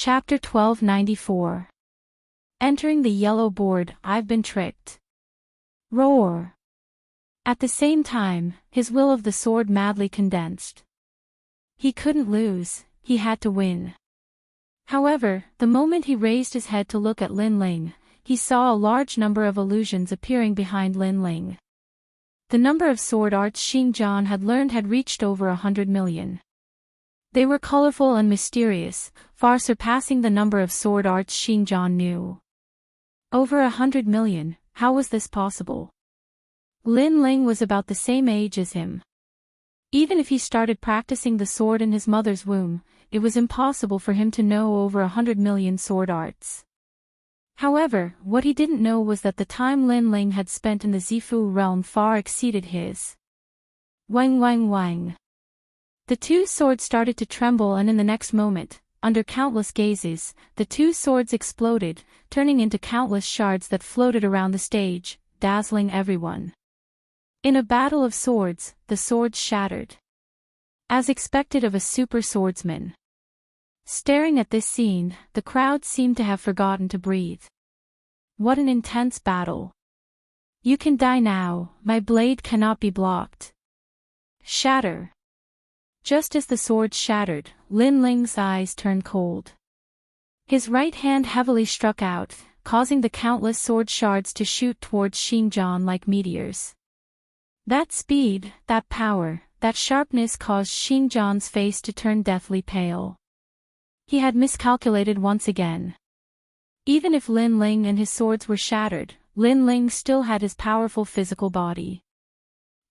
Chapter 1294. Entering the yellow board, I've been tricked. Roar. At the same time, his will of the sword madly condensed. He couldn't lose, he had to win. However, the moment he raised his head to look at Lin Ling, he saw a large number of illusions appearing behind Lin Ling. The number of sword arts Xingjian had learned had reached over 100 million. They were colorful and mysterious, far surpassing the number of sword arts Xingjian knew. Over 100 million, how was this possible? Lin Ling was about the same age as him. Even if he started practicing the sword in his mother's womb, it was impossible for him to know over 100 million sword arts. However, what he didn't know was that the time Lin Ling had spent in the Zifu realm far exceeded his. Wang wang wang. The two swords started to tremble, and in the next moment, under countless gazes, the two swords exploded, turning into countless shards that floated around the stage, dazzling everyone. In a battle of swords, the swords shattered. As expected of a super swordsman. Staring at this scene, the crowd seemed to have forgotten to breathe. What an intense battle. You can die now, my blade cannot be blocked. Shatter. Just as the sword shattered, Lin Ling's eyes turned cold. His right hand heavily struck out, causing the countless sword shards to shoot towards Xingjian like meteors. That speed, that power, that sharpness caused Xingjian's face to turn deathly pale. He had miscalculated once again. Even if Lin Ling and his swords were shattered, Lin Ling still had his powerful physical body.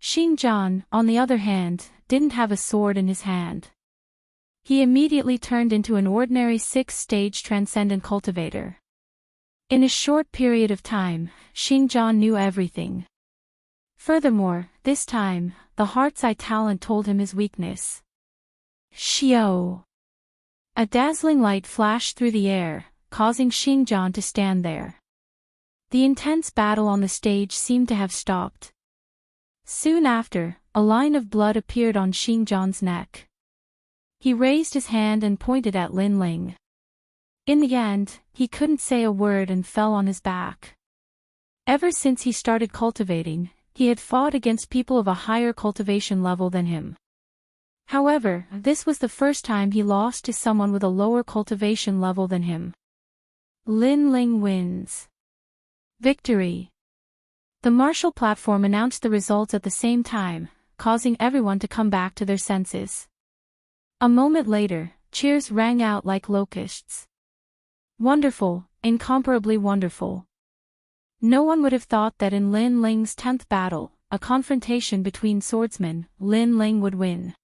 Xingjian, on the other hand, didn't have a sword in his hand. He immediately turned into an ordinary sixth-stage transcendent cultivator. In a short period of time, Xingjian knew everything. Furthermore, this time, the heart's eye talent told him his weakness. Xiao! A dazzling light flashed through the air, causing Xingjian to stand there. The intense battle on the stage seemed to have stopped. Soon after, a line of blood appeared on Xingjian's neck. He raised his hand and pointed at Lin Ling. In the end, he couldn't say a word and fell on his back. Ever since he started cultivating, he had fought against people of a higher cultivation level than him. However, this was the first time he lost to someone with a lower cultivation level than him. Lin Ling wins. Victory. The martial platform announced the results at the same time, causing everyone to come back to their senses. A moment later, cheers rang out like locusts. Wonderful, incomparably wonderful. No one would have thought that in Lin Ling's 10th battle, a confrontation between swordsmen, Lin Ling would win.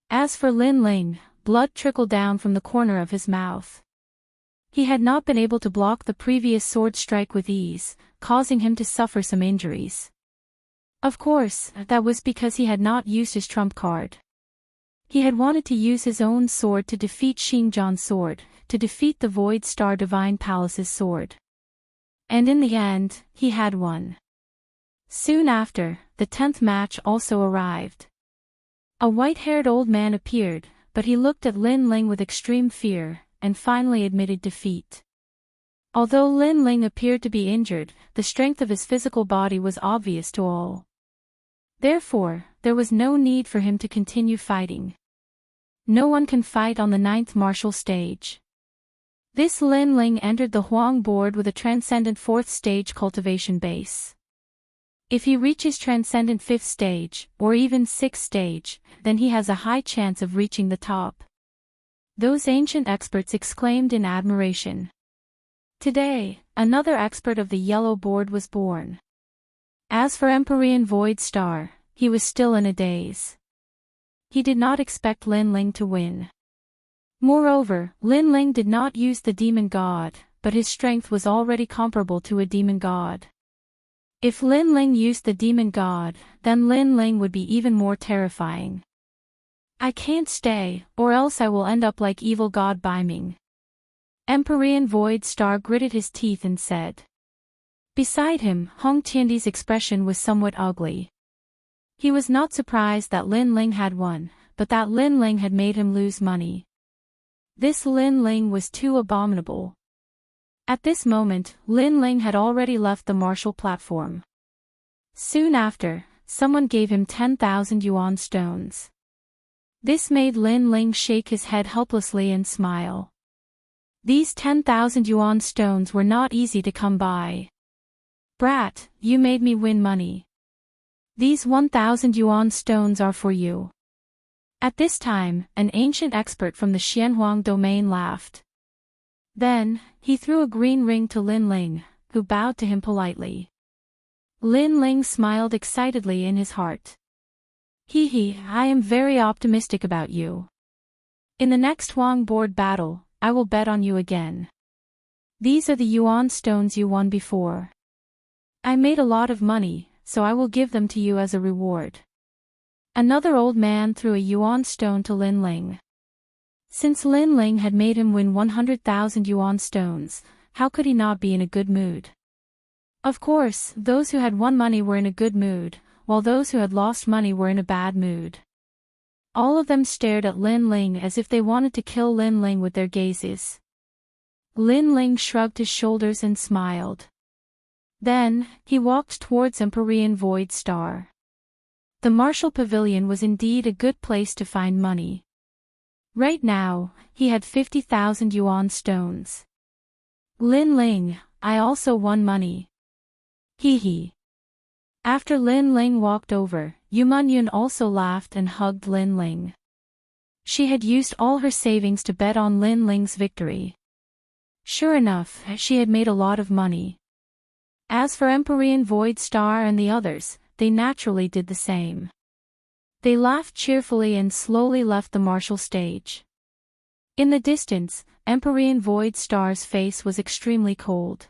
As for Lin Ling, blood trickled down from the corner of his mouth. He had not been able to block the previous sword strike with ease, causing him to suffer some injuries. Of course, that was because he had not used his trump card. He had wanted to use his own sword to defeat Xingjian's sword, to defeat the Void Star Divine Palace's sword. And in the end, he had won. Soon after, the 10th match also arrived. A white-haired old man appeared, but he looked at Lin Ling with extreme fear, and finally admitted defeat. Although Lin Ling appeared to be injured, the strength of his physical body was obvious to all. Therefore, there was no need for him to continue fighting. No one can fight on the 9th martial stage. This Lin Ling entered the Huang board with a transcendent 4th stage cultivation base. If he reaches transcendent 5th stage, or even 6th stage, then he has a high chance of reaching the top. Those ancient experts exclaimed in admiration. Today, another expert of the yellow board was born. As for Empyrean Void Star, he was still in a daze. He did not expect Lin Ling to win. Moreover, Lin Ling did not use the demon god, but his strength was already comparable to a demon god. If Lin Ling used the demon god, then Lin Ling would be even more terrifying. I can't stay, or else I will end up like evil god Baiming. Empyrean Void Star gritted his teeth and said. Beside him, Hong Tiandi's expression was somewhat ugly. He was not surprised that Lin Ling had won, but that Lin Ling had made him lose money. This Lin Ling was too abominable. At this moment, Lin Ling had already left the martial platform. Soon after, someone gave him 10,000 yuan stones. This made Lin Ling shake his head helplessly and smile. These 10,000 yuan stones were not easy to come by. Brat, you made me win money. These 1,000 yuan stones are for you. At this time, an ancient expert from the Xianhuang domain laughed. Then, he threw a green ring to Lin Ling, who bowed to him politely. Lin Ling smiled excitedly in his heart. Hee, I am very optimistic about you. In the next Huang board battle, I will bet on you again. These are the yuan stones you won before. I made a lot of money, so I will give them to you as a reward. Another old man threw a yuan stone to Lin Ling. Since Lin Ling had made him win 100,000 yuan stones, how could he not be in a good mood? Of course, those who had won money were in a good mood, while those who had lost money were in a bad mood. All of them stared at Lin Ling as if they wanted to kill Lin Ling with their gazes. Lin Ling shrugged his shoulders and smiled. Then, he walked towards Empyrean Void Star. The martial pavilion was indeed a good place to find money. Right now, he had 50,000 yuan stones. Lin Ling, I also won money. Hee. After Lin Ling walked over, Yu Munyun also laughed and hugged Lin Ling. She had used all her savings to bet on Lin Ling's victory. Sure enough, she had made a lot of money. As for Empyrean Void Star and the others, they naturally did the same. They laughed cheerfully and slowly left the martial stage. In the distance, Empyrean Void Star's face was extremely cold.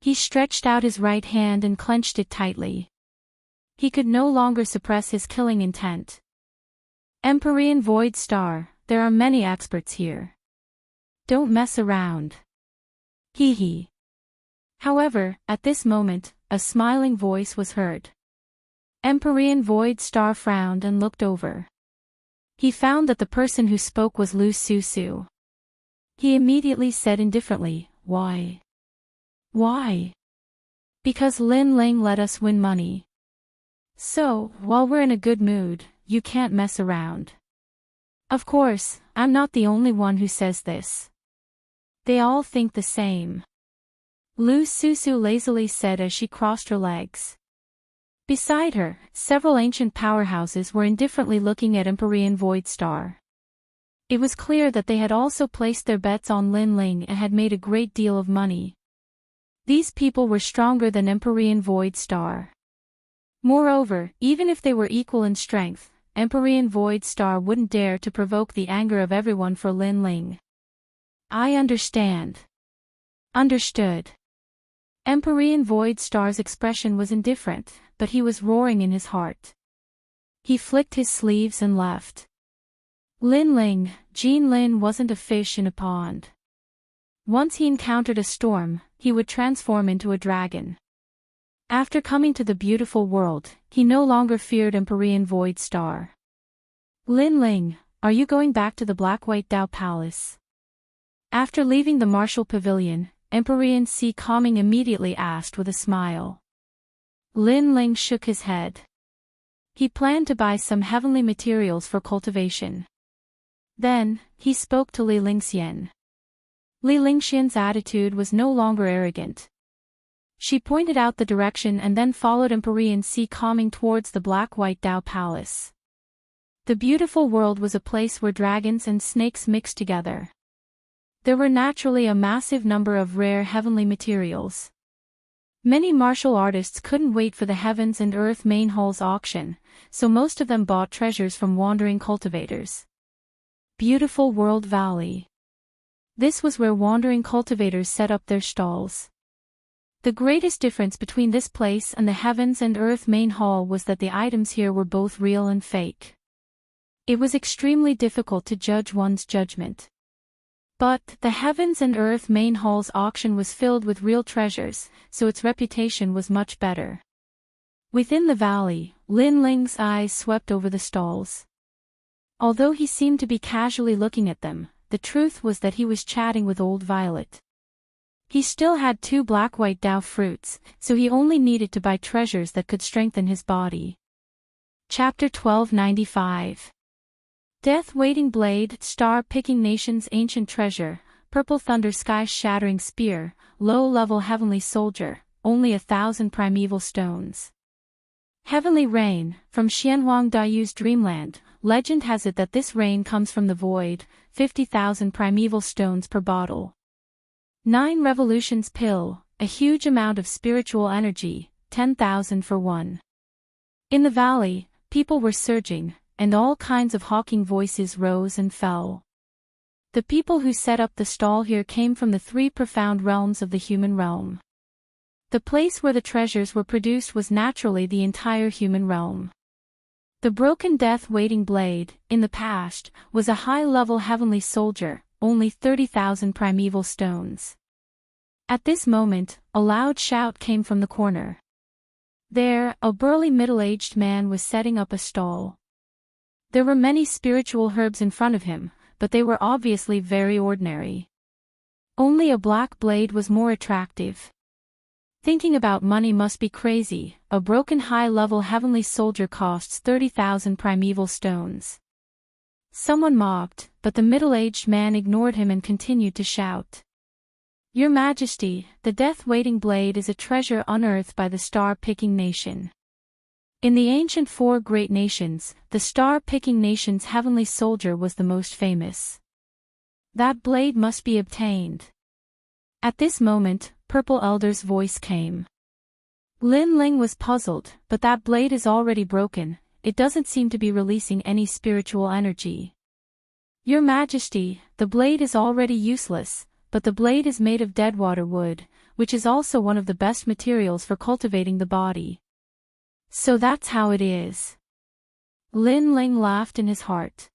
He stretched out his right hand and clenched it tightly. He could no longer suppress his killing intent. Empyrean Void Star, there are many experts here. Don't mess around. Hee. However, at this moment, a smiling voice was heard. Empyrean Void Star frowned and looked over. He found that the person who spoke was Lu Susu. He immediately said indifferently, Why? Why? Because Lin Ling let us win money. So, while we're in a good mood, you can't mess around. Of course, I'm not the only one who says this. They all think the same. Lu Susu lazily said as she crossed her legs. Beside her, several ancient powerhouses were indifferently looking at Empyrean Void Star. It was clear that they had also placed their bets on Lin Ling and had made a great deal of money. These people were stronger than Empyrean Void Star. Moreover, even if they were equal in strength, Empyrean Void Star wouldn't dare to provoke the anger of everyone for Lin Ling. I understand. Understood. Empyrean Void Star's expression was indifferent, but he was roaring in his heart. He flicked his sleeves and left. Lin Ling, Jean Lin wasn't a fish in a pond. Once he encountered a storm, he would transform into a dragon. After coming to the beautiful world, he no longer feared Empyrean Void Star. Lin Ling, are you going back to the Black-White Dao Palace? After leaving the martial pavilion, Empyrean Si Calming immediately asked with a smile. Lin Ling shook his head. He planned to buy some heavenly materials for cultivation. Then, he spoke to Li Lingxian. Li Lingxian's attitude was no longer arrogant. She pointed out the direction and then followed Empyrean Si Calming towards the Black-White Dao Palace. The beautiful world was a place where dragons and snakes mixed together. There were naturally a massive number of rare heavenly materials. Many martial artists couldn't wait for the Heavens and Earth Main Hall's auction, so most of them bought treasures from wandering cultivators. Beautiful World Valley. This was where wandering cultivators set up their stalls. The greatest difference between this place and the Heavens and Earth Main Hall was that the items here were both real and fake. It was extremely difficult to judge one's judgment. But the Heavens and Earth Main Hall's auction was filled with real treasures, so its reputation was much better. Within the valley, Lin Ling's eyes swept over the stalls. Although he seemed to be casually looking at them, the truth was that he was chatting with old Violet. He still had 2 black-white Dao fruits, so he only needed to buy treasures that could strengthen his body. Chapter 1295. Death Waiting Blade, Star-Picking Nation's Ancient Treasure, Purple Thunder Sky-Shattering Spear, Low-Level Heavenly Soldier, only 1,000 primeval stones. Heavenly Rain, from Xianhuang Dayu's Dreamland, legend has it that this rain comes from the void, 50,000 primeval stones per bottle. 9 Revolutions Pill, a huge amount of spiritual energy, 10,000 for one. In the valley, people were surging, and all kinds of hawking voices rose and fell. The people who set up the stall here came from the 3 profound realms of the human realm. The place where the treasures were produced was naturally the entire human realm. The broken death-waiting blade, in the past, was a high-level heavenly soldier, only 30,000 primeval stones. At this moment, a loud shout came from the corner. There, a burly middle-aged man was setting up a stall. There were many spiritual herbs in front of him, but they were obviously very ordinary. Only a black blade was more attractive. Thinking about money must be crazy. A broken high-level heavenly soldier costs 30,000 primeval stones. Someone mocked, but the middle-aged man ignored him and continued to shout. Your Majesty, the death-waiting blade is a treasure unearthed by the Star-Picking Nation. In the ancient 4 great nations, the Star-Picking Nation's heavenly soldier was the most famous. That blade must be obtained. At this moment, Purple Elder's voice came. Lin Ling was puzzled, but that blade is already broken, it doesn't seem to be releasing any spiritual energy. Your Majesty, the blade is already useless, but the blade is made of deadwater wood, which is also one of the best materials for cultivating the body. So that's how it is. Lin Ling laughed in his heart.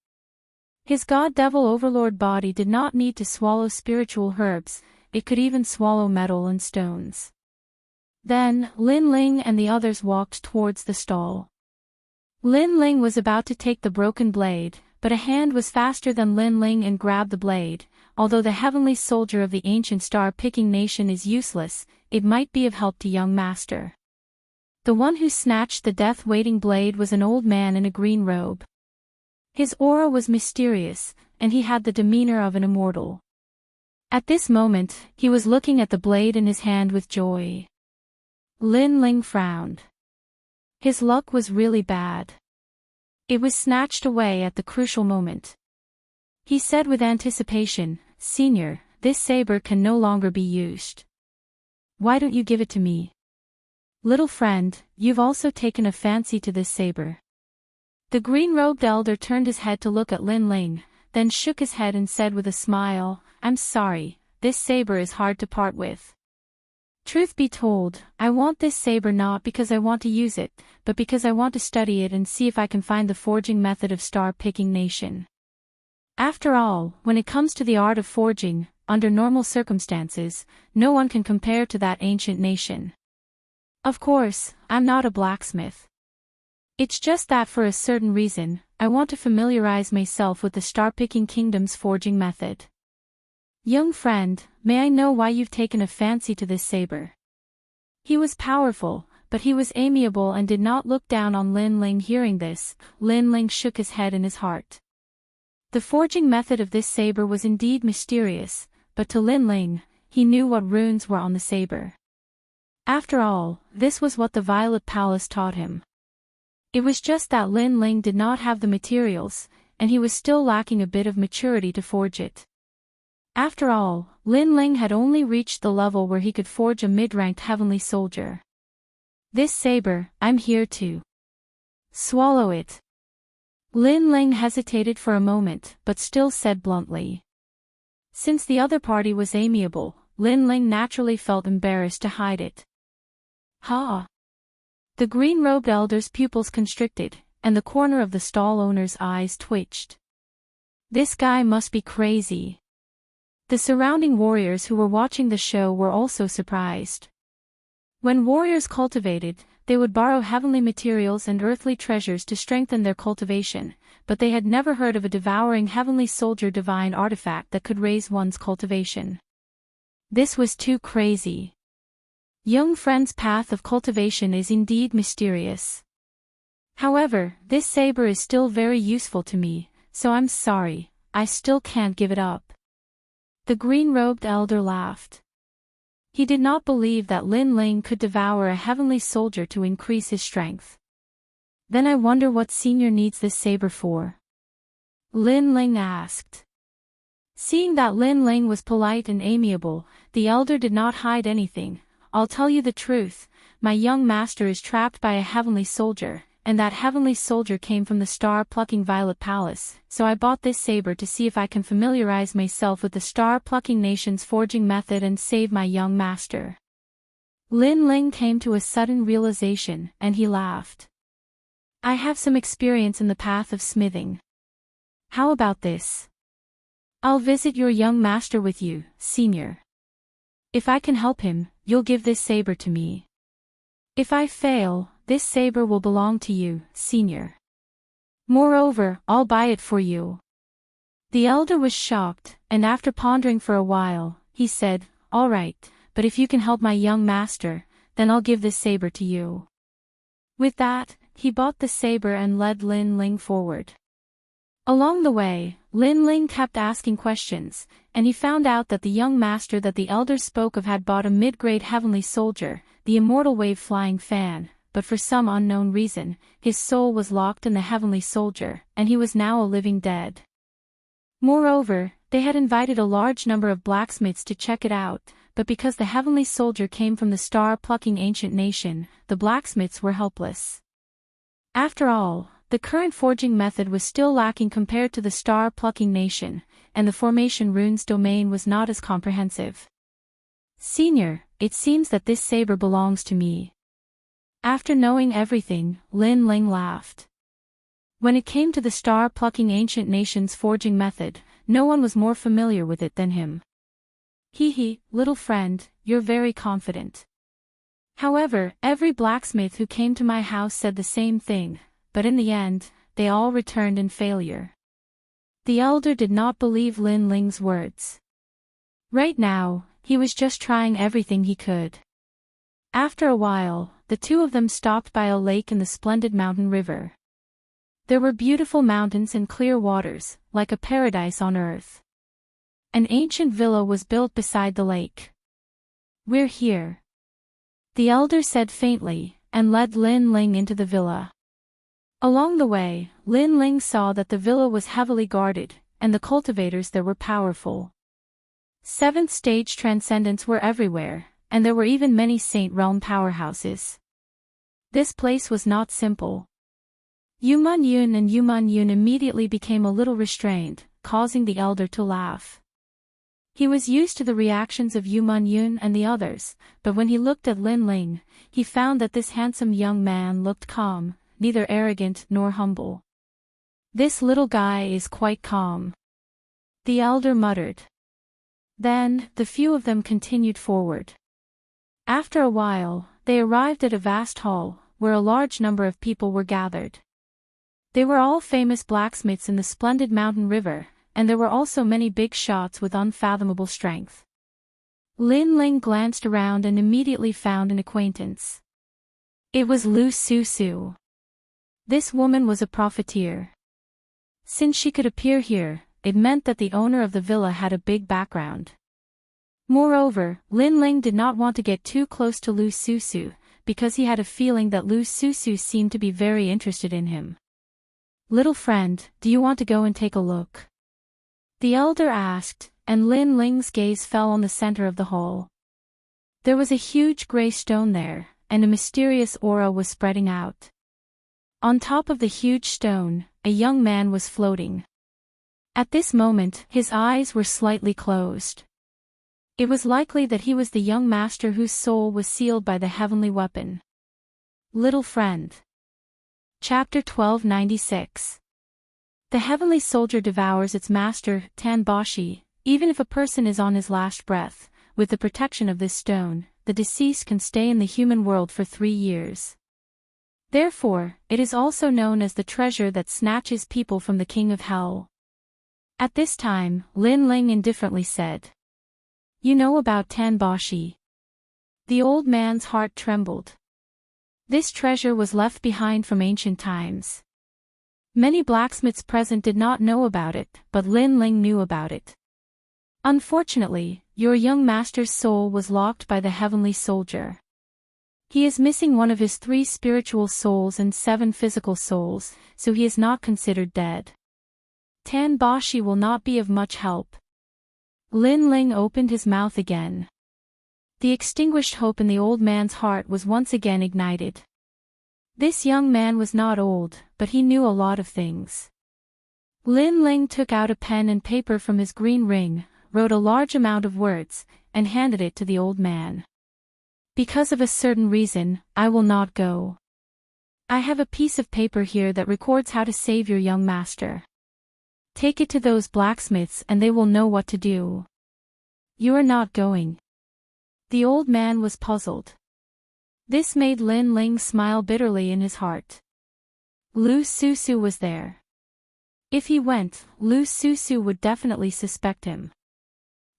His god-devil overlord body did not need to swallow spiritual herbs, it could even swallow metal and stones. Then, Lin Ling and the others walked towards the stall. Lin Ling was about to take the broken blade, but a hand was faster than Lin Ling and grabbed the blade. Although the heavenly soldier of the ancient star-picking nation is useless, it might be of help to young master. The one who snatched the death-waiting blade was an old man in a green robe. His aura was mysterious, and he had the demeanor of an immortal. At this moment, he was looking at the blade in his hand with joy. Lin Ling frowned. His luck was really bad. It was snatched away at the crucial moment. He said with anticipation, Senior, this saber can no longer be used. Why don't you give it to me? Little friend, you've also taken a fancy to this saber. The green-robed elder turned his head to look at Lin Ling, then shook his head and said with a smile, I'm sorry, this saber is hard to part with. Truth be told, I want this saber not because I want to use it, but because I want to study it and see if I can find the forging method of Star-Picking Nation. After all, when it comes to the art of forging, under normal circumstances, no one can compare to that ancient nation. Of course, I'm not a blacksmith. It's just that for a certain reason, I want to familiarize myself with the Star-Picking Kingdom's forging method. Young friend, may I know why you've taken a fancy to this saber? He was powerful, but he was amiable and did not look down on Lin Ling. Hearing this, Lin Ling shook his head in his heart. The forging method of this saber was indeed mysterious, but to Lin Ling, he knew what runes were on the saber. After all, this was what the Violet Palace taught him. It was just that Lin Ling did not have the materials, and he was still lacking a bit of maturity to forge it. After all, Lin Ling had only reached the level where he could forge a mid-ranked heavenly soldier. This saber, I'm here to swallow it. Lin Ling hesitated for a moment, but still said bluntly. Since the other party was amiable, Lin Ling naturally felt embarrassed to hide it. Ha! The green-robed elder's pupils constricted, and the corner of the stall owner's eyes twitched. This guy must be crazy. The surrounding warriors who were watching the show were also surprised. When warriors cultivated, they would borrow heavenly materials and earthly treasures to strengthen their cultivation, but they had never heard of a devouring heavenly soldier divine artifact that could raise one's cultivation. This was too crazy. Young friend's path of cultivation is indeed mysterious. However, this saber is still very useful to me, so I'm sorry, I still can't give it up. The green-robed elder laughed. He did not believe that Lin Ling could devour a heavenly soldier to increase his strength. Then I wonder what senior needs this saber for? Lin Ling asked. Seeing that Lin Ling was polite and amiable, the elder did not hide anything. I'll tell you the truth, my young master is trapped by a heavenly soldier, and that heavenly soldier came from the star-plucking Violet Palace, so I bought this saber to see if I can familiarize myself with the star-plucking nation's forging method and save my young master. Lin Ling came to a sudden realization, and he laughed. I have some experience in the path of smithing. How about this? I'll visit your young master with you, senior. If I can help him, you'll give this saber to me. If I fail, this saber will belong to you, senior. Moreover, I'll buy it for you. The elder was shocked, and after pondering for a while, he said, all right, but if you can help my young master, then I'll give this saber to you. With that, he bought the saber and led Lin Ling forward. Along the way, Lin Ling kept asking questions, and he found out that the young master that the elder spoke of had bought a mid-grade heavenly soldier, the immortal wave-flying fan, but for some unknown reason, his soul was locked in the heavenly soldier, and he was now a living dead. Moreover, they had invited a large number of blacksmiths to check it out, but because the heavenly soldier came from the star-plucking ancient nation, the blacksmiths were helpless. After all, the current forging method was still lacking compared to the star-plucking nation, and the formation runes domain was not as comprehensive. Senior, it seems that this saber belongs to me. After knowing everything, Lin Ling laughed. When it came to the star-plucking ancient nation's forging method, no one was more familiar with it than him. Hee, little friend, you're very confident. However, every blacksmith who came to my house said the same thing, but in the end, they all returned in failure. The elder did not believe Lin Ling's words. Right now, he was just trying everything he could. After a while, the two of them stopped by a lake in the splendid mountain river. There were beautiful mountains and clear waters, like a paradise on earth. An ancient villa was built beside the lake. We're here, the elder said faintly, and led Lin Ling into the villa. Along the way, Lin Ling saw that the villa was heavily guarded, and the cultivators there were powerful. Seventh stage transcendents were everywhere, and there were even many Saint Realm powerhouses. This place was not simple. Yuman Yun and Yuman Yun immediately became a little restrained, causing the elder to laugh. He was used to the reactions of Yuman Yun and the others, but when he looked at Lin Ling, he found that this handsome young man looked calm, neither arrogant nor humble. This little guy is quite calm, the elder muttered. Then, the few of them continued forward. After a while, they arrived at a vast hall, where a large number of people were gathered. They were all famous blacksmiths in the splendid mountain river, and there were also many big shots with unfathomable strength. Lin Ling glanced around and immediately found an acquaintance. It was Lu Su. This woman was a profiteer. Since she could appear here, it meant that the owner of the villa had a big background. Moreover, Lin Ling did not want to get too close to Lu Su, because he had a feeling that Lu Su seemed to be very interested in him. Little friend, do you want to go and take a look? The elder asked, and Lin Ling's gaze fell on the center of the hall. There was a huge gray stone there, and a mysterious aura was spreading out. On top of the huge stone, a young man was floating. At this moment, his eyes were slightly closed. It was likely that he was the young master whose soul was sealed by the heavenly weapon. Little friend. Chapter 1296. The heavenly soldier devours its master, Tanbashi, even if a person is on his last breath. With the protection of this stone, the deceased can stay in the human world for 3 years. Therefore, it is also known as the treasure that snatches people from the king of hell. At this time, Lin Ling indifferently said, "You know about Tanboshi." The old man's heart trembled. This treasure was left behind from ancient times. Many blacksmiths present did not know about it, but Lin Ling knew about it. "Unfortunately, your young master's soul was locked by the heavenly soldier. He is missing one of his 3 spiritual souls and 7 physical souls, so he is not considered dead. Tanboshi will not be of much help." Lin Ling opened his mouth again. The extinguished hope in the old man's heart was once again ignited. This young man was not old, but he knew a lot of things. Lin Ling took out a pen and paper from his green ring, wrote a large amount of words, and handed it to the old man. "Because of a certain reason, I will not go. I have a piece of paper here that records how to save your young master. Take it to those blacksmiths and they will know what to do." "You are not going." The old man was puzzled. This made Lin Ling smile bitterly in his heart. Lu Susu was there. If he went, Lu Susu would definitely suspect him.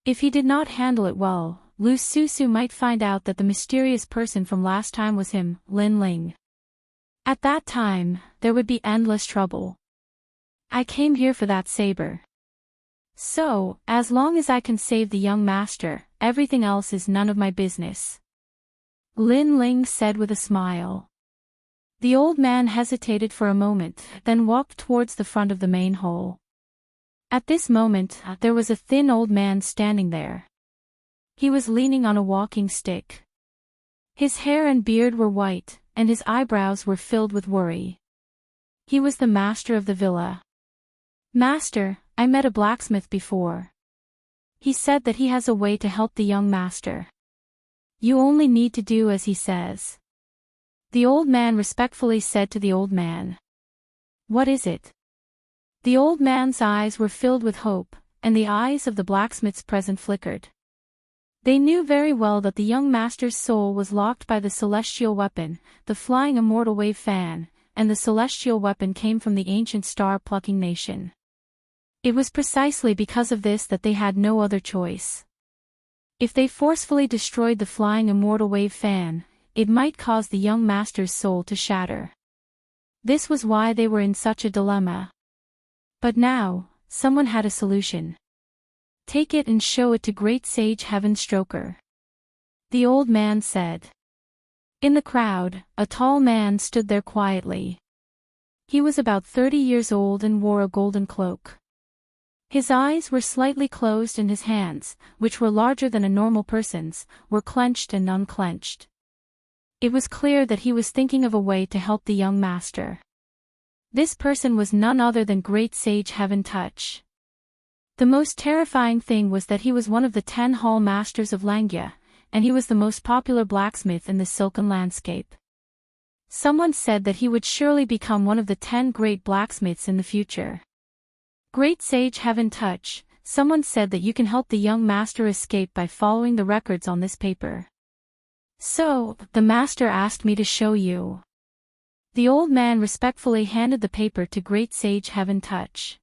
If he did not handle it well, Lu Susu might find out that the mysterious person from last time was him, Lin Ling. At that time, there would be endless trouble. "I came here for that saber. So, as long as I can save the young master, everything else is none of my business," Lin Ling said with a smile. The old man hesitated for a moment, then walked towards the front of the main hall. At this moment, there was a thin old man standing there. He was leaning on a walking stick. His hair and beard were white, and his eyebrows were filled with worry. He was the master of the villa. "Master, I met a blacksmith before. He said that he has a way to help the young master. You only need to do as he says." The old man respectfully said to the old man, "What is it?" The old man's eyes were filled with hope, and the eyes of the blacksmiths present flickered. They knew very well that the young master's soul was locked by the celestial weapon, the flying immortal wave fan, and the celestial weapon came from the ancient star-plucking nation. It was precisely because of this that they had no other choice. If they forcefully destroyed the flying immortal wave fan, it might cause the young master's soul to shatter. This was why they were in such a dilemma. But now, someone had a solution. "Take it and show it to Great Sage Heaven Stroker," the old man said. In the crowd, a tall man stood there quietly. He was about 30 years old and wore a golden cloak. His eyes were slightly closed and his hands, which were larger than a normal person's, were clenched and unclenched. It was clear that he was thinking of a way to help the young master. This person was none other than Great Sage Heaven Touch. The most terrifying thing was that he was one of the 10 hall masters of Langya, and he was the most popular blacksmith in the silken landscape. Someone said that he would surely become one of the 10 great blacksmiths in the future. Great Sage Heaven Touch, someone said that you can help the young master escape by following the records on this paper. So, the master asked me to show you. The old man respectfully handed the paper to Great Sage Heaven Touch.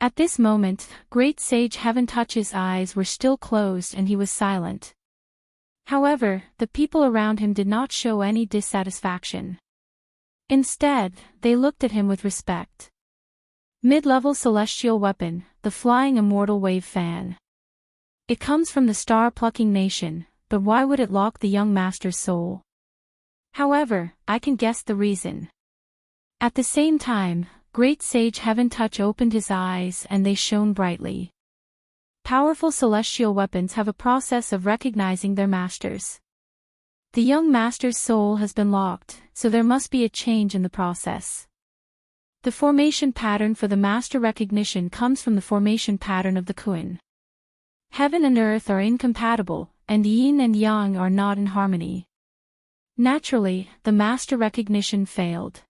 At this moment, Great Sage Heaven Touch's eyes were still closed and he was silent. However, the people around him did not show any dissatisfaction. Instead, they looked at him with respect. Mid-level celestial weapon, the flying immortal wave fan. It comes from the star-plucking nation, but why would it lock the young master's soul? However, I can guess the reason. At the same time, Great Sage Heaven Touch opened his eyes and they shone brightly. Powerful celestial weapons have a process of recognizing their masters. The young master's soul has been locked, so there must be a change in the process. The formation pattern for the master recognition comes from the formation pattern of the Kuan. Heaven and earth are incompatible, and yin and yang are not in harmony. Naturally, the master recognition failed.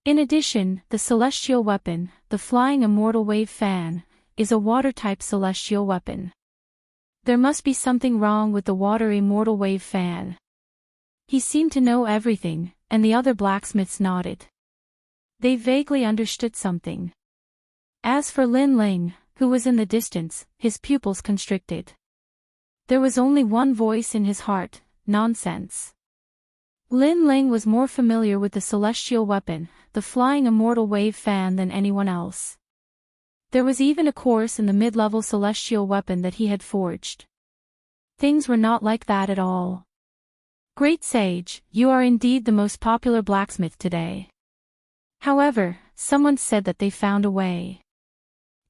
In addition, the celestial weapon, the flying immortal wave fan, is a water-type celestial weapon. There must be something wrong with the water immortal wave fan. He seemed to know everything, and the other blacksmiths nodded. They vaguely understood something. As for Lin Ling, who was in the distance, his pupils constricted. There was only one voice in his heart: nonsense. Lin Ling was more familiar with the celestial weapon, the flying immortal wave fan, than anyone else. There was even a course in the mid-level celestial weapon that he had forged. Things were not like that at all. Great Sage, you are indeed the most popular blacksmith today. However, someone said that they found a way.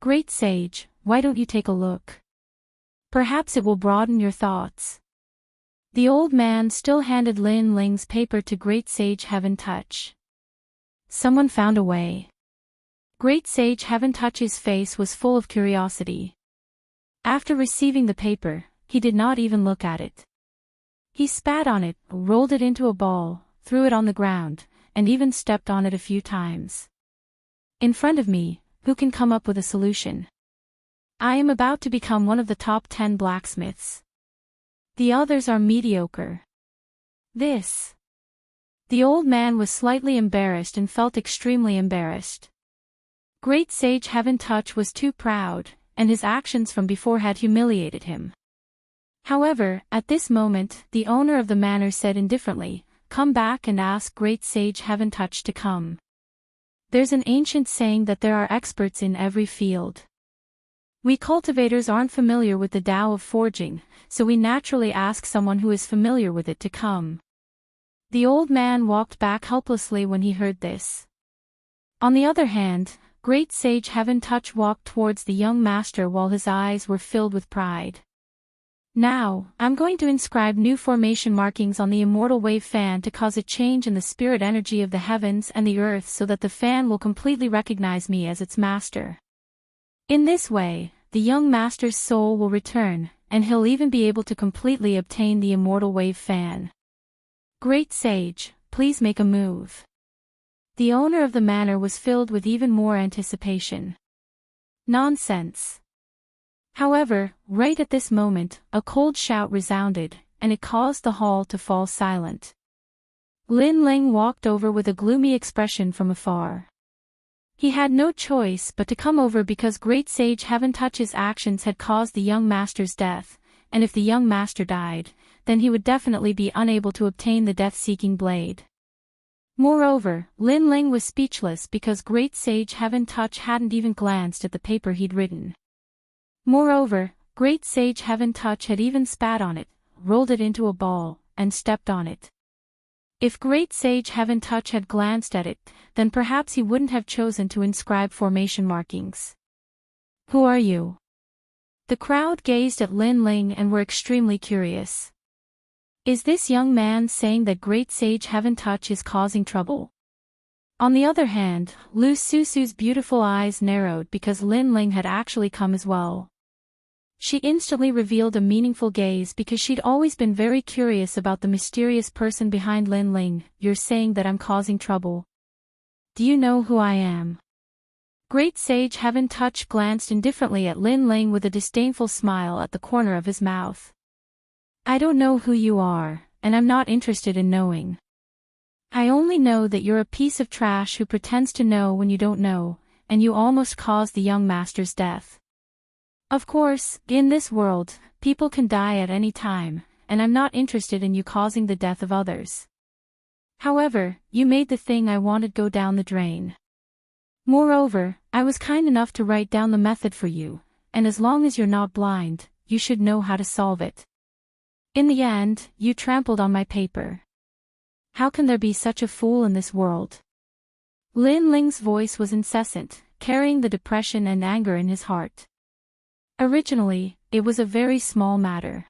Great Sage, why don't you take a look? Perhaps it will broaden your thoughts. The old man still handed Lin Ling's paper to Great Sage Heaven Touch. Someone found a way. Great Sage Heaven Touch's face was full of curiosity. After receiving the paper, he did not even look at it. He spat on it, rolled it into a ball, threw it on the ground, and even stepped on it a few times. In front of me, who can come up with a solution? I am about to become one of the top 10 blacksmiths. The others are mediocre. This. The old man was slightly embarrassed and felt extremely embarrassed. Great Sage Heaven Touch was too proud, and his actions from before had humiliated him. However, at this moment, the owner of the manor said indifferently, "Come back and ask Great Sage Heaven Touch to come." There's an ancient saying that there are experts in every field. We cultivators aren't familiar with the Tao of forging, so we naturally ask someone who is familiar with it to come. The old man walked back helplessly when he heard this. On the other hand, Great Sage Heaven Touch walked towards the young master while his eyes were filled with pride. Now, I'm going to inscribe new formation markings on the immortal wave fan to cause a change in the spirit energy of the heavens and the earth so that the fan will completely recognize me as its master. In this way, the young master's soul will return, and he'll even be able to completely obtain the immortal wave fan. Great Sage, please make a move. The owner of the manor was filled with even more anticipation. Nonsense. However, right at this moment, a cold shout resounded, and it caused the hall to fall silent. Lin Ling walked over with a gloomy expression from afar. He had no choice but to come over because Great Sage Heaven Touch's actions had caused the young master's death, and if the young master died, then he would definitely be unable to obtain the death-seeking blade. Moreover, Lin Ling was speechless because Great Sage Heaven Touch hadn't even glanced at the paper he'd written. Moreover, Great Sage Heaven Touch had even spat on it, rolled it into a ball, and stepped on it. If Great Sage Heaven Touch had glanced at it, then perhaps he wouldn't have chosen to inscribe formation markings. Who are you? The crowd gazed at Lin Ling and were extremely curious. Is this young man saying that Great Sage Heaven Touch is causing trouble? On the other hand, Lu Susu's beautiful eyes narrowed because Lin Ling had actually come as well. She instantly revealed a meaningful gaze because she'd always been very curious about the mysterious person behind Lin Ling. You're saying that I'm causing trouble? Do you know who I am? Great Sage Heaven Touch glanced indifferently at Lin Ling with a disdainful smile at the corner of his mouth. I don't know who you are, and I'm not interested in knowing. I only know that you're a piece of trash who pretends to know when you don't know, and you almost caused the young master's death. Of course, in this world, people can die at any time, and I'm not interested in you causing the death of others. However, you made the thing I wanted go down the drain. Moreover, I was kind enough to write down the method for you, and as long as you're not blind, you should know how to solve it. In the end, you trampled on my paper. How can there be such a fool in this world? Lin Ling's voice was incessant, carrying the depression and anger in his heart. Originally, it was a very small matter.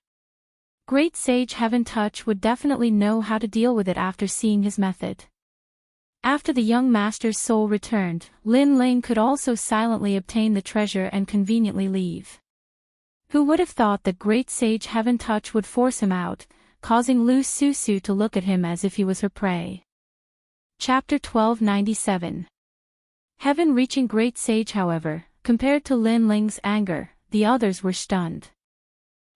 Great Sage Heaven Touch would definitely know how to deal with it after seeing his method. After the young master's soul returned, Lin Ling could also silently obtain the treasure and conveniently leave. Who would have thought that Great Sage Heaven Touch would force him out, causing Lu Susu to look at him as if he was her prey. Chapter 1297. Heaven reaching Great Sage. However, compared to Lin Ling's anger, the others were stunned.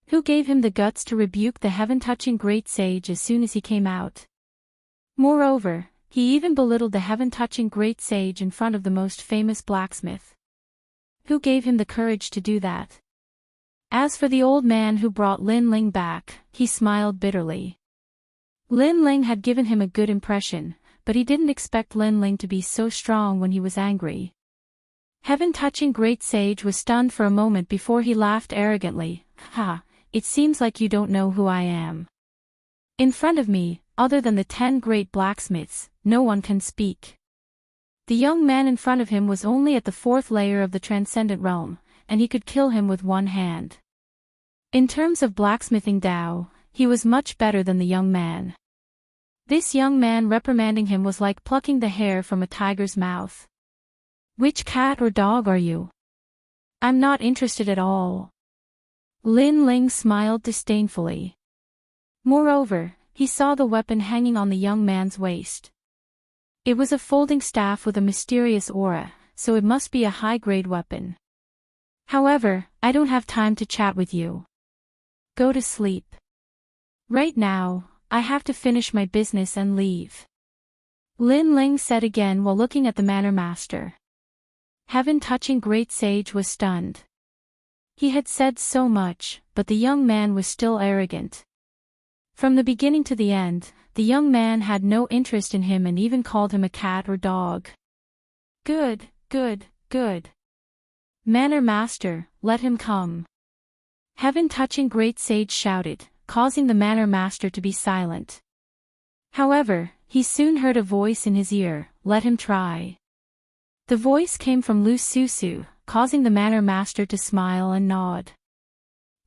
Who gave him the guts to rebuke the heaven-touching Great Sage as soon as he came out? Moreover, he even belittled the heaven-touching great sage in front of the most famous blacksmith. Who gave him the courage to do that? As for the old man who brought Lin Ling back, he smiled bitterly. Lin Ling had given him a good impression, but he didn't expect Lin Ling to be so strong when he was angry. Heaven-touching great sage was stunned for a moment before he laughed arrogantly. Ha, it seems like you don't know who I am. In front of me, other than the 10 great blacksmiths, no one can speak. The young man in front of him was only at the 4th layer of the transcendent realm, and he could kill him with one hand. In terms of blacksmithing Tao, he was much better than the young man. This young man reprimanding him was like plucking the hair from a tiger's mouth. Which cat or dog are you? I'm not interested at all. Lin Ling smiled disdainfully. Moreover, he saw the weapon hanging on the young man's waist. It was a folding staff with a mysterious aura, so it must be a high-grade weapon. However, I don't have time to chat with you. Go to sleep. Right now, I have to finish my business and leave. Lin Ling said again while looking at the manor master. Heaven-touching great sage was stunned. He had said so much, but the young man was still arrogant. From the beginning to the end, the young man had no interest in him and even called him a cat or dog. Good, good, good. Manor master, let him come. Heaven-touching great sage shouted, causing the manor master to be silent. However, he soon heard a voice in his ear, let him try. The voice came from Lu Susu, causing the manor master to smile and nod.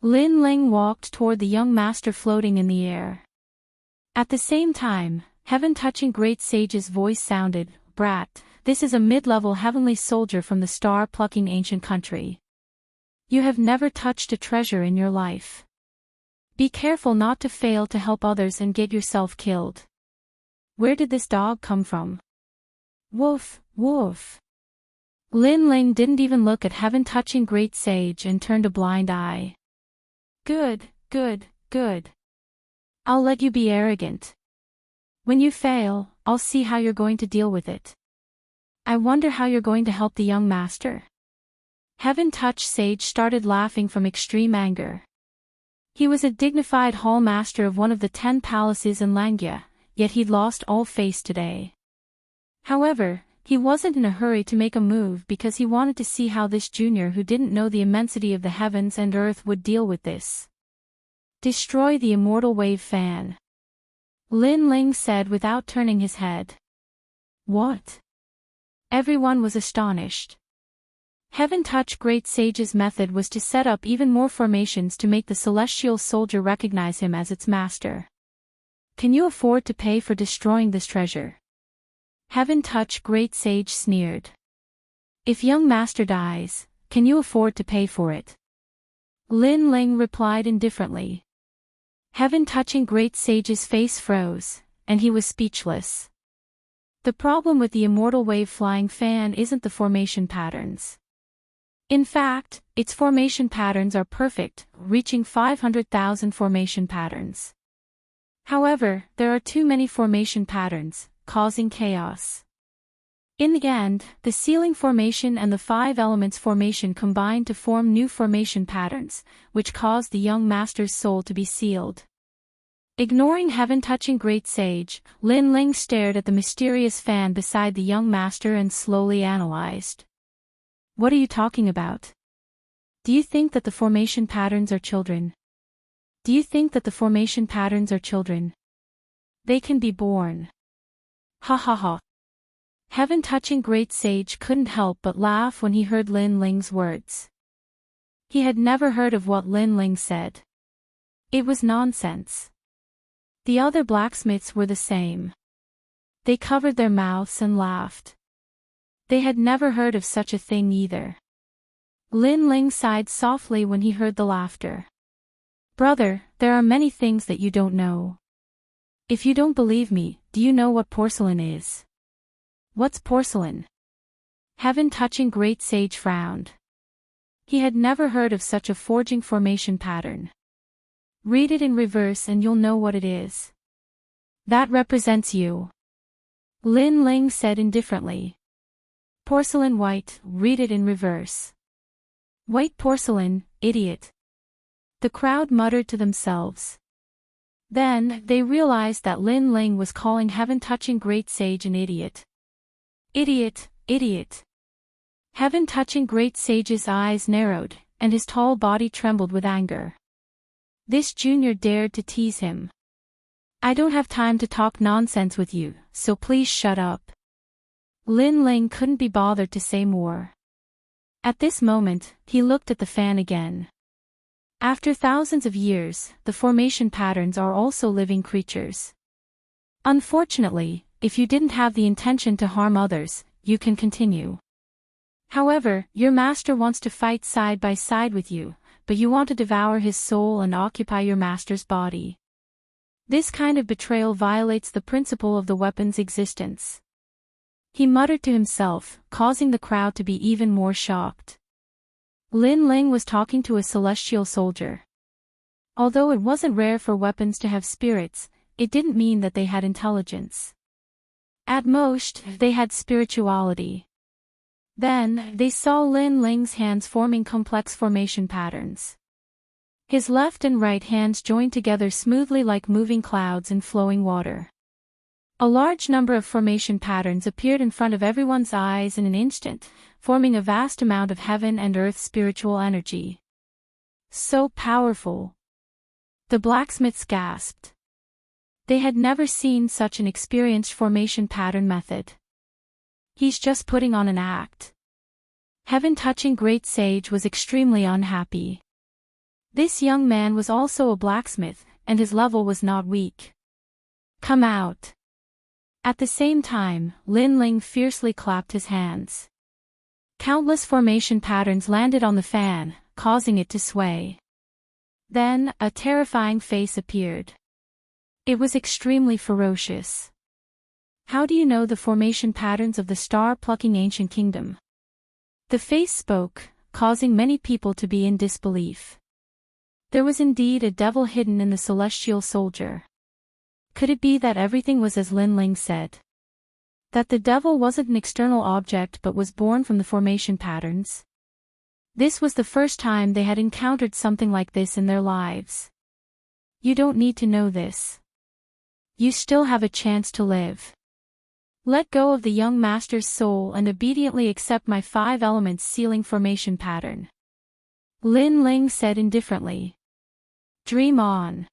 Lin Ling walked toward the young master floating in the air. At the same time, heaven-touching great sage's voice sounded, Brat, this is a mid-level heavenly soldier from the star-plucking ancient country. You have never touched a treasure in your life. Be careful not to fail to help others and get yourself killed. Where did this dog come from? Woof, woof. Lin Ling didn't even look at heaven-touching great sage and turned a blind eye. Good, good, good. I'll let you be arrogant. When you fail, I'll see how you're going to deal with it. I wonder how you're going to help the young master. Heaven-touched sage started laughing from extreme anger. He was a dignified hall master of one of the 10 palaces in Langya, yet he'd lost all face today. However, he wasn't in a hurry to make a move because he wanted to see how this junior who didn't know the immensity of the heavens and earth would deal with this. Destroy the immortal wave fan. Lin Ling said without turning his head. What? Everyone was astonished. Heaven-touch great sage's method was to set up even more formations to make the celestial soldier recognize him as its master. Can you afford to pay for destroying this treasure? Heaven-touch great sage sneered. If young master dies, can you afford to pay for it? Lin Ling replied indifferently. Heaven-touching great sage's face froze, and he was speechless. The problem with the immortal wave flying fan isn't the formation patterns. In fact, its formation patterns are perfect, reaching 500,000 formation patterns. However, there are too many formation patterns, causing chaos. In the end, the ceiling formation and the 5 elements formation combined to form new formation patterns, which caused the young master's soul to be sealed. Ignoring heaven-touching great sage, Lin Ling stared at the mysterious fan beside the young master and slowly analyzed. What are you talking about? Do you think that the formation patterns are children? Do you think that the formation patterns are children? They can be born. Ha ha ha. Heaven-touching great sage couldn't help but laugh when he heard Lin Ling's words. He had never heard of what Lin Ling said. It was nonsense. The other blacksmiths were the same. They covered their mouths and laughed. They had never heard of such a thing either. Lin Ling sighed softly when he heard the laughter. Brother, there are many things that you don't know. If you don't believe me, do you know what porcelain is? What's porcelain? Heaven-touching great sage frowned. He had never heard of such a forging formation pattern. Read it in reverse and you'll know what it is. That represents you. Lin Ling said indifferently. Porcelain white, read it in reverse. White porcelain, idiot. The crowd muttered to themselves. Then, they realized that Lin Ling was calling heaven-touching great sage an idiot. Idiot, idiot. Heaven-touching great sage's eyes narrowed, and his tall body trembled with anger. This junior dared to tease him. I don't have time to talk nonsense with you, so please shut up. Lin Ling couldn't be bothered to say more. At this moment, he looked at the fan again. After thousands of years, the formation patterns are also living creatures. Unfortunately, if you didn't have the intention to harm others, you can continue. However, your master wants to fight side by side with you, but you want to devour his soul and occupy your master's body. This kind of betrayal violates the principle of the weapon's existence. He muttered to himself, causing the crowd to be even more shocked. Lin Ling was talking to a celestial soldier. Although it wasn't rare for weapons to have spirits, it didn't mean that they had intelligence. At most, they had spirituality. Then, they saw Lin Ling's hands forming complex formation patterns. His left and right hands joined together smoothly like moving clouds in flowing water. A large number of formation patterns appeared in front of everyone's eyes in an instant, forming a vast amount of heaven and earth spiritual energy. So powerful! The blacksmiths gasped. They had never seen such an experienced formation pattern method. He's just putting on an act. Heaven-touching great sage was extremely unhappy. This young man was also a blacksmith, and his level was not weak. Come out! At the same time, Lin Ling fiercely clapped his hands. Countless formation patterns landed on the fan, causing it to sway. Then, a terrifying face appeared. It was extremely ferocious. How do you know the formation patterns of the star-plucking ancient kingdom? The face spoke, causing many people to be in disbelief. There was indeed a devil hidden in the celestial soldier. Could it be that everything was as Lin Ling said? That the devil wasn't an external object but was born from the formation patterns? This was the first time they had encountered something like this in their lives. You don't need to know this. You still have a chance to live. Let go of the young master's soul and obediently accept my 5 elements sealing formation pattern. Lin Ling said indifferently. Dream on.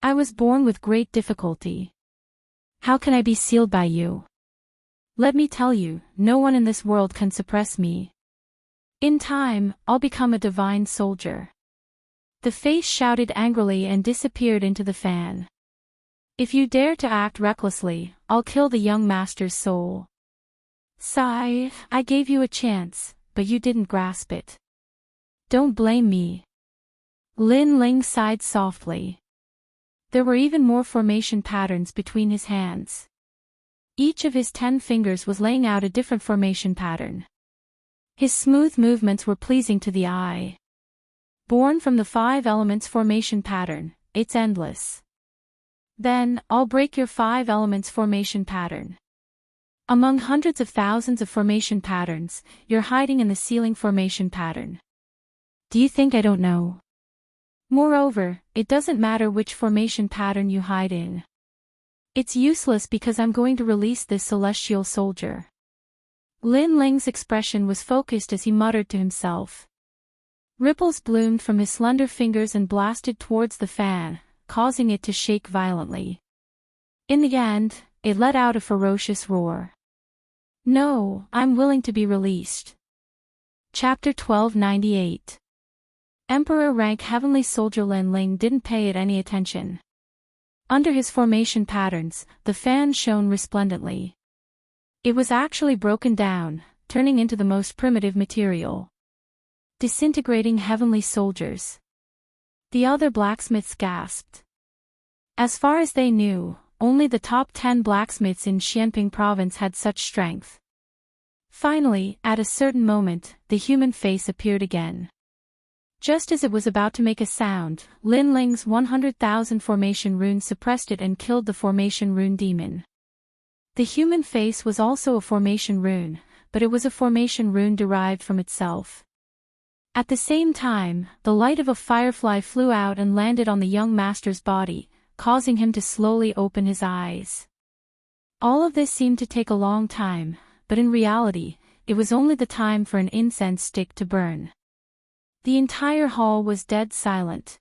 I was born with great difficulty. How can I be sealed by you? Let me tell you, no one in this world can suppress me. In time, I'll become a divine soldier. The face shouted angrily and disappeared into the fan. If you dare to act recklessly, I'll kill the young master's soul. Sigh, I gave you a chance, but you didn't grasp it. Don't blame me. Lin Ling sighed softly. There were even more formation patterns between his hands. Each of his 10 fingers was laying out a different formation pattern. His smooth movements were pleasing to the eye. Born from the 5 elements formation pattern, it's endless. Then, I'll break your 5 elements formation pattern. Among hundreds of thousands of formation patterns, you're hiding in the sealing formation pattern. Do you think I don't know? Moreover, it doesn't matter which formation pattern you hide in. It's useless because I'm going to release this celestial soldier. Lin Ling's expression was focused as he muttered to himself. Ripples bloomed from his slender fingers and blasted towards the fan, causing it to shake violently. In the end, it let out a ferocious roar. No, I'm willing to be released. Chapter 1298. Emperor rank heavenly soldier Lin Ling didn't pay it any attention. Under his formation patterns, the fan shone resplendently. It was actually broken down, turning into the most primitive material. Disintegrating heavenly soldiers. The other blacksmiths gasped. As far as they knew, only the top 10 blacksmiths in Xianping province had such strength. Finally, at a certain moment, the human face appeared again. Just as it was about to make a sound, Lin Ling's 100,000 formation rune suppressed it and killed the formation rune demon. The human face was also a formation rune, but it was a formation rune derived from itself. At the same time, the light of a firefly flew out and landed on the young master's body, causing him to slowly open his eyes. All of this seemed to take a long time, but in reality, it was only the time for an incense stick to burn. The entire hall was dead silent.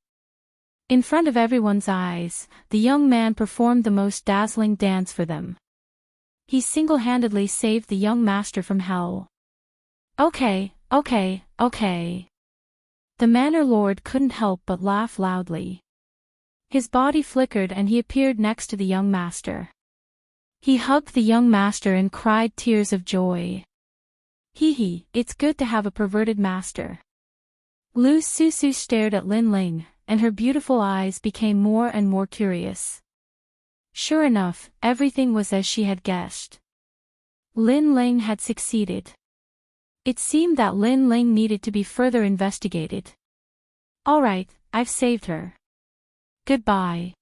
In front of everyone's eyes, the young man performed the most dazzling dance for them. He single-handedly saved the young master from hell. Okay. The Manor Lord couldn't help but laugh loudly. His body flickered and he appeared next to the young master. He hugged the young master and cried tears of joy. Hee, it's good to have a perverted master. Lu Susu stared at Lin Ling, and her beautiful eyes became more and more curious. Sure enough, everything was as she had guessed. Lin Ling had succeeded. It seemed that Lin Ling needed to be further investigated. Alright, I've saved her. Goodbye.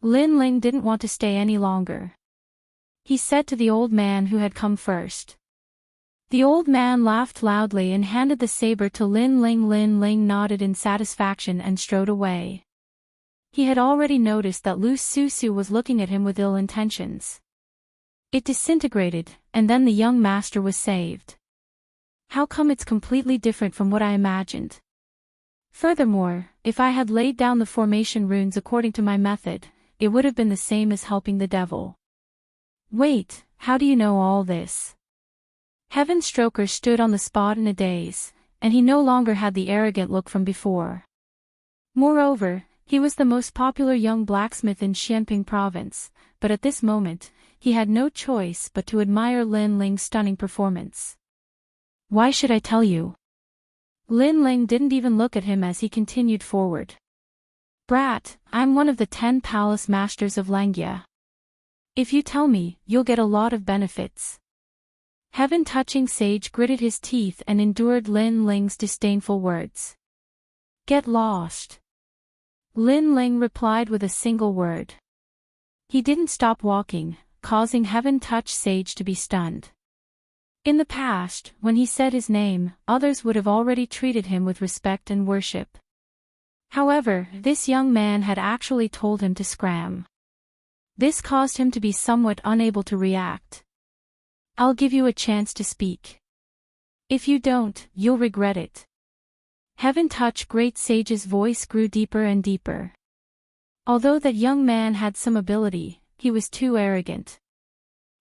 Lin Ling didn't want to stay any longer. He said to the old man who had come first. The old man laughed loudly and handed the saber to Lin Ling. Lin Ling nodded in satisfaction and strode away. He had already noticed that Lu Susu was looking at him with ill intentions. It disintegrated, and then the young master was saved. How come it's completely different from what I imagined? Furthermore, if I had laid down the formation runes according to my method, it would have been the same as helping the devil. Wait, how do you know all this? Heaven Stroker stood on the spot in a daze, and he no longer had the arrogant look from before. Moreover, he was the most popular young blacksmith in Xianping province, but at this moment, he had no choice but to admire Lin Ling's stunning performance. Why should I tell you? Lin Ling didn't even look at him as he continued forward. Brat, I'm one of the 10 palace masters of Langia. If you tell me, you'll get a lot of benefits. Heaven-touching sage gritted his teeth and endured Lin Ling's disdainful words. Get lost. Lin Ling replied with a single word. He didn't stop walking, causing Heaven-touch sage to be stunned. In the past, when he said his name, others would have already treated him with respect and worship. However, this young man had actually told him to scram. This caused him to be somewhat unable to react. I'll give you a chance to speak. If you don't, you'll regret it. Heaven-touch great sage's voice grew deeper and deeper. Although that young man had some ability, he was too arrogant.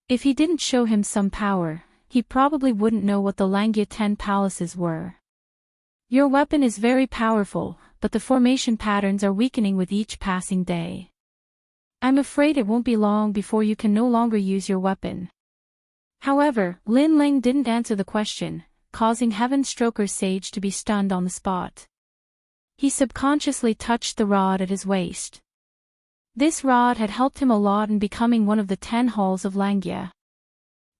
If he didn't show him some power, he probably wouldn't know what the Langia 10 palaces were. Your weapon is very powerful, but the formation patterns are weakening with each passing day. I'm afraid it won't be long before you can no longer use your weapon. However, Lin Ling didn't answer the question, causing Heaven Stroker Sage to be stunned on the spot. He subconsciously touched the rod at his waist. This rod had helped him a lot in becoming one of the 10 halls of Langia.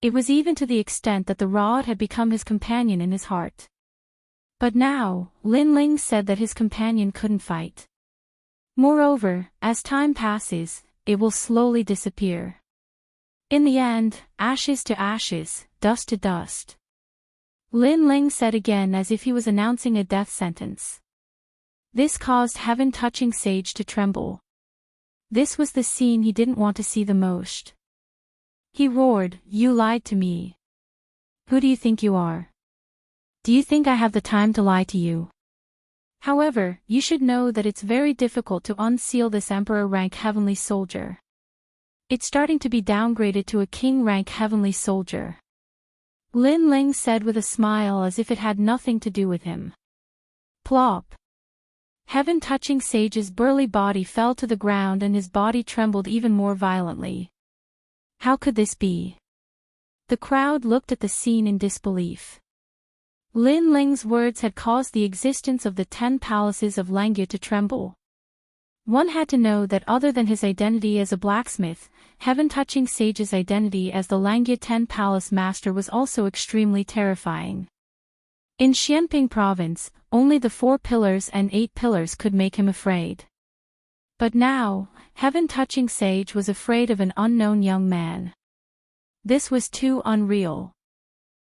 It was even to the extent that the rod had become his companion in his heart. But now, Lin Ling said that his companion couldn't fight. Moreover, as time passes, it will slowly disappear. In the end, ashes to ashes, dust to dust. Lin Ling said again as if he was announcing a death sentence. This caused Heaven-touching Sage to tremble. This was the scene he didn't want to see the most. He roared, "You lied to me. Who do you think you are? Do you think I have the time to lie to you? However, you should know that it's very difficult to unseal this Emperor rank Heavenly Soldier. It's starting to be downgraded to a King rank Heavenly Soldier." Lin Ling said with a smile as if it had nothing to do with him. Plop. Heaven-touching Sage's burly body fell to the ground and his body trembled even more violently. How could this be? The crowd looked at the scene in disbelief. Lin Ling's words had caused the existence of the 10 palaces of Langia to tremble. One had to know that other than his identity as a blacksmith, Heaven-touching Sage's identity as the Langia 10 Palace Master was also extremely terrifying. In Xianping province, only the 4 pillars and 8 pillars could make him afraid. But now, Heaven-touching Sage was afraid of an unknown young man. This was too unreal.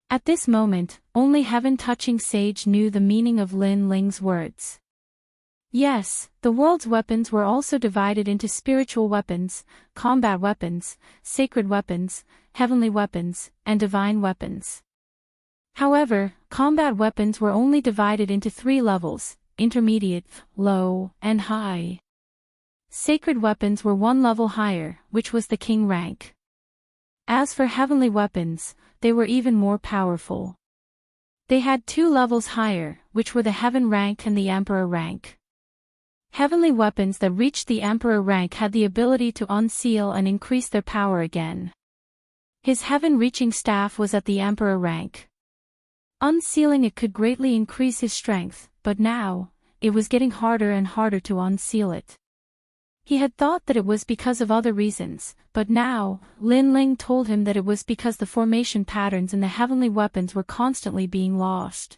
At this moment, only heaven-touching sage knew the meaning of Lin Ling's words. Yes, the world's weapons were also divided into spiritual weapons, combat weapons, sacred weapons, heavenly weapons, and divine weapons. However, combat weapons were only divided into 3 levels: intermediate, low, and high. Sacred weapons were 1 level higher, which was the king rank. As for heavenly weapons, they were even more powerful. They had 2 levels higher, which were the heaven rank and the emperor rank. Heavenly weapons that reached the emperor rank had the ability to unseal and increase their power again. His heaven-reaching staff was at the emperor rank. Unsealing it could greatly increase his strength, but now, it was getting harder and harder to unseal it. He had thought that it was because of other reasons, but now, Lin Ling told him that it was because the formation patterns in the heavenly weapons were constantly being lost.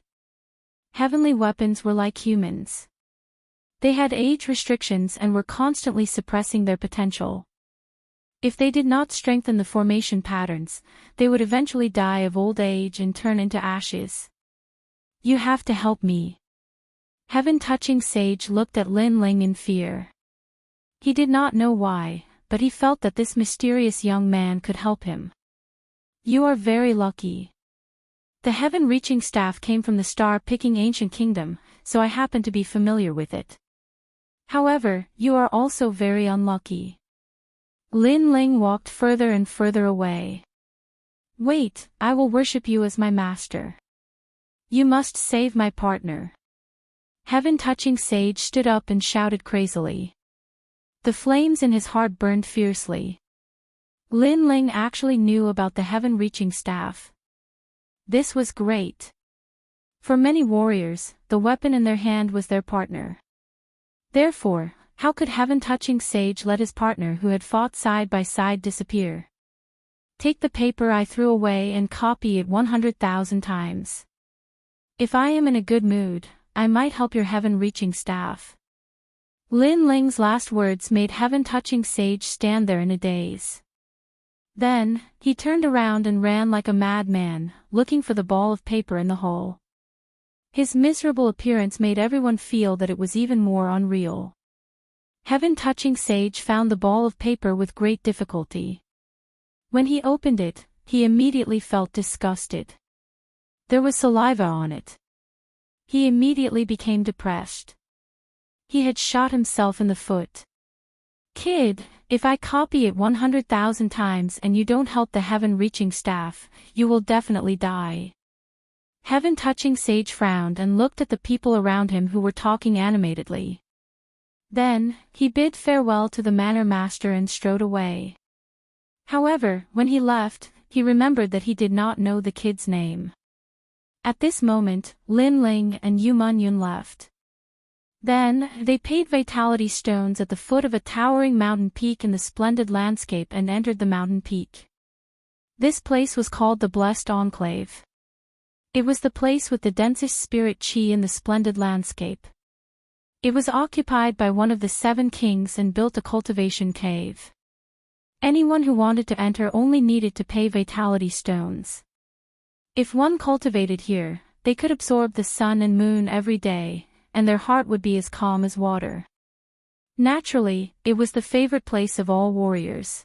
Heavenly weapons were like humans. They had age restrictions and were constantly suppressing their potential. If they did not strengthen the formation patterns, they would eventually die of old age and turn into ashes. You have to help me. Heaven-touching sage looked at Lin Ling in fear. He did not know why, but he felt that this mysterious young man could help him. You are very lucky. The heaven-reaching staff came from the star-picking ancient kingdom, so I happen to be familiar with it. However, you are also very unlucky. Lin Ling walked further and further away. Wait, I will worship you as my master. You must save my partner. Heaven-touching sage stood up and shouted crazily. The flames in his heart burned fiercely. Lin Ling actually knew about the heaven-reaching staff. This was great. For many warriors, the weapon in their hand was their partner. Therefore, how could heaven-touching sage let his partner who had fought side by side disappear? Take the paper I threw away and copy it 100,000 times. If I am in a good mood, I might help your heaven-reaching staff. Lin Ling's last words made heaven-touching sage stand there in a daze. Then, he turned around and ran like a madman, looking for the ball of paper in the hole. His miserable appearance made everyone feel that it was even more unreal. Heaven-touching sage found the ball of paper with great difficulty. When he opened it, he immediately felt disgusted. There was saliva on it. He immediately became depressed. He had shot himself in the foot. Kid, if I copy it 100,000 times and you don't help the heaven-reaching staff, you will definitely die. Heaven-touching sage frowned and looked at the people around him who were talking animatedly. Then, he bid farewell to the manor master and strode away. However, when he left, he remembered that he did not know the kid's name. At this moment, Lin Ling and Yu Munyun left. Then, they paid vitality stones at the foot of a towering mountain peak in the splendid landscape and entered the mountain peak. This place was called the Blessed Enclave. It was the place with the densest spirit chi in the splendid landscape. It was occupied by one of the 7 kings and built a cultivation cave. Anyone who wanted to enter only needed to pay vitality stones. If one cultivated here, they could absorb the sun and moon every day, and their heart would be as calm as water. Naturally, it was the favorite place of all warriors.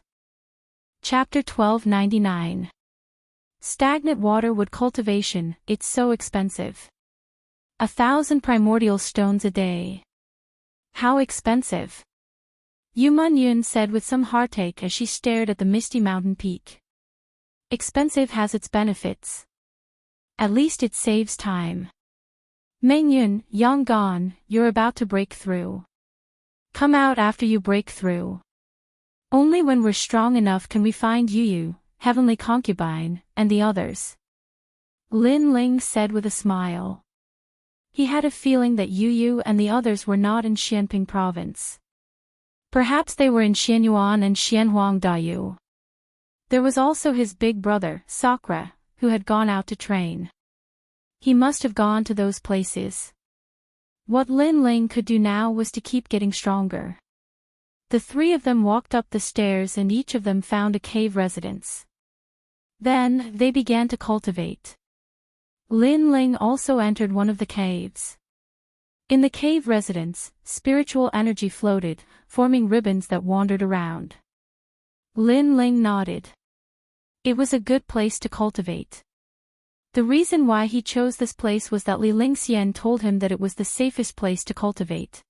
Chapter 1299. Stagnant water wood cultivation, it's so expensive. 1,000 primordial stones a day. How expensive? Yu Munyun said with some heartache as she stared at the misty mountain peak. Expensive has its benefits. At least it saves time. Mengyun, Yonggan, you're about to break through. Come out after you break through. Only when we're strong enough can we find Yu, heavenly concubine, and the others. Lin Ling said with a smile. He had a feeling that Yu and the others were not in Xianping province. Perhaps they were in Xianyuan and Xianhuangdao. There was also his big brother, Sakra, who had gone out to train. He must have gone to those places. What Lin Ling could do now was to keep getting stronger. The 3 of them walked up the stairs and each of them found a cave residence. Then, they began to cultivate. Lin Ling also entered one of the caves. In the cave residence, spiritual energy floated, forming ribbons that wandered around. Lin Ling nodded. It was a good place to cultivate. The reason why he chose this place was that Li Lingxian told him that it was the safest place to cultivate.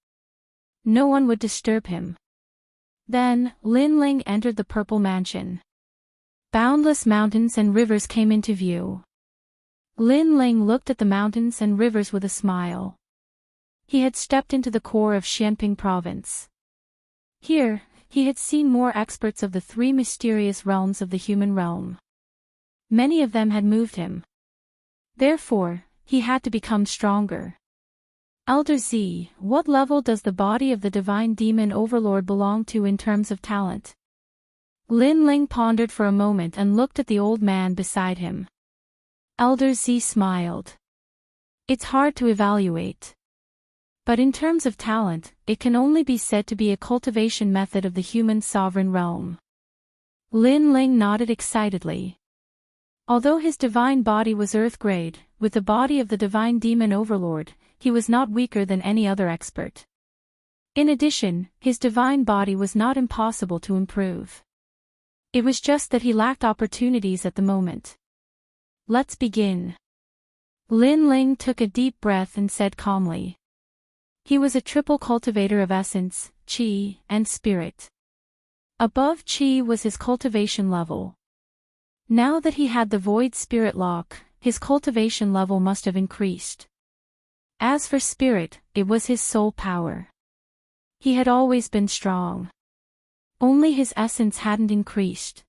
No one would disturb him. Then, Lin Ling entered the purple mansion. Boundless mountains and rivers came into view. Lin Ling looked at the mountains and rivers with a smile. He had stepped into the core of Xianping province. Here, he had seen more experts of the three mysterious realms of the human realm. Many of them had moved him. Therefore, he had to become stronger. Elder Z, what level does the body of the divine demon overlord belong to in terms of talent? Lin Ling pondered for a moment and looked at the old man beside him. Elder Z smiled. It's hard to evaluate. But in terms of talent, it can only be said to be a cultivation method of the human sovereign realm. Lin Ling nodded excitedly. Although his divine body was earth-grade, with the body of the divine demon overlord, he was not weaker than any other expert. In addition, his divine body was not impossible to improve. It was just that he lacked opportunities at the moment. Let's begin. Lin Ling took a deep breath and said calmly. He was a triple cultivator of essence, qi, and spirit. Above qi was his cultivation level. Now that he had the void spirit lock, his cultivation level must have increased. As for spirit, it was his soul power. He had always been strong. Only his essence hadn't increased.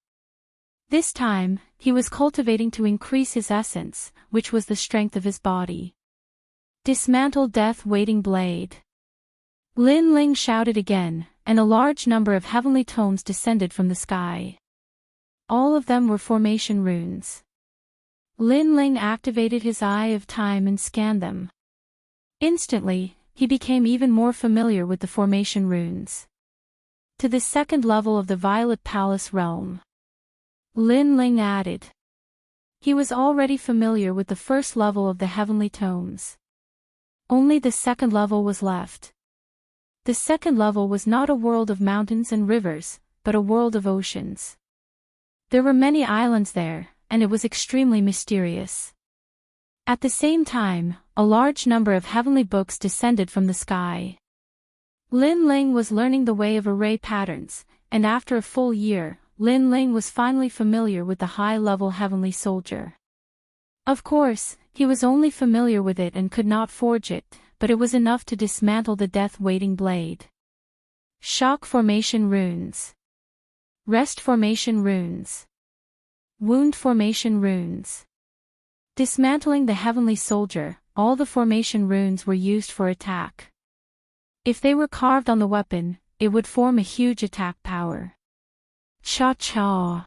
This time, he was cultivating to increase his essence, which was the strength of his body. Dismantle death-waiting blade. Lin Ling shouted again, and a large number of heavenly tomes descended from the sky. All of them were formation runes. Lin Ling activated his eye of time and scanned them. Instantly, he became even more familiar with the formation runes. To the second level of the Violet Palace realm. Lin Ling added. He was already familiar with the first level of the heavenly tomes. Only the second level was left. The second level was not a world of mountains and rivers, but a world of oceans. There were many islands there, and it was extremely mysterious. At the same time, a large number of heavenly books descended from the sky. Lin Ling was learning the way of array patterns, and after a full year, Lin Ling was finally familiar with the high-level heavenly soldier. Of course, he was only familiar with it and could not forge it, but it was enough to dismantle the death-waiting blade. Shock formation runes. Rest formation runes. Wound formation runes. Dismantling the heavenly soldier, all the formation runes were used for attack. If they were carved on the weapon, it would form a huge attack power. Cha-cha.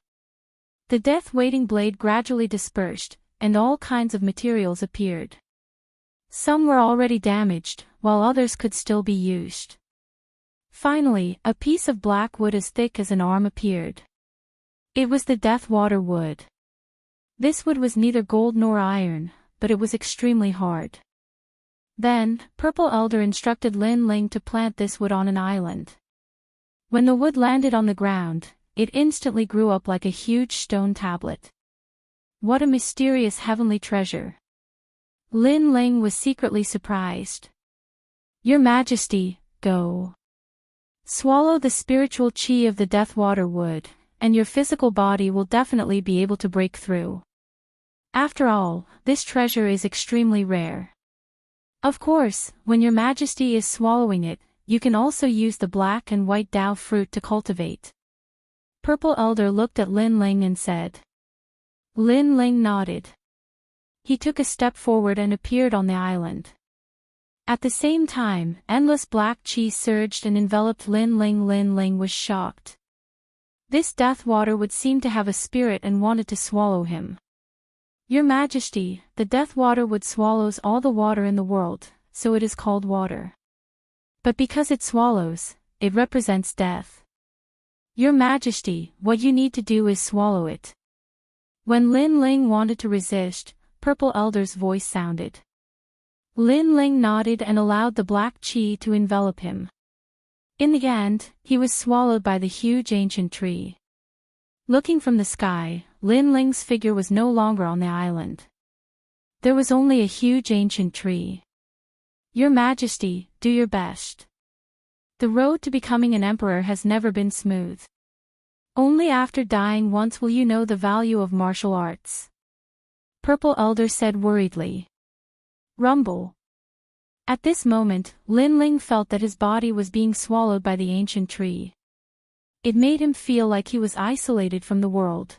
The death-waiting blade gradually dispersed, and all kinds of materials appeared. Some were already damaged, while others could still be used. Finally, a piece of black wood as thick as an arm appeared. It was the Deathwater wood. This wood was neither gold nor iron, but it was extremely hard. Then, Purple Elder instructed Lin Ling to plant this wood on an island. When the wood landed on the ground, it instantly grew up like a huge stone tablet. What a mysterious heavenly treasure. Lin Ling was secretly surprised. Your Majesty, go. Swallow the spiritual qi of the Deathwater wood, and your physical body will definitely be able to break through. After all, this treasure is extremely rare. Of course, when your Majesty is swallowing it, you can also use the black and white Dao fruit to cultivate. Purple Elder looked at Lin Ling and said. Lin Ling nodded. He took a step forward and appeared on the island. At the same time, endless black qi surged and enveloped Lin Ling. Lin Ling was shocked. This Deathwater would seem to have a spirit and wanted to swallow him. Your Majesty, the Deathwater wood swallows all the water in the world, so it is called water. But because it swallows, it represents death. Your Majesty, what you need to do is swallow it. When Lin Ling wanted to resist, Purple Elder's voice sounded. Lin Ling nodded and allowed the black chi to envelop him. In the end, he was swallowed by the huge ancient tree. Looking from the sky, Lin Ling's figure was no longer on the island. There was only a huge ancient tree. Your Majesty, do your best. The road to becoming an emperor has never been smooth. Only after dying once will you know the value of martial arts. Purple Elder said worriedly. Rumble. At this moment, Lin Ling felt that his body was being swallowed by the ancient tree. It made him feel like he was isolated from the world.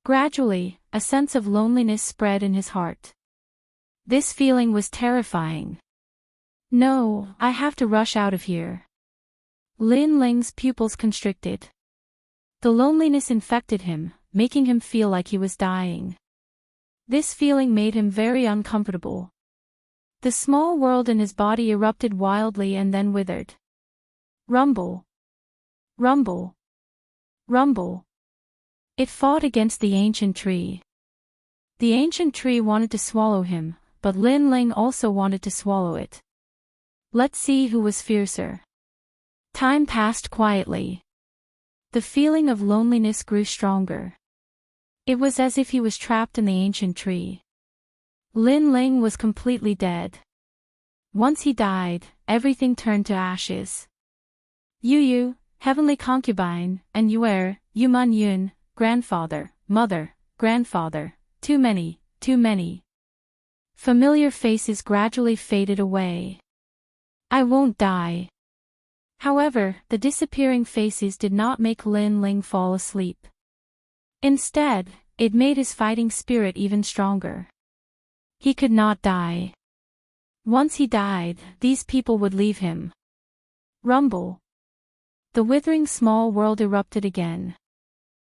Gradually, a sense of loneliness spread in his heart. This feeling was terrifying. No, I have to rush out of here. Lin Ling's pupils constricted. The loneliness infected him, making him feel like he was dying. This feeling made him very uncomfortable. The small world in his body erupted wildly and then withered. Rumble. Rumble. Rumble. It fought against the ancient tree. The ancient tree wanted to swallow him, but Lin Ling also wanted to swallow it. Let's see who was fiercer. Time passed quietly. The feeling of loneliness grew stronger. It was as if he was trapped in the ancient tree. Lin Ling was completely dead. Once he died, everything turned to ashes. Yu, heavenly concubine, and Yuer, Yuman Yun, grandfather, mother, grandfather, too many. Familiar faces gradually faded away. I won't die. However, the disappearing faces did not make Lin Ling fall asleep. Instead, it made his fighting spirit even stronger. He could not die. Once he died, these people would leave him. Rumble. The withering small world erupted again.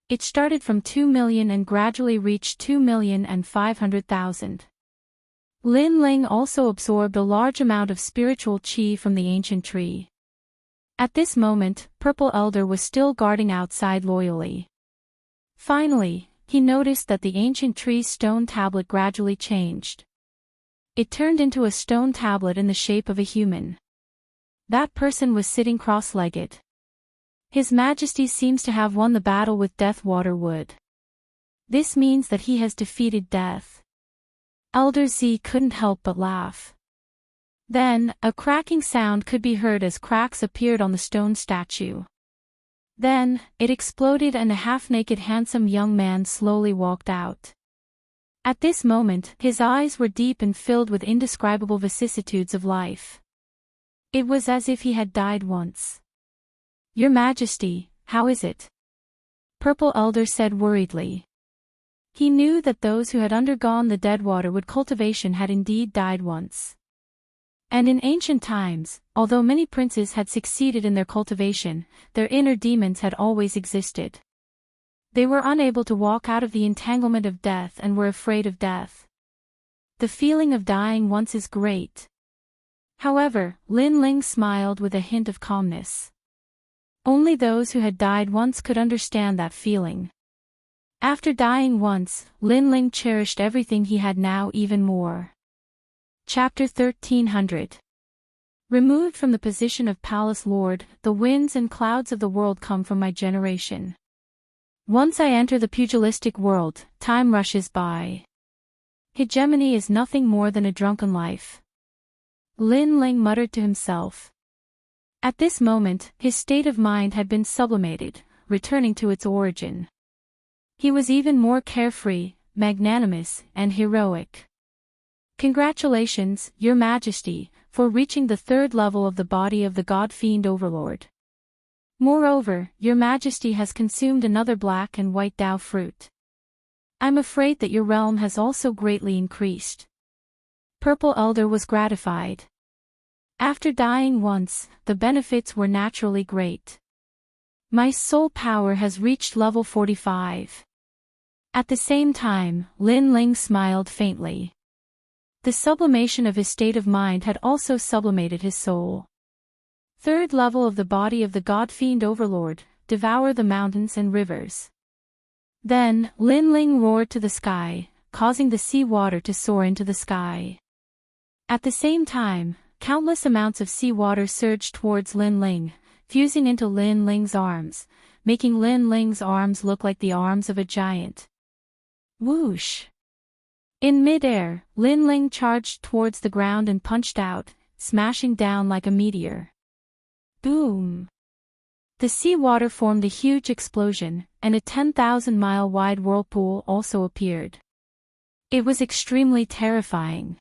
It started from 2 million and gradually reached 2,500,000. Lin Ling also absorbed a large amount of spiritual qi from the ancient tree. At this moment, Purple Elder was still guarding outside loyally. Finally, he noticed that the ancient tree's stone tablet gradually changed. It turned into a stone tablet in the shape of a human. That person was sitting cross-legged. His Majesty seems to have won the battle with Death Water Wood. This means that he has defeated death. Elder Z couldn't help but laugh. Then, a cracking sound could be heard as cracks appeared on the stone statue. Then, it exploded and a half-naked handsome young man slowly walked out. At this moment, his eyes were deep and filled with indescribable vicissitudes of life. It was as if he had died once. Your Majesty, how is it? Purple Elder said worriedly. He knew that those who had undergone the Deadwater Wood cultivation had indeed died once. And in ancient times, although many princes had succeeded in their cultivation, their inner demons had always existed. They were unable to walk out of the entanglement of death and were afraid of death. The feeling of dying once is great. However, Lin Ling smiled with a hint of calmness. Only those who had died once could understand that feeling. After dying once, Lin Ling cherished everything he had now even more. Chapter 1300. Removed from the position of Palace Lord, the winds and clouds of the world come from my generation. Once I enter the pugilistic world, time rushes by. Hegemony is nothing more than a drunken life. Lin Ling muttered to himself. At this moment, his state of mind had been sublimated, returning to its origin. He was even more carefree, magnanimous, and heroic. Congratulations, Your Majesty, for reaching the third level of the body of the God-fiend overlord. Moreover, Your Majesty has consumed another black and white Dao fruit. I'm afraid that your realm has also greatly increased. Purple Elder was gratified. After dying once, the benefits were naturally great. My soul power has reached level 45. At the same time, Lin Ling smiled faintly. The sublimation of his state of mind had also sublimated his soul. Third level of the body of the God-fiend overlord, devour the mountains and rivers. Then, Lin Ling roared to the sky, causing the sea water to soar into the sky. At the same time, countless amounts of sea water surged towards Lin Ling, fusing into Lin Ling's arms, making Lin Ling's arms look like the arms of a giant. Whoosh! In mid-air, Lin Ling charged towards the ground and punched out, smashing down like a meteor. Boom! The sea water formed a huge explosion, and a 10,000-mile-wide whirlpool also appeared. It was extremely terrifying.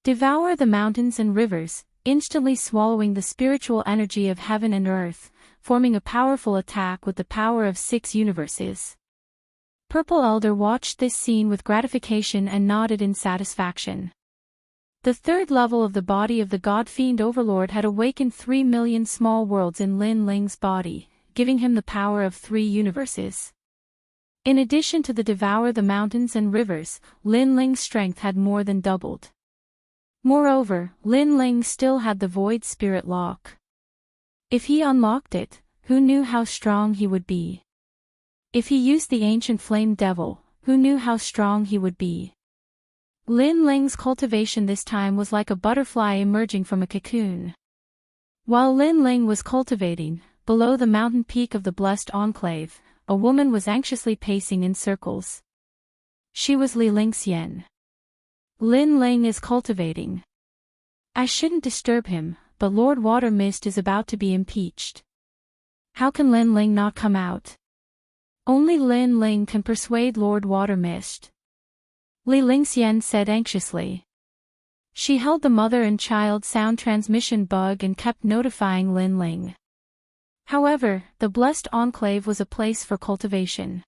Devour the mountains and rivers, instantly swallowing the spiritual energy of heaven and earth, forming a powerful attack with the power of 6 universes. Purple Elder watched this scene with gratification and nodded in satisfaction. The third level of the body of the God-fiend Overlord had awakened 3 million small worlds in Lin Ling's body, giving him the power of 3 universes. In addition to the devour the mountains and rivers, Lin Ling's strength had more than doubled. Moreover, Lin Ling still had the Void Spirit Lock. If he unlocked it, who knew how strong he would be? If he used the Ancient Flame Devil, who knew how strong he would be? Lin Ling's cultivation this time was like a butterfly emerging from a cocoon. While Lin Ling was cultivating, below the mountain peak of the Blessed Enclave, a woman was anxiously pacing in circles. She was Li Lingxian. Lin Ling is cultivating. I shouldn't disturb him, but Lord Water Mist is about to be impeached. How can Lin Ling not come out? Only Lin Ling can persuade Lord Water Mist. Li Lingxian said anxiously. She held the mother and child sound transmission bug and kept notifying Lin Ling. However, the Blessed Enclave was a place for cultivation.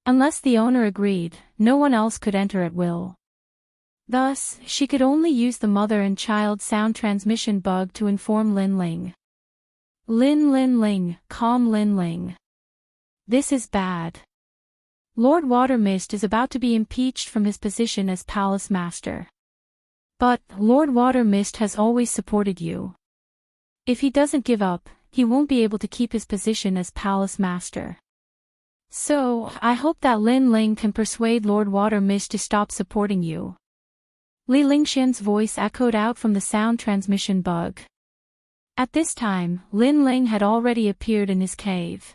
Unless the owner agreed, no one else could enter at will. Thus, she could only use the mother and child sound transmission bug to inform Lin Ling. Lin Ling, calm Lin Ling. This is bad. Lord Water Mist is about to be impeached from his position as Palace Master. But, Lord Water Mist has always supported you. If he doesn't give up, he won't be able to keep his position as Palace Master. So, I hope that Lin Ling can persuade Lord Water Mist to stop supporting you. Li Lingxian's voice echoed out from the sound transmission bug. At this time, Lin Ling had already appeared in his cave.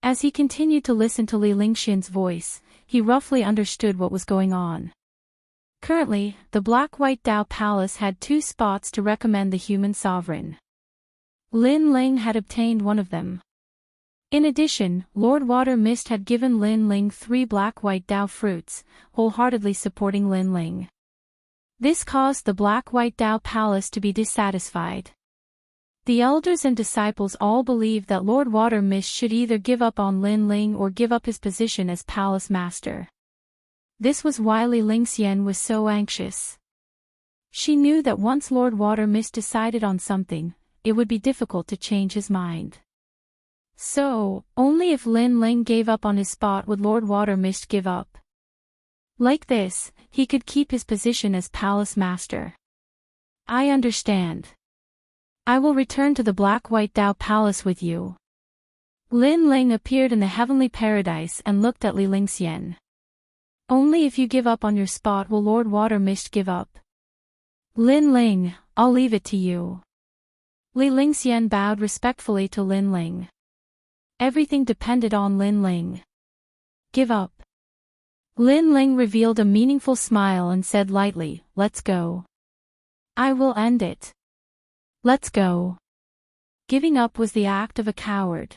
As he continued to listen to Li Lingxian's voice, he roughly understood what was going on. Currently, the Black-White Dao Palace had 2 spots to recommend the human sovereign. Lin Ling had obtained one of them. In addition, Lord Water Mist had given Lin Ling 3 Black-White Dao fruits, wholeheartedly supporting Lin Ling. This caused the Black-White Dao Palace to be dissatisfied. The elders and disciples all believed that Lord Water Mist should either give up on Lin Ling or give up his position as Palace Master. This was why Li Lingxian was so anxious. She knew that once Lord Water Mist decided on something, it would be difficult to change his mind. So, only if Lin Ling gave up on his spot would Lord Water Mist give up. Like this, he could keep his position as Palace Master. I understand. I will return to the Black-White Dao Palace with you. Lin Ling appeared in the heavenly paradise and looked at Li Lingxian. Only if you give up on your spot will Lord Water Mist give up. Lin Ling, I'll leave it to you. Li Lingxian bowed respectfully to Lin Ling. Everything depended on Lin Ling. Give up. Lin Ling revealed a meaningful smile and said lightly, let's go. I will end it. Let's go. Giving up was the act of a coward.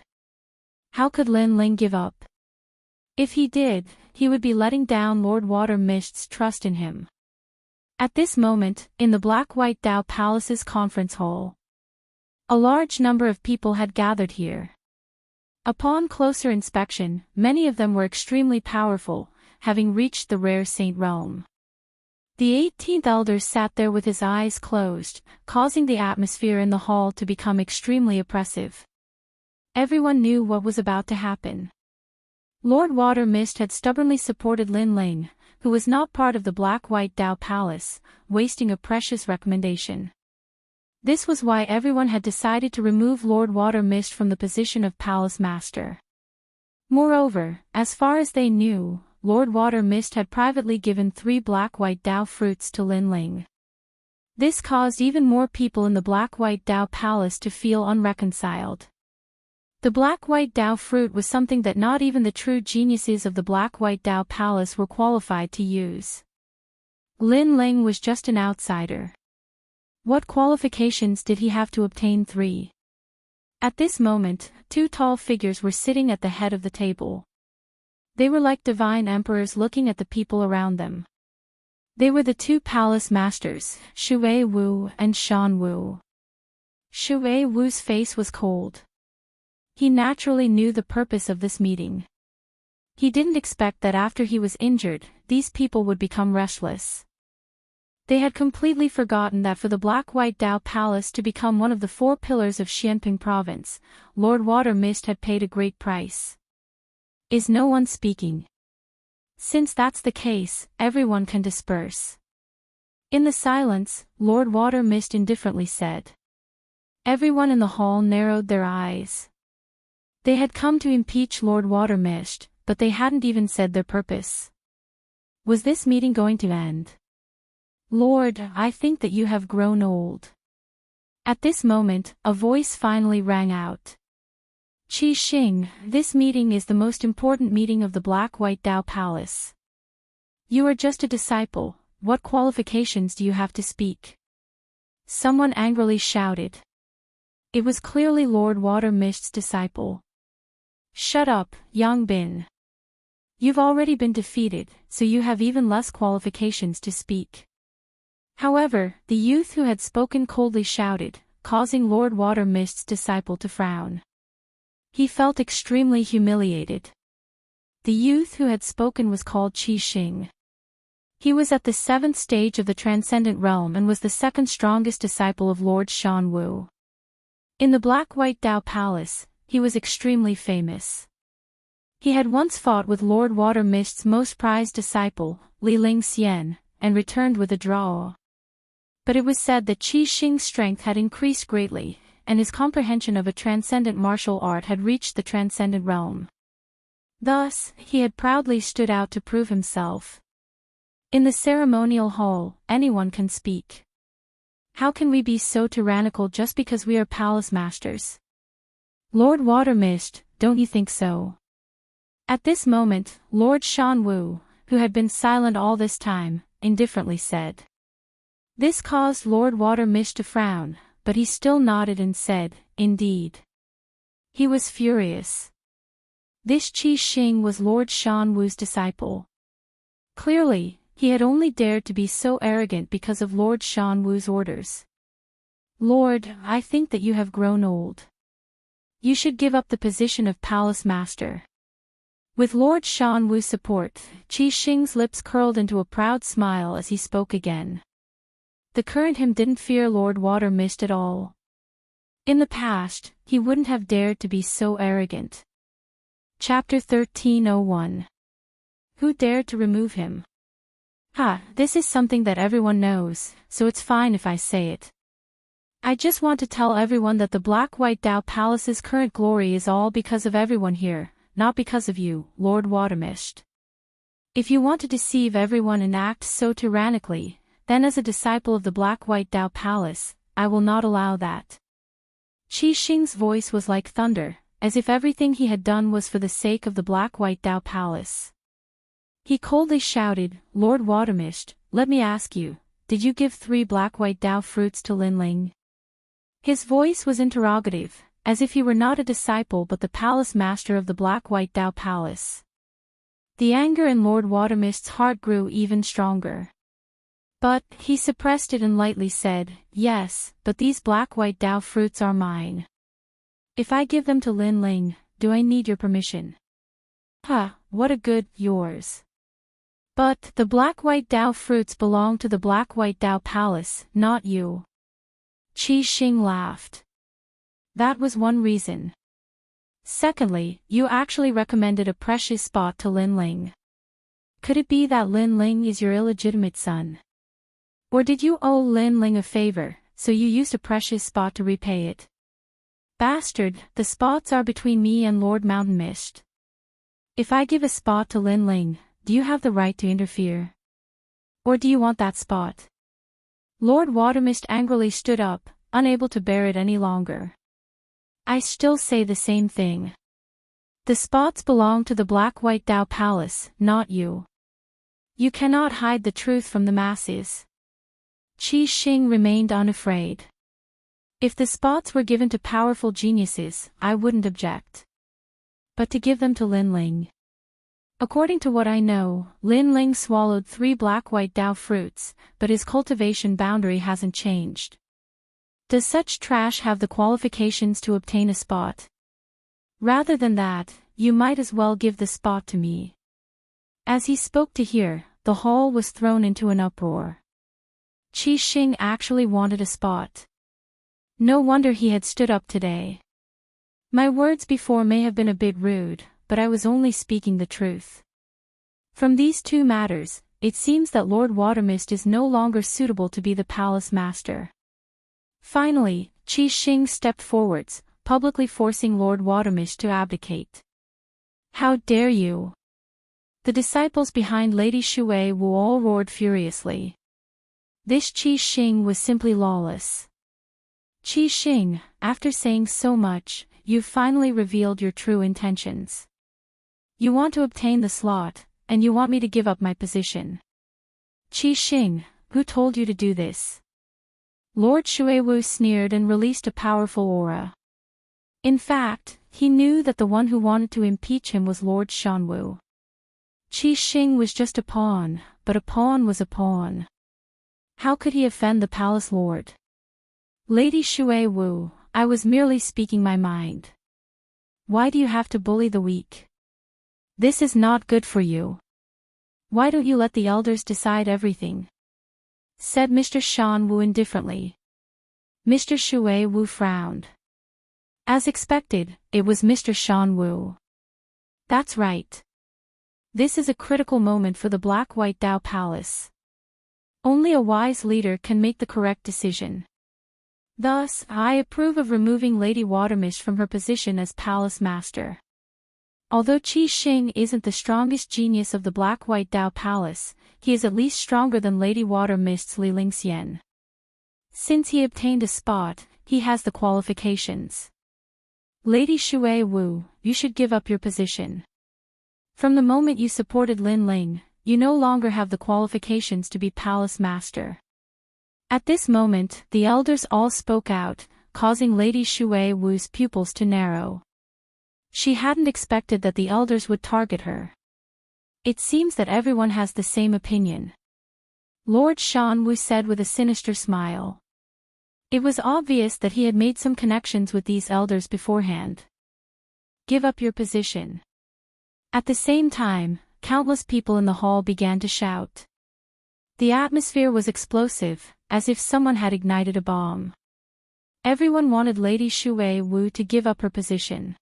How could Lin Ling give up? If he did, he would be letting down Lord Water Mist's trust in him. At this moment, in the Black-White Dao Palace's conference hall, a large number of people had gathered here. Upon closer inspection, many of them were extremely powerful, having reached the rare saint realm. The 18th elder sat there with his eyes closed, causing the atmosphere in the hall to become extremely oppressive. Everyone knew what was about to happen. Lord Water Mist had stubbornly supported Lin Ling, who was not part of the Black-White Dao Palace, wasting a precious recommendation. This was why everyone had decided to remove Lord Water Mist from the position of Palace Master. Moreover, as far as they knew, Lord Water Mist had privately given 3 black-white Dao fruits to Lin Ling. This caused even more people in the black-white Dao palace to feel unreconciled. The black-white Dao fruit was something that not even the true geniuses of the black-white Dao palace were qualified to use. Lin Ling was just an outsider. What qualifications did he have to obtain 3? At this moment, 2 tall figures were sitting at the head of the table. They were like divine emperors looking at the people around them. They were the 2 palace masters, Shui Wu and Shan Wu. Shui Wu's face was cold. He naturally knew the purpose of this meeting. He didn't expect that after he was injured, these people would become restless. They had completely forgotten that for the black-white Dao palace to become one of the 4 pillars of Xianping province, Lord Water Mist had paid a great price. Is no one speaking? Since that's the case, everyone can disperse. In the silence, Lord Water Mist indifferently said. Everyone in the hall narrowed their eyes. They had come to impeach Lord Water Mist, but they hadn't even said their purpose. Was this meeting going to end? Lord, I think that you have grown old. At this moment, a voice finally rang out. Qi Xing, this meeting is the most important meeting of the Black-White Dao Palace. You are just a disciple, what qualifications do you have to speak? Someone angrily shouted. It was clearly Lord Water Mist's disciple. Shut up, Yang Bin. You've already been defeated, so you have even less qualifications to speak. However, the youth who had spoken coldly shouted, causing Lord Water Mist's disciple to frown. He felt extremely humiliated. The youth who had spoken was called Qi Xing. He was at the 7th stage of the Transcendent Realm and was the 2nd strongest disciple of Lord Shan Wu. In the Black-White Dao Palace, he was extremely famous. He had once fought with Lord Water Mist's most prized disciple, Li Ling Xian, and returned with a draw. But it was said that Qi Xing's strength had increased greatly, and his comprehension of a transcendent martial art had reached the Transcendent Realm. Thus, he had proudly stood out to prove himself. In the ceremonial hall, anyone can speak. How can we be so tyrannical just because we are palace masters? Lord Water Mist, don't you think so? At this moment, Lord Shan Wu, who had been silent all this time, indifferently said. This caused Lord Water Mist to frown, but he still nodded and said, indeed. He was furious. This Qi Xing was Lord Shan Wu's disciple. Clearly, he had only dared to be so arrogant because of Lord Shan Wu's orders. Lord, I think that you have grown old. You should give up the position of palace master. With Lord Shan Wu's support, Qi Xing's lips curled into a proud smile as he spoke again. The current him didn't fear Lord Water Mist at all. In the past, he wouldn't have dared to be so arrogant. Chapter 1301. Who dared to remove him? This is something that everyone knows, so it's fine if I say it. I just want to tell everyone that the Black-White Dao Palace's current glory is all because of everyone here, not because of you, Lord Water Mist. If you want to deceive everyone and act so tyrannically, then as a disciple of the Black-White Dao Palace, I will not allow that. Qi Xing's voice was like thunder, as if everything he had done was for the sake of the Black-White Dao Palace. He coldly shouted, Lord Water Mist, let me ask you, did you give 3 Black-White Dao fruits to Lin Ling? His voice was interrogative, as if he were not a disciple but the palace master of the Black-White Dao Palace. The anger in Lord Water Mist's heart grew even stronger. But, he suppressed it and lightly said, yes, but these Black-White Dao fruits are mine. If I give them to Lin Ling, do I need your permission? What a good, yours. But, the Black-White Dao fruits belong to the Black-White Dao Palace, not you. Qi Xing laughed. That was one reason. Secondly, you actually recommended a precious spot to Lin Ling. Could it be that Lin Ling is your illegitimate son? Or did you owe Lin Ling a favor, so you used a precious spot to repay it? Bastard, the spots are between me and Lord Mountain Mist. If I give a spot to Lin Ling, do you have the right to interfere? Or do you want that spot? Lord Watermist angrily stood up, unable to bear it any longer. I still say the same thing. The spots belong to the Black-White Dao Palace, not you. You cannot hide the truth from the masses. Qi Xing remained unafraid. If the spots were given to powerful geniuses, I wouldn't object. But to give them to Lin Ling. According to what I know, Lin Ling swallowed 3 Black-White Dao fruits, but his cultivation boundary hasn't changed. Does such trash have the qualifications to obtain a spot? Rather than that, you might as well give the spot to me. As he spoke to hear, the hall was thrown into an uproar. Qi Xing actually wanted a spot. No wonder he had stood up today. My words before may have been a bit rude, but I was only speaking the truth. From these 2 matters, it seems that Lord Watermist is no longer suitable to be the palace master. Finally, Qi Xing stepped forwards, publicly forcing Lord Watermist to abdicate. How dare you! The disciples behind Lady Shui Wu all roared furiously. This Qi Xing was simply lawless. Qi Xing, after saying so much, you've finally revealed your true intentions. You want to obtain the slot, and you want me to give up my position. Qi Xing, who told you to do this? Lord Shui Wu sneered and released a powerful aura. In fact, he knew that the one who wanted to impeach him was Lord Shanwu. Qi Xing was just a pawn, but a pawn was a pawn. How could he offend the palace lord? Lady Shui Wu, I was merely speaking my mind. Why do you have to bully the weak? This is not good for you. Why don't you let the elders decide everything? Said Mr. Shanwu indifferently. Mr. Shui Wu frowned. As expected, it was Mr. Shanwu. That's right. This is a critical moment for the Black-White Dao Palace. Only a wise leader can make the correct decision. Thus, I approve of removing Lady Watermist from her position as palace master. Although Qi Xing isn't the strongest genius of the Black-White Dao Palace, he is at least stronger than Lady Watermist's Li Lingxian. Since he obtained a spot, he has the qualifications. Lady Shui Wu, you should give up your position. From the moment you supported Lin Ling, you no longer have the qualifications to be palace master. At this moment, the elders all spoke out, causing Lady Shui Wu's pupils to narrow. She hadn't expected that the elders would target her. It seems that everyone has the same opinion. Lord Shanwu said with a sinister smile. It was obvious that he had made some connections with these elders beforehand. Give up your position. At the same time, countless people in the hall began to shout. The atmosphere was explosive, as if someone had ignited a bomb. Everyone wanted Lady Shui Wu to give up her position.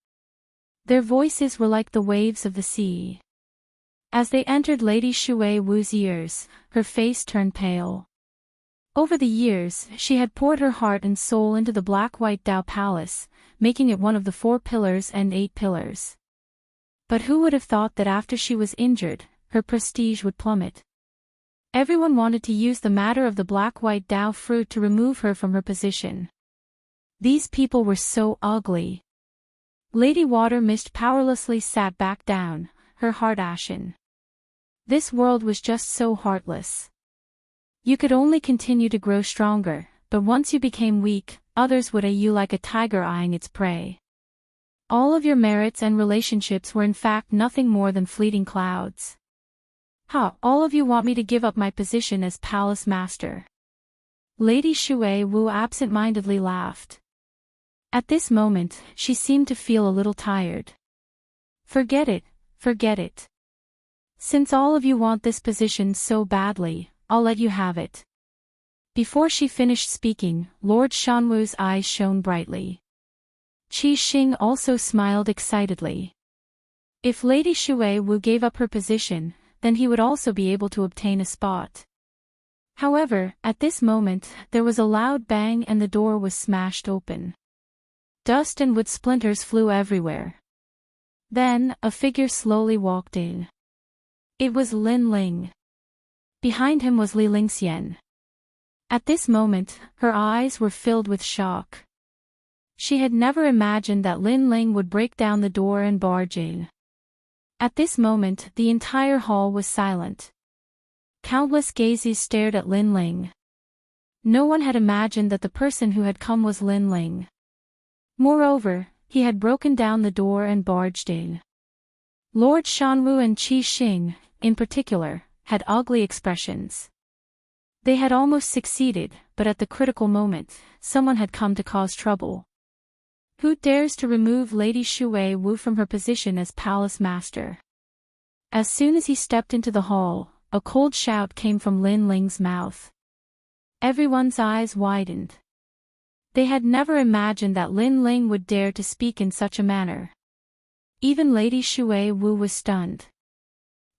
Their voices were like the waves of the sea. As they entered Lady Shui Wu's ears, her face turned pale. Over the years, she had poured her heart and soul into the Black-White Dao Palace, making it one of the 4 pillars and 8 pillars. But who would have thought that after she was injured, her prestige would plummet? Everyone wanted to use the matter of the Black-White Dao fruit to remove her from her position. These people were so ugly. Lady Watermist powerlessly sat back down, her heart ashen. This world was just so heartless. You could only continue to grow stronger, but once you became weak, others would eye you like a tiger eyeing its prey. All of your merits and relationships were in fact nothing more than fleeting clouds. All of you want me to give up my position as palace master. Lady Shui Wu absent-mindedly laughed. At this moment, she seemed to feel a little tired. Forget it, forget it. Since all of you want this position so badly, I'll let you have it. Before she finished speaking, Lord Shanwu's eyes shone brightly. Qi Xing also smiled excitedly. If Lady Shui Wu gave up her position, then he would also be able to obtain a spot. However, at this moment, there was a loud bang and the door was smashed open. Dust and wood splinters flew everywhere. Then, a figure slowly walked in. It was Lin Ling. Behind him was Li Lingxian. At this moment, her eyes were filled with shock. She had never imagined that Lin Ling would break down the door and barge in. At this moment, the entire hall was silent. Countless gazes stared at Lin Ling. No one had imagined that the person who had come was Lin Ling. Moreover, he had broken down the door and barged in. Lord Shanwu and Qi Xing, in particular, had ugly expressions. They had almost succeeded, but at the critical moment, someone had come to cause trouble. Who dares to remove Lady Shui Wu from her position as palace master? As soon as he stepped into the hall, a cold shout came from Lin Ling's mouth. Everyone's eyes widened. They had never imagined that Lin Ling would dare to speak in such a manner. Even Lady Shui Wu was stunned.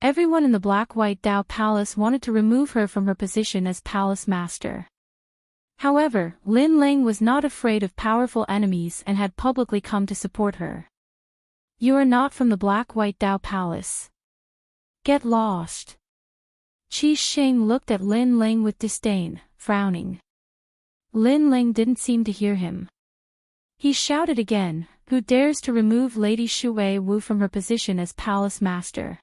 Everyone in the Black-White Dao Palace wanted to remove her from her position as palace master. However, Lin Ling was not afraid of powerful enemies and had publicly come to support her. You are not from the Black-White Dao Palace. Get lost. Qi Xing looked at Lin Ling with disdain, frowning. Lin Ling didn't seem to hear him. He shouted again, who dares to remove Lady Shui Wu from her position as palace master?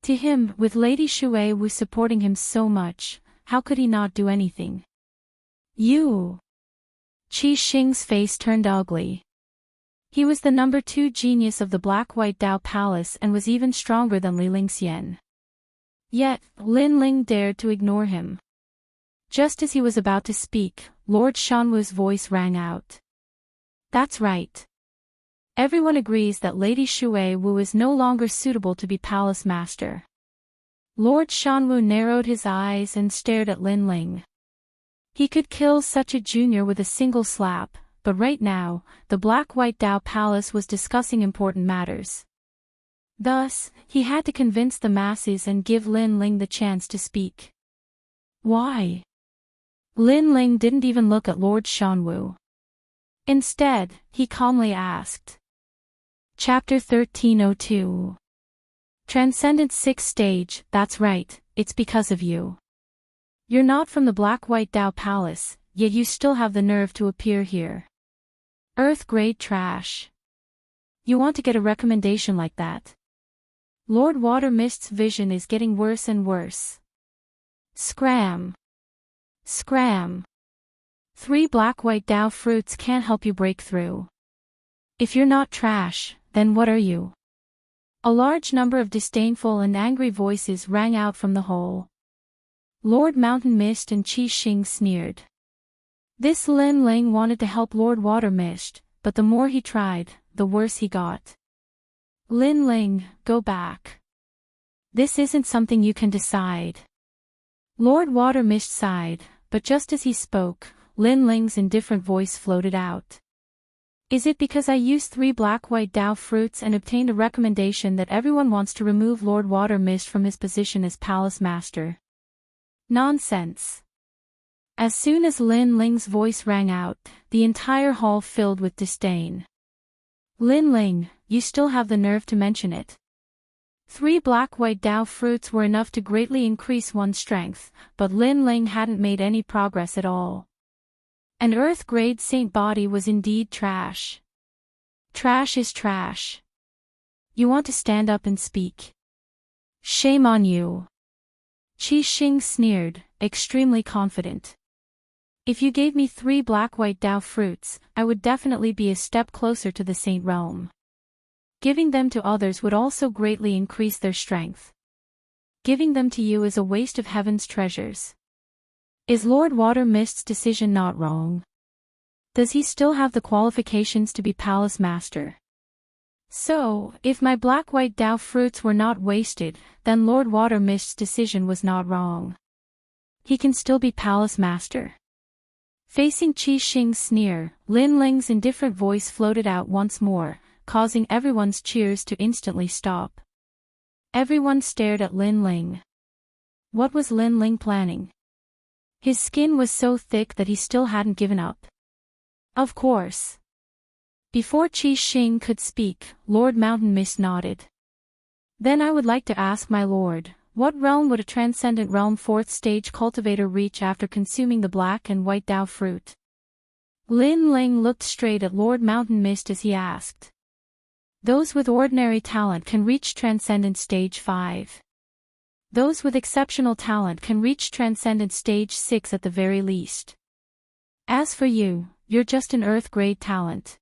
To him, with Lady Shui Wu supporting him so much, how could he not do anything? You! Qi Xing's face turned ugly. He was the number 2 genius of the Black-White Dao Palace and was even stronger than Li Lingxian. Yet, Lin Ling dared to ignore him. Just as he was about to speak, Lord Shanwu's voice rang out. That's right. Everyone agrees that Lady Shui Wu is no longer suitable to be palace master. Lord Shanwu narrowed his eyes and stared at Lin Ling. He could kill such a junior with a single slap, but right now, the Black-White Dao Palace was discussing important matters. Thus, he had to convince the masses and give Lin Ling the chance to speak. Why? Lin Ling didn't even look at Lord Shanwu. Instead, he calmly asked. Chapter 1302. Transcendent 6th Stage, that's right, it's because of you. You're not from the Black-White Dao Palace, yet you still have the nerve to appear here. Earth-grade trash. You want to get a recommendation like that? Lord Watermist's vision is getting worse and worse. Scram. Scram. 3 Black-White Dao fruits can't help you break through. If you're not trash, then what are you? A large number of disdainful and angry voices rang out from the hall. Lord Mountain Mist and Qi Xing sneered. This Lin Ling wanted to help Lord Water Mist, but the more he tried, the worse he got. Lin Ling, go back. This isn't something you can decide. Lord Water Mist sighed, but just as he spoke, Lin Ling's indifferent voice floated out. Is it because I used 3 Black-White Dao fruits and obtained a recommendation that everyone wants to remove Lord Water Mist from his position as palace master? Nonsense. As soon as Lin Ling's voice rang out, the entire hall filled with disdain. Lin Ling, you still have the nerve to mention it. 3 Black-White Dao fruits were enough to greatly increase one's strength, but Lin Ling hadn't made any progress at all. An Earth-grade saint body was indeed trash. Trash is trash. You want to stand up and speak. Shame on you. Qi Xing sneered, extremely confident. If you gave me 3 Black-White Dao fruits, I would definitely be a step closer to the saint realm. Giving them to others would also greatly increase their strength. Giving them to you is a waste of heaven's treasures. Is Lord Water Mist's decision not wrong? Does he still have the qualifications to be palace master? So, if my Black-White Dao fruits were not wasted, then Lord Water Mist's decision was not wrong. He can still be palace master. Facing Qi Xing's sneer, Lin Ling's indifferent voice floated out once more, causing everyone's cheers to instantly stop. Everyone stared at Lin Ling. What was Lin Ling planning? His skin was so thick that he still hadn't given up. Of course. Before Qi Xing could speak, Lord Mountain Mist nodded. Then I would like to ask my lord, what realm would a transcendent realm 4th stage cultivator reach after consuming the black and white Dao fruit? Lin Ling looked straight at Lord Mountain Mist as he asked. Those with ordinary talent can reach transcendent stage 5. Those with exceptional talent can reach transcendent stage 6 at the very least. As for you, you're just an earth-grade talent.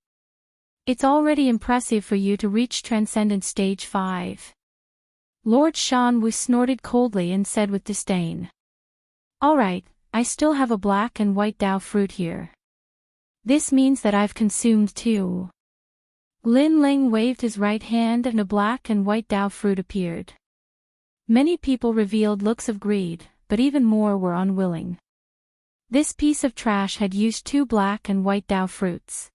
It's already impressive for you to reach transcendent stage 5. Lord Shan Wu snorted coldly and said with disdain. Alright, I still have a black and white Dao fruit here. This means that I've consumed 2. Lin Ling waved his right hand and a black and white Dao fruit appeared. Many people revealed looks of greed, but even more were unwilling. This piece of trash had used 2 black and white Dao fruits.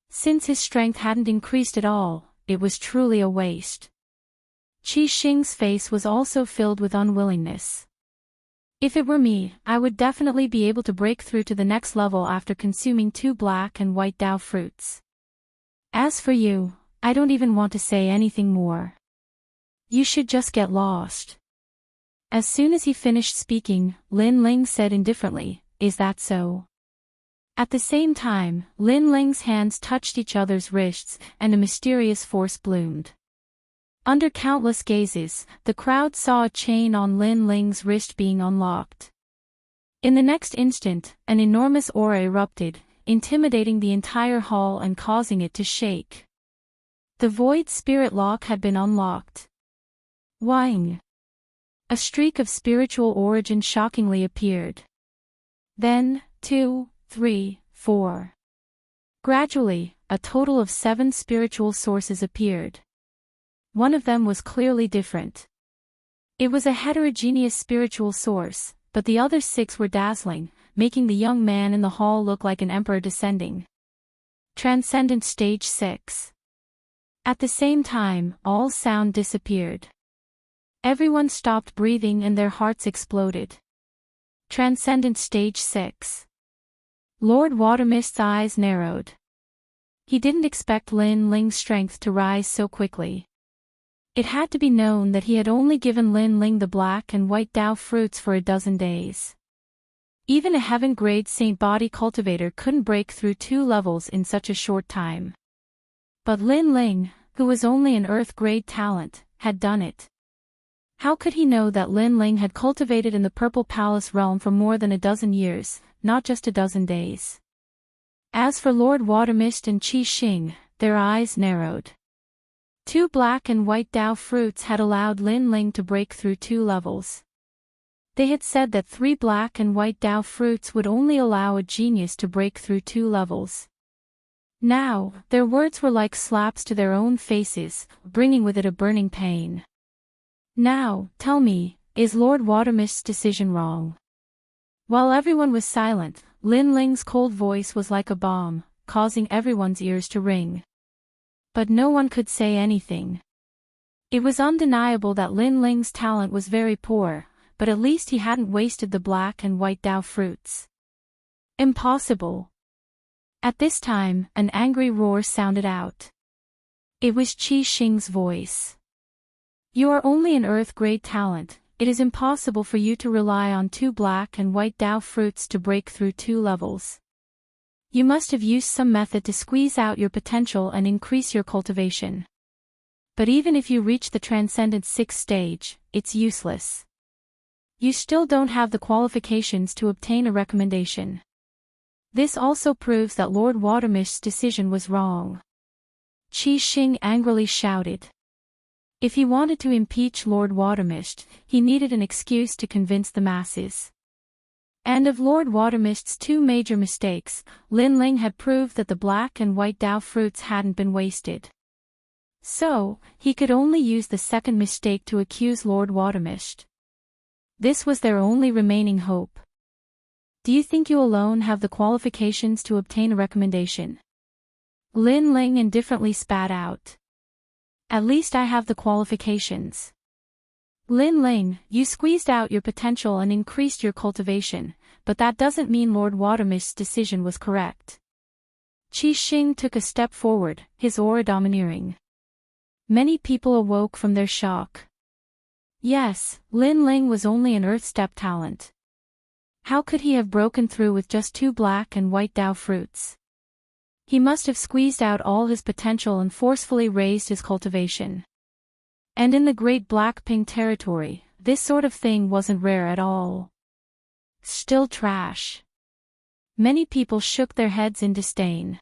Since his strength hadn't increased at all, it was truly a waste. Qi Xing's face was also filled with unwillingness. If it were me, I would definitely be able to break through to the next level after consuming 2 black and white Dao fruits. As for you, I don't even want to say anything more. You should just get lost. As soon as he finished speaking, Lin Ling said indifferently, Is that so? At the same time, Lin Ling's hands touched each other's wrists, and a mysterious force bloomed. Under countless gazes, the crowd saw a chain on Lin Ling's wrist being unlocked. In the next instant, an enormous aura erupted, intimidating the entire hall and causing it to shake. The void spirit lock had been unlocked. Wang! A streak of spiritual origin shockingly appeared. Then, 2, 3, 4. Gradually, a total of 7 spiritual sources appeared. One of them was clearly different. It was a heterogeneous spiritual source, but the other 6 were dazzling, making the young man in the hall look like an emperor descending. Transcendent Stage 6. At the same time, all sound disappeared. Everyone stopped breathing and their hearts exploded. Transcendent Stage 6. Lord Watermist's eyes narrowed. He didn't expect Lin Ling's strength to rise so quickly. It had to be known that he had only given Lin Ling the black and white Dao fruits for a dozen days. Even a heaven-grade saint body cultivator couldn't break through 2 levels in such a short time. But Lin Ling, who was only an earth-grade talent, had done it. How could he know that Lin Ling had cultivated in the Purple Palace realm for more than a dozen years, not just a dozen days? As for Lord Watermist and Qi Xing, their eyes narrowed. 2 black and white Dao fruits had allowed Lin Ling to break through 2 levels. They had said that 3 black and white Dao fruits would only allow a genius to break through 2 levels. Now, their words were like slaps to their own faces, bringing with it a burning pain. Now, tell me, is Lord Watermist's decision wrong? While everyone was silent, Lin Ling's cold voice was like a bomb, causing everyone's ears to ring. But no one could say anything. It was undeniable that Lin Ling's talent was very poor, but at least he hadn't wasted the black and white Dao fruits. Impossible. At this time, an angry roar sounded out. It was Qi Xing's voice. You are only an earth-grade talent. It is impossible for you to rely on 2 black and white Dao fruits to break through 2 levels. You must have used some method to squeeze out your potential and increase your cultivation. But even if you reach the Transcendent 6th stage, it's useless. You still don't have the qualifications to obtain a recommendation. This also proves that Lord Watermist's decision was wrong. Qi Xing angrily shouted. If he wanted to impeach Lord Watermist, he needed an excuse to convince the masses. And of Lord Watermist's 2 major mistakes, Lin Ling had proved that the black and white Dao fruits hadn't been wasted. So, he could only use the second mistake to accuse Lord Watermist. This was their only remaining hope. Do you think you alone have the qualifications to obtain a recommendation? Lin Ling indifferently spat out. At least I have the qualifications. Lin Ling, you squeezed out your potential and increased your cultivation, but that doesn't mean Lord Watermist's decision was correct. Qi Xing took a step forward, his aura domineering. Many people awoke from their shock. Yes, Lin Ling was only an earth step talent. How could he have broken through with just 2 black and white Dao fruits? He must have squeezed out all his potential and forcefully raised his cultivation. And in the Great Black Ping territory, this sort of thing wasn't rare at all. Still trash. Many people shook their heads in disdain.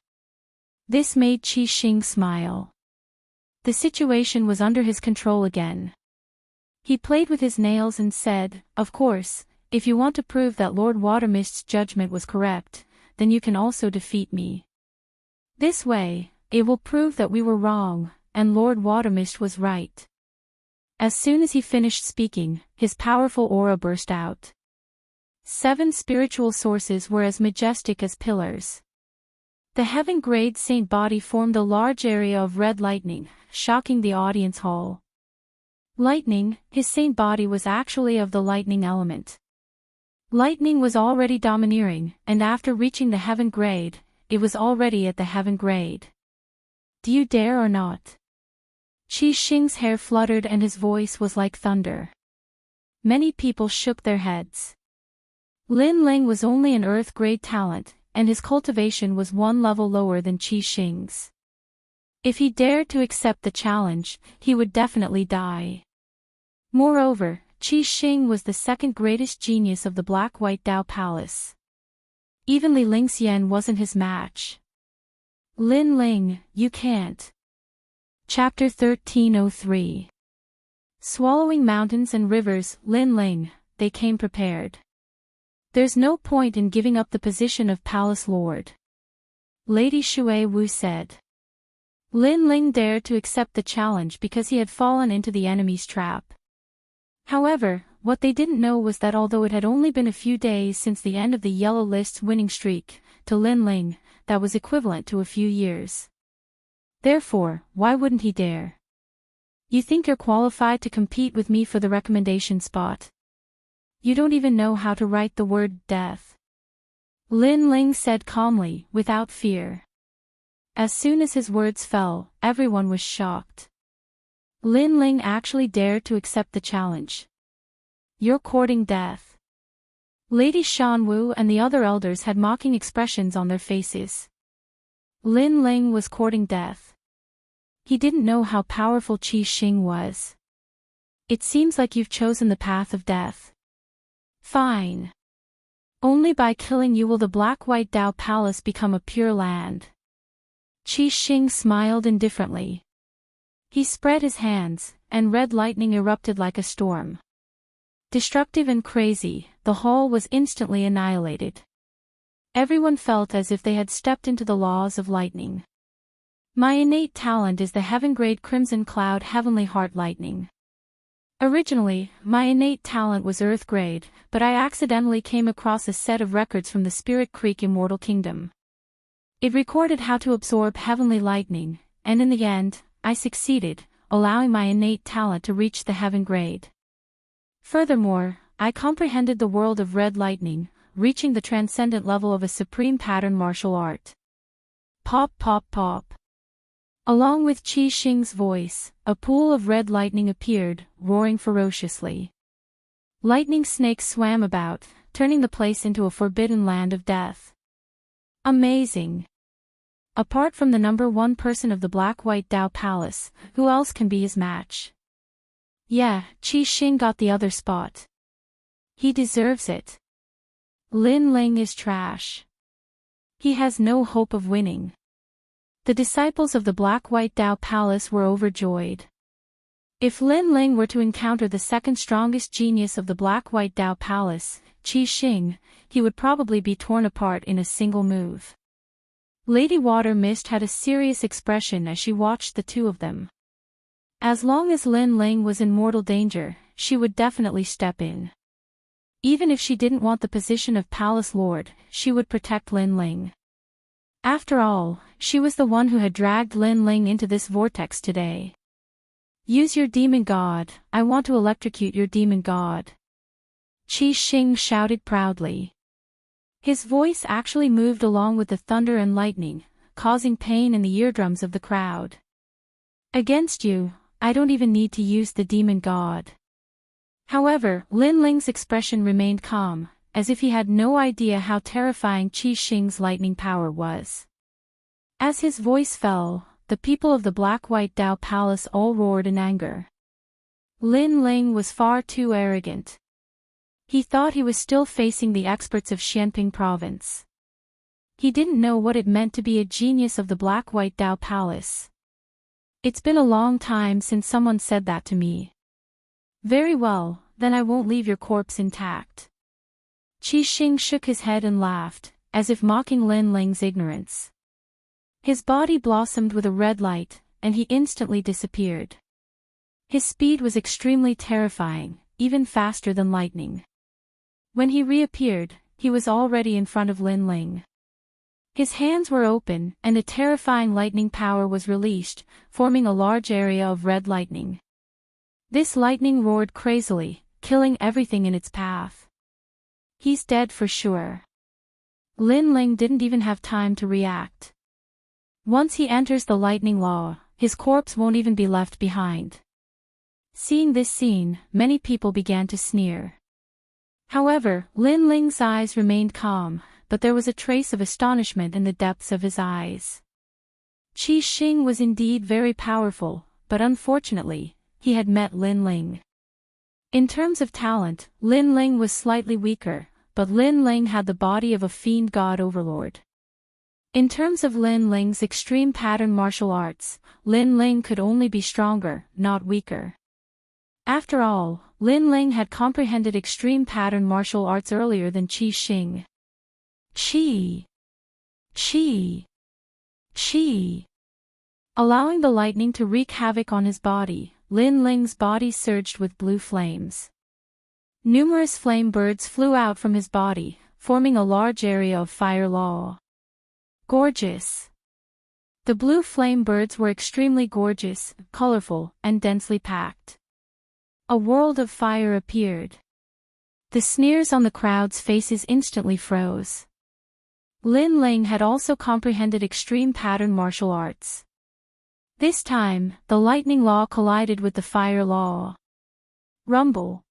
This made Qi Xing smile. The situation was under his control again. He played with his nails and said, "Of course, if you want to prove that Lord Watermist's judgment was correct, then you can also defeat me. This way, it will prove that we were wrong, and Lord Watermist was right." As soon as he finished speaking, his powerful aura burst out. 7 spiritual sources were as majestic as pillars. The heaven-grade saint body formed a large area of red lightning, shocking the audience hall. Lightning, his saint body was actually of the lightning element. Lightning was already domineering, and after reaching the heaven grade, it was already at the heaven grade. "Do you dare or not?" Qi Xing's hair fluttered and his voice was like thunder. Many people shook their heads. Lin Ling was only an earth grade talent, and his cultivation was 1 level lower than Qi Xing's. If he dared to accept the challenge, he would definitely die. Moreover, Qi Xing was the 2nd greatest genius of the Black-White Dao Palace. Even Li Lingxian wasn't his match. "Lin Ling, you can't." Chapter 1303. Swallowing mountains and rivers, Lin Ling, they came prepared. "There's no point in giving up the position of Palace Lord," Lady Shui Wu said. Lin Ling dared to accept the challenge because he had fallen into the enemy's trap. However, what they didn't know was that although it had only been a few days since the end of the Yellow List's winning streak, to Lin Ling, that was equivalent to a few years. Therefore, why wouldn't he dare? "You think you're qualified to compete with me for the recommendation spot? You don't even know how to write the word death," Lin Ling said calmly, without fear. As soon as his words fell, everyone was shocked. Lin Ling actually dared to accept the challenge. "You're courting death." Lady Shan Wu and the other elders had mocking expressions on their faces. Lin Ling was courting death. He didn't know how powerful Qi Xing was. "It seems like you've chosen the path of death. Fine. Only by killing you will the Black-White Dao Palace become a pure land." Qi Xing smiled indifferently. He spread his hands, and red lightning erupted like a storm. Destructive and crazy, the hall was instantly annihilated. Everyone felt as if they had stepped into the laws of lightning. "My innate talent is the heaven-grade Crimson Cloud Heavenly Heart Lightning. Originally, my innate talent was Earth grade, but I accidentally came across a set of records from the Spirit Creek Immortal Kingdom. It recorded how to absorb heavenly lightning, and in the end, I succeeded, allowing my innate talent to reach the heaven grade. Furthermore, I comprehended the world of red lightning, reaching the transcendent level of a supreme pattern martial art." Pop pop pop. Along with Qi Xing's voice, a pool of red lightning appeared, roaring ferociously. Lightning snakes swam about, turning the place into a forbidden land of death. Amazing. Apart from the number 1 person of the Black-White Dao Palace, who else can be his match? Yeah, Qi Xing got the other spot. He deserves it. Lin Ling is trash. He has no hope of winning. The disciples of the Black-White Dao Palace were overjoyed. If Lin Ling were to encounter the 2nd strongest genius of the Black-White Dao Palace, Qi Xing, he would probably be torn apart in a single move. Lady Water Mist had a serious expression as she watched the two of them. As long as Lin Ling was in mortal danger, she would definitely step in. Even if she didn't want the position of Palace Lord, she would protect Lin Ling. After all, she was the one who had dragged Lin Ling into this vortex today. "Use your demon god, I want to electrocute your demon god," Qi Xing shouted proudly. His voice actually moved along with the thunder and lightning, causing pain in the eardrums of the crowd. Against you, I don't even need to use the demon god. However, Lin Ling's expression remained calm, as if he had no idea how terrifying Qi Xing's lightning power was. As his voice fell, the people of the Black-White Dao Palace all roared in anger. Lin Ling was far too arrogant. He thought he was still facing the experts of Xianping province. He didn't know what it meant to be a genius of the Black-White Dao Palace. It's been a long time since someone said that to me. Very well, then I won't leave your corpse intact. Qi Xing shook his head and laughed, as if mocking Lin Ling's ignorance. His body blossomed with a red light, and he instantly disappeared. His speed was extremely terrifying, even faster than lightning. When he reappeared, he was already in front of Lin Ling. His hands were open, and a terrifying lightning power was released, forming a large area of red lightning. This lightning roared crazily, killing everything in its path. He's dead for sure. Lin Ling didn't even have time to react. Once he enters the lightning law, his corpse won't even be left behind. Seeing this scene, many people began to sneer. However, Lin Ling's eyes remained calm, but there was a trace of astonishment in the depths of his eyes. Qi Xing was indeed very powerful, but unfortunately, he had met Lin Ling. In terms of talent, Lin Ling was slightly weaker, but Lin Ling had the body of a fiend god overlord. In terms of Lin Ling's extreme pattern martial arts, Lin Ling could only be stronger, not weaker. After all, Lin Ling had comprehended extreme pattern martial arts earlier than Qi Xing. Qi! Qi! Qi! Allowing the lightning to wreak havoc on his body, Lin Ling's body surged with blue flames. Numerous flame birds flew out from his body, forming a large area of fire law. Gorgeous! The blue flame birds were extremely gorgeous, colorful, and densely packed. A world of fire appeared. The sneers on the crowd's faces instantly froze. Lin Ling had also comprehended extreme pattern martial arts. This time, the lightning law collided with the fire law. Rumble.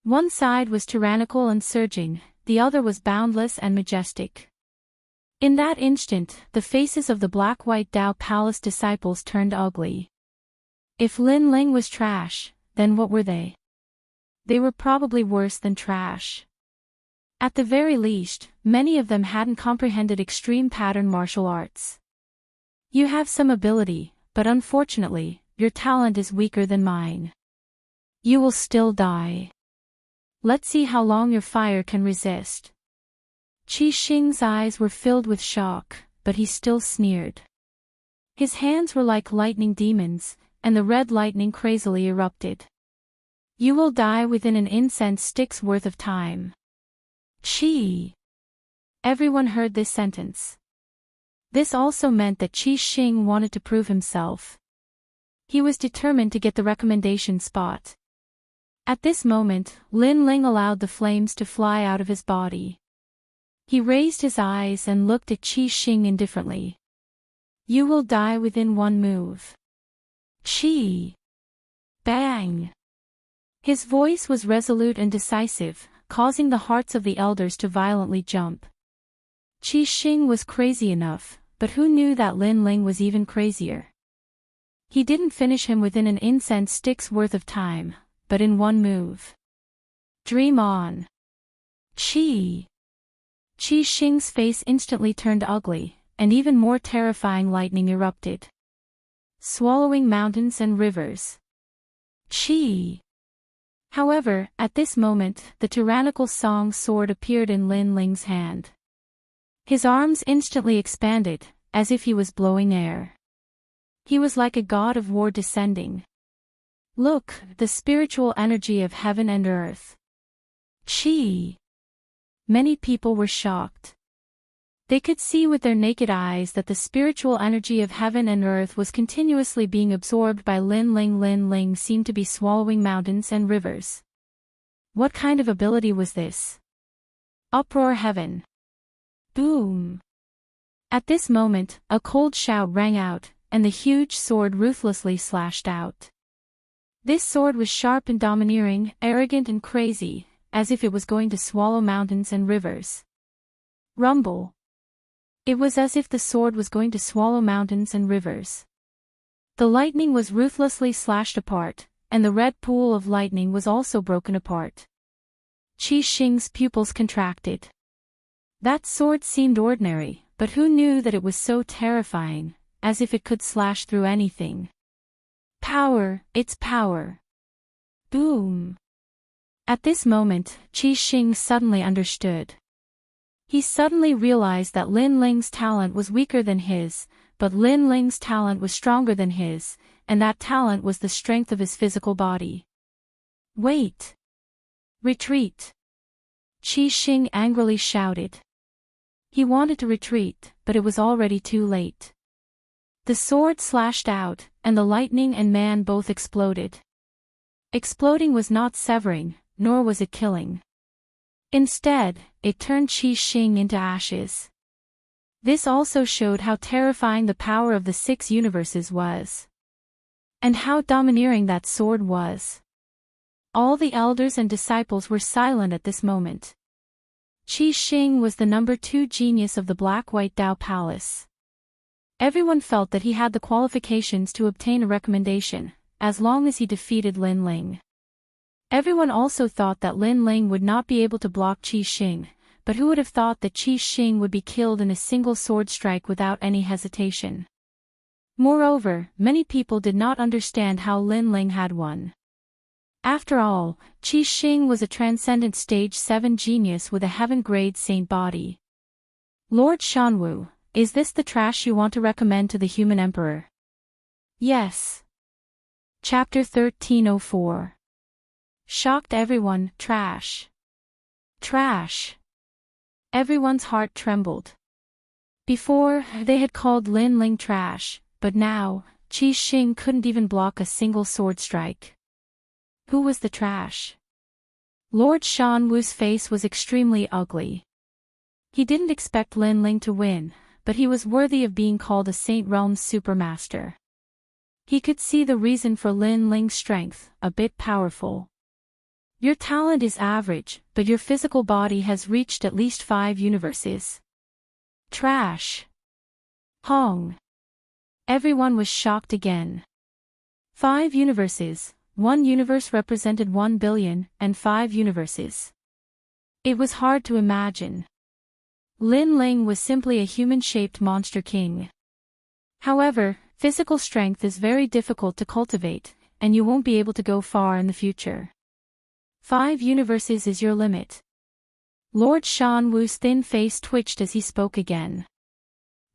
One side was tyrannical and surging, the other was boundless and majestic. In that instant, the faces of the Black-White Dao Palace disciples turned ugly. If Lin Ling was trash, then what were they? They were probably worse than trash. At the very least, many of them hadn't comprehended extreme pattern martial arts. You have some ability, but unfortunately, your talent is weaker than mine. You will still die. Let's see how long your fire can resist. Qi Xing's eyes were filled with shock, but he still sneered. His hands were like lightning demons, and the red lightning crazily erupted. You will die within an incense stick's worth of time. Qi! Everyone heard this sentence. This also meant that Qi Xing wanted to prove himself. He was determined to get the recommendation spot. At this moment, Lin Ling allowed the flames to fly out of his body. He raised his eyes and looked at Qi Xing indifferently. You will die within one move. Qi! Bang! His voice was resolute and decisive, causing the hearts of the elders to violently jump. Qi Xing was crazy enough, but who knew that Lin Ling was even crazier? He didn't finish him within an incense stick's worth of time, but in one move. Dream on. Qi! Qi Xing's face instantly turned ugly, and even more terrifying lightning erupted, swallowing mountains and rivers. Qi! However, at this moment, the tyrannical song sword appeared in Lin Ling's hand. His arms instantly expanded, as if he was blowing air. He was like a god of war descending. Look, the spiritual energy of heaven and earth. Qi! Many people were shocked. They could see with their naked eyes that the spiritual energy of heaven and earth was continuously being absorbed by Lin Ling. Lin Ling seemed to be swallowing mountains and rivers. What kind of ability was this? Uproar heaven. Boom! At this moment, a cold shout rang out, and the huge sword ruthlessly slashed out. This sword was sharp and domineering, arrogant and crazy, as if it was going to swallow mountains and rivers. Rumble. It was as if the sword was going to swallow mountains and rivers. The lightning was ruthlessly slashed apart, and the red pool of lightning was also broken apart. Qi Xing's pupils contracted. That sword seemed ordinary, but who knew that it was so terrifying, as if it could slash through anything. Power, it's power. Boom. At this moment, Qi Xing suddenly understood. He suddenly realized that Lin Ling's talent was weaker than his, but Lin Ling's talent was stronger than his, and that talent was the strength of his physical body. Wait! Retreat! Qi Xing angrily shouted. He wanted to retreat, but it was already too late. The sword slashed out, and the lightning and man both exploded. Exploding was not severing, nor was it killing. Instead, it turned Qi Xing into ashes. This also showed how terrifying the power of the 6 universes was. And how domineering that sword was. All the elders and disciples were silent at this moment. Qi Xing was the number 2 genius of the Black-White Dao Palace. Everyone felt that he had the qualifications to obtain a recommendation, as long as he defeated Lin Ling. Everyone also thought that Lin Ling would not be able to block Qi Xing, but who would have thought that Qi Xing would be killed in a single sword strike without any hesitation? Moreover, many people did not understand how Lin Ling had won. After all, Qi Xing was a transcendent stage 7 genius with a heaven-grade saint body. Lord Shanwu, is this the trash you want to recommend to the human emperor? Yes. Chapter 1304. Shocked everyone, trash. Trash. Everyone's heart trembled. Before, they had called Lin Ling trash, but now, Qi Xing couldn't even block a single sword strike. Who was the trash? Lord Shan Wu's face was extremely ugly. He didn't expect Lin Ling to win, but he was worthy of being called a Saint Realm's supermaster. He could see the reason for Lin Ling's strength, a bit powerful. Your talent is average, but your physical body has reached at least 5 universes. Trash. Hong. Everyone was shocked again. 5 universes, 1 universe represented 1 billion, and 5 universes. It was hard to imagine. Lin Ling was simply a human-shaped monster king. However, physical strength is very difficult to cultivate, and you won't be able to go far in the future. 5 universes is your limit. Lord Shan Wu's thin face twitched as he spoke again.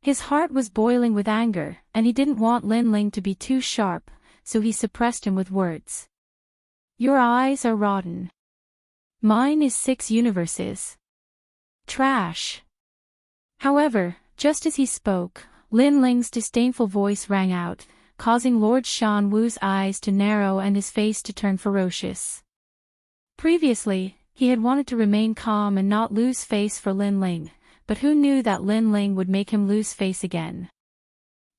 His heart was boiling with anger, and he didn't want Lin Ling to be too sharp, so he suppressed him with words. Your eyes are rotten. Mine is 6 universes. Trash. However, just as he spoke, Lin Ling's disdainful voice rang out, causing Lord Shan Wu's eyes to narrow and his face to turn ferocious. Previously, he had wanted to remain calm and not lose face for Lin Ling, but who knew that Lin Ling would make him lose face again?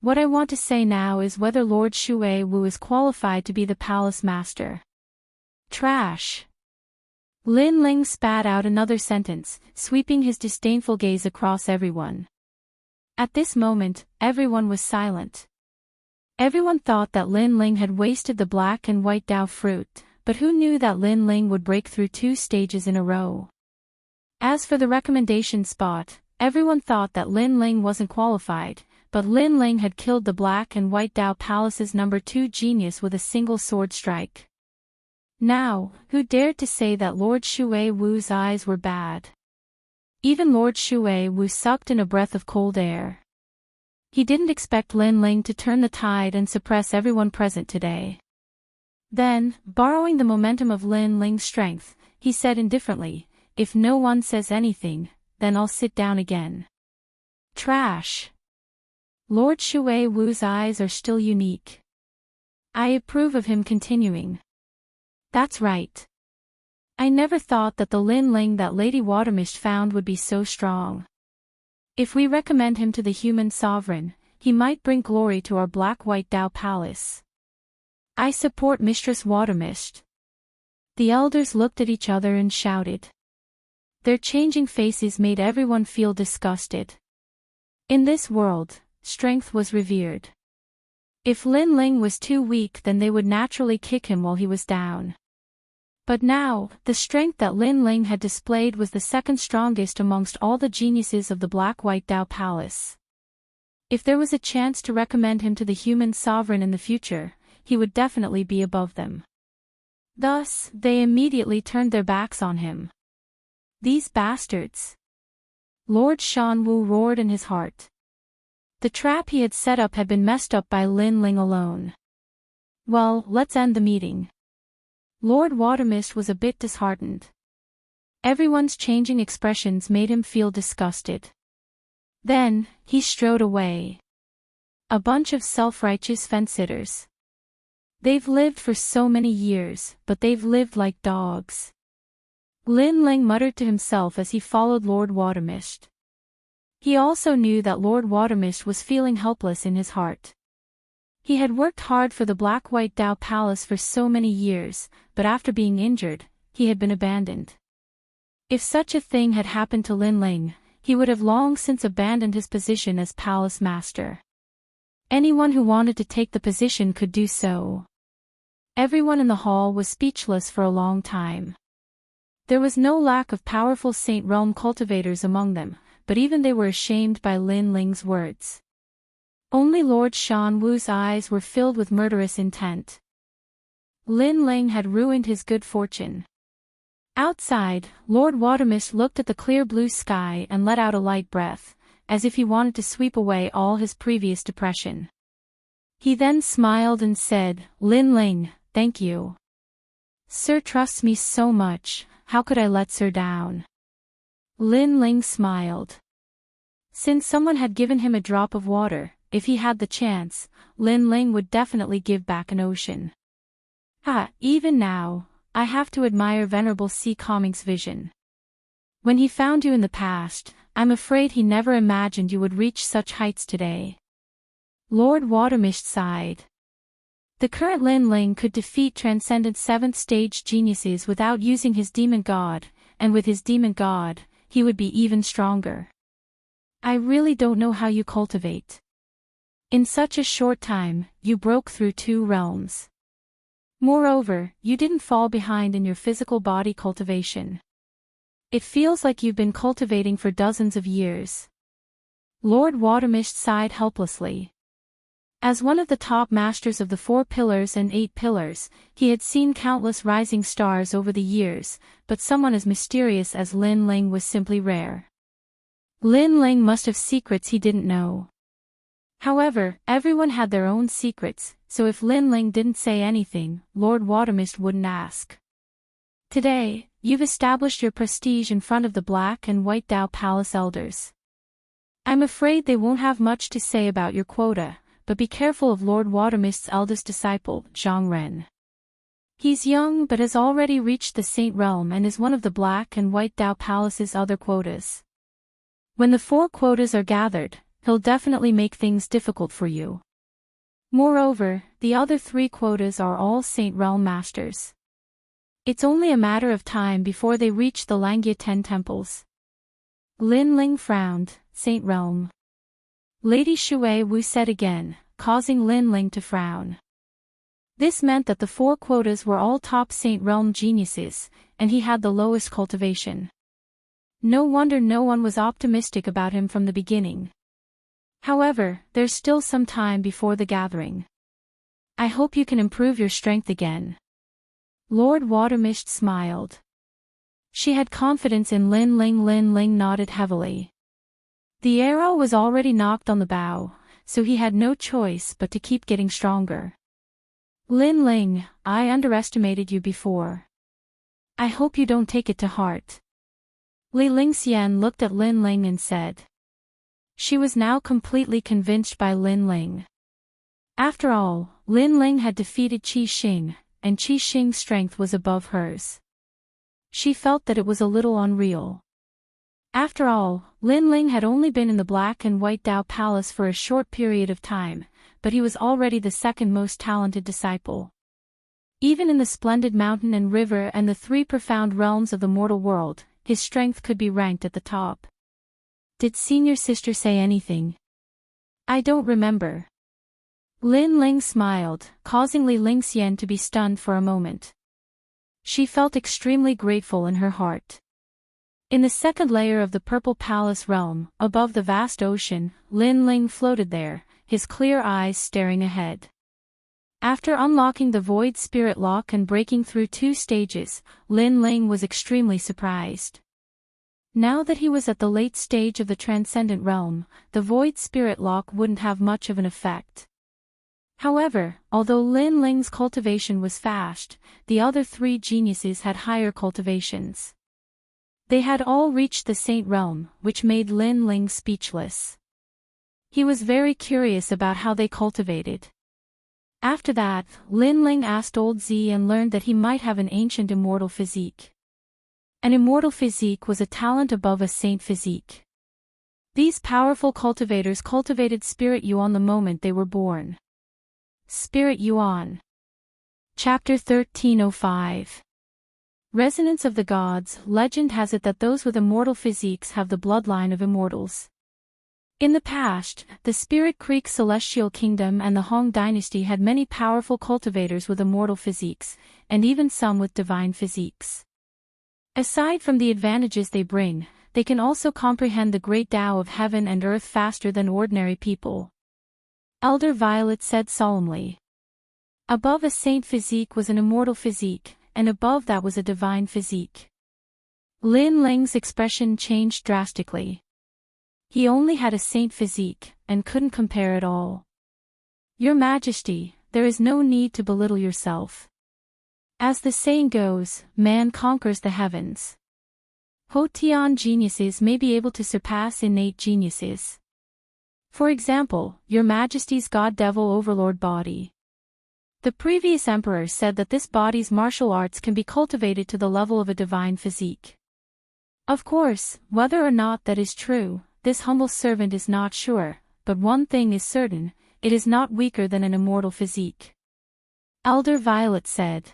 What I want to say now is whether Lord Shui Wu is qualified to be the palace master. Trash. Lin Ling spat out another sentence, sweeping his disdainful gaze across everyone. At this moment, everyone was silent. Everyone thought that Lin Ling had wasted the black and white Dao fruit, but who knew that Lin Ling would break through 2 stages in a row? As for the recommendation spot, everyone thought that Lin Ling wasn't qualified, but Lin Ling had killed the Black and White Dao Palace's number 2 genius with a single sword strike. Now, who dared to say that Lord Shui Wu's eyes were bad? Even Lord Shui Wu sucked in a breath of cold air. He didn't expect Lin Ling to turn the tide and suppress everyone present today. Then, borrowing the momentum of Lin Ling's strength, he said indifferently, if no one says anything, then I'll sit down again. Trash. Lord Shui Wu's eyes are still unique. I approve of him continuing. That's right. I never thought that the Lin Ling that Lady Watermist found would be so strong. If we recommend him to the human sovereign, he might bring glory to our black-white Tao palace. I support Mistress Watermist. The elders looked at each other and shouted. Their changing faces made everyone feel disgusted. In this world, strength was revered. If Lin Ling was too weak, then they would naturally kick him while he was down. But now, the strength that Lin Ling had displayed was the second strongest amongst all the geniuses of the black-white Tao palace. If there was a chance to recommend him to the human sovereign in the future, he would definitely be above them. Thus, they immediately turned their backs on him. These bastards! Lord Shan Wu roared in his heart. The trap he had set up had been messed up by Lin Ling alone. Well, let's end the meeting. Lord Watermist was a bit disheartened. Everyone's changing expressions made him feel disgusted. Then, he strode away. A bunch of self-righteous fence-sitters. They've lived for so many years, but they've lived like dogs. Lin Ling muttered to himself as he followed Lord Watermist. He also knew that Lord Watermist was feeling helpless in his heart. He had worked hard for the black-white Tao palace for so many years, but after being injured, he had been abandoned. If such a thing had happened to Lin Ling, he would have long since abandoned his position as palace master. Anyone who wanted to take the position could do so. Everyone in the hall was speechless for a long time. There was no lack of powerful Saint Realm cultivators among them, but even they were ashamed by Lin Ling's words. Only Lord Shan Wu's eyes were filled with murderous intent. Lin Ling had ruined his good fortune. Outside, Lord Watermist looked at the clear blue sky and let out a light breath, as if he wanted to sweep away all his previous depression. He then smiled and said, "Lin Ling, thank you. Sir trusts me so much, how could I let Sir down?" Lin Ling smiled. Since someone had given him a drop of water, if he had the chance, Lin Ling would definitely give back an ocean. Even now, I have to admire Venerable C. Calming's vision. When he found you in the past, I'm afraid he never imagined you would reach such heights today. Lord Watermist sighed. The current Lin Ling could defeat transcendent 7th stage geniuses without using his demon god, and with his demon god, he would be even stronger. I really don't know how you cultivate. In such a short time, you broke through 2 realms. Moreover, you didn't fall behind in your physical body cultivation. It feels like you've been cultivating for dozens of years. Lord Watermist sighed helplessly. As one of the top masters of the 4 pillars and 8 pillars, he had seen countless rising stars over the years, but someone as mysterious as Lin Ling was simply rare. Lin Ling must have secrets he didn't know. However, everyone had their own secrets, so if Lin Ling didn't say anything, Lord Watermist wouldn't ask. Today, you've established your prestige in front of the black and white Tao Palace elders. I'm afraid they won't have much to say about your quota, but be careful of Lord Watermist's eldest disciple, Zhang Ren. He's young but has already reached the Saint Realm and is one of the black and white Tao Palace's other quotas. When the 4 quotas are gathered, he'll definitely make things difficult for you. Moreover, the other 3 quotas are all Saint Realm masters. It's only a matter of time before they reach the Langya 10 temples. Lin Ling frowned. Saint Realm. Lady Shui Wu said again, causing Lin Ling to frown. This meant that the 4 quotas were all top Saint Realm geniuses, and he had the lowest cultivation. No wonder no one was optimistic about him from the beginning. However, there's still some time before the gathering. I hope you can improve your strength again. Lord Watermist smiled. She had confidence in Lin Ling. Lin Ling nodded heavily. The arrow was already knocked on the bow, so he had no choice but to keep getting stronger. Lin Ling, I underestimated you before. I hope you don't take it to heart. Li Lingxian looked at Lin Ling and said. She was now completely convinced by Lin Ling. After all, Lin Ling had defeated Qi Xing, and Qi Xing's strength was above hers. She felt that it was a little unreal. After all, Lin Ling had only been in the Black and White Tao Palace for a short period of time, but he was already the second most talented disciple. Even in the splendid mountain and river and the three profound realms of the mortal world, his strength could be ranked at the top. Did senior sister say anything? I don't remember. Lin Ling smiled, causing Li Lingxian to be stunned for a moment. She felt extremely grateful in her heart. In the second layer of the Purple Palace realm, above the vast ocean, Lin Ling floated there, his clear eyes staring ahead. After unlocking the Void Spirit Lock and breaking through 2 stages, Lin Ling was extremely surprised. Now that he was at the late stage of the Transcendent Realm, the Void Spirit Lock wouldn't have much of an effect. However, although Lin Ling's cultivation was fast, the other 3 geniuses had higher cultivations. They had all reached the Saint Realm, which made Lin Ling speechless. He was very curious about how they cultivated. After that, Lin Ling asked Old Z and learned that he might have an ancient immortal physique. An immortal physique was a talent above a saint physique. These powerful cultivators cultivated Spirit Yuan the moment they were born. Spirit Yuan. Chapter 1305. Resonance of the Gods. Legend has it that those with immortal physiques have the bloodline of immortals. In the past, the Spirit Creek Celestial Kingdom and the Hong Dynasty had many powerful cultivators with immortal physiques, and even some with divine physiques. Aside from the advantages they bring, they can also comprehend the great Tao of heaven and earth faster than ordinary people. Elder Violet said solemnly. Above a saint physique was an immortal physique, and above that was a divine physique. Lin Ling's expression changed drastically. He only had a saint physique, and couldn't compare at all. Your Majesty, there is no need to belittle yourself. As the saying goes, man conquers the heavens. Ho-Tian geniuses may be able to surpass innate geniuses. For example, Your Majesty's God-Devil Overlord body. The previous emperor said that this body's martial arts can be cultivated to the level of a divine physique. Of course, whether or not that is true, this humble servant is not sure, but one thing is certain, it is not weaker than an immortal physique. Elder Violet said.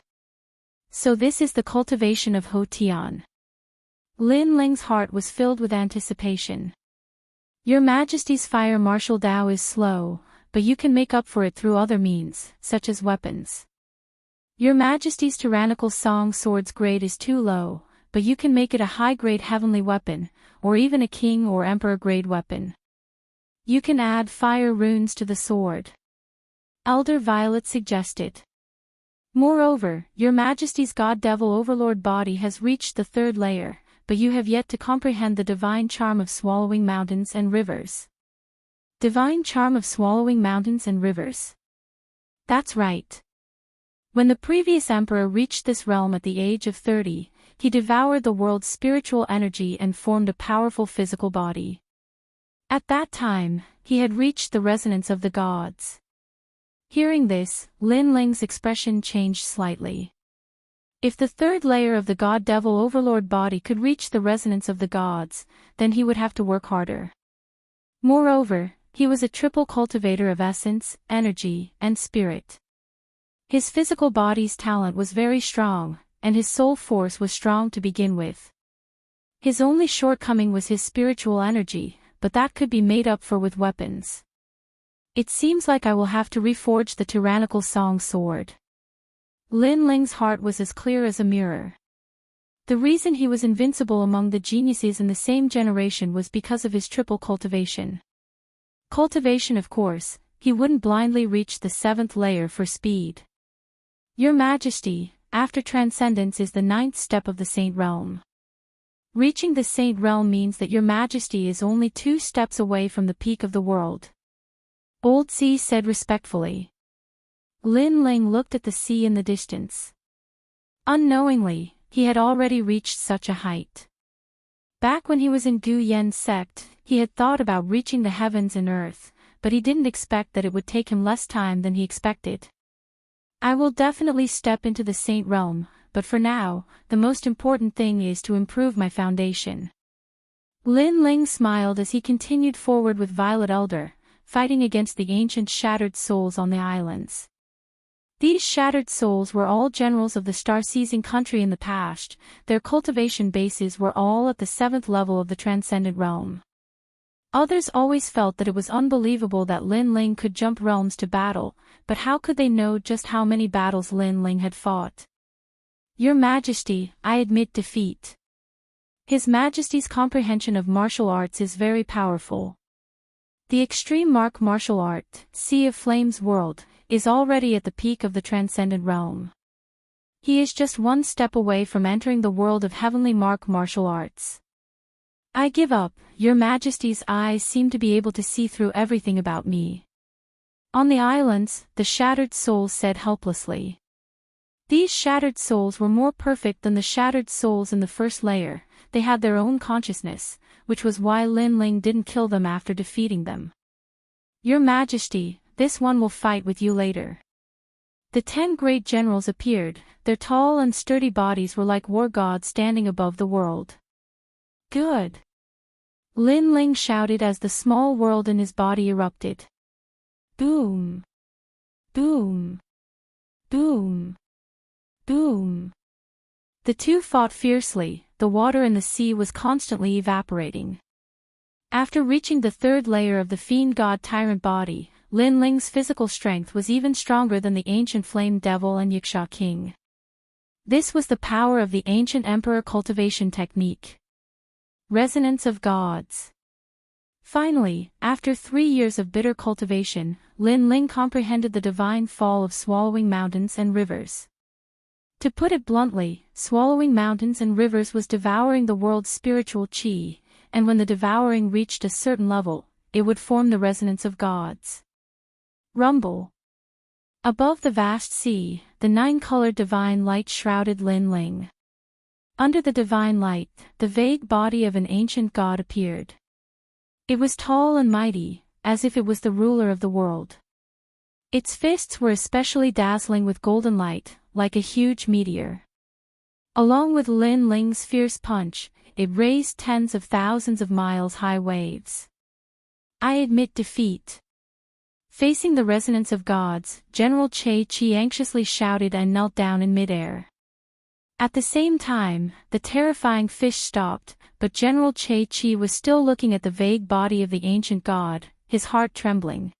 So this is the cultivation of Ho-Tian. Lin Ling's heart was filled with anticipation. Your Majesty's fire martial Tao is slow, but you can make up for it through other means, such as weapons. Your Majesty's tyrannical song sword's grade is too low, but you can make it a high-grade heavenly weapon, or even a king or emperor-grade weapon. You can add fire runes to the sword. Elder Violet suggested. Moreover, Your Majesty's God-Devil Overlord body has reached the 3rd layer, but you have yet to comprehend the divine charm of swallowing mountains and rivers. Divine charm of swallowing mountains and rivers. That's right. When the previous emperor reached this realm at the age of 30, he devoured the world's spiritual energy and formed a powerful physical body. At that time, he had reached the resonance of the gods. Hearing this, Lin Ling's expression changed slightly. If the 3rd layer of the God-Devil Overlord body could reach the resonance of the gods, then he would have to work harder. Moreover, he was a triple cultivator of essence, energy, and spirit. His physical body's talent was very strong, and his soul force was strong to begin with. His only shortcoming was his spiritual energy, but that could be made up for with weapons. It seems like I will have to reforge the tyrannical song sword. Lin Ling's heart was as clear as a mirror. The reason he was invincible among the geniuses in the same generation was because of his triple cultivation. Cultivation, of course, he wouldn't blindly reach the 7th layer for speed. Your Majesty, after transcendence is the 9th step of the Saint Realm. Reaching the Saint Realm means that Your Majesty is only 2 steps away from the peak of the world. Old Sea said respectfully. Lin Ling looked at the sea in the distance. Unknowingly, he had already reached such a height. Back when he was in Gu Yen's sect, he had thought about reaching the heavens and earth, but he didn't expect that it would take him less time than he expected. I will definitely step into the Saint Realm, but for now, the most important thing is to improve my foundation. Lin Ling smiled as he continued forward with Violet Elder, fighting against the ancient shattered souls on the islands. These shattered souls were all generals of the star-seizing country in the past. Their cultivation bases were all at the 7th level of the transcendent realm. Others always felt that it was unbelievable that Lin Ling could jump realms to battle, but how could they know just how many battles Lin Ling had fought? Your Majesty, I admit defeat. His Majesty's comprehension of martial arts is very powerful. The extreme martial art, Sea of Flames world, is already at the peak of the transcendent realm. He is just one step away from entering the world of heavenly martial arts. I give up. Your Majesty's eyes seem to be able to see through everything about me. On the islands, the shattered souls said helplessly. These shattered souls were more perfect than the shattered souls in the first layer. They had their own consciousness, which was why Lin Ling didn't kill them after defeating them. Your Majesty, this one will fight with you later. The 10 great generals appeared. Their tall and sturdy bodies were like war gods standing above the world. Good. Lin Ling shouted as the small world in his body erupted. Boom. Boom. Boom. Boom. The two fought fiercely. The water in the sea was constantly evaporating. After reaching the 3rd layer of the fiend god tyrant body, Lin Ling's physical strength was even stronger than the ancient flame devil and Yiksha king. This was the power of the ancient emperor cultivation technique. Resonance of gods. Finally, after 3 years of bitter cultivation, Lin Ling comprehended the divine fall of swallowing mountains and rivers. To put it bluntly, swallowing mountains and rivers was devouring the world's spiritual chi, and when the devouring reached a certain level, it would form the resonance of gods. Rumble. Above the vast sea, the 9-colored divine light shrouded Lin Ling. Under the divine light, the vague body of an ancient god appeared. It was tall and mighty, as if it was the ruler of the world. Its fists were especially dazzling with golden light, like a huge meteor. Along with Lin Ling's fierce punch, it raised tens of thousands of miles-high waves. I admit defeat. Facing the resonance of gods, General Che Chi anxiously shouted and knelt down in midair. At the same time, the terrifying fish stopped, but General Che Chi was still looking at the vague body of the ancient god, his heart trembling.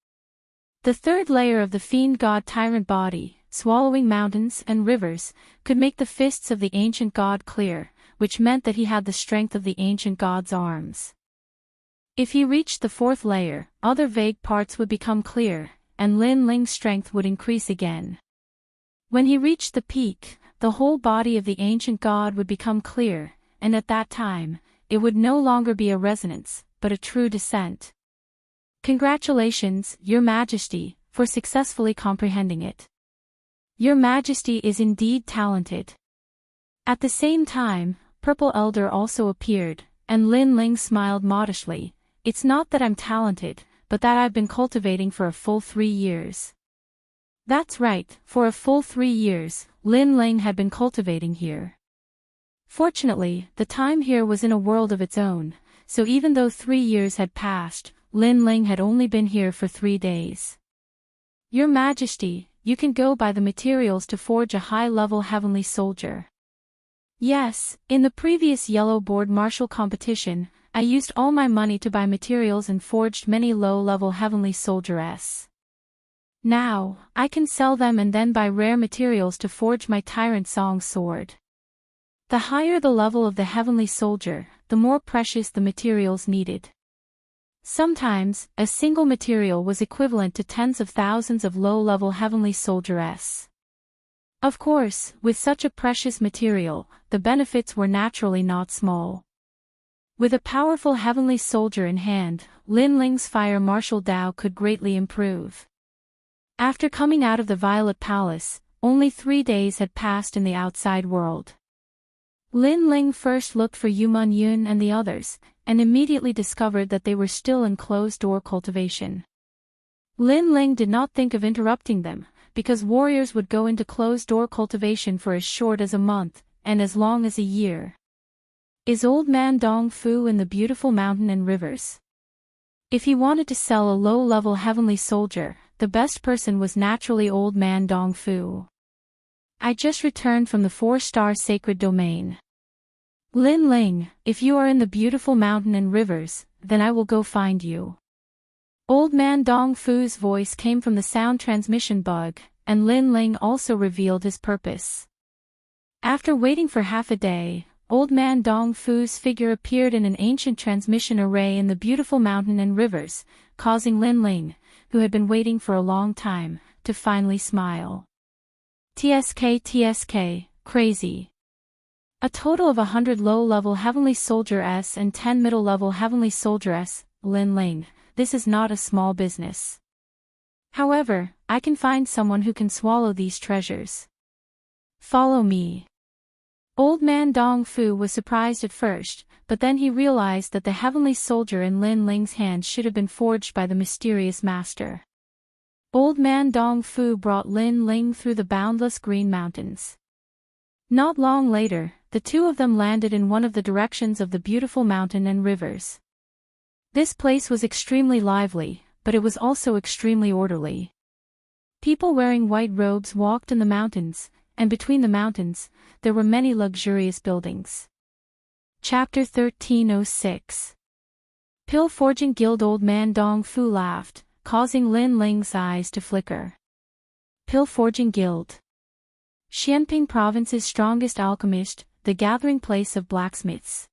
The 3rd layer of the fiend god tyrant body, swallowing mountains and rivers, could make the fists of the ancient god clear, which meant that he had the strength of the ancient god's arms. If he reached the 4th layer, other vague parts would become clear, and Lin Ling's strength would increase again. When he reached the peak, the whole body of the ancient god would become clear, and at that time, it would no longer be a resonance, but a true descent. Congratulations, Your Majesty, for successfully comprehending it. Your Majesty is indeed talented. At the same time, Purple Elder also appeared, and Lin Ling smiled modestly. It's not that I'm talented, but that I've been cultivating for a full 3 years. That's right, for a full 3 years, Lin Ling had been cultivating here. Fortunately, the time here was in a world of its own, so even though 3 years had passed, Lin Ling had only been here for 3 days. Your Majesty, you can go buy the materials to forge a high-level heavenly soldier. Yes, in the previous Yellow Board martial competition, I used all my money to buy materials and forged many low-level heavenly soldieresses. Now, I can sell them and then buy rare materials to forge my Tyrant Song sword. The higher the level of the heavenly soldier, the more precious the materials needed. Sometimes, a single material was equivalent to tens of thousands of low-level heavenly soldieresses. Of course, with such a precious material, the benefits were naturally not small. With a powerful heavenly soldier in hand, Lin Ling's fire martial Dao could greatly improve. After coming out of the Violet Palace, only 3 days had passed in the outside world. Lin Ling first looked for Yuman Yun and the others, and immediately discovered that they were still in closed-door cultivation. Lin Ling did not think of interrupting them, because warriors would go into closed-door cultivation for as short as a month, and as long as a year. Is old man Dong Fu in the beautiful mountain and rivers? If he wanted to sell a low-level heavenly soldier, the best person was naturally old man Dong Fu. I just returned from the 4-star sacred domain. Lin Ling, if you are in the beautiful mountain and rivers, then I will go find you. Old man Dong Fu's voice came from the sound transmission bug, and Lin Ling also revealed his purpose. After waiting for half a day, old man Dong Fu's figure appeared in an ancient transmission array in the beautiful mountain and rivers, causing Lin Ling, who had been waiting for a long time, to finally smile. TSK, crazy. A total of 100 low-level heavenly soldier S and 10 middle-level heavenly soldier S, Lin Ling, this is not a small business. However, I can find someone who can swallow these treasures. Follow me. Old man Dong Fu was surprised at first, but then he realized that the heavenly soldier in Lin Ling's hand should have been forged by the mysterious master. Old man Dong Fu brought Lin Ling through the boundless green mountains. Not long later, the two of them landed in one of the directions of the beautiful mountain and rivers. This place was extremely lively, but it was also extremely orderly. People wearing white robes walked in the mountains, and between the mountains, there were many luxurious buildings. Chapter 1306. Pill Forging Guild. Old man Dong Fu laughed, causing Lin Ling's eyes to flicker. Pill Forging Guild. Xianping Province's strongest alchemist, the gathering place of blacksmiths.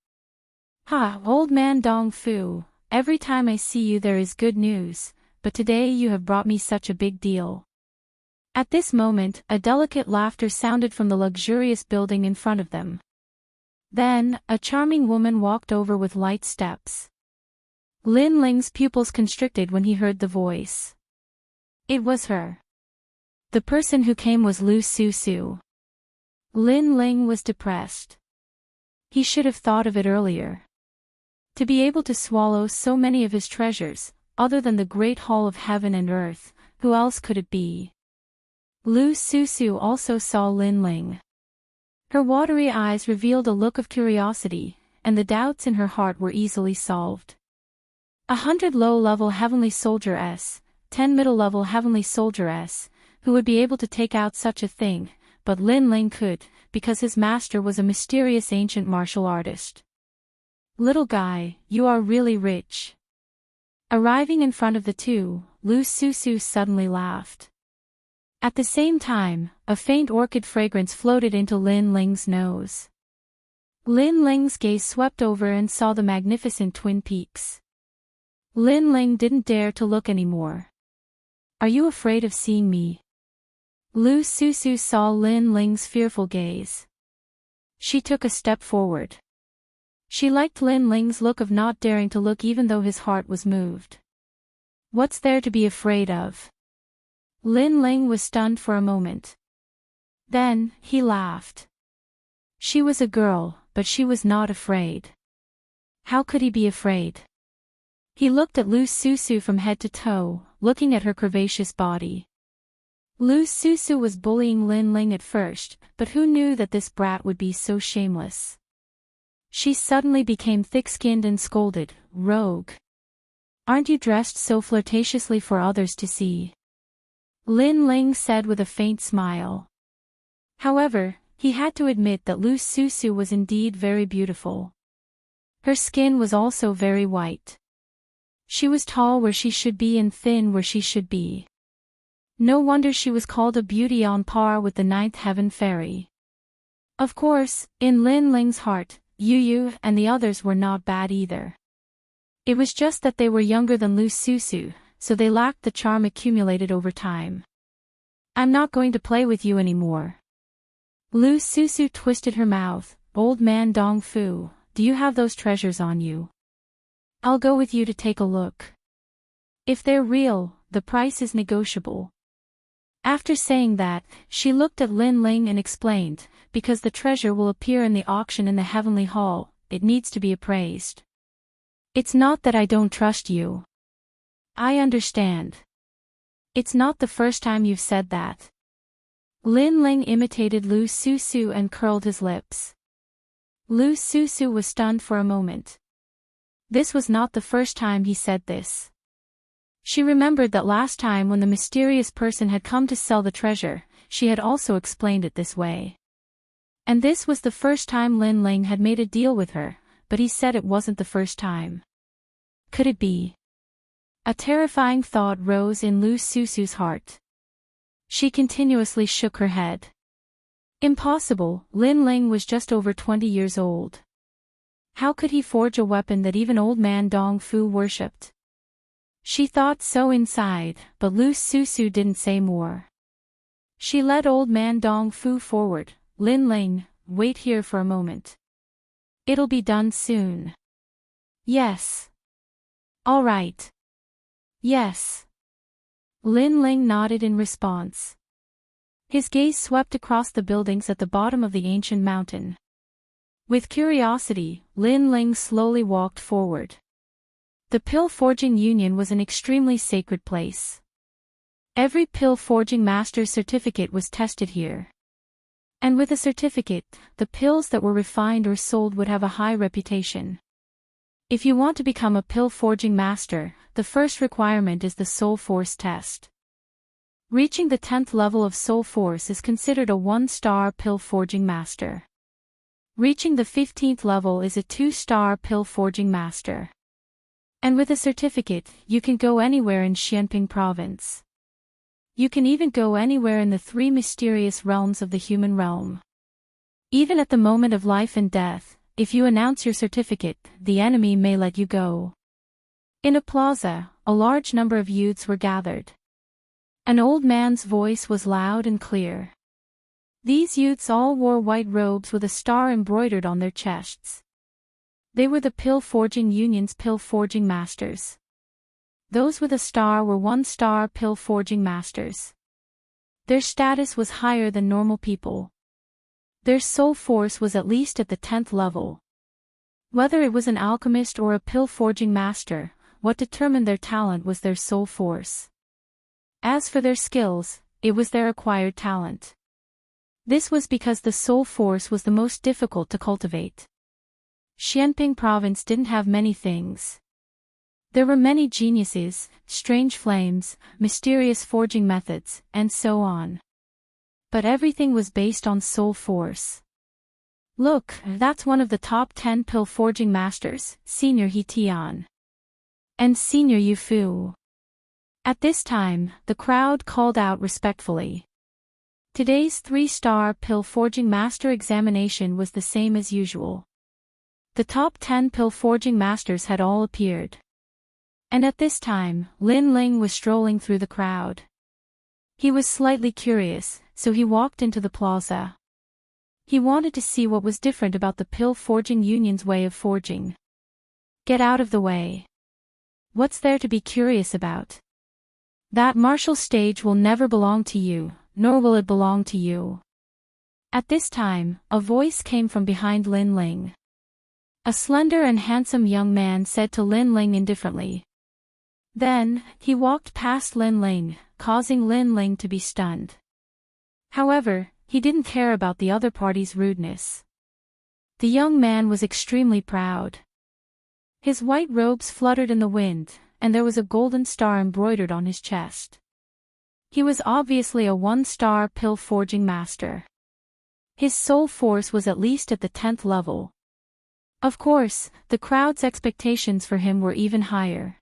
Ha, old man Dong Fu, every time I see you there is good news, but today you have brought me such a big deal. At this moment, a delicate laughter sounded from the luxurious building in front of them. Then, a charming woman walked over with light steps. Lin Ling's pupils constricted when he heard the voice. It was her. The person who came was Lu Su Su. Lin Ling was depressed. He should have thought of it earlier. To be able to swallow so many of his treasures, other than the great hall of heaven and earth, who else could it be? Lu Su Su also saw Lin Ling. Her watery eyes revealed a look of curiosity, and the doubts in her heart were easily solved. 100 low-level heavenly soldier S, 10 middle-level heavenly soldier S, who would be able to take out such a thing, but Lin Ling could, because his master was a mysterious ancient martial artist. Little guy, you are really rich. Arriving in front of the two, Lu Su Su suddenly laughed. At the same time, a faint orchid fragrance floated into Lin Ling's nose. Lin Ling's gaze swept over and saw the magnificent Twin Peaks. Lin Ling didn't dare to look anymore. Are you afraid of seeing me? Lu Su Su saw Lin Ling's fearful gaze. She took a step forward. She liked Lin Ling's look of not daring to look even though his heart was moved. What's there to be afraid of? Lin Ling was stunned for a moment. Then, he laughed. She was a girl, but she was not afraid. How could he be afraid? He looked at Lu Su Su from head to toe, looking at her curvaceous body. Lu Su Su was bullying Lin Ling at first, but who knew that this brat would be so shameless? She suddenly became thick-skinned and scolded, "Rogue! Aren't you dressed so flirtatiously for others to see?" Lin Ling said with a faint smile. However, he had to admit that Lu Su Su was indeed very beautiful. Her skin was also very white. She was tall where she should be and thin where she should be. No wonder she was called a beauty on par with the ninth heaven fairy. Of course, in Lin Ling's heart, Yu Yu and the others were not bad either. It was just that they were younger than Lu Su Su, so they lacked the charm accumulated over time. I'm not going to play with you anymore. Lu Su Su twisted her mouth. Old man Dong Fu, do you have those treasures on you? I'll go with you to take a look. If they're real, the price is negotiable. After saying that, she looked at Lin Ling and explained, because the treasure will appear in the auction in the heavenly hall, it needs to be appraised. It's not that I don't trust you. I understand. It's not the first time you've said that. Lin Ling imitated Lu Su Su and curled his lips. Lu Susu was stunned for a moment. This was not the first time he said this. She remembered that last time when the mysterious person had come to sell the treasure, she had also explained it this way. And this was the first time Lin Ling had made a deal with her, but he said it wasn't the first time. Could it be? A terrifying thought rose in Lu Susu's heart. She continuously shook her head. Impossible, Lin Ling was just over 20 years old. How could he forge a weapon that even old man Dong Fu worshipped? She thought so inside, but Lu Susu didn't say more. She led old man Dong Fu forward. Lin Ling, wait here for a moment. It'll be done soon. Yes. All right. Yes. Lin Ling nodded in response. His gaze swept across the buildings at the bottom of the ancient mountain. With curiosity, Lin Ling slowly walked forward. The pill forging union was an extremely sacred place. Every pill forging master's certificate was tested here. And with a certificate, the pills that were refined or sold would have a high reputation. If you want to become a pill forging master, the first requirement is the soul force test. Reaching the 10th level of soul force is considered a 1-star pill forging master. Reaching the 15th level is a 2-star pill forging master. And with a certificate, you can go anywhere in Xianping province. You can even go anywhere in the 3 mysterious realms of the human realm. Even at the moment of life and death, if you announce your certificate, the enemy may let you go. In a plaza, a large number of youths were gathered. An old man's voice was loud and clear. These youths all wore white robes with a star embroidered on their chests. They were the Pill Forging Union's pill forging masters. Those with a star were 1-star pill forging masters. Their status was higher than normal people. Their soul force was at least at the 10th level. Whether it was an alchemist or a pill forging master, what determined their talent was their soul force. As for their skills, it was their acquired talent. This was because the soul force was the most difficult to cultivate. Xianping province didn't have many things. There were many geniuses, strange flames, mysterious forging methods, and so on. But everything was based on soul force. Look, that's one of the top 10 pill forging masters, Senior He Tian. And Senior Yu Fu. At this time, the crowd called out respectfully. Today's 3-star pill forging master examination was the same as usual. The top 10 pill forging masters had all appeared. And at this time, Lin Ling was strolling through the crowd. He was slightly curious, so he walked into the plaza. He wanted to see what was different about the pill forging union's way of forging. Get out of the way. What's there to be curious about? That martial stage will never belong to you, nor will it belong to you. At this time, a voice came from behind Lin Ling. A slender and handsome young man said to Lin Ling indifferently. Then, he walked past Lin Ling, causing Lin Ling to be stunned. However, he didn't care about the other party's rudeness. The young man was extremely proud. His white robes fluttered in the wind, and there was a golden star embroidered on his chest. He was obviously a 1-star pill forging master. His soul force was at least at the 10th level. Of course, the crowd's expectations for him were even higher.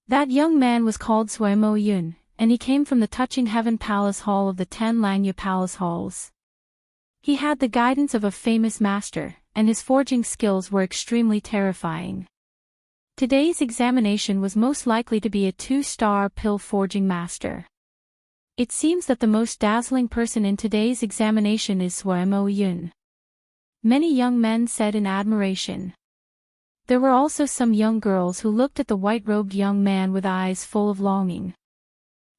That young man was called Suemo Yun, and he came from the Touching Heaven Palace Hall of the 10 Langya Palace Halls. He had the guidance of a famous master, and his forging skills were extremely terrifying. Today's examination was most likely to be a 2-star pill forging master. It seems that the most dazzling person in today's examination is Suemo Yun. Many young men said in admiration. There were also some young girls who looked at the white-robed young man with eyes full of longing.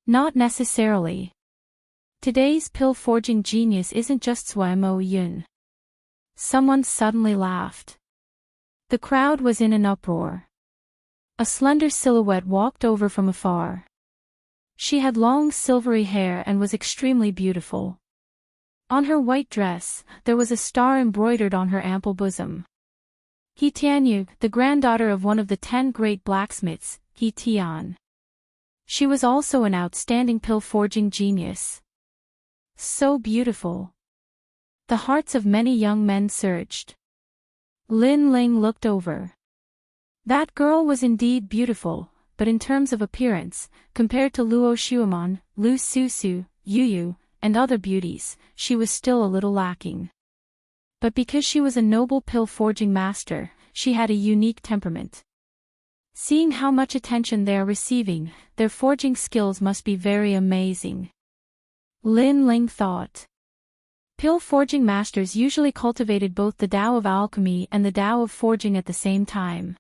Not necessarily. Today's pill-forging genius isn't just Suemo Yun. Someone suddenly laughed. The crowd was in an uproar. A slender silhouette walked over from afar. She had long silvery hair and was extremely beautiful. On her white dress, there was a star embroidered on her ample bosom. He Tianyu, the granddaughter of one of the 10 great blacksmiths, He Tian. She was also an outstanding pill-forging genius. So beautiful. The hearts of many young men surged. Lin Ling looked over. That girl was indeed beautiful, but in terms of appearance, compared to Luo Xuemon, Lu Susu, Yu Yu, and other beauties, she was still a little lacking. But because she was a noble pill-forging master, she had a unique temperament. Seeing how much attention they are receiving, their forging skills must be very amazing. Lin Ling thought. Pill-forging masters usually cultivated both the Tao of alchemy and the Tao of forging at the same time.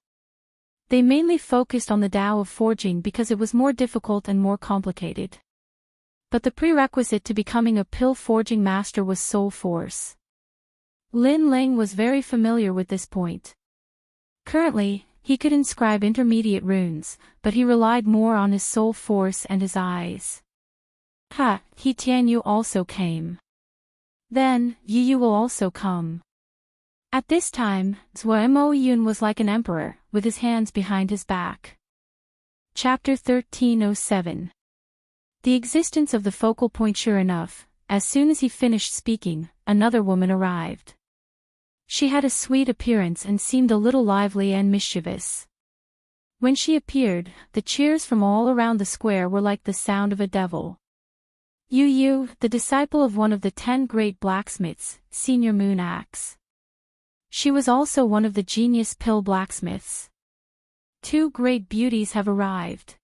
They mainly focused on the Tao of forging because it was more difficult and more complicated. But the prerequisite to becoming a pill-forging master was soul force. Lin Ling was very familiar with this point. Currently, he could inscribe intermediate runes, but he relied more on his soul force and his eyes. He Tianyu also came. Then, Yu Yu will also come. At this time, Zhuemo Yun was like an emperor, with his hands behind his back. Chapter 1307. The existence of the focal point. Sure enough, as soon as he finished speaking, another woman arrived. She had a sweet appearance and seemed a little lively and mischievous. When she appeared, the cheers from all around the square were like the sound of a devil. Yu Yu, the disciple of one of the 10 great blacksmiths, Senior Moon Axe. She was also one of the genius pill blacksmiths. 2 great beauties have arrived.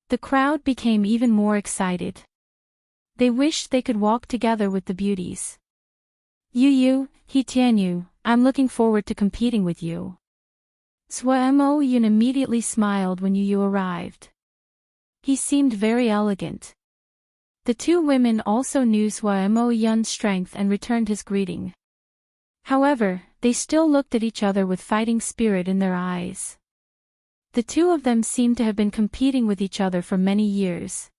The crowd became even more excited. They wished they could walk together with the beauties. Yu Yu, He Tianyu, I'm looking forward to competing with you. Zhuemo Yun immediately smiled when Yu Yu arrived. He seemed very elegant. The 2 women also knew Zhuemo Yun's strength and returned his greeting. However, they still looked at each other with fighting spirit in their eyes. The 2 of them seemed to have been competing with each other for many years.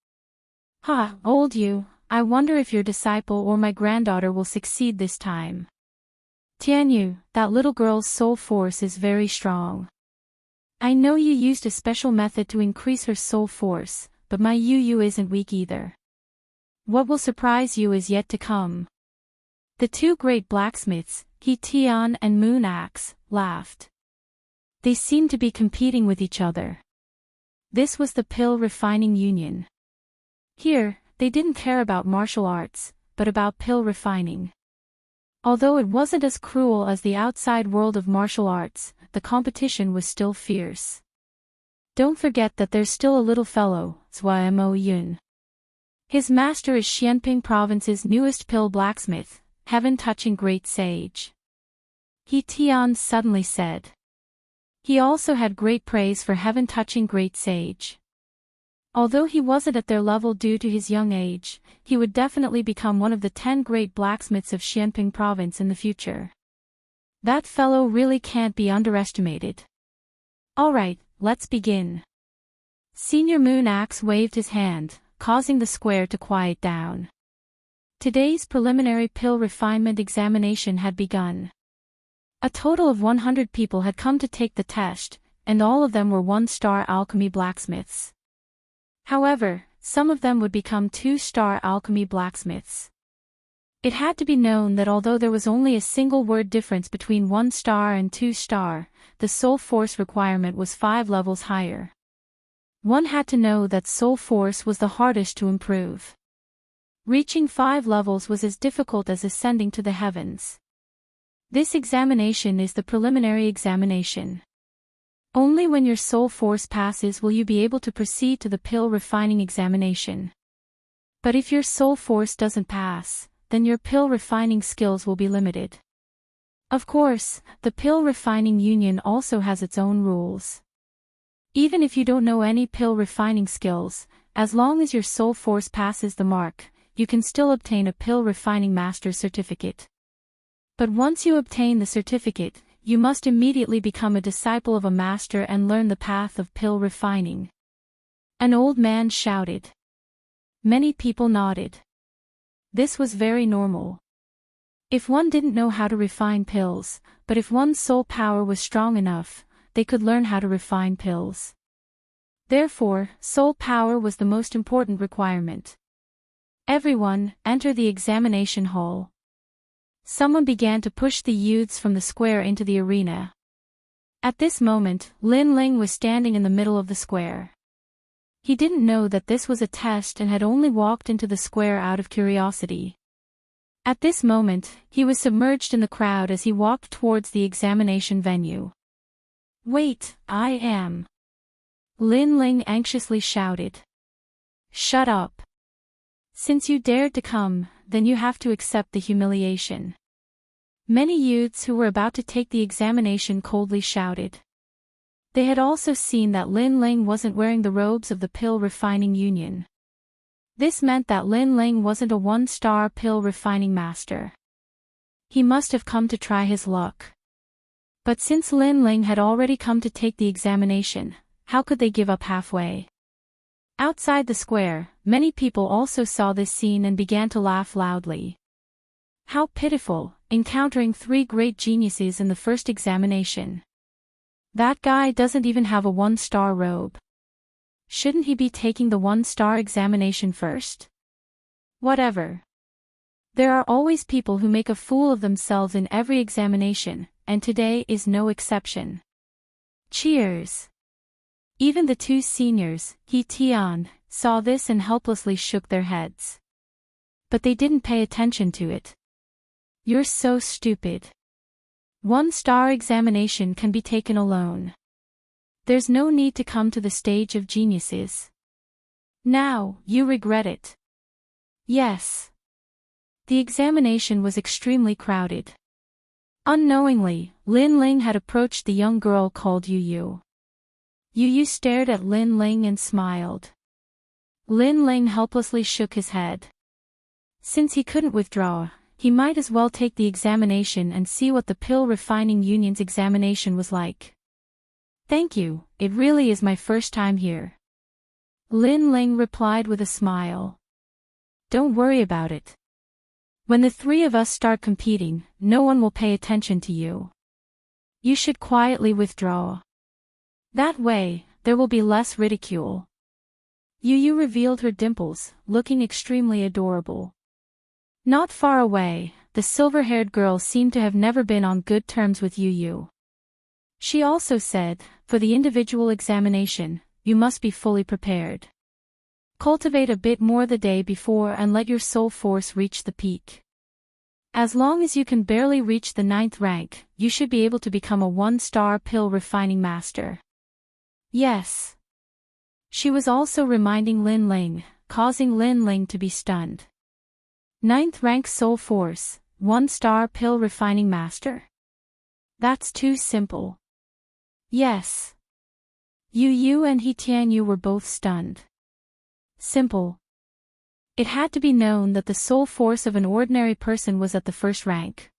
Old Yu, I wonder if your disciple or my granddaughter will succeed this time. Tianyu, that little girl's soul force is very strong. I know you used a special method to increase her soul force, but my Yu Yu isn't weak either. What will surprise you is yet to come. The 2 great blacksmiths, He Tian and Moon Axe, laughed. They seemed to be competing with each other. This was the pill refining union. Here, they didn't care about martial arts, but about pill refining. Although it wasn't as cruel as the outside world of martial arts, the competition was still fierce. Don't forget that there's still a little fellow, Zhuemo Yun. His master is Xianping Province's newest pill blacksmith, heaven-touching great sage. He Tian suddenly said. He also had great praise for heaven-touching great sage. Although he wasn't at their level due to his young age, he would definitely become one of the 10 great blacksmiths of Xianping Province in the future. That fellow really can't be underestimated. Alright, let's begin. Senior Moon Axe waved his hand, causing the square to quiet down. Today's preliminary pill refinement examination had begun. A total of 100 people had come to take the test, and all of them were 1-star alchemy blacksmiths. However, some of them would become 2-star alchemy blacksmiths. It had to be known that although there was only a single word difference between 1-star and 2-star, the soul force requirement was 5 levels higher. One had to know that soul force was the hardest to improve. Reaching 5 levels was as difficult as ascending to the heavens. This examination is the preliminary examination. Only when your soul force passes will you be able to proceed to the pill refining examination. But if your soul force doesn't pass, then your pill refining skills will be limited. Of course, the pill refining union also has its own rules. Even if you don't know any pill refining skills, as long as your soul force passes the mark, you can still obtain a pill refining master's certificate. But once you obtain the certificate, you must immediately become a disciple of a master and learn the path of pill refining. An old man shouted. Many people nodded. This was very normal. If one didn't know how to refine pills, but if one's soul power was strong enough, they could learn how to refine pills. Therefore, soul power was the most important requirement. Everyone, enter the examination hall. Someone began to push the youths from the square into the arena. At this moment, Lin Ling was standing in the middle of the square. He didn't know that this was a test and had only walked into the square out of curiosity. At this moment, he was submerged in the crowd as he walked towards the examination venue. "Wait, I am." Lin Ling anxiously shouted. "Shut up. Since you dared to come, then you have to accept the humiliation." Many youths who were about to take the examination coldly shouted. They had also seen that Lin Ling wasn't wearing the robes of the pill refining union. This meant that Lin Ling wasn't a one-star pill refining master. He must have come to try his luck. But since Lin Ling had already come to take the examination, how could they give up halfway? Outside the square, many people also saw this scene and began to laugh loudly. How pitiful, encountering 3 great geniuses in the first examination. That guy doesn't even have a one-star robe. Shouldn't he be taking the one-star examination first? Whatever. There are always people who make a fool of themselves in every examination, and today is no exception. Cheers. Even the 2 seniors, He Tian, saw this and helplessly shook their heads. But they didn't pay attention to it. "You're so stupid. One-star examination can be taken alone. There's no need to come to the stage of geniuses. Now, you regret it." Yes. The examination was extremely crowded. Unknowingly, Lin Ling had approached the young girl called Yu Yu. Yu Yu stared at Lin Ling and smiled. Lin Ling helplessly shook his head. Since he couldn't withdraw, he might as well take the examination and see what the pill refining union's examination was like. "Thank you, it really is my first time here." Lin Ling replied with a smile. "Don't worry about it. When the 3 of us start competing, no one will pay attention to you. You should quietly withdraw. That way, there will be less ridicule." Yu Yu revealed her dimples, looking extremely adorable. Not far away, the silver-haired girl seemed to have never been on good terms with Yu Yu. She also said, "For the individual examination, you must be fully prepared. Cultivate a bit more the day before and let your soul force reach the peak. As long as you can barely reach the 9th rank, you should be able to become a one-star pill refining master." Yes. She was also reminding Lin Ling, causing Lin Ling to be stunned. 9th rank soul force, 1-star pill refining master? That's too simple. Yes. Yu Yu and He Tianyu were both stunned. Simple. It had to be known that the soul force of an ordinary person was at the 1st rank.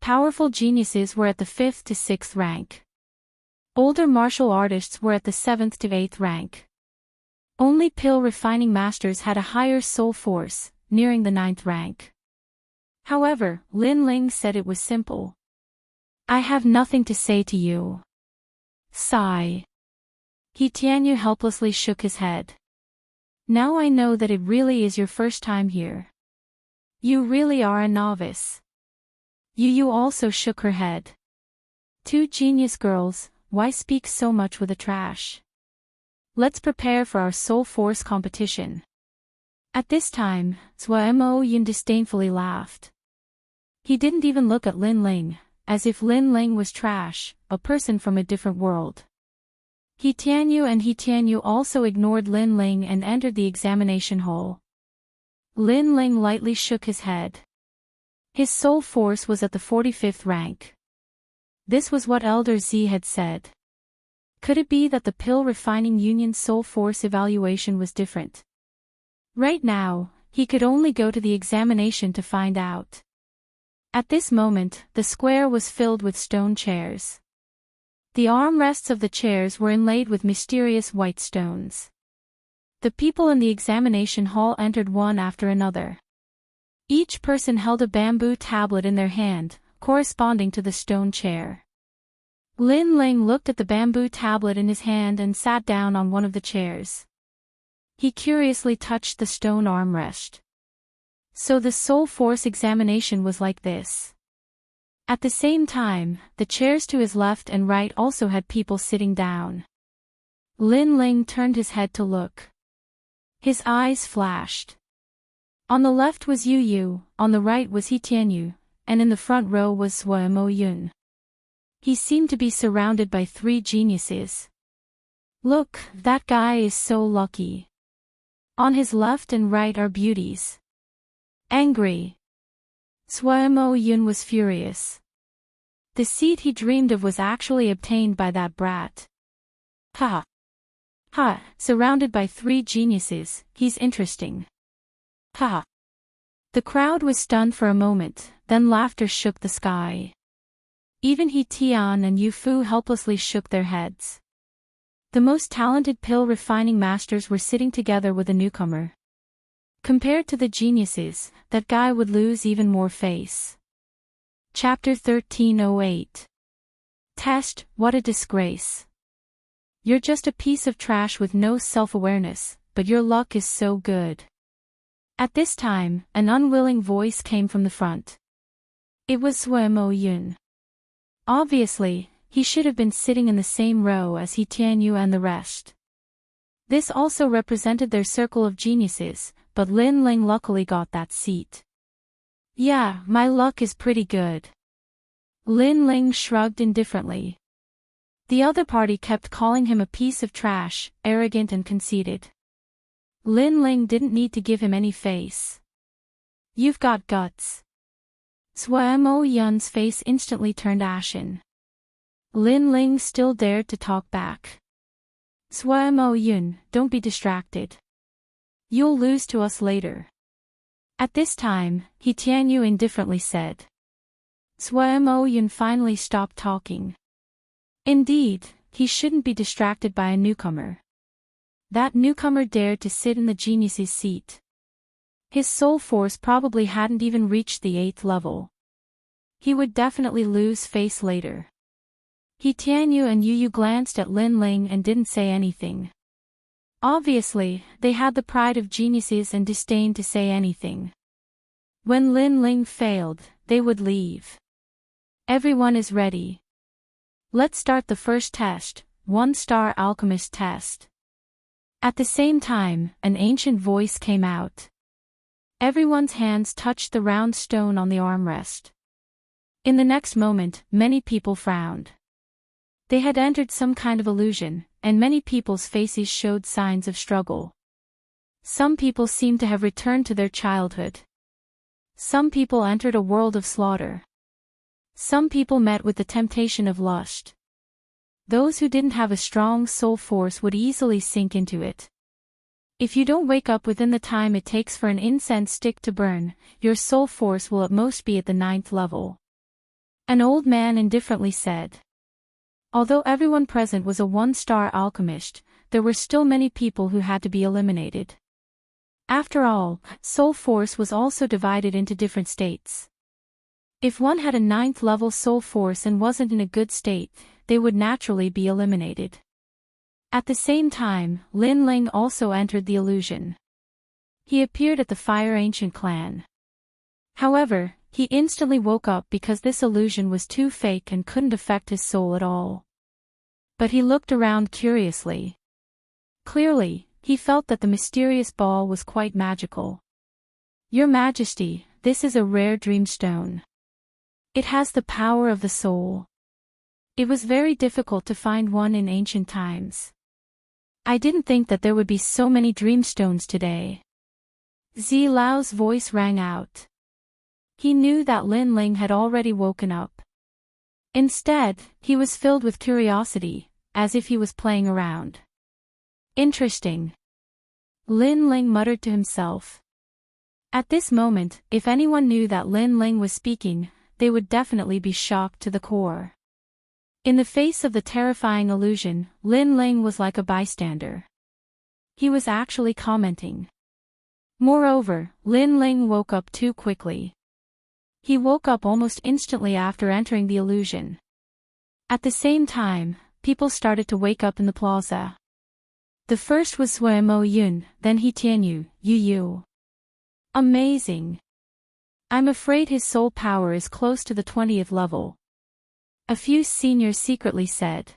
Powerful geniuses were at the 5th to 6th rank. Older martial artists were at the 7th to 8th rank. Only pill refining masters had a higher soul force, nearing the 9th rank. However, Lin Ling said it was simple. "I have nothing to say to you." Sigh. He Tianyu helplessly shook his head. "Now I know that it really is your first time here. You really are a novice." Yu Yu also shook her head. "2 genius girls, why speak so much with a trash? Let's prepare for our soul force competition." At this time, Zhou Mo Yun disdainfully laughed. He didn't even look at Lin Ling, as if Lin Ling was trash, a person from a different world. He Tianyu and He Tianyu also ignored Lin Ling and entered the examination hall. Lin Ling lightly shook his head. His soul force was at the 45th rank. This was what Elder Z had said. Could it be that the pill refining union soul force evaluation was different? Right now, he could only go to the examination to find out. At this moment, the square was filled with stone chairs. The armrests of the chairs were inlaid with mysterious white stones. The people in the examination hall entered one after another. Each person held a bamboo tablet in their hand, corresponding to the stone chair. Lin Ling looked at the bamboo tablet in his hand and sat down on one of the chairs. He curiously touched the stone armrest. So the soul force examination was like this. At the same time, the chairs to his left and right also had people sitting down. Lin Ling turned his head to look. His eyes flashed. On the left was Yu Yu, on the right was He Tianyu, and in the front row was Sui Mo Yun. He seemed to be surrounded by three geniuses. Look, that guy is so lucky. On his left and right are beauties. Angry. Sui Mo Yun was furious. The seat he dreamed of was actually obtained by that brat. Ha! Ha! Surrounded by three geniuses, he's interesting. Ha! The crowd was stunned for a moment, then laughter shook the sky. Even He Tian and Yu Fu helplessly shook their heads. The most talented pill refining masters were sitting together with a newcomer. Compared to the geniuses, that guy would lose even more face. Chapter 1308. Test, what a disgrace. You're just a piece of trash with no self-awareness, but your luck is so good. At this time, an unwilling voice came from the front. It was Sui Mo Yun. Obviously, he should have been sitting in the same row as He Tianyu and the rest. This also represented their circle of geniuses, but Lin Ling luckily got that seat. Yeah, my luck is pretty good. Lin Ling shrugged indifferently. The other party kept calling him a piece of trash, arrogant and conceited. Lin Ling didn't need to give him any face. You've got guts. Sui Mo Yun's face instantly turned ashen. Lin Ling still dared to talk back. Sui Mo Yun, don't be distracted. You'll lose to us later. At this time, He Tianyu indifferently said. Sui Mo Yun finally stopped talking. Indeed, he shouldn't be distracted by a newcomer. That newcomer dared to sit in the genius's seat. His soul force probably hadn't even reached the 8th level. He would definitely lose face later. He Tianyu and Yu Yu glanced at Lin Ling and didn't say anything. Obviously, they had the pride of geniuses and disdained to say anything. When Lin Ling failed, they would leave. Everyone is ready. Let's start the first test, 1-star alchemist test. At the same time, an ancient voice came out. Everyone's hands touched the round stone on the armrest. In the next moment, many people frowned. They had entered some kind of illusion, and many people's faces showed signs of struggle. Some people seemed to have returned to their childhood. Some people entered a world of slaughter. Some people met with the temptation of lust. Those who didn't have a strong soul force would easily sink into it. If you don't wake up within the time it takes for an incense stick to burn, your soul force will at most be at the 9th level. An old man indifferently said. Although everyone present was a 1-star alchemist, there were still many people who had to be eliminated. After all, soul force was also divided into different states. If one had a 9th level soul force and wasn't in a good state, they would naturally be eliminated. At the same time, Lin Ling also entered the illusion. He appeared at the Fire Ancient clan. However, he instantly woke up because this illusion was too fake and couldn't affect his soul at all. But he looked around curiously. Clearly, he felt that the mysterious ball was quite magical. Your Majesty, this is a rare dreamstone. It has the power of the soul. It was very difficult to find one in ancient times. I didn't think that there would be so many dreamstones today. Zi Lao's voice rang out. He knew that Lin Ling had already woken up. Instead, he was filled with curiosity, as if he was playing around. Interesting. Lin Ling muttered to himself. At this moment, if anyone knew that Lin Ling was speaking, they would definitely be shocked to the core. In the face of the terrifying illusion, Lin Ling was like a bystander. He was actually commenting. Moreover, Lin Ling woke up too quickly. He woke up almost instantly after entering the illusion. At the same time, people started to wake up in the plaza. The first was Sui Mo Yun, then He Tianyu, Yu Yu. Amazing. I'm afraid his soul power is close to the 20th level. A few seniors secretly said.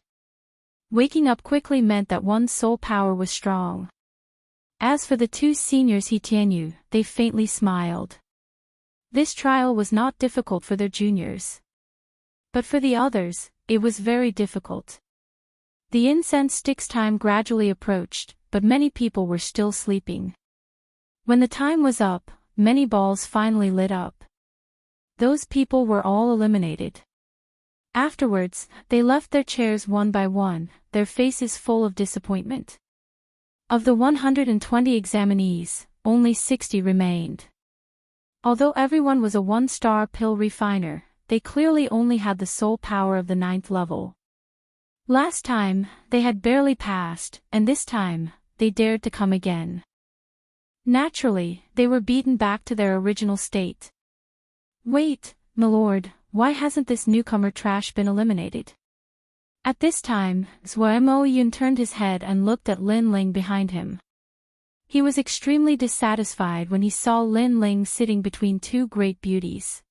Waking up quickly meant that one's soul power was strong. As for the two seniors He Tianyu, they faintly smiled. This trial was not difficult for their juniors. But for the others, it was very difficult. The incense sticks time gradually approached, but many people were still sleeping. When the time was up, many balls finally lit up. Those people were all eliminated. Afterwards, they left their chairs one by one, their faces full of disappointment. Of the 120 examinees, only 60 remained. Although everyone was a one-star pill refiner, they clearly only had the soul power of the 9th level. Last time, they had barely passed, and this time, they dared to come again. Naturally, they were beaten back to their original state. Wait, milord, why hasn't this newcomer trash been eliminated? At this time, Sui Mo Yun turned his head and looked at Lin Ling behind him. He was extremely dissatisfied when he saw Lin Ling sitting between two great beauties.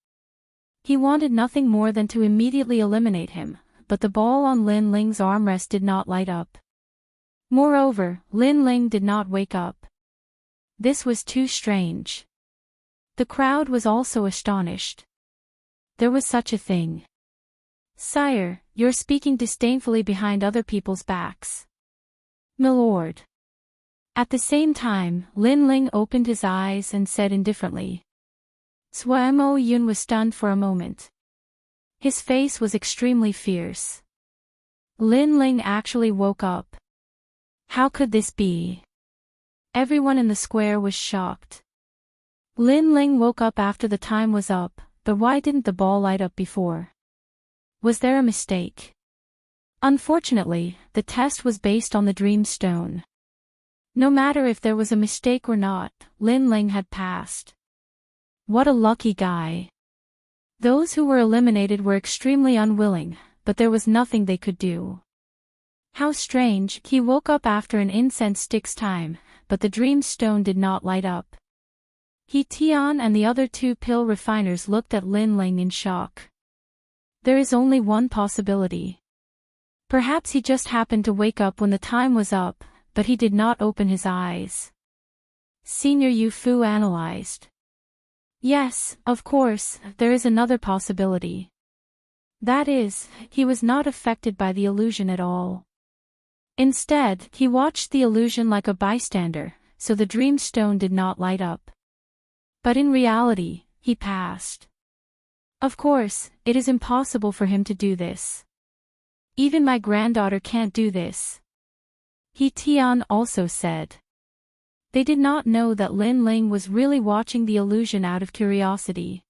He wanted nothing more than to immediately eliminate him, but the ball on Lin Ling's armrest did not light up. Moreover, Lin Ling did not wake up. This was too strange. The crowd was also astonished. There was such a thing. Sire, you're speaking disdainfully behind other people's backs. Milord. At the same time, Lin Ling opened his eyes and said indifferently. Sui Mo Yun was stunned for a moment. His face was extremely fierce. Lin Ling actually woke up. How could this be? Everyone in the square was shocked. Lin Ling woke up after the time was up, but why didn't the ball light up before? Was there a mistake? Unfortunately, the test was based on the dream stone. No matter if there was a mistake or not, Lin Ling had passed. What a lucky guy. Those who were eliminated were extremely unwilling, but there was nothing they could do. How strange, he woke up after an incense stick's time, but the dream stone did not light up. He Tian and the other two pill refiners looked at Lin Ling in shock. There is only one possibility. Perhaps he just happened to wake up when the time was up, but he did not open his eyes. Senior Yu Fu analyzed. Yes, of course, there is another possibility. That is, he was not affected by the illusion at all. Instead, he watched the illusion like a bystander, so the dream stone did not light up. But in reality, he passed. Of course, it is impossible for him to do this. Even my granddaughter can't do this. He Tian also said. They did not know that Lin Ling was really watching the illusion out of curiosity.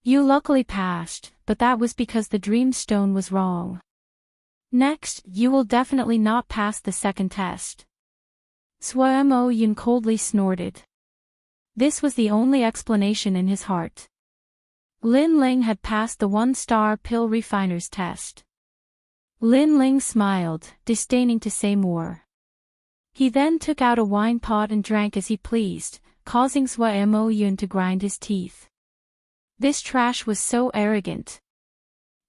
You luckily passed, but that was because the dream stone was wrong. Next, you will definitely not pass the second test. Sui Mo Yun coldly snorted. This was the only explanation in his heart. Lin Ling had passed the one-star pill refiner's test. Lin Ling smiled, disdaining to say more. He then took out a wine pot and drank as he pleased, causing Sui Mo Yun to grind his teeth. This trash was so arrogant.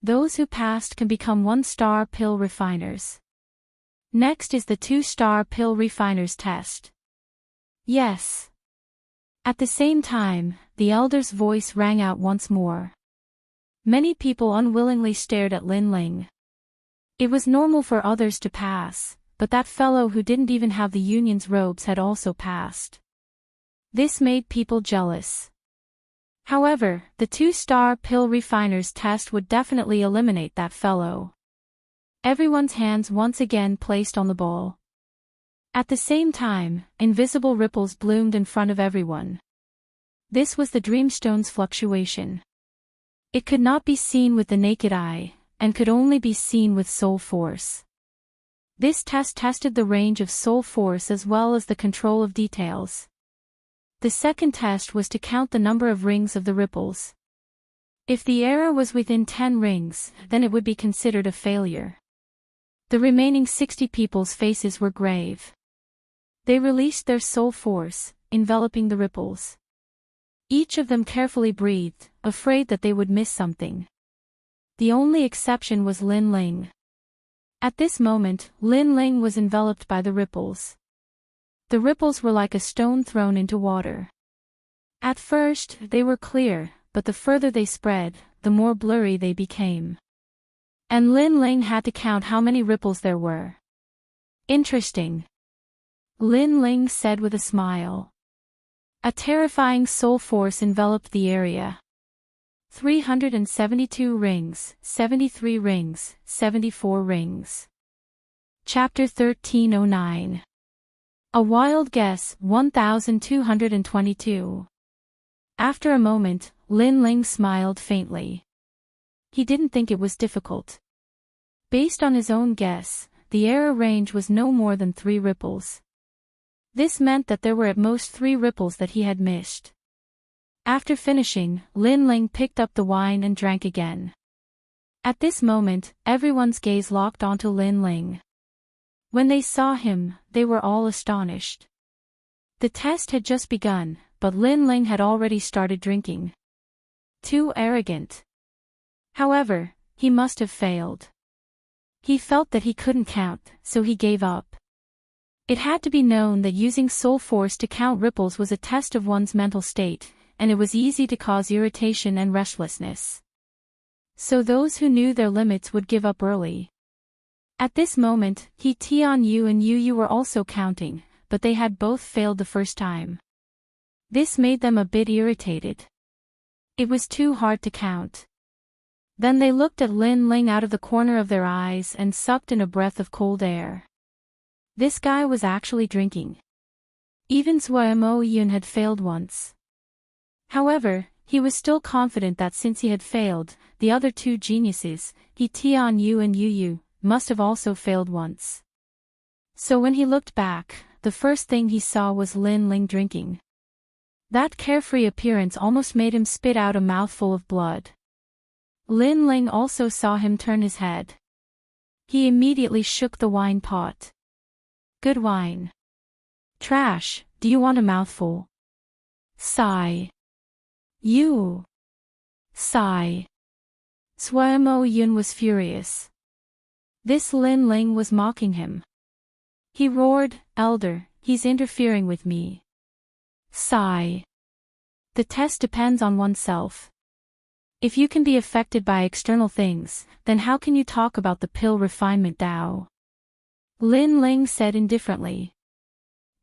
Those who passed can become one-star pill refiners. Next is the two-star pill refiner's test. Yes. At the same time, the elder's voice rang out once more. Many people unwillingly stared at Lin Ling. It was normal for others to pass, but that fellow who didn't even have the union's robes had also passed. This made people jealous. However, the two-star pill refiner's test would definitely eliminate that fellow. Everyone's hands once again placed on the ball. At the same time, invisible ripples bloomed in front of everyone. This was the Dreamstone's fluctuation. It could not be seen with the naked eye, and could only be seen with soul force. This test tested the range of soul force as well as the control of details. The second test was to count the number of rings of the ripples. If the error was within 10 rings, then it would be considered a failure. The remaining 60 people's faces were grave. They released their soul force, enveloping the ripples. Each of them carefully breathed, afraid that they would miss something. The only exception was Lin Ling. At this moment, Lin Ling was enveloped by the ripples. The ripples were like a stone thrown into water. At first, they were clear, but the further they spread, the more blurry they became. And Lin Ling had to count how many ripples there were. Interesting, Lin Ling said with a smile. A terrifying soul force enveloped the area. 372 rings, 73 rings, 74 rings. Chapter 1309. A wild guess, 1222. After a moment, Lin Ling smiled faintly. He didn't think it was difficult. Based on his own guess, the error range was no more than 3 ripples. This meant that there were at most 3 ripples that he had missed. After finishing, Lin Ling picked up the wine and drank again. At this moment, everyone's gaze locked onto Lin Ling. When they saw him, they were all astonished. The test had just begun, but Lin Ling had already started drinking. Too arrogant. However, he must have failed. He felt that he couldn't count, so he gave up. It had to be known that using soul force to count ripples was a test of one's mental state, and it was easy to cause irritation and restlessness. So those who knew their limits would give up early. At this moment, He Tian Yu and Yu Yu were also counting, but they had both failed the first time. This made them a bit irritated. It was too hard to count. Then they looked at Lin Ling out of the corner of their eyes and sucked in a breath of cold air. This guy was actually drinking. Even Zhuo Mo Yun had failed once. However, he was still confident that since he had failed, the other 2 geniuses, He Tian Yu and Yu Yu, must have also failed once. So when he looked back, the first thing he saw was Lin Ling drinking. That carefree appearance almost made him spit out a mouthful of blood. Lin Ling also saw him turn his head. He immediately shook the wine pot. Good wine. Trash, do you want a mouthful? Sigh. You. Sigh. Zhuo Mo Yun was furious. This Lin Ling was mocking him. He roared, "Elder, he's interfering with me." Sigh. The test depends on oneself. If you can be affected by external things, then how can you talk about the pill refinement Tao? Lin Ling said indifferently.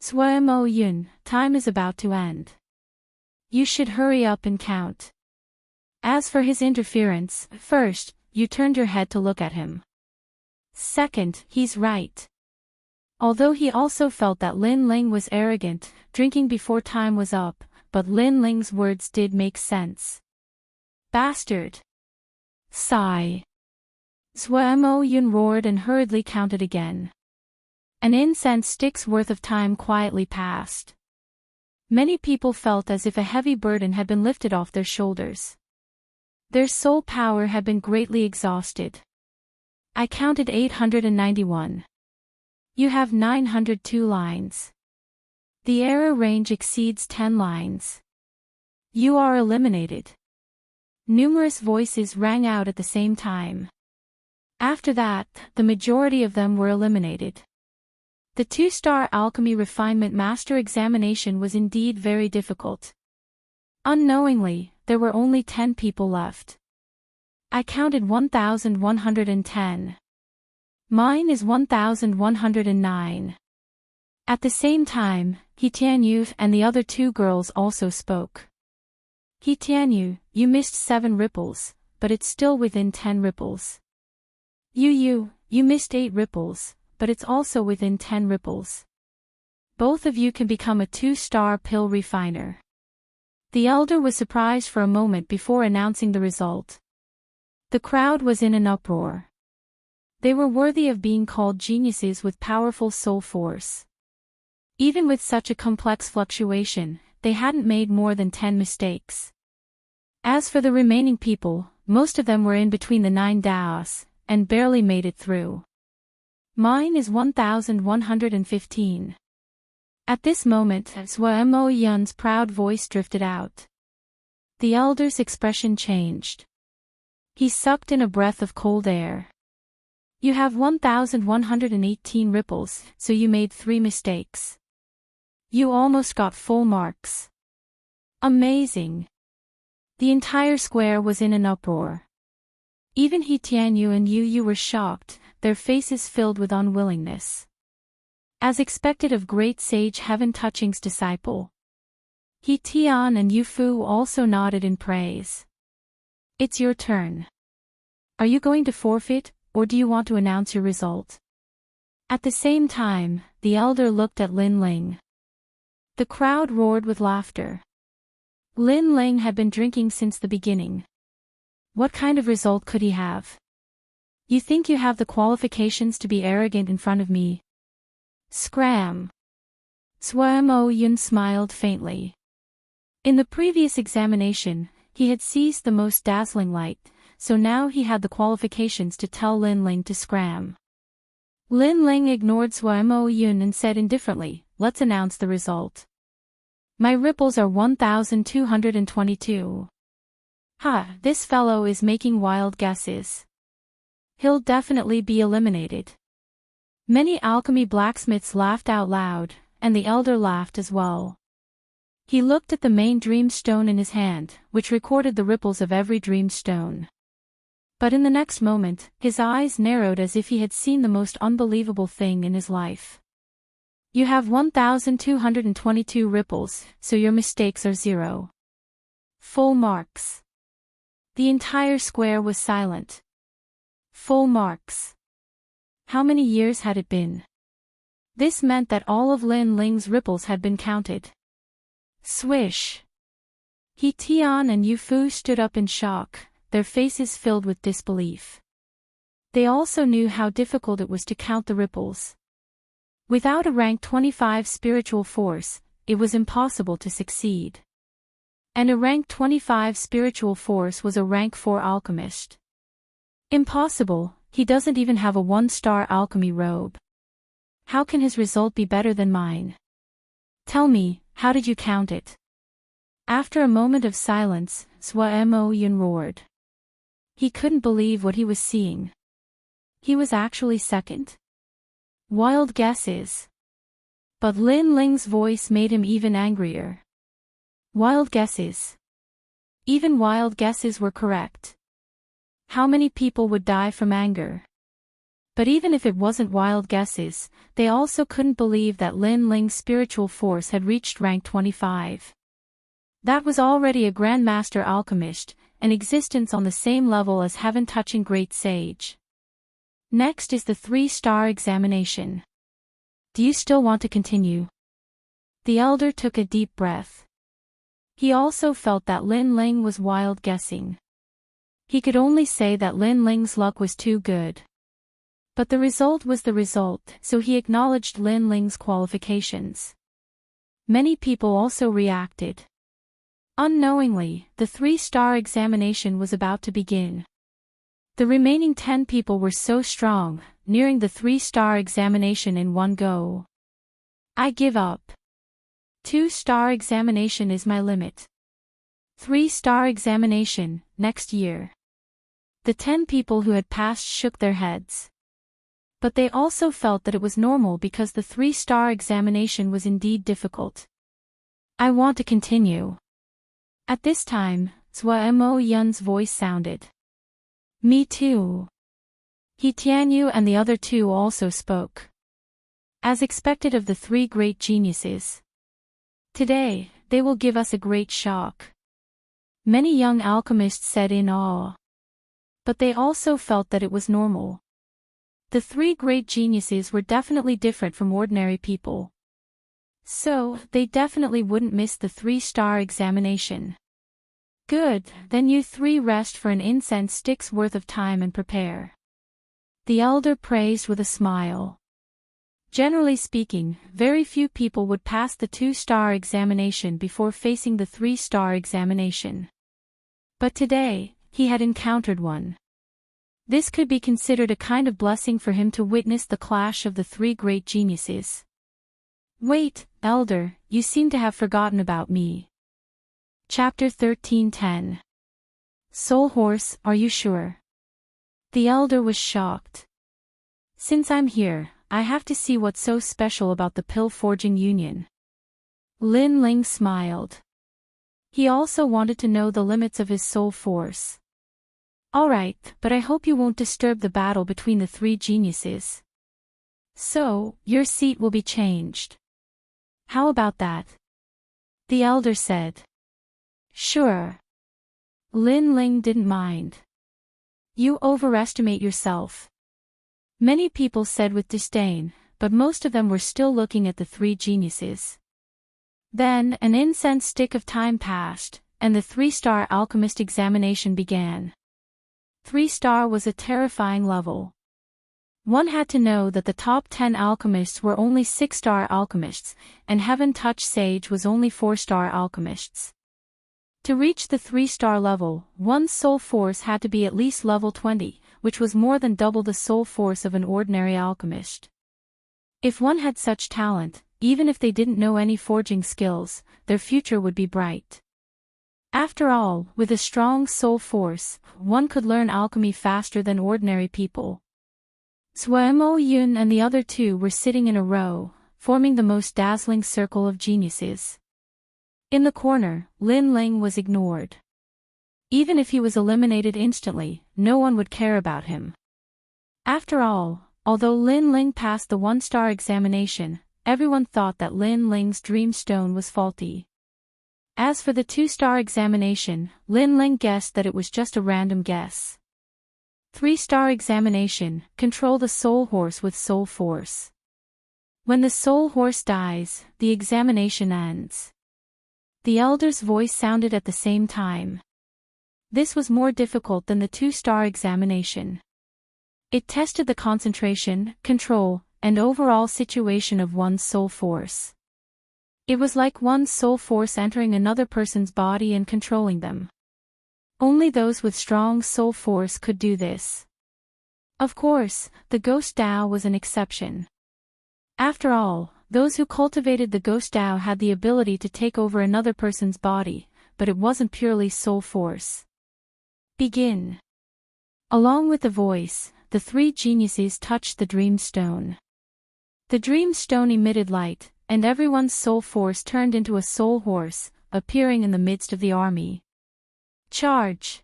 Zhuo Mo Yun, time is about to end. You should hurry up and count. As for his interference, first, you turned your head to look at him. Second, he's right. Although he also felt that Lin Ling was arrogant, drinking before time was up, but Lin Ling's words did make sense. Bastard. Sigh. Zhuo Mo Yun roared and hurriedly counted again. An incense stick's worth of time quietly passed. Many people felt as if a heavy burden had been lifted off their shoulders. Their soul power had been greatly exhausted. I counted 891. You have 902 lines. The error range exceeds 10 lines. You are eliminated. Numerous voices rang out at the same time. After that, the majority of them were eliminated. The 2-star alchemy refinement master examination was indeed very difficult. Unknowingly, there were only 10 people left. I counted 1,110. Mine is 1,109. At the same time, He Tianyu and the other 2 girls also spoke. He Tianyu, you missed 7 ripples, but it's still within 10 ripples. Yu Yu, you missed 8 ripples, but it's also within 10 ripples. Both of you can become a 2-star pill refiner. The elder was surprised for a moment before announcing the result. The crowd was in an uproar. They were worthy of being called geniuses with powerful soul force. Even with such a complex fluctuation, they hadn't made more than 10 mistakes. As for the remaining people, most of them were in between the 9 daos, and barely made it through. Mine is 1115. At this moment, Swamo Yun's proud voice drifted out. The elder's expression changed. He sucked in a breath of cold air. You have 1118 ripples, so you made 3 mistakes. You almost got full marks. Amazing. The entire square was in an uproar. Even He Tianyu and Yu were shocked, their faces filled with unwillingness. As expected of great sage Heaven Touching's disciple, He Tian and Yu Fu also nodded in praise. It's your turn. Are you going to forfeit, or do you want to announce your result? At the same time, the elder looked at Lin Ling. The crowd roared with laughter. Lin Ling had been drinking since the beginning. What kind of result could he have? You think you have the qualifications to be arrogant in front of me? Scram. Swamo Yun smiled faintly. In the previous examination, he had seized the most dazzling light, so now he had the qualifications to tell Lin Ling to scram. Lin Ling ignored Swamo Yun and said indifferently, let's announce the result. My ripples are 1222. Ha, this fellow is making wild guesses. He'll definitely be eliminated. Many alchemy blacksmiths laughed out loud, and the elder laughed as well. He looked at the main dream stone in his hand, which recorded the ripples of every dream stone. But in the next moment, his eyes narrowed as if he had seen the most unbelievable thing in his life. You have 1222 ripples, so your mistakes are 0. Full marks. The entire square was silent. Full marks. How many years had it been? This meant that all of Lin Ling's ripples had been counted. Swish. He Tian and Yu Fu stood up in shock, their faces filled with disbelief. They also knew how difficult it was to count the ripples. Without a rank 25 spiritual force, it was impossible to succeed. And a rank 25 spiritual force was a rank 4 alchemist. Impossible, he doesn't even have a 1-star alchemy robe. How can his result be better than mine? Tell me, how did you count it? After a moment of silence, Swamo Yun roared. He couldn't believe what he was seeing. He was actually second. Wild guesses. But Lin Ling's voice made him even angrier. Wild guesses. Even wild guesses were correct. How many people would die from anger? But even if it wasn't wild guesses, they also couldn't believe that Lin Ling's spiritual force had reached rank 25. That was already a Grandmaster Alchemist, an existence on the same level as Heaven Touching Great Sage. Next is the 3-star examination. Do you still want to continue? The elder took a deep breath. He also felt that Lin Ling was wild guessing. He could only say that Lin Ling's luck was too good. But the result was the result, so he acknowledged Lin Ling's qualifications. Many people also reacted. Unknowingly, the 3-star examination was about to begin. The remaining 10 people were so strong, nearing the 3-star examination in one go. I give up. 2-star examination is my limit. 3-star examination, next year. The 10 people who had passed shook their heads. But they also felt that it was normal because the 3-star examination was indeed difficult. I want to continue. At this time, Swamo Yun's voice sounded. Me too. He Tianyu and the other 2 also spoke. As expected of the 3 great geniuses. Today, they will give us a great shock. Many young alchemists said in awe. But they also felt that it was normal. The 3 great geniuses were definitely different from ordinary people. So, they definitely wouldn't miss the 3-star examination. Good, then you 3 rest for an incense stick's worth of time and prepare. The elder praised with a smile. Generally speaking, very few people would pass the 2-star examination before facing the 3-star examination. But today, he had encountered one. This could be considered a kind of blessing for him to witness the clash of the 3 great geniuses. Wait, Elder, you seem to have forgotten about me. Chapter 13:10. Soul Horse, are you sure? The Elder was shocked. Since I'm here, I have to see what's so special about the pill-forging union. Lin Ling smiled. He also wanted to know the limits of his soul force. Alright, but I hope you won't disturb the battle between the 3 geniuses. So, your seat will be changed. How about that? The Elder said. Sure. Lin Ling didn't mind. You overestimate yourself. Many people said with disdain, but most of them were still looking at the 3 geniuses. Then, an incense stick of time passed, and the 3-star alchemist examination began. 3-star was a terrifying level. One had to know that the top 10 alchemists were only 6-star alchemists, and Heaven Touch Sage was only 4-star alchemists. To reach the 3-star level, one's soul force had to be at least level 20, which was more than double the soul force of an ordinary alchemist. If one had such talent, even if they didn't know any forging skills, their future would be bright. After all, with a strong soul force, one could learn alchemy faster than ordinary people. Suemo Yun and the other 2 were sitting in a row, forming the most dazzling circle of geniuses. In the corner, Lin Ling was ignored. Even if he was eliminated instantly, no one would care about him. After all, although Lin Ling passed the 1-star examination, everyone thought that Lin Ling's dream stone was faulty. As for the 2-star examination, Lin Ling guessed that it was just a random guess. 3-star examination, control the soul horse with soul force. When the soul horse dies, the examination ends. The Elder's voice sounded at the same time. This was more difficult than the 2-star examination. It tested the concentration, control, and overall situation of one's soul force. It was like one's soul force entering another person's body and controlling them. Only those with strong soul force could do this. Of course, the Ghost Dao was an exception. After all, those who cultivated the Ghost Dao had the ability to take over another person's body, but it wasn't purely soul force. Begin. Along with the voice, the 3 geniuses touched the Dream Stone. The Dream Stone emitted light, and everyone's soul force turned into a soul horse, appearing in the midst of the army. Charge!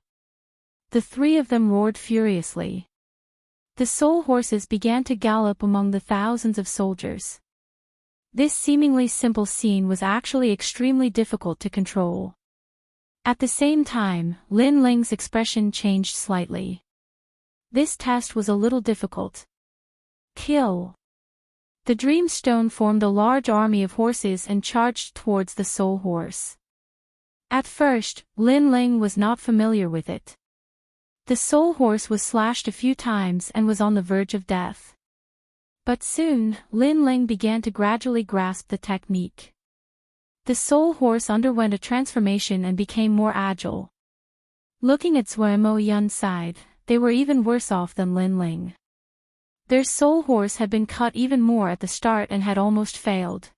The 3 of them roared furiously. The soul horses began to gallop among the thousands of soldiers. This seemingly simple scene was actually extremely difficult to control. At the same time, Lin Ling's expression changed slightly. This test was a little difficult. Kill! The Dream Stone formed a large army of horses and charged towards the soul horse. At first, Lin Ling was not familiar with it. The soul horse was slashed a few times and was on the verge of death. But soon, Lin Ling began to gradually grasp the technique. The soul horse underwent a transformation and became more agile. Looking at Suemo Yun's side, they were even worse off than Lin Ling. Their soul horse had been cut even more at the start and had almost failed.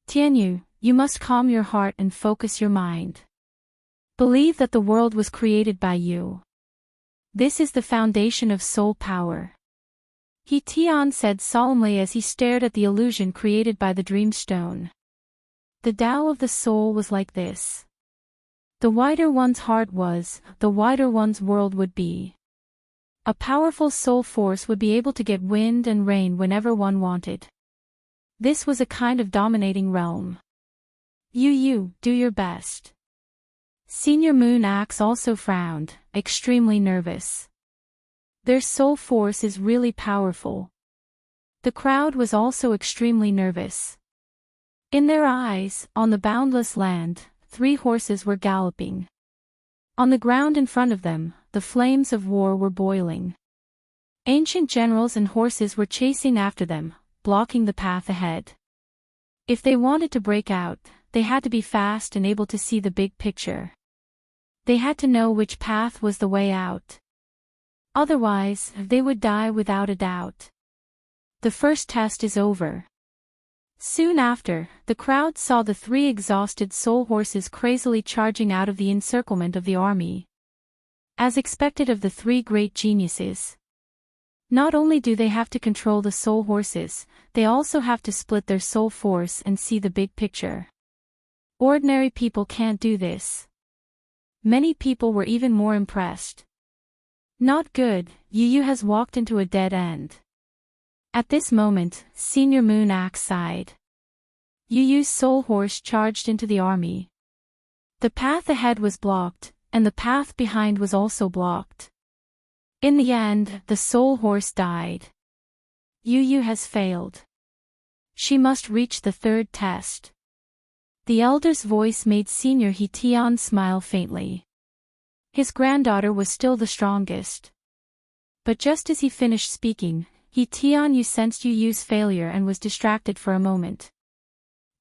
Tianyu, you must calm your heart and focus your mind. Believe that the world was created by you. This is the foundation of soul power. He Tian said solemnly as he stared at the illusion created by the Dream Stone. The Tao of the soul was like this. The wider one's heart was, the wider one's world would be. A powerful soul force would be able to get wind and rain whenever one wanted. This was a kind of dominating realm. You, do your best. Senior Moon Axe also frowned, extremely nervous. Their soul force is really powerful. The crowd was also extremely nervous. In their eyes, on the boundless land, 3 horses were galloping. On the ground in front of them, the flames of war were boiling. Ancient generals and horses were chasing after them, blocking the path ahead. If they wanted to break out, they had to be fast and able to see the big picture. They had to know which path was the way out. Otherwise, they would die without a doubt. The first test is over. Soon after, the crowd saw the 3 exhausted soul horses crazily charging out of the encirclement of the army. As expected of the 3 great geniuses. Not only do they have to control the soul horses, they also have to split their soul force and see the big picture. Ordinary people can't do this. Many people were even more impressed. Not good, Yu has walked into a dead end. At this moment, Senior Moon Axe sighed. Yu's soul horse charged into the army. The path ahead was blocked, and the path behind was also blocked. In the end, the soul horse died. Yu has failed. She must reach the 3rd test. The elder's voice made Senior He Tian smile faintly. His granddaughter was still the strongest. But just as he finished speaking, He Tian sensed Yu's failure and was distracted for a moment.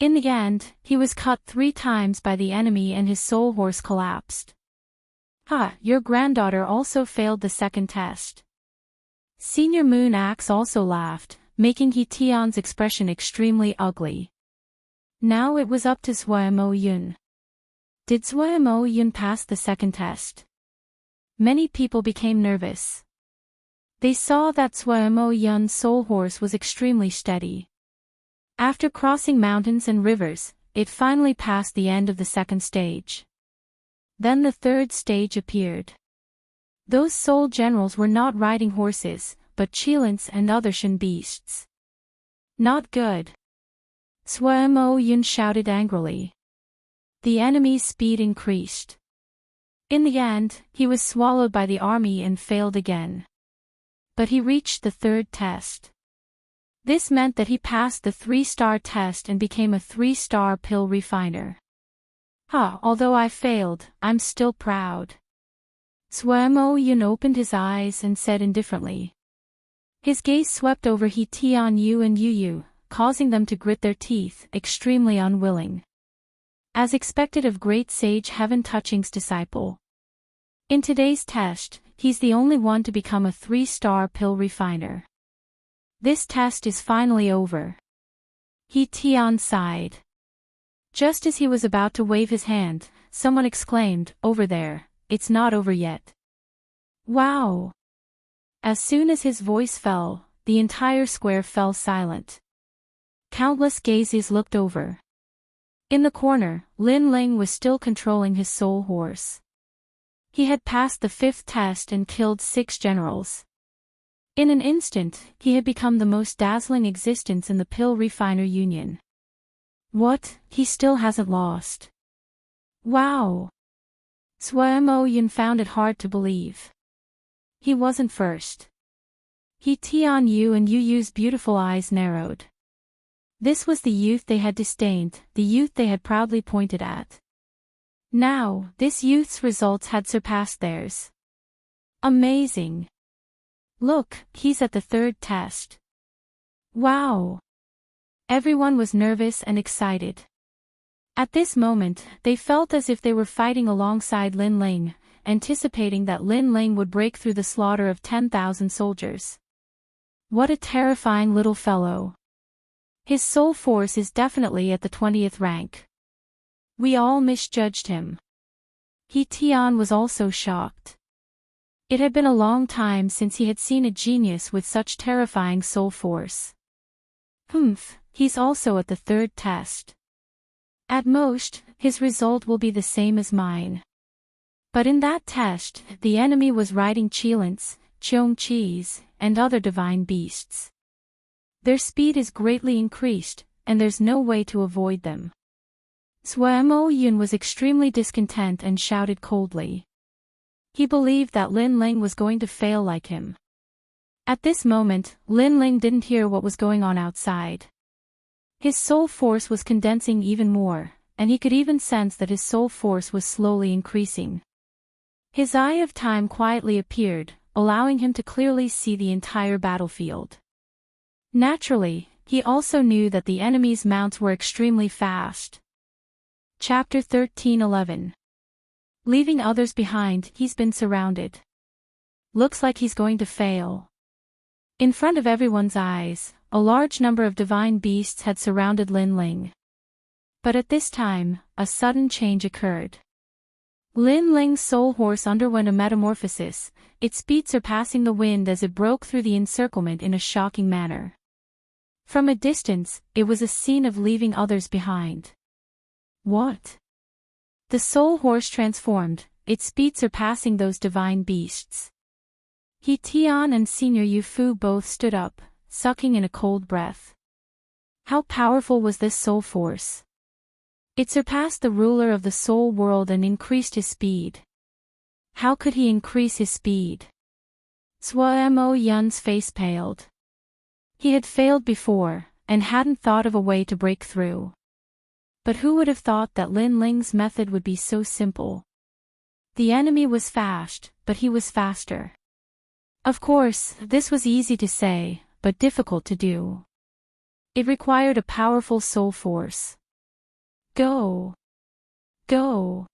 In the end, he was cut 3 times by the enemy and his soul horse collapsed. Your granddaughter also failed the 2nd test. Senior Moon Axe also laughed, making He Tian's expression extremely ugly. Now it was up to Zhuamo Yun. Did Zhuamo Yun pass the 2nd test? Many people became nervous. They saw that Zhuamo Yun's soul horse was extremely steady. After crossing mountains and rivers, it finally passed the end of the 2nd stage. Then the 3rd stage appeared. Those soul generals were not riding horses, but chilants and other shen beasts. Not good. Zhuamo Yun shouted angrily. The enemy's speed increased. In the end, he was swallowed by the army and failed again. But he reached the 3rd test. This meant that he passed the 3-star test and became a 3-star pill refiner. Although I failed, I'm still proud. Zhuamo Yun opened his eyes and said indifferently. His gaze swept over He Tian and Yu, causing them to grit their teeth, extremely unwilling. As expected of great sage Heaven Touching's disciple. In today's test, he's the only one to become a 3-star pill refiner. This test is finally over. He Tian sighed. Just as he was about to wave his hand, someone exclaimed, "Over there, it's not over yet." Wow! As soon as his voice fell, the entire square fell silent. Countless gazes looked over. In the corner, Lin Ling was still controlling his soul horse. He had passed the 5th test and killed 6 generals. In an instant, he had become the most dazzling existence in the pill refiner union. What, he still hasn't lost? Wow! Zhuamo Yun found it hard to believe. He wasn't first. He Tian and Yu's beautiful eyes narrowed. This was the youth they had disdained, the youth they had proudly pointed at. Now, this youth's results had surpassed theirs. Amazing! Look, he's at the 3rd test. Wow! Everyone was nervous and excited. At this moment, they felt as if they were fighting alongside Lin Ling, anticipating that Lin Ling would break through the slaughter of 10,000 soldiers. What a terrifying little fellow. His soul force is definitely at the 20th rank. We all misjudged him. He Tian was also shocked. It had been a long time since he had seen a genius with such terrifying soul force. He's also at the 3rd test. At most, his result will be the same as mine. But in that test, the enemy was riding chilants, cheongqis, and other divine beasts. Their speed is greatly increased, and there's no way to avoid them. Zhuamo Yun was extremely discontent and shouted coldly. He believed that Lin Ling was going to fail like him. At this moment, Lin Ling didn't hear what was going on outside. His soul force was condensing even more, and he could even sense that his soul force was slowly increasing. His eye of time quietly appeared, allowing him to clearly see the entire battlefield. Naturally, he also knew that the enemy's mounts were extremely fast. Chapter 13:11. Leaving others behind, he's been surrounded. Looks like he's going to fail. In front of everyone's eyes, a large number of divine beasts had surrounded Lin Ling. But at this time, a sudden change occurred. Lin Ling's soul horse underwent a metamorphosis, its speed surpassing the wind as it broke through the encirclement in a shocking manner. From a distance, it was a scene of leaving others behind. What? The soul horse transformed, its speed surpassing those divine beasts. He Tian and Senior Yu Fu both stood up, sucking in a cold breath. How powerful was this soul force? It surpassed the ruler of the soul world and increased his speed. How could he increase his speed? Swa Mo Yun's face paled. He had failed before, and hadn't thought of a way to break through. But who would have thought that Lin Ling's method would be so simple? The enemy was fast, but he was faster. Of course, this was easy to say, but difficult to do. It required a powerful soul force. Go! Go!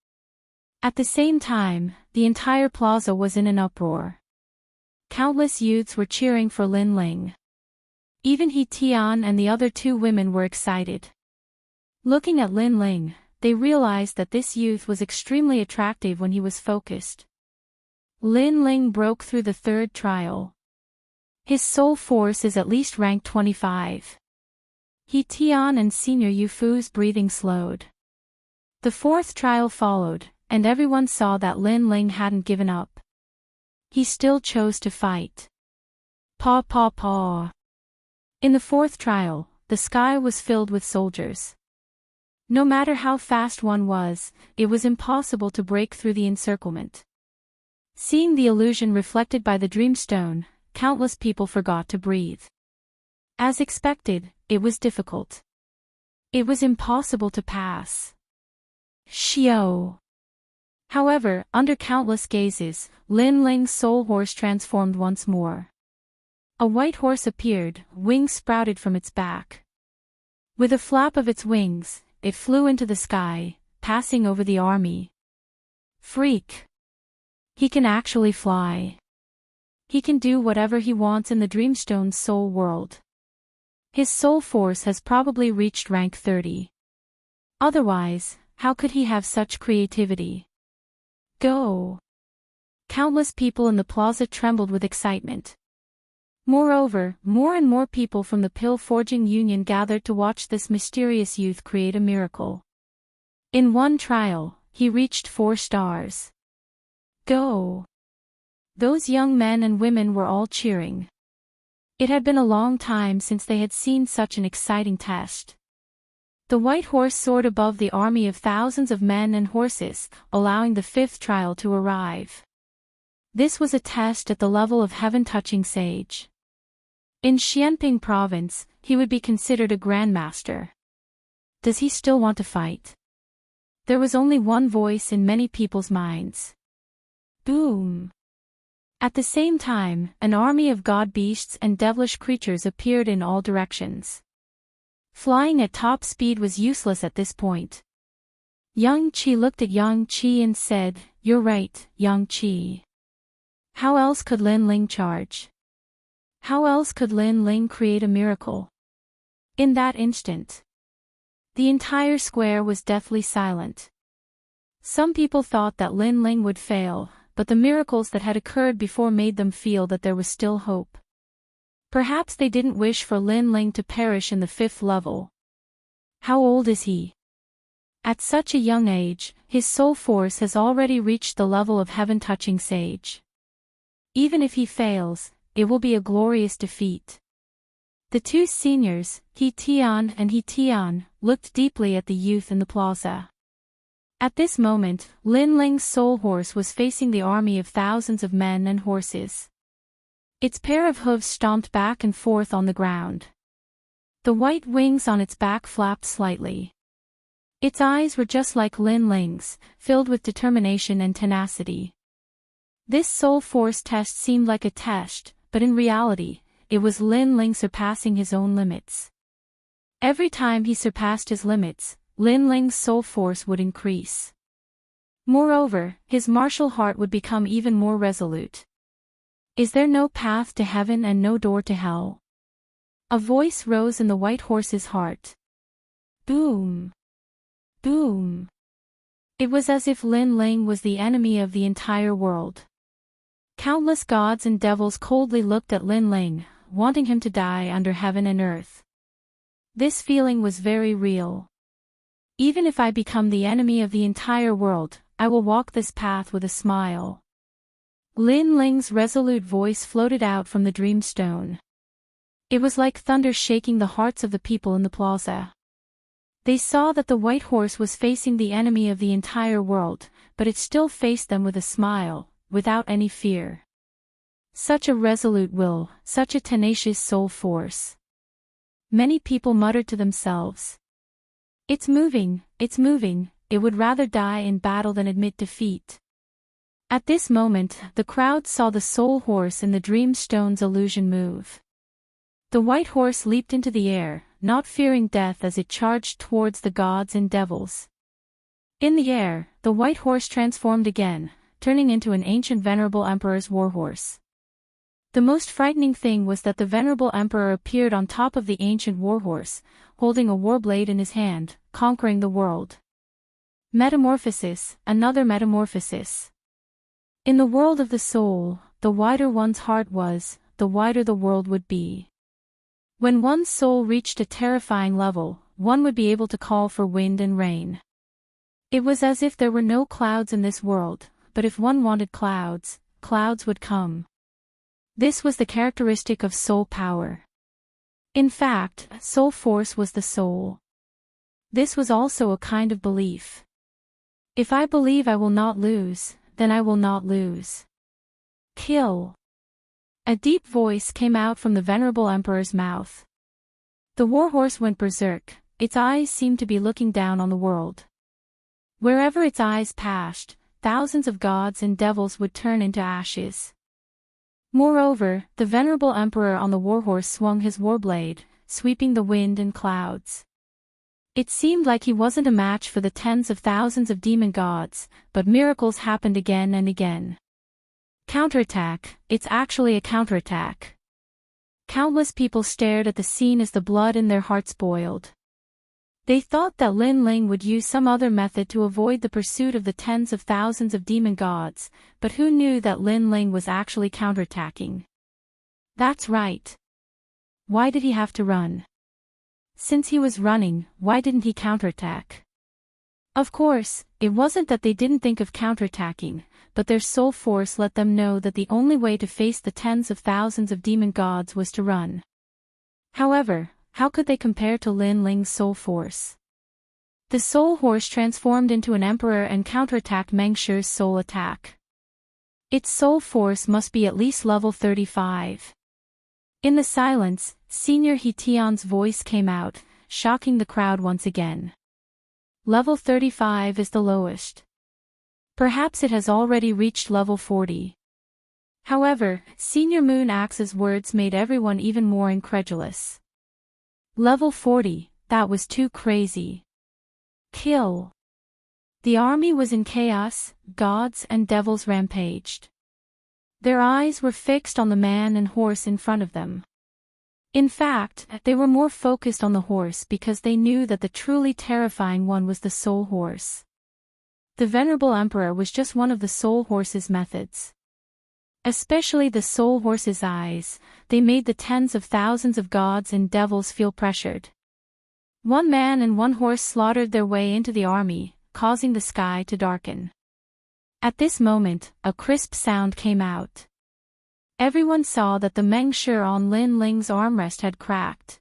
At the same time, the entire plaza was in an uproar. Countless youths were cheering for Lin Ling. Even He Tian and the other two women were excited. Looking at Lin Ling, they realized that this youth was extremely attractive when he was focused. Lin Ling broke through the third trial. His soul force is at least rank 25. He Tian and Senior Yu Fu's breathing slowed. The fourth trial followed, and everyone saw that Lin Ling hadn't given up. He still chose to fight. Paw paw paw. In the fourth trial, the sky was filled with soldiers. No matter how fast one was, it was impossible to break through the encirclement. Seeing the illusion reflected by the dreamstone, countless people forgot to breathe. As expected, it was difficult. It was impossible to pass. Xiao. However, under countless gazes, Lin Ling's soul horse transformed once more. A white horse appeared, wings sprouted from its back. With a flap of its wings, it flew into the sky, passing over the army. Freak! He can actually fly. He can do whatever he wants in the Dreamstone's soul world. His soul force has probably reached rank 30. Otherwise, how could he have such creativity? Go! Countless people in the plaza trembled with excitement. Moreover, more and more people from the Pill Forging Union gathered to watch this mysterious youth create a miracle. In one trial, he reached 4 stars. Go! Those young men and women were all cheering. It had been a long time since they had seen such an exciting test. The white horse soared above the army of thousands of men and horses, allowing the 5th trial to arrive. This was a test at the level of heaven-touching sage. In Xianping province, he would be considered a grandmaster. Does he still want to fight? There was only one voice in many people's minds. Boom! At the same time, an army of god beasts and devilish creatures appeared in all directions. Flying at top speed was useless at this point. Yang Qi looked at Yang Qi and said, "You're right, Yang Qi. How else could Lin Ling charge? How else could Lin Ling create a miracle?" In that instant, the entire square was deathly silent. Some people thought that Lin Ling would fail, but the miracles that had occurred before made them feel that there was still hope. Perhaps they didn't wish for Lin Ling to perish in the 5th level. How old is he? At such a young age, his soul force has already reached the level of heaven-touching sage. Even if he fails, it will be a glorious defeat. The two seniors, He Tian and He Tian, looked deeply at the youth in the plaza. At this moment, Lin Ling's soul horse was facing the army of thousands of men and horses. Its pair of hooves stomped back and forth on the ground. The white wings on its back flapped slightly. Its eyes were just like Lin Ling's, filled with determination and tenacity. This soul force test seemed like a test, but in reality, it was Lin Ling surpassing his own limits. Every time he surpassed his limits, Lin Ling's soul force would increase. Moreover, his martial heart would become even more resolute. Is there no path to heaven and no door to hell? A voice rose in the white horse's heart. Boom! Boom! It was as if Lin Ling was the enemy of the entire world. Countless gods and devils coldly looked at Lin Ling, wanting him to die under heaven and earth. This feeling was very real. Even if I become the enemy of the entire world, I will walk this path with a smile. Lin Ling's resolute voice floated out from the dreamstone. It was like thunder shaking the hearts of the people in the plaza. They saw that the white horse was facing the enemy of the entire world, but it still faced them with a smile, without any fear. Such a resolute will, such a tenacious soul force. Many people muttered to themselves. It's moving, it would rather die in battle than admit defeat. At this moment, the crowd saw the soul horse in the dreamstone's illusion move. The white horse leaped into the air, not fearing death as it charged towards the gods and devils. In the air, the white horse transformed again, turning into an ancient venerable emperor's warhorse. The most frightening thing was that the venerable emperor appeared on top of the ancient warhorse, holding a warblade in his hand, conquering the world. Metamorphosis, another metamorphosis. In the world of the soul, the wider one's heart was, the wider the world would be. When one's soul reached a terrifying level, one would be able to call for wind and rain. It was as if there were no clouds in this world, but if one wanted clouds, clouds would come. This was the characteristic of soul power. In fact, soul force was the soul. This was also a kind of belief. If I believe I will not lose, then I will not lose. Kill. A deep voice came out from the venerable emperor's mouth. The warhorse went berserk, its eyes seemed to be looking down on the world. Wherever its eyes passed, thousands of gods and devils would turn into ashes. Moreover, the venerable emperor on the warhorse swung his warblade, sweeping the wind and clouds. It seemed like he wasn't a match for the tens of thousands of demon gods, but miracles happened again and again. Counterattack, it's actually a counterattack. Countless people stared at the scene as the blood in their hearts boiled. They thought that Lin Ling would use some other method to avoid the pursuit of the tens of thousands of demon gods, but who knew that Lin Ling was actually counterattacking? That's right. Why did he have to run? Since he was running, why didn't he counterattack? Of course, it wasn't that they didn't think of counterattacking, but their soul force let them know that the only way to face the tens of thousands of demon gods was to run. However, how could they compare to Lin Ling's soul force? The soul horse transformed into an emperor and counterattacked Meng Shi's soul attack. Its soul force must be at least level 35. In the silence, Senior He Tian's voice came out, shocking the crowd once again. Level 35 is the lowest. Perhaps it has already reached level 40. However, Senior Moon Axe's words made everyone even more incredulous. Level 40, that was too crazy. Kill. The army was in chaos, gods and devils rampaged. Their eyes were fixed on the man and horse in front of them. In fact, they were more focused on the horse because they knew that the truly terrifying one was the soul horse. The venerable emperor was just one of the soul horse's methods. Especially the soul horse's eyes, they made the tens of thousands of gods and devils feel pressured. One man and one horse slaughtered their way into the army, causing the sky to darken. At this moment, a crisp sound came out. Everyone saw that the Meng Shi on Lin Ling's armrest had cracked.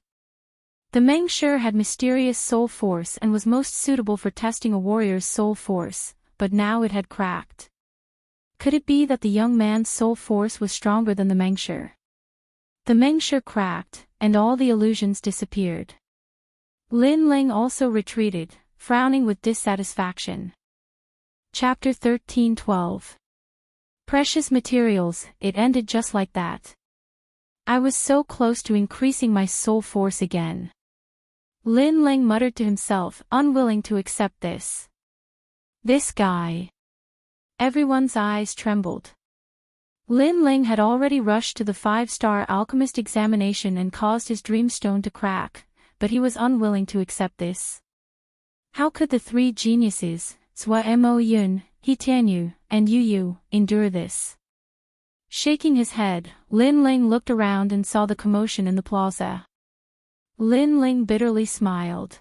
The Meng Shi had mysterious soul force and was most suitable for testing a warrior's soul force, but now it had cracked. Could it be that the young man's soul force was stronger than the Meng Shi? The Meng Shi cracked, and all the illusions disappeared. Lin Ling also retreated, frowning with dissatisfaction. Chapter 13:12. Precious materials, it ended just like that. I was so close to increasing my soul force again. Lin Ling muttered to himself, unwilling to accept this. This guy. Everyone's eyes trembled. Lin Ling had already rushed to the 5-star alchemist examination and caused his dreamstone to crack, but he was unwilling to accept this. How could the three geniuses, Zhua Mo Yun, He Tianyu, and Yu Yu, endure this? Shaking his head, Lin Ling looked around and saw the commotion in the plaza. Lin Ling bitterly smiled.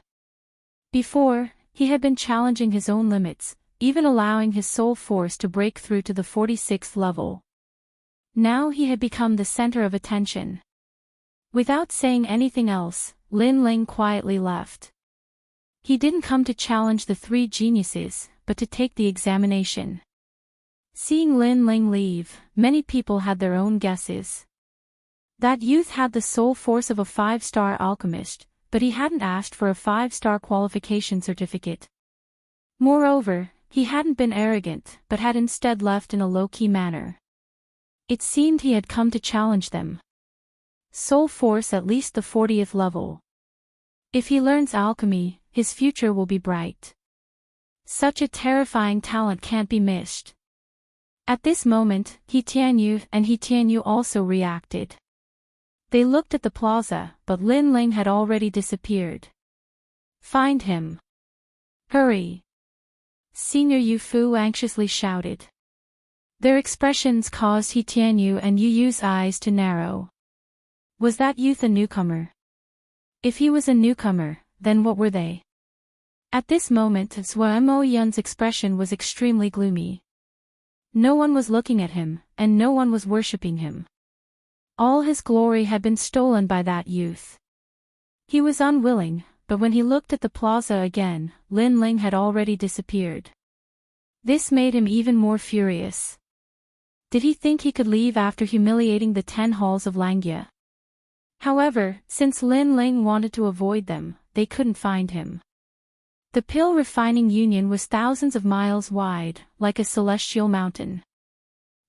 Before, he had been challenging his own limits, even allowing his soul force to break through to the 46th level. Now he had become the center of attention. Without saying anything else, Lin Ling quietly left. He didn't come to challenge the three geniuses, but to take the examination. Seeing Lin Ling leave, many people had their own guesses. That youth had the soul force of a 5-star alchemist, but he hadn't asked for a 5-star qualification certificate. Moreover, he hadn't been arrogant, but had instead left in a low-key manner. It seemed he had come to challenge them. Soul force at least the 40th level. If he learns alchemy, his future will be bright. Such a terrifying talent can't be missed. At this moment, He Tianyu and He Tianyu also reacted. They looked at the plaza, but Lin Ling had already disappeared. Find him. Hurry. Senior Yu Fu anxiously shouted. Their expressions caused He Tianyu and Yu Yu's eyes to narrow. Was that youth a newcomer? If he was a newcomer, then what were they? At this moment, Zhua Mo Yun's expression was extremely gloomy. No one was looking at him, and no one was worshipping him. All his glory had been stolen by that youth. He was unwilling, but when he looked at the plaza again, Lin Ling had already disappeared. This made him even more furious. Did he think he could leave after humiliating the 10 halls of Langia? However, since Lin Ling wanted to avoid them, they couldn't find him. The pill refining union was thousands of miles wide, like a celestial mountain.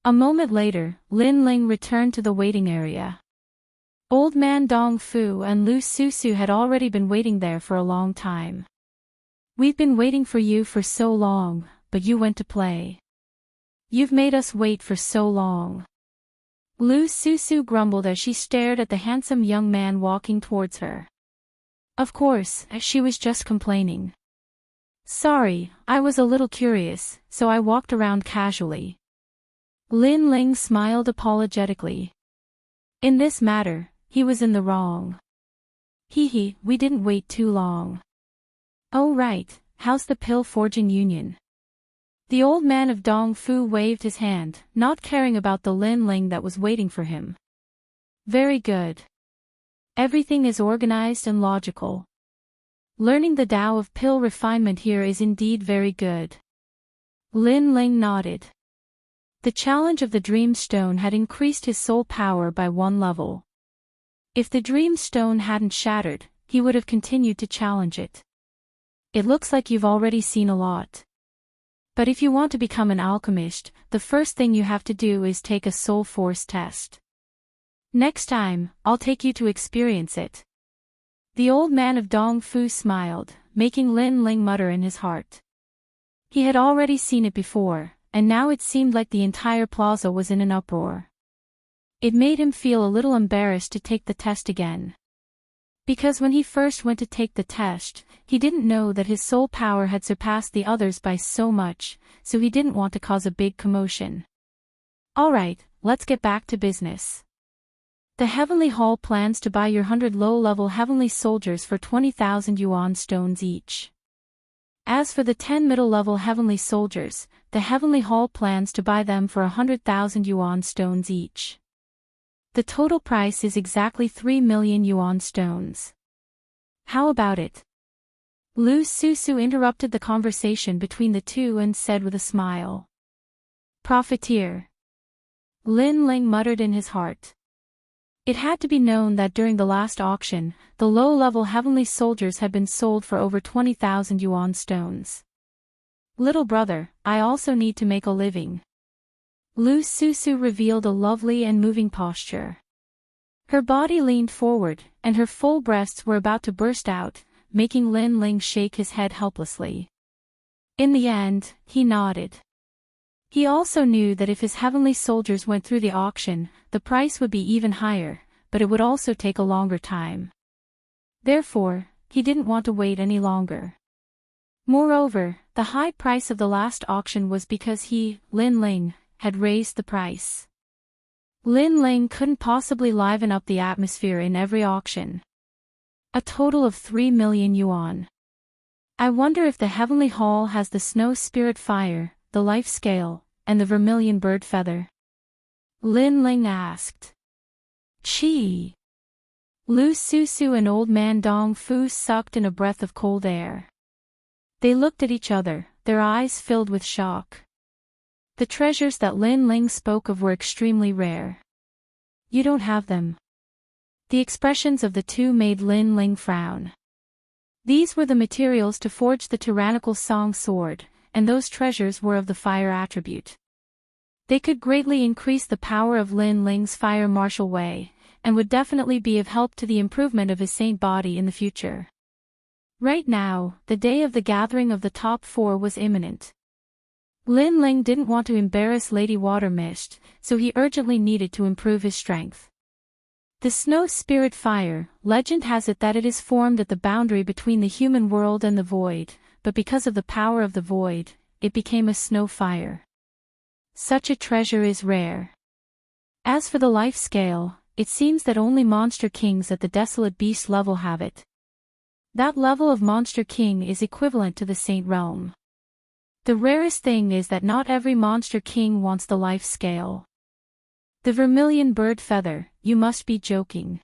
A moment later, Lin Ling returned to the waiting area. Old man Dong Fu and Lu Susu had already been waiting there for a long time. We've been waiting for you for so long, but you went to play. You've made us wait for so long. Lu Susu grumbled as she stared at the handsome young man walking towards her. Of course, she was just complaining. Sorry, I was a little curious, so I walked around casually. Lin Ling smiled apologetically. In this matter, he was in the wrong. Hee, we didn't wait too long. Oh right, how's the pill forging union? The old man of Dong Fu waved his hand, not caring about the Lin Ling that was waiting for him. Very good. Everything is organized and logical. Learning the Tao of pill refinement here is indeed very good. Lin Ling nodded. The challenge of the Dream Stone had increased his soul power by 1 level. If the Dream Stone hadn't shattered, he would have continued to challenge it. It looks like you've already seen a lot. But if you want to become an alchemist, the first thing you have to do is take a soul force test. Next time, I'll take you to experience it. The old man of Dong Fu smiled, making Lin Ling mutter in his heart. He had already seen it before, and now it seemed like the entire plaza was in an uproar. It made him feel a little embarrassed to take the test again. Because when he first went to take the test, he didn't know that his soul power had surpassed the others by so much, so he didn't want to cause a big commotion. Alright, let's get back to business. The Heavenly Hall plans to buy your 100 low-level Heavenly Soldiers for 20,000 yuan stones each. As for the 10 middle-level Heavenly Soldiers, the Heavenly Hall plans to buy them for 100,000 yuan stones each. The total price is exactly 3 million yuan stones. How about it? Lu Susu interrupted the conversation between the two and said with a smile. Profiteer. Lin Ling muttered in his heart. It had to be known that during the last auction, the low-level Heavenly Soldiers had been sold for over 20,000 yuan stones. Little brother, I also need to make a living. Lu Susu revealed a lovely and moving posture. Her body leaned forward, and her full breasts were about to burst out, making Lin Ling shake his head helplessly. In the end, he nodded. He also knew that if his heavenly soldiers went through the auction, the price would be even higher, but it would also take a longer time. Therefore, he didn't want to wait any longer. Moreover, the high price of the last auction was because he, Lin Ling, had raised the price. Lin Ling couldn't possibly liven up the atmosphere in every auction. A total of 3 million yuan. I wonder if the heavenly hall has the snow spirit fire, the life scale, and the vermilion bird feather? Lin Ling asked. Chi. Lu Susu and old man Dong Fu sucked in a breath of cold air. They looked at each other, their eyes filled with shock. The treasures that Lin Ling spoke of were extremely rare. You don't have them. The expressions of the two made Lin Ling frown. These were the materials to forge the tyrannical song sword, and those treasures were of the fire attribute. They could greatly increase the power of Lin Ling's fire martial way, and would definitely be of help to the improvement of his saint body in the future. Right now, the day of the gathering of the top 4 was imminent. Lin Ling didn't want to embarrass Lady Watermist, so he urgently needed to improve his strength. The snow spirit fire, legend has it that it is formed at the boundary between the human world and the void, but because of the power of the void, it became a snow fire. Such a treasure is rare. As for the life scale, it seems that only monster kings at the desolate beast level have it. That level of monster king is equivalent to the saint realm. The rarest thing is that not every monster king wants the life scale. The vermilion bird feather, you must be joking.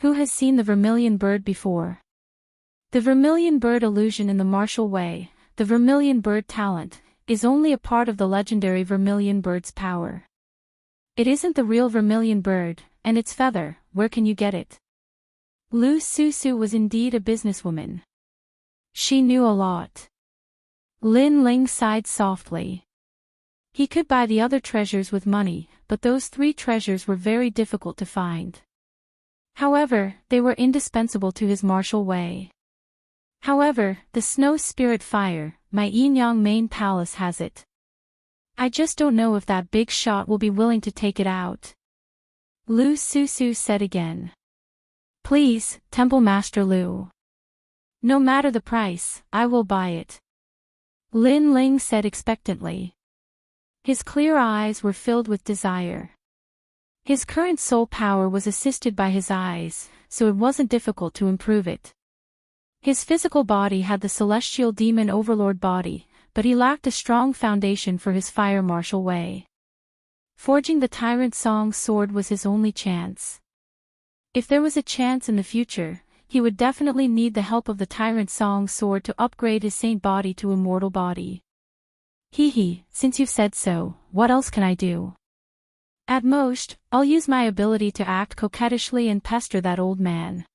Who has seen the vermilion bird before? The vermilion bird illusion in the martial way, the vermilion bird talent, is only a part of the legendary vermilion bird's power. It isn't the real vermilion bird, and its feather, where can you get it? Lu Susu was indeed a businesswoman. She knew a lot. Lin Ling sighed softly. He could buy the other treasures with money, but those 3 treasures were very difficult to find. However, they were indispensable to his martial way. However, the snow spirit fire, my Yinyang main palace has it. I just don't know if that big shot will be willing to take it out. Lu Susu said again. Please, Temple Master Lu. No matter the price, I will buy it. Lin Ling said expectantly. His clear eyes were filled with desire. His current soul power was assisted by his eyes, so it wasn't difficult to improve it. His physical body had the celestial demon overlord body, but he lacked a strong foundation for his fire martial way. Forging the tyrant song sword was his only chance. If there was a chance in the future, he would definitely need the help of the tyrant song sword to upgrade his saint body to immortal body. Since you've said so, what else can I do? At most, I'll use my ability to act coquettishly and pester that old man.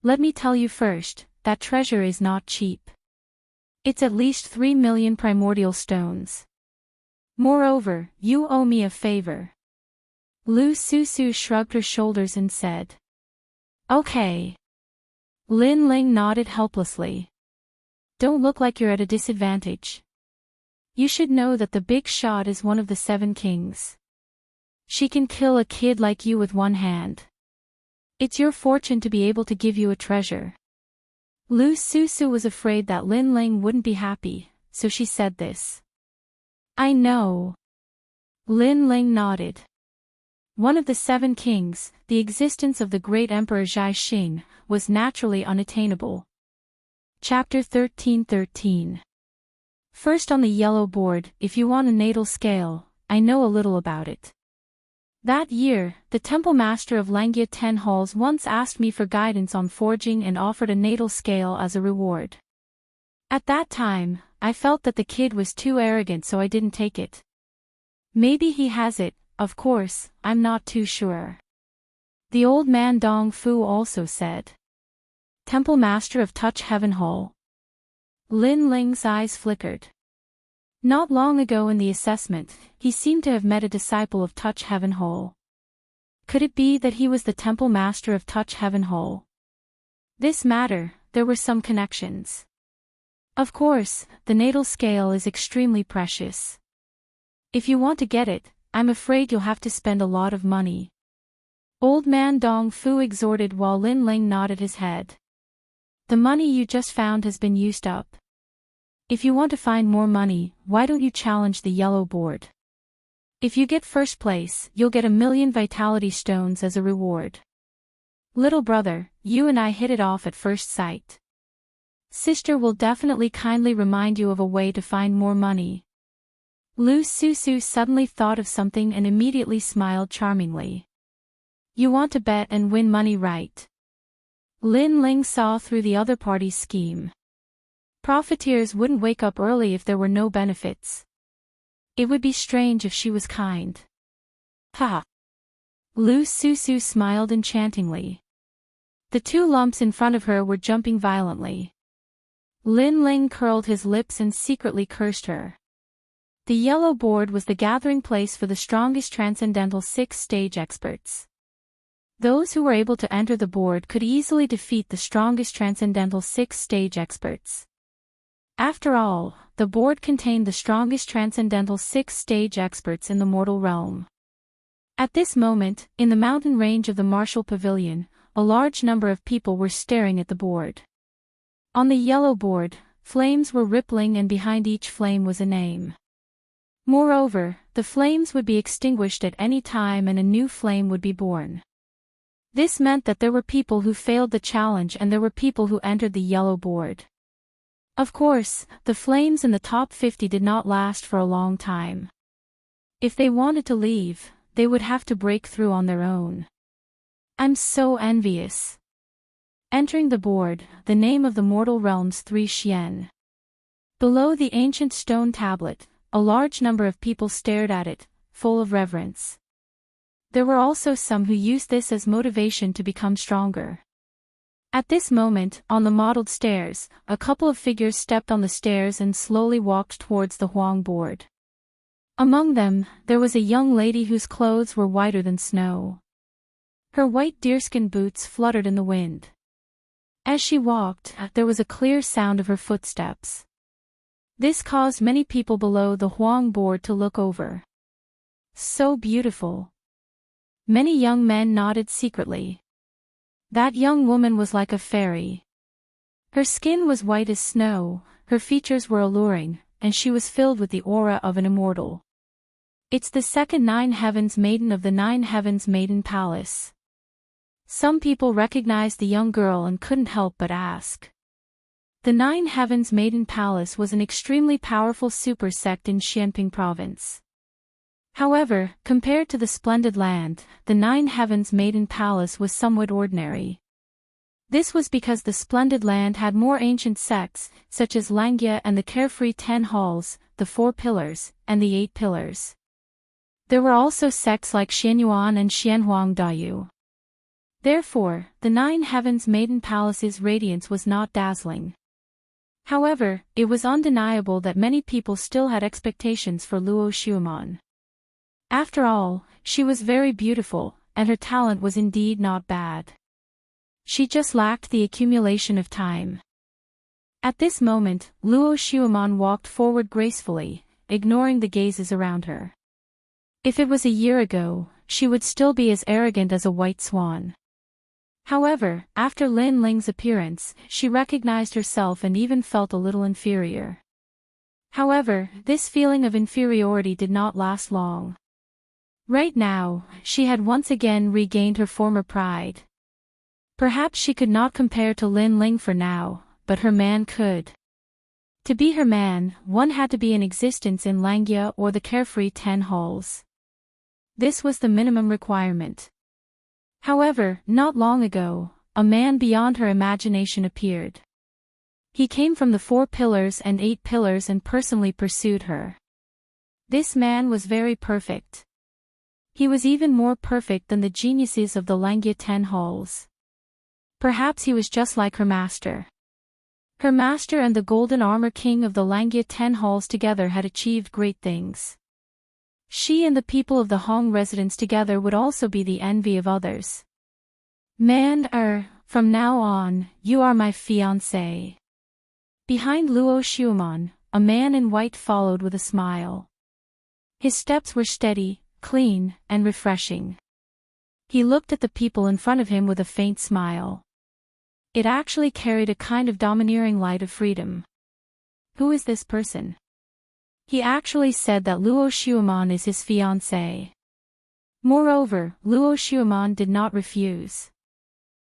Let me tell you first, that treasure is not cheap. It's at least 3 million primordial stones. Moreover, you owe me a favor. Lu Susu shrugged her shoulders and said. Okay. Lin Ling nodded helplessly. Don't look like you're at a disadvantage. You should know that the big shot is one of the 7 kings. She can kill a kid like you with one hand. It's your fortune to be able to give you a treasure. Lu Susu was afraid that Lin Ling wouldn't be happy, so she said this. I know. Lin Ling nodded. One of the 7 kings, the existence of the great Emperor Zhai Xing, was naturally unattainable. Chapter 13:13. First on the yellow board, if you want a natal scale, I know a little about it. That year, the temple master of Langia 10 halls once asked me for guidance on forging and offered a natal scale as a reward. At that time, I felt that the kid was too arrogant, so I didn't take it. Maybe he has it, of course, I'm not too sure. The old man Dong Fu also said. Temple master of Touch Heaven Hall. Lin Ling's eyes flickered. Not long ago in the assessment, he seemed to have met a disciple of Touch Heaven Hall. Could it be that he was the temple master of Touch Heaven Hall? This matter, there were some connections. Of course, the natal scale is extremely precious. If you want to get it, I'm afraid you'll have to spend a lot of money. Old man Dong Fu exhorted while Lin Ling nodded his head. The money you just found has been used up. If you want to find more money, why don't you challenge the yellow board? If you get first place, you'll get 1,000,000 vitality stones as a reward. Little brother, you and I hit it off at first sight. Sister will definitely kindly remind you of a way to find more money. Lu Susu suddenly thought of something and immediately smiled charmingly. You want to bet and win money, right? Lin Ling saw through the other party's scheme. Profiteers wouldn't wake up early if there were no benefits. It would be strange if she was kind. Ha! Lu Susu smiled enchantingly. The two lumps in front of her were jumping violently. Lin Ling curled his lips and secretly cursed her. The yellow board was the gathering place for the strongest transcendental 6-stage experts. Those who were able to enter the board could easily defeat the strongest transcendental 6-stage experts. After all, the board contained the strongest transcendental 6-stage experts in the mortal realm. At this moment, in the mountain range of the Martial Pavilion, a large number of people were staring at the board. On the yellow board, flames were rippling and behind each flame was a name. Moreover, the flames would be extinguished at any time and a new flame would be born. This meant that there were people who failed the challenge and there were people who entered the yellow board. Of course, the flames in the top 50 did not last for a long time. If they wanted to leave, they would have to break through on their own. I'm so envious. Entering the board, the name of the mortal realm's 3 Xian. Below the ancient stone tablet, a large number of people stared at it, full of reverence. There were also some who used this as motivation to become stronger. At this moment, on the modeled stairs, a couple of figures stepped on the stairs and slowly walked towards the Huang board. Among them, there was a young lady whose clothes were whiter than snow. Her white deerskin boots fluttered in the wind. As she walked, there was a clear sound of her footsteps. This caused many people below the Huang board to look over. So beautiful. Many young men nodded secretly. That young woman was like a fairy. Her skin was white as snow, her features were alluring, and she was filled with the aura of an immortal. It's the second 9 Heavens Maiden of the 9 Heavens Maiden Palace. Some people recognized the young girl and couldn't help but ask. The 9 Heavens Maiden Palace was an extremely powerful super sect in Xianping province. However, compared to the splendid land, the 9 Heavens Maiden Palace was somewhat ordinary. This was because the splendid land had more ancient sects, such as Langia and the carefree 10 halls, the 4 pillars, and the 8 pillars. There were also sects like Xianyuan and Xianhuang Dayu. Therefore, the 9 Heavens Maiden Palace's radiance was not dazzling. However, it was undeniable that many people still had expectations for Luo Xuemon. After all, she was very beautiful, and her talent was indeed not bad. She just lacked the accumulation of time. At this moment, Luo Xuemon walked forward gracefully, ignoring the gazes around her. If it was a year ago, she would still be as arrogant as a white swan. However, after Lin Ling's appearance, she recognized herself and even felt a little inferior. However, this feeling of inferiority did not last long. Right now, she had once again regained her former pride. Perhaps she could not compare to Lin Ling for now, but her man could. To be her man, one had to be in existence in Langia or the carefree 10 halls. This was the minimum requirement. However, not long ago, a man beyond her imagination appeared. He came from the 4 pillars and 8 pillars and personally pursued her. This man was very perfect. He was even more perfect than the geniuses of the Langia 10 halls. Perhaps he was just like her master. Her master and the golden armor king of the Langia 10 halls together had achieved great things. She and the people of the Hong residence together would also be the envy of others. Man, from now on, you are my fiancé. Behind Luo Xiaoman, a man in white followed with a smile. His steps were steady, clean, and refreshing. He looked at the people in front of him with a faint smile. It actually carried a kind of domineering light of freedom. Who is this person? He actually said that Luo Xiaoman is his fiancé. Moreover, Luo Xiaoman did not refuse.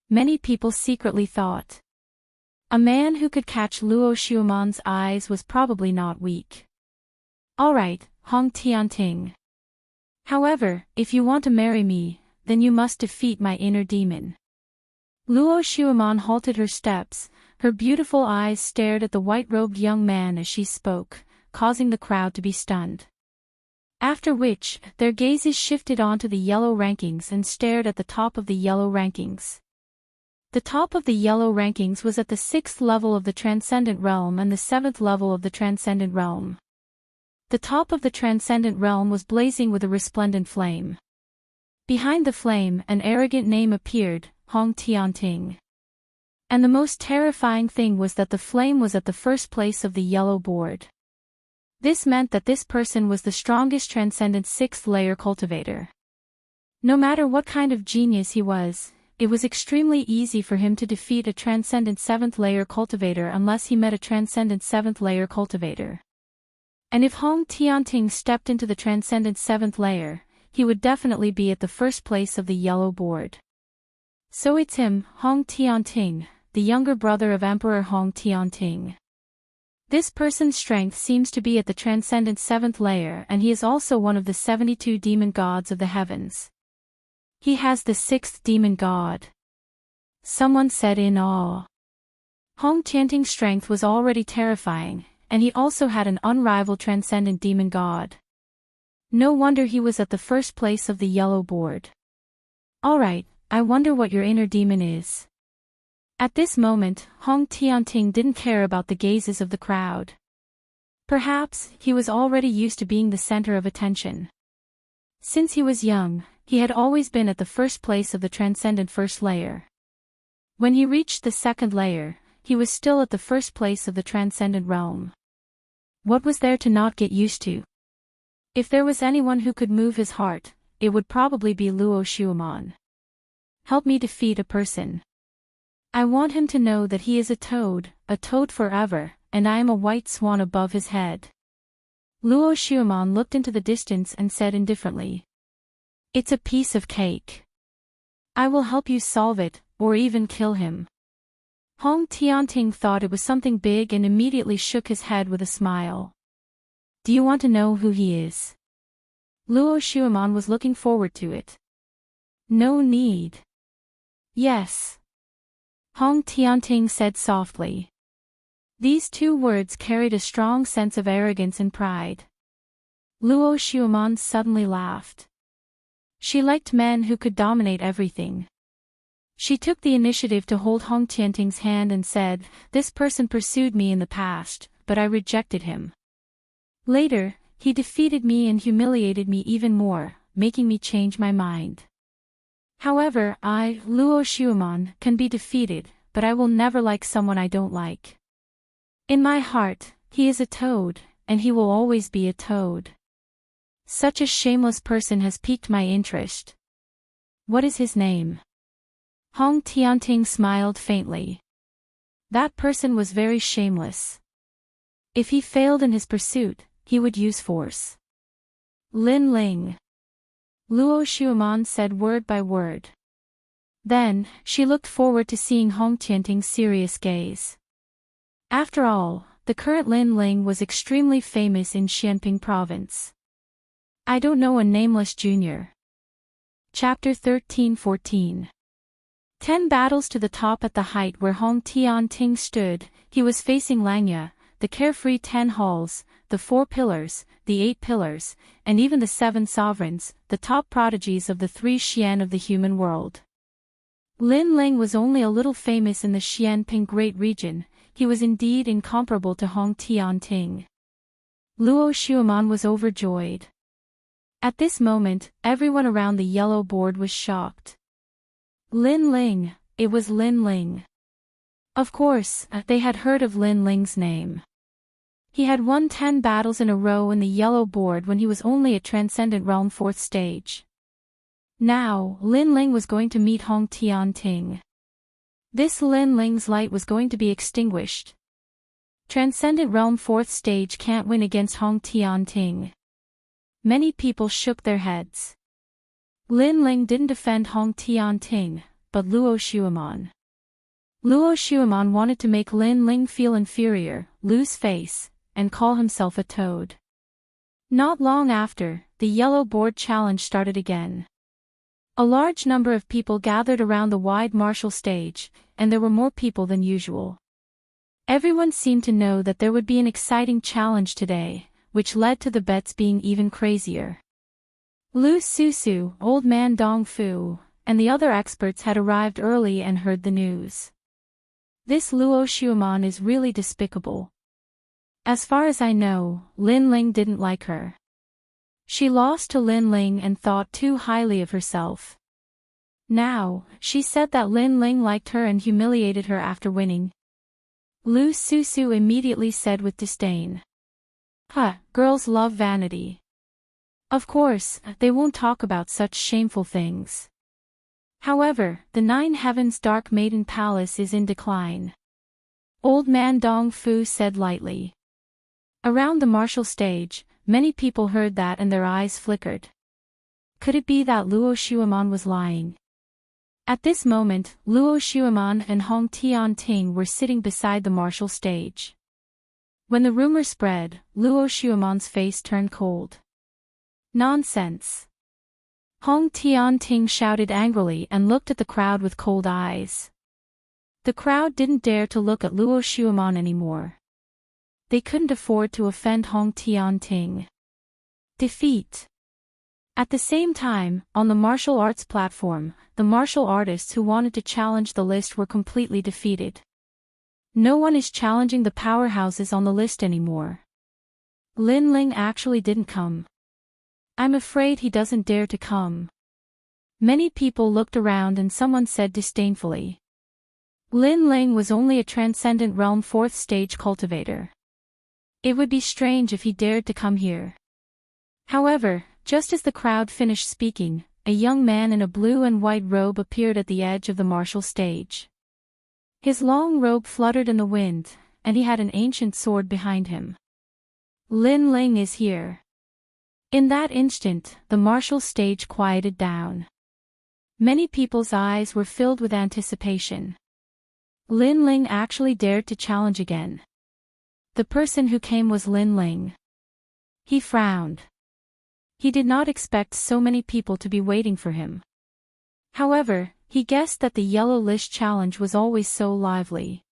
Many people secretly thought. A man who could catch Luo Xiaoman's eyes was probably not weak. Alright, Hong Tianting. However, if you want to marry me, then you must defeat my inner demon. Luo Xiaoman halted her steps, her beautiful eyes stared at the white-robed young man as she spoke, causing the crowd to be stunned. After which, their gazes shifted onto the yellow rankings and stared at the top of the yellow rankings. The top of the yellow rankings was at the 6th level of the transcendent realm and the 7th level of the transcendent realm. The top of the transcendent realm was blazing with a resplendent flame. Behind the flame, an arrogant name appeared, Hong Tianting. And the most terrifying thing was that the flame was at the first place of the yellow board. This meant that this person was the strongest transcendent 6th layer cultivator. No matter what kind of genius he was, it was extremely easy for him to defeat a transcendent 7th layer cultivator unless he met a transcendent 7th layer cultivator. And if Hong Tianting stepped into the transcendent 7th layer, he would definitely be at the first place of the yellow board. So it's him, Hong Tianting, the younger brother of Emperor Hong Tianting. This person's strength seems to be at the transcendent 7th layer, and he is also one of the 72 demon gods of the heavens. He has the 6th demon god. Someone said in awe. Hong Tianting's strength was already terrifying, and he also had an unrivaled transcendent demon god. No wonder he was at the first place of the yellow board. Alright, I wonder what your inner demon is. At this moment, Hong Tianting didn't care about the gazes of the crowd. Perhaps, he was already used to being the center of attention. Since he was young, he had always been at the first place of the transcendent 1st layer. When he reached the 2nd layer, he was still at the first place of the transcendent realm. What was there to not get used to? If there was anyone who could move his heart, it would probably be Luo Xiaoman. Help me defeat a person. I want him to know that he is a toad forever, and I am a white swan above his head. Luo Xiaoman looked into the distance and said indifferently. It's a piece of cake. I will help you solve it, or even kill him. Hong Tianting thought it was something big and immediately shook his head with a smile. Do you want to know who he is? Luo Xiaoman was looking forward to it. No need. Yes. Hong Tianting said softly. These 2 words carried a strong sense of arrogance and pride. Luo Xiaoman suddenly laughed. She liked men who could dominate everything. She took the initiative to hold Hong Tianting's hand and said, This person pursued me in the past, but I rejected him. Later, he defeated me and humiliated me even more, making me change my mind. However, I, Luo Xiaoman, can be defeated, but I will never like someone I don't like. In my heart, he is a toad, and he will always be a toad. Such a shameless person has piqued my interest. What is his name? Hong Tianting smiled faintly. That person was very shameless. If he failed in his pursuit, he would use force. Lin Ling. Luo Xiaoman said word by word. Then, she looked forward to seeing Hong Tianting's serious gaze. After all, the current Lin Ling was extremely famous in Xianping province. I don't know a nameless junior. Chapter 13-14. 10 battles to the top. At the height where Hong Tianting stood, he was facing Langya, the carefree 10 halls, the 4 pillars, the 8 pillars, and even the 7 sovereigns, the top prodigies of the 3 Xian of the human world. Lin Ling was only a little famous in the Xianping Great Region. He was indeed incomparable to Hong Tianting. Luo Xiaoman was overjoyed. At this moment, everyone around the yellow board was shocked. Lin Ling, it was Lin Ling. Of course, they had heard of Lin Ling's name. He had won 10 battles in a row in the yellow board when he was only at Transcendent Realm 4th stage. Now, Lin Ling was going to meet Hong Tian Ting. This Lin Ling's light was going to be extinguished. Transcendent Realm 4th stage can't win against Hong Tian Ting. Many people shook their heads. Lin Ling didn't defend Hong Tian Ting, but Luo Xuemon. Luo Xuemon wanted to make Lin Ling feel inferior, lose face, and call himself a toad. Not long after, the yellow board challenge started again. A large number of people gathered around the wide martial stage, and there were more people than usual. Everyone seemed to know that there would be an exciting challenge today, which led to the bets being even crazier. Lu Susu, Old Man Dong Fu, and the other experts had arrived early and heard the news. This Luo Xuemon is really despicable. As far as I know, Lin Ling didn't like her. She lost to Lin Ling and thought too highly of herself. Now, she said that Lin Ling liked her and humiliated her after winning. Lu Susu immediately said with disdain. Girls love vanity. Of course, they won't talk about such shameful things. However, the 9 Heavens Dark Maiden Palace is in decline. Old Man Dong Fu said lightly. Around the martial stage, many people heard that and their eyes flickered. Could it be that Luo Xuemon was lying? At this moment, Luo Xuemon and Hong Tian Ting were sitting beside the martial stage. When the rumor spread, Luo Xuemon's face turned cold. Nonsense! Hong Tian Ting shouted angrily and looked at the crowd with cold eyes. The crowd didn't dare to look at Luo Xuemon anymore. They couldn't afford to offend Hong Tian Ting. Defeat. At the same time, on the martial arts platform, the martial artists who wanted to challenge the list were completely defeated. No one is challenging the powerhouses on the list anymore. Lin Ling actually didn't come. I'm afraid he doesn't dare to come. Many people looked around and someone said disdainfully. Lin Ling was only a Transcendent Realm 4th stage cultivator. It would be strange if he dared to come here. However, just as the crowd finished speaking, a young man in a blue and white robe appeared at the edge of the martial stage. His long robe fluttered in the wind, and he had an ancient sword behind him. Lin Ling is here. In that instant, the martial stage quieted down. Many people's eyes were filled with anticipation. Lin Ling actually dared to challenge again. The person who came was Lin Ling. He frowned. He did not expect so many people to be waiting for him. However, he guessed that the Yellow List challenge was always so lively.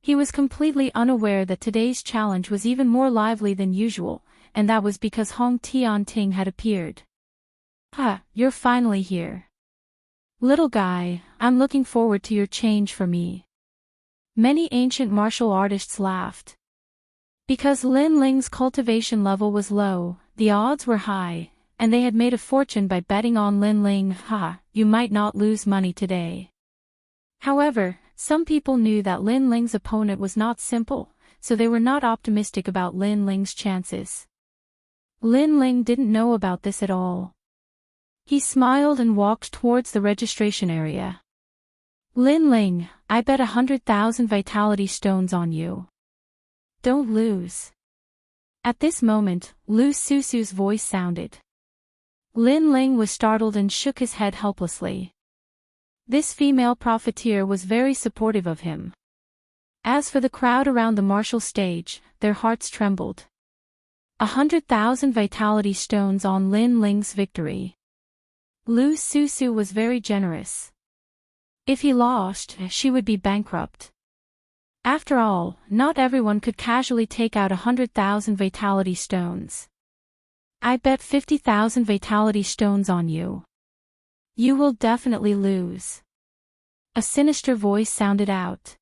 He was completely unaware that today's challenge was even more lively than usual, and that was because Hong Tian Ting had appeared. You're finally here. Little guy, I'm looking forward to your change for me. Many ancient martial artists laughed. Because Lin Ling's cultivation level was low, the odds were high, and they had made a fortune by betting on Lin Ling. You might not lose money today. However, some people knew that Lin Ling's opponent was not simple, so they were not optimistic about Lin Ling's chances. Lin Ling didn't know about this at all. He smiled and walked towards the registration area. Lin Ling, I bet 100,000 vitality stones on you. Don't lose. At this moment, Lu Susu's voice sounded. Lin Ling was startled and shook his head helplessly. This female profiteer was very supportive of him. As for the crowd around the martial stage, their hearts trembled. 100,000 vitality stones on Lin Ling's victory. Lu Susu was very generous. If he lost, she would be bankrupt. After all, not everyone could casually take out 100,000 vitality stones. I bet 50,000 vitality stones on you. You will definitely lose. A sinister voice sounded out.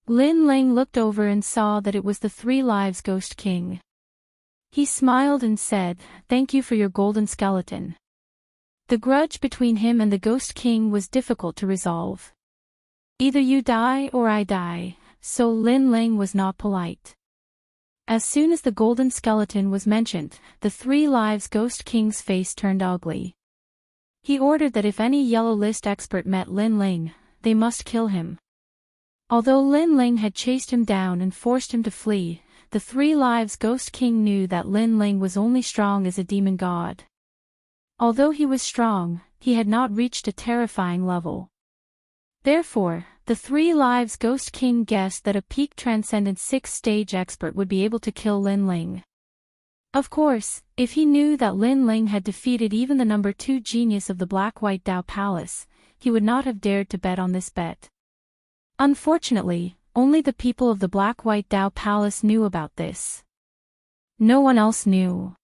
Lin Ling looked over and saw that it was the 3 Lives Ghost King. He smiled and said, "Thank you for your golden skeleton." The grudge between him and the Ghost King was difficult to resolve. Either you die or I die, so Lin Ling was not polite. As soon as the golden skeleton was mentioned, the 3 Lives Ghost King's face turned ugly. He ordered that if any yellow list expert met Lin Ling, they must kill him. Although Lin Ling had chased him down and forced him to flee, the 3 Lives Ghost King knew that Lin Ling was only strong as a demon god. Although he was strong, he had not reached a terrifying level. Therefore, the 3 Lives Ghost King guessed that a peak transcendent 6th-stage expert would be able to kill Lin Ling. Of course, if he knew that Lin Ling had defeated even the number 2 genius of the Black-White Dao Palace, he would not have dared to bet on this bet. Unfortunately, only the people of the Black-White Dao Palace knew about this. No one else knew.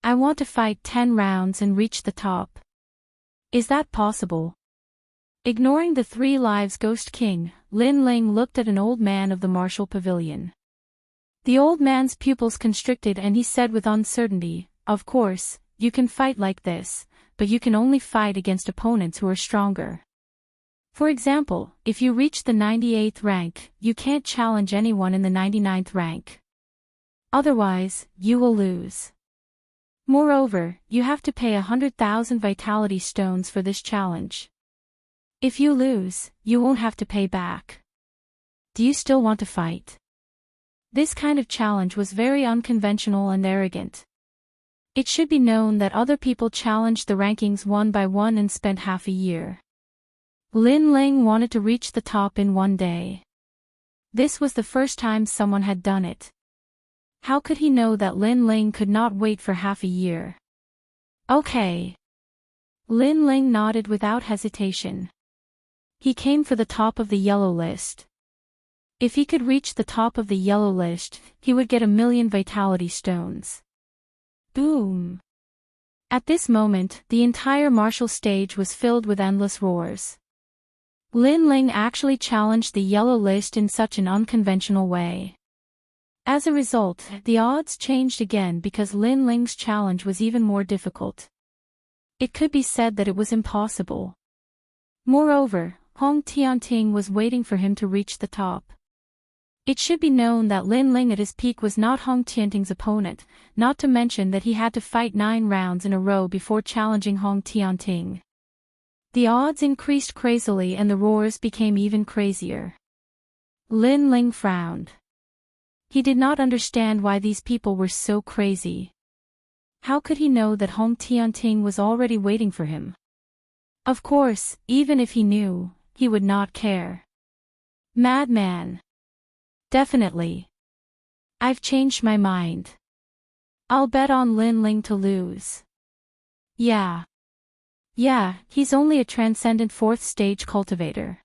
I want to fight 10 rounds and reach the top. Is that possible? Ignoring the 3 Lives Ghost King, Lin Ling looked at an old man of the martial pavilion. The old man's pupils constricted and he said with uncertainty, "Of course, you can fight like this, but you can only fight against opponents who are stronger. For example, if you reach the 98th rank, you can't challenge anyone in the 99th rank. Otherwise, you will lose. Moreover, you have to pay 100,000 vitality stones for this challenge. If you lose, you won't have to pay back. Do you still want to fight?" This kind of challenge was very unconventional and arrogant. It should be known that other people challenged the rankings one by one and spent half a year. Lin Ling wanted to reach the top in one day. This was the first time someone had done it. How could he know that Lin Ling could not wait for half a year? Okay. Lin Ling nodded without hesitation. He came for the top of the yellow list. If he could reach the top of the yellow list, he would get 1,000,000 vitality stones. Boom! At this moment, the entire martial stage was filled with endless roars. Lin Ling actually challenged the yellow list in such an unconventional way. As a result, the odds changed again because Lin Ling's challenge was even more difficult. It could be said that it was impossible. Moreover, Hong Tianting was waiting for him to reach the top. It should be known that Lin Ling at his peak was not Hong Tianting's opponent, not to mention that he had to fight 9 rounds in a row before challenging Hong Tianting. The odds increased crazily and the roars became even crazier. Lin Ling frowned. He did not understand why these people were so crazy. How could he know that Hong Tianting was already waiting for him? Of course, even if he knew, he would not care. Madman. Definitely. I've changed my mind. I'll bet on Lin Ling to lose. Yeah, he's only a transcendent 4th stage cultivator.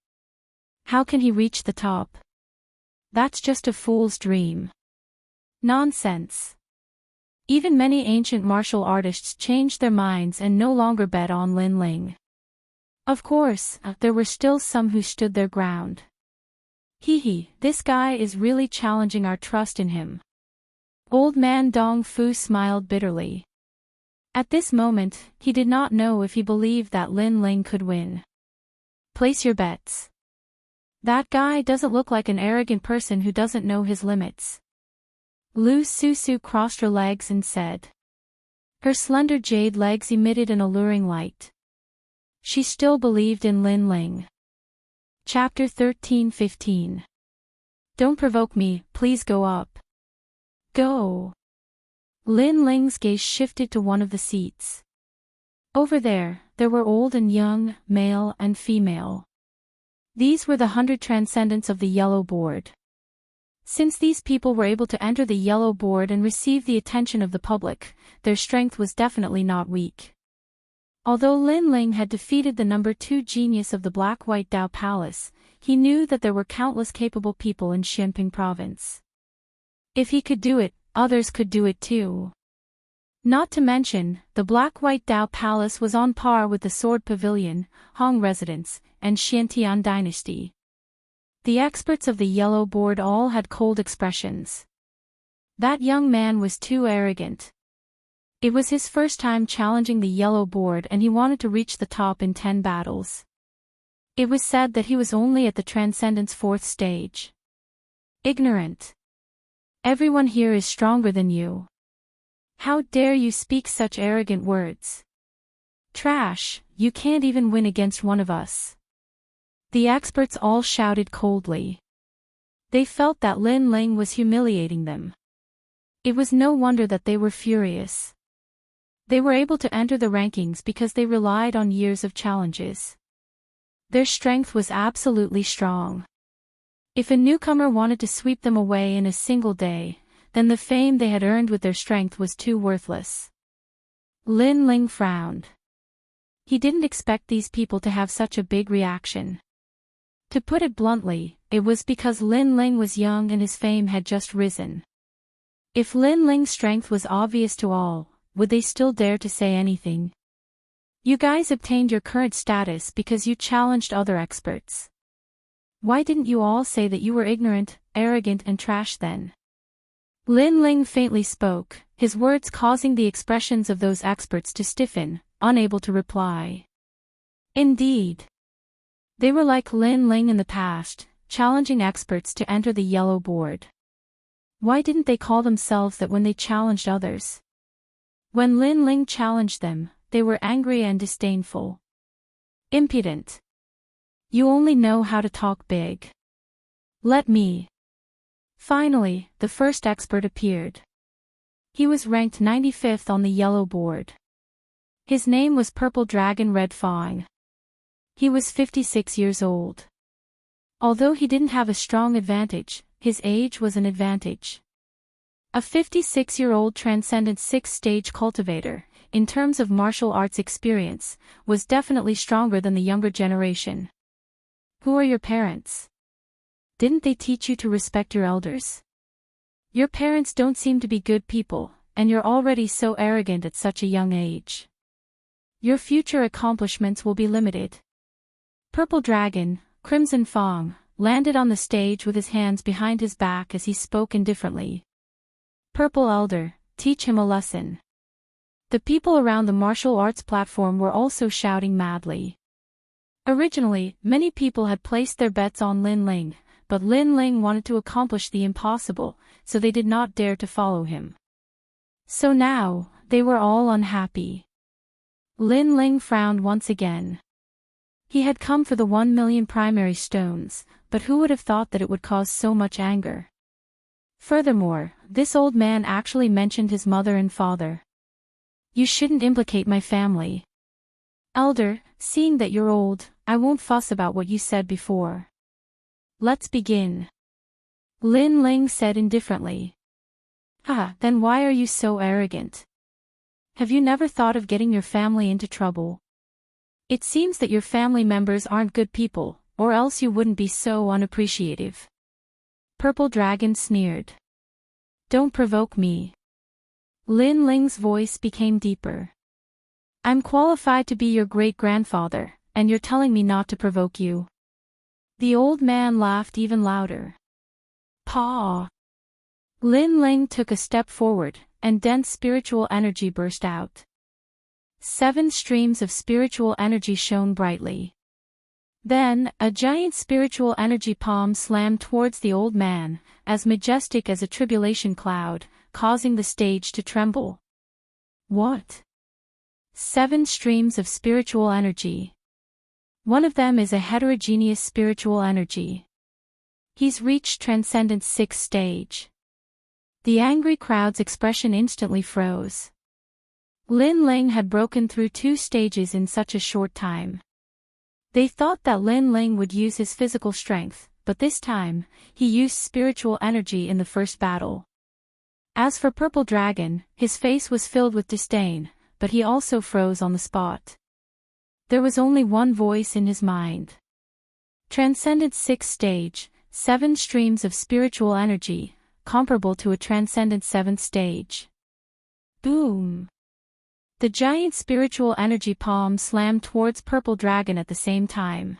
How can he reach the top? That's just a fool's dream. Nonsense. Even many ancient martial artists changed their minds and no longer bet on Lin Ling. Of course, there were still some who stood their ground. This guy is really challenging our trust in him. Old man Dong Fu smiled bitterly. At this moment, he did not know if he believed that Lin Ling could win. Place your bets. That guy doesn't look like an arrogant person who doesn't know his limits. Lu Susu crossed her legs and said. Her slender jade legs emitted an alluring light. She still believed in Lin Ling. Chapter 13-15. Don't provoke me, please go up. Go. Lin Ling's gaze shifted to one of the seats. Over there were old and young, male and female. These were the 100 transcendents of the yellow board. Since these people were able to enter the yellow board and receive the attention of the public, their strength was definitely not weak. Although Lin Ling had defeated the number 2 genius of the Black-White Dao Palace, he knew that there were countless capable people in Xianping province. If he could do it, others could do it too. Not to mention, the Black-White Dao Palace was on par with the Sword Pavilion, Hong Residence, and Xiantian Dynasty. The experts of the yellow board all had cold expressions. That young man was too arrogant. It was his first time challenging the yellow board and he wanted to reach the top in 10 battles. It was said that he was only at the transcendence 4th stage. Ignorant. Everyone here is stronger than you. How dare you speak such arrogant words? Trash, you can't even win against one of us. The experts all shouted coldly. They felt that Lin Ling was humiliating them. It was no wonder that they were furious. They were able to enter the rankings because they relied on years of challenges. Their strength was absolutely strong. If a newcomer wanted to sweep them away in a single day, then the fame they had earned with their strength was too worthless. Lin Ling frowned. He didn't expect these people to have such a big reaction. To put it bluntly, it was because Lin Ling was young and his fame had just risen. If Lin Ling's strength was obvious to all, would they still dare to say anything? You guys obtained your current status because you challenged other experts. Why didn't you all say that you were ignorant, arrogant and trash then? Lin Ling faintly spoke, his words causing the expressions of those experts to stiffen, unable to reply. Indeed. They were like Lin Ling in the past, challenging experts to enter the yellow board. Why didn't they call themselves that when they challenged others? When Lin Ling challenged them, they were angry and disdainful. Impudent. You only know how to talk big. Let me. Finally, the first expert appeared. He was ranked 95th on the yellow board. His name was Purple Dragon Red Fang. He was 56 years old. Although he didn't have a strong advantage, his age was an advantage. A 56-year-old transcendent 6th-stage cultivator, in terms of martial arts experience, was definitely stronger than the younger generation. Who are your parents? Didn't they teach you to respect your elders? Your parents don't seem to be good people, and you're already so arrogant at such a young age. Your future accomplishments will be limited. Purple Dragon, Crimson Fang, landed on the stage with his hands behind his back as he spoke indifferently. Purple Elder, teach him a lesson. The people around the martial arts platform were also shouting madly. Originally, many people had placed their bets on Lin Ling, but Lin Ling wanted to accomplish the impossible, so they did not dare to follow him. So now, they were all unhappy. Lin Ling frowned once again. He had come for the 1 million primary stones, but who would have thought that it would cause so much anger? Furthermore, this old man actually mentioned his mother and father. You shouldn't implicate my family. Elder, seeing that you're old, I won't fuss about what you said before. Let's begin. Lin Ling said indifferently. Then why are you so arrogant? Have you never thought of getting your family into trouble? It seems that your family members aren't good people, or else you wouldn't be so unappreciative. Purple Dragon sneered. Don't provoke me. Lin Ling's voice became deeper. I'm qualified to be your great-grandfather, and you're telling me not to provoke you. The old man laughed even louder. Paw. Lin Ling took a step forward, and dense spiritual energy burst out. 7 streams of spiritual energy shone brightly. Then, a giant spiritual energy palm slammed towards the old man, as majestic as a tribulation cloud, causing the stage to tremble. What? 7 streams of spiritual energy. One of them is a heterogeneous spiritual energy. He's reached Transcendence 6th stage. The angry crowd's expression instantly froze. Lin Ling had broken through 2 stages in such a short time. They thought that Lin Ling would use his physical strength, but this time, he used spiritual energy in the first battle. As for Purple Dragon, his face was filled with disdain, but he also froze on the spot. There was only one voice in his mind. Transcendent 6th stage, 7 streams of spiritual energy, comparable to a Transcendent 7th stage. Boom! The giant spiritual energy palm slammed towards Purple Dragon at the same time.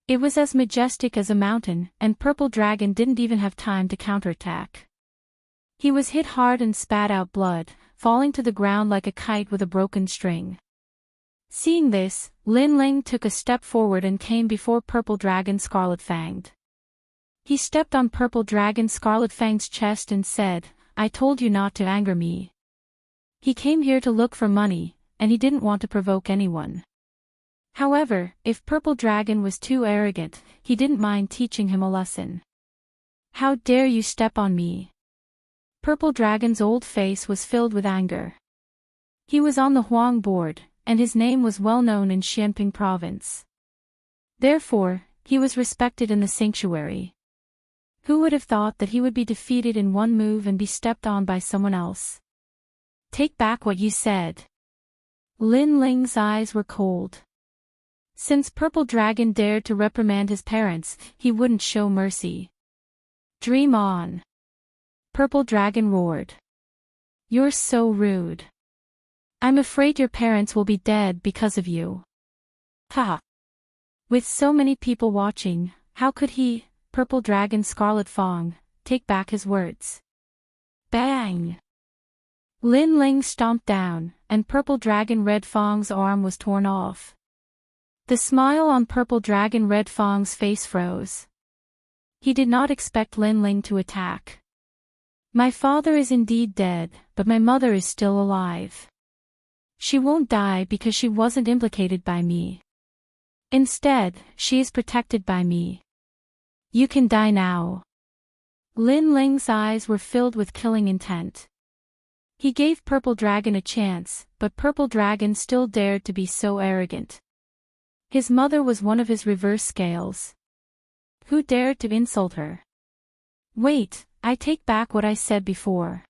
It was as majestic as a mountain, and Purple Dragon didn't even have time to counterattack. He was hit hard and spat out blood, falling to the ground like a kite with a broken string. Seeing this, Lin Ling took a step forward and came before Purple Dragon Scarlet Fanged. He stepped on Purple Dragon Scarlet Fang's chest and said, "I told you not to anger me." He came here to look for money, and he didn't want to provoke anyone. However, if Purple Dragon was too arrogant, he didn't mind teaching him a lesson. "How dare you step on me?" Purple Dragon's old face was filled with anger. He was on the Huang board, and his name was well known in Xianping province. Therefore, he was respected in the sanctuary. Who would have thought that he would be defeated in one move and be stepped on by someone else? "Take back what you said." Lin Ling's eyes were cold. Since Purple Dragon dared to reprimand his parents, he wouldn't show mercy. "Dream on!" Purple Dragon roared. "You're so rude. I'm afraid your parents will be dead because of you." Ha! With so many people watching, how could he, Purple Dragon Scarlet Fang, take back his words? Bang! Lin Ling stomped down, and Purple Dragon Red Fang's arm was torn off. The smile on Purple Dragon Red Fang's face froze. He did not expect Lin Ling to attack. "My father is indeed dead, but my mother is still alive. She won't die because she wasn't implicated by me. Instead, she is protected by me. You can die now." Lin Ling's eyes were filled with killing intent. He gave Purple Dragon a chance, but Purple Dragon still dared to be so arrogant. His mother was one of his reverse scales. Who dared to insult her? "Wait, I take back what I said before.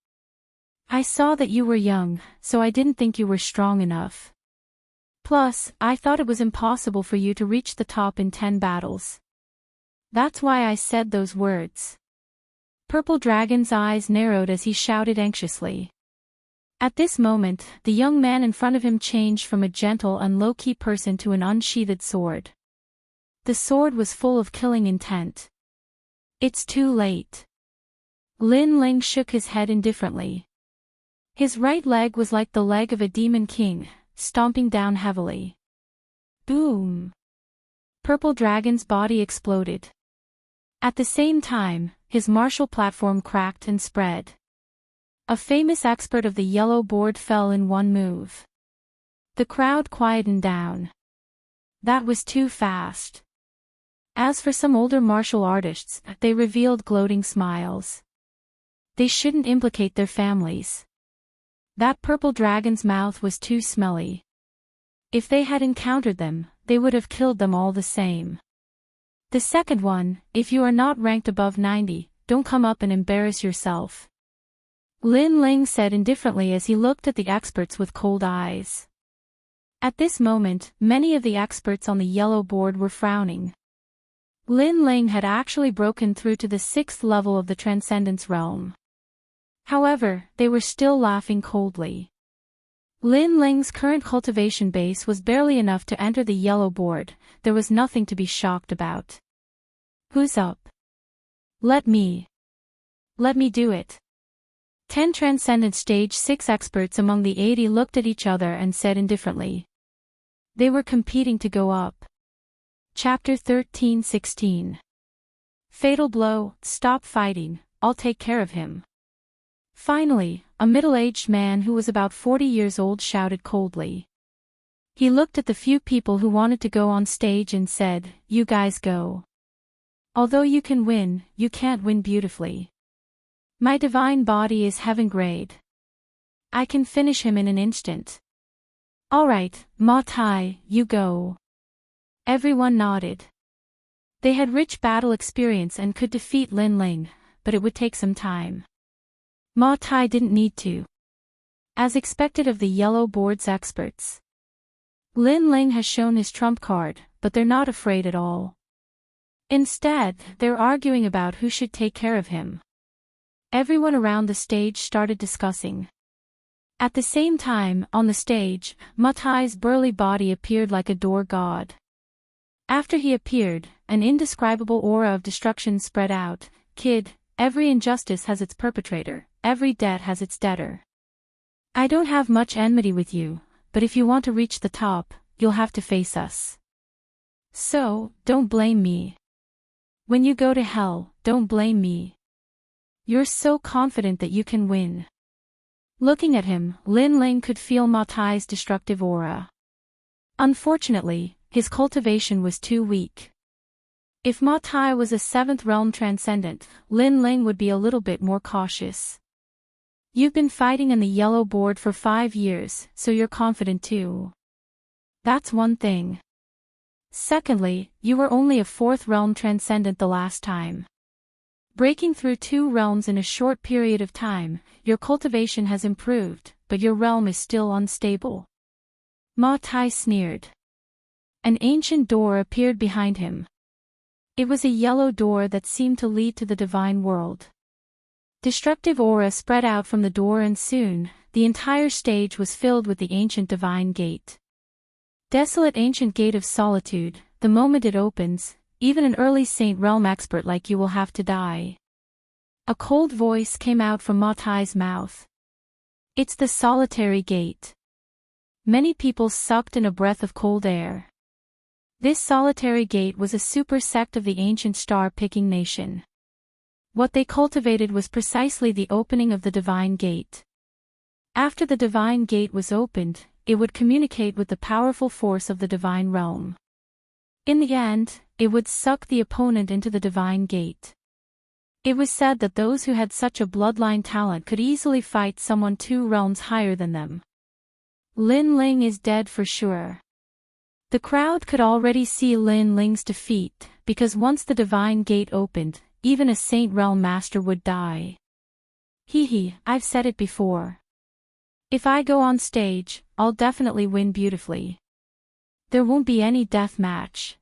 I saw that you were young, so I didn't think you were strong enough. Plus, I thought it was impossible for you to reach the top in 10 battles. That's why I said those words." Purple Dragon's eyes narrowed as he shouted anxiously. At this moment, the young man in front of him changed from a gentle and low-key person to an unsheathed sword. The sword was full of killing intent. "It's too late." Lin Ling shook his head indifferently. His right leg was like the leg of a demon king, stomping down heavily. Boom! Purple Dragon's body exploded. At the same time, his martial platform cracked and spread. A famous expert of the yellow board fell in one move. The crowd quietened down. That was too fast. As for some older martial artists, they revealed gloating smiles. They shouldn't implicate their families. That Purple Dragon's mouth was too smelly. If they had encountered them, they would have killed them all the same. The second one, "If you are not ranked above 90, don't come up and embarrass yourself," Lin Ling said indifferently as he looked at the experts with cold eyes. At this moment, many of the experts on the yellow board were frowning. Lin Ling had actually broken through to the 6th level of the Transcendence realm. However, they were still laughing coldly. Lin Ling's current cultivation base was barely enough to enter the yellow board. There was nothing to be shocked about. "Who's up? Let me do it." 10 Transcendent Stage 6 experts among the 80 looked at each other and said indifferently. They were competing to go up. Chapter 13:16. Fatal blow, stop fighting, I'll take care of him. Finally, a middle-aged man who was about 40 years old shouted coldly. He looked at the few people who wanted to go on stage and said, "You guys go. Although you can win, you can't win beautifully. My divine body is heaven grade. I can finish him in an instant." "Alright, Ma Tai, you go." Everyone nodded. They had rich battle experience and could defeat Lin Ling, but it would take some time. Ma Tai didn't need to. As expected of the yellow board's experts. Lin Ling has shown his trump card, but they're not afraid at all. Instead, they're arguing about who should take care of him. Everyone around the stage started discussing. At the same time, on the stage, Ma Tai's burly body appeared like a door god. After he appeared, an indescribable aura of destruction spread out. "Kid, every injustice has its perpetrator, every debt has its debtor. I don't have much enmity with you, but if you want to reach the top, you'll have to face us. So, don't blame me. When you go to hell, don't blame me. You're so confident that you can win. Looking at him, Lin Ling could feel Ma Tai's destructive aura. Unfortunately, his cultivation was too weak. If Ma Tai was a seventh realm transcendent, Lin Ling would be a little bit more cautious. You've been fighting in the yellow board for 5 years, so you're confident too. That's one thing. Secondly, you were only a fourth realm transcendent the last time. Breaking through 2 realms in a short period of time, your cultivation has improved, but your realm is still unstable. Ma Tai sneered. An ancient door appeared behind him. It was a yellow door that seemed to lead to the divine world. Destructive aura spread out from the door and soon, the entire stage was filled with the ancient divine gate. Desolate ancient gate of solitude, the moment it opens, even an early saint realm expert like you will have to die. A cold voice came out from Ma Tai's mouth. It's the solitary gate. Many people sucked in a breath of cold air. This solitary gate was a super sect of the ancient star-picking nation. What they cultivated was precisely the opening of the divine gate. After the divine gate was opened, it would communicate with the powerful force of the divine realm. In the end, it would suck the opponent into the divine gate. It was said that those who had such a bloodline talent could easily fight someone 2 realms higher than them. Lin Ling is dead for sure. The crowd could already see Lin Ling's defeat, because once the divine gate opened, even a saint realm master would die. I've said it before. If I go on stage, I'll definitely win beautifully. There won't be any death match.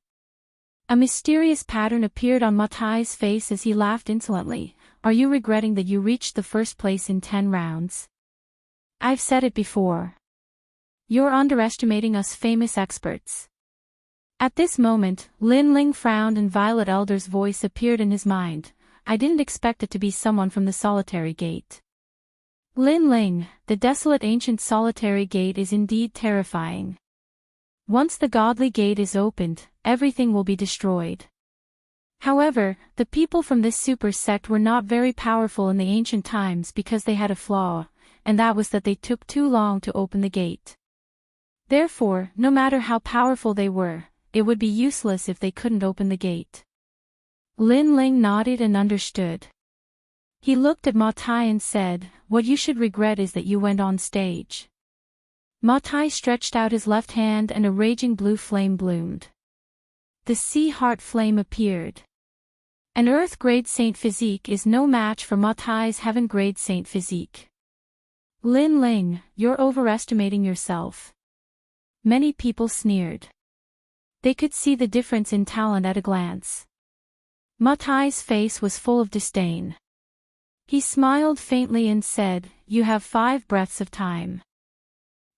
A mysterious pattern appeared on Ma Tai's face as he laughed insolently. Are you regretting that you reached the first place in 10 rounds? I've said it before. You're underestimating us famous experts. At this moment, Lin Ling frowned and Violet Elder's voice appeared in his mind. I didn't expect it to be someone from the solitary gate. Lin Ling, the desolate ancient solitary gate is indeed terrifying. Once the godly gate is opened, everything will be destroyed. However, the people from this super sect were not very powerful in the ancient times because they had a flaw, and that was that they took too long to open the gate. Therefore, no matter how powerful they were, it would be useless if they couldn't open the gate. Lin Ling nodded and understood. He looked at Ma Tai and said, what you should regret is that you went on stage. Ma Tai stretched out his left hand and a raging blue flame bloomed. The sea heart flame appeared. An earth-grade saint physique is no match for Ma Tai's heaven-grade saint physique. Lin Ling, you're overestimating yourself. Many people sneered. They could see the difference in talent at a glance. Ma Tai's face was full of disdain. He smiled faintly and said, you have 5 breaths of time.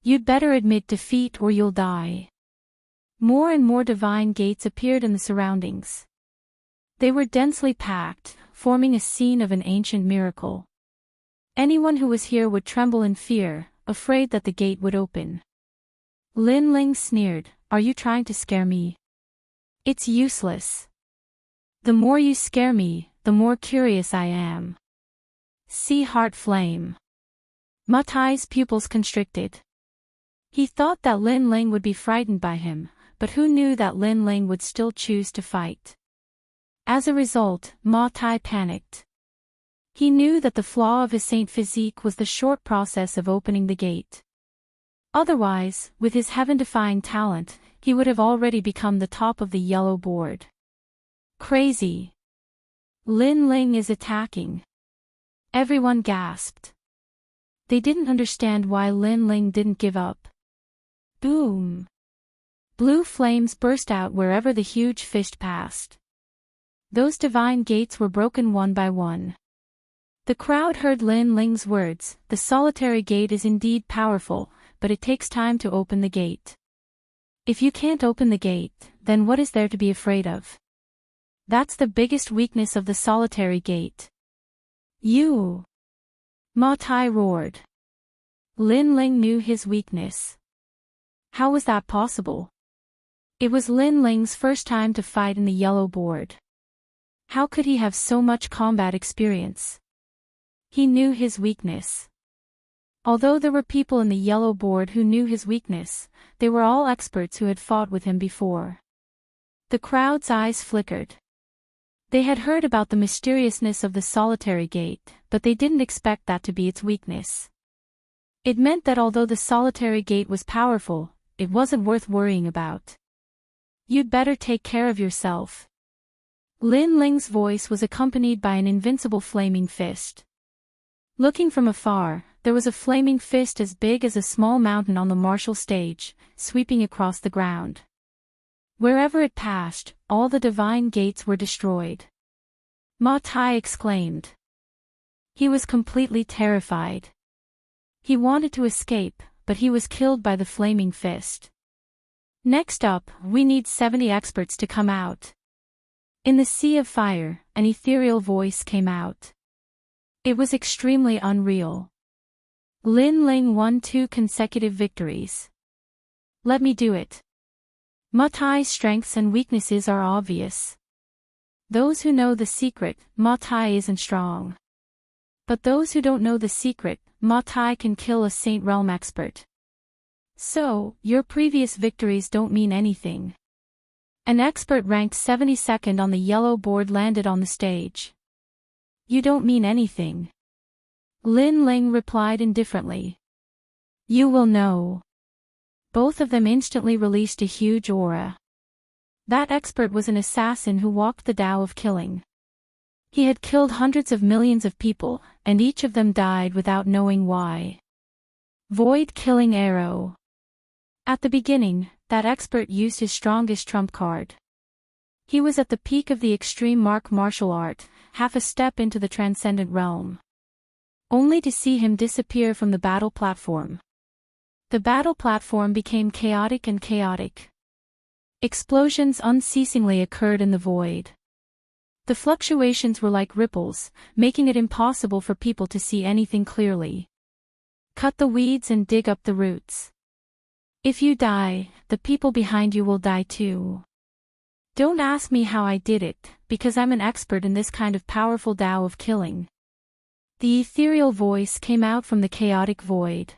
You'd better admit defeat or you'll die. More and more divine gates appeared in the surroundings. They were densely packed, forming a scene of an ancient miracle. Anyone who was here would tremble in fear, afraid that the gate would open. Lin Ling sneered, are you trying to scare me? It's useless. The more you scare me, the more curious I am. Sea heart flame. Ma Tai's pupils constricted. He thought that Lin Ling would be frightened by him, but who knew that Lin Ling would still choose to fight? As a result, Ma Tai panicked. He knew that the flaw of his saint physique was the short process of opening the gate. Otherwise, with his heaven-defying talent, he would have already become the top of the yellow board. Crazy. Lin Ling is attacking. Everyone gasped. They didn't understand why Lin Ling didn't give up. Boom. Blue flames burst out wherever the huge fist passed. Those divine gates were broken one by one. The crowd heard Lin Ling's words, the solitary gate is indeed powerful, but it takes time to open the gate. If you can't open the gate, then what is there to be afraid of? That's the biggest weakness of the solitary gate. You! Ma Tai roared. Lin Ling knew his weakness. How was that possible? It was Lin Ling's first time to fight in the yellow board. How could he have so much combat experience? He knew his weakness. Although there were people in the yellow board who knew his weakness, they were all experts who had fought with him before. The crowd's eyes flickered. They had heard about the mysteriousness of the solitary gate, but they didn't expect that to be its weakness. It meant that although the solitary gate was powerful, it wasn't worth worrying about. You'd better take care of yourself. Lin Ling's voice was accompanied by an invincible flaming fist. Looking from afar, there was a flaming fist as big as a small mountain on the martial stage, sweeping across the ground. Wherever it passed, all the divine gates were destroyed. Ma Tai exclaimed. He was completely terrified. He wanted to escape, but he was killed by the flaming fist. Next up, we need 70 experts to come out. In the sea of fire, an ethereal voice came out. It was extremely unreal. Lin Ling won 2 consecutive victories. Let me do it. Ma Tai's strengths and weaknesses are obvious. Those who know the secret, Ma Tai isn't strong. But those who don't know the secret, Ma Tai can kill a Saint Realm expert. So, your previous victories don't mean anything. An expert ranked 72nd on the yellow board landed on the stage. You don't mean anything. Lin Ling replied indifferently. You will know. Both of them instantly released a huge aura. That expert was an assassin who walked the Tao of killing. He had killed hundreds of millions of people, and each of them died without knowing why. Void killing arrow. At the beginning, that expert used his strongest trump card. He was at the peak of the extreme martial art, half a step into the transcendent realm. Only to see him disappear from the battle platform. The battle platform became chaotic and chaotic. Explosions unceasingly occurred in the void. The fluctuations were like ripples, making it impossible for people to see anything clearly. Cut the weeds and dig up the roots. If you die, the people behind you will die too. Don't ask me how I did it, because I'm an expert in this kind of powerful Tao of killing. The ethereal voice came out from the chaotic void.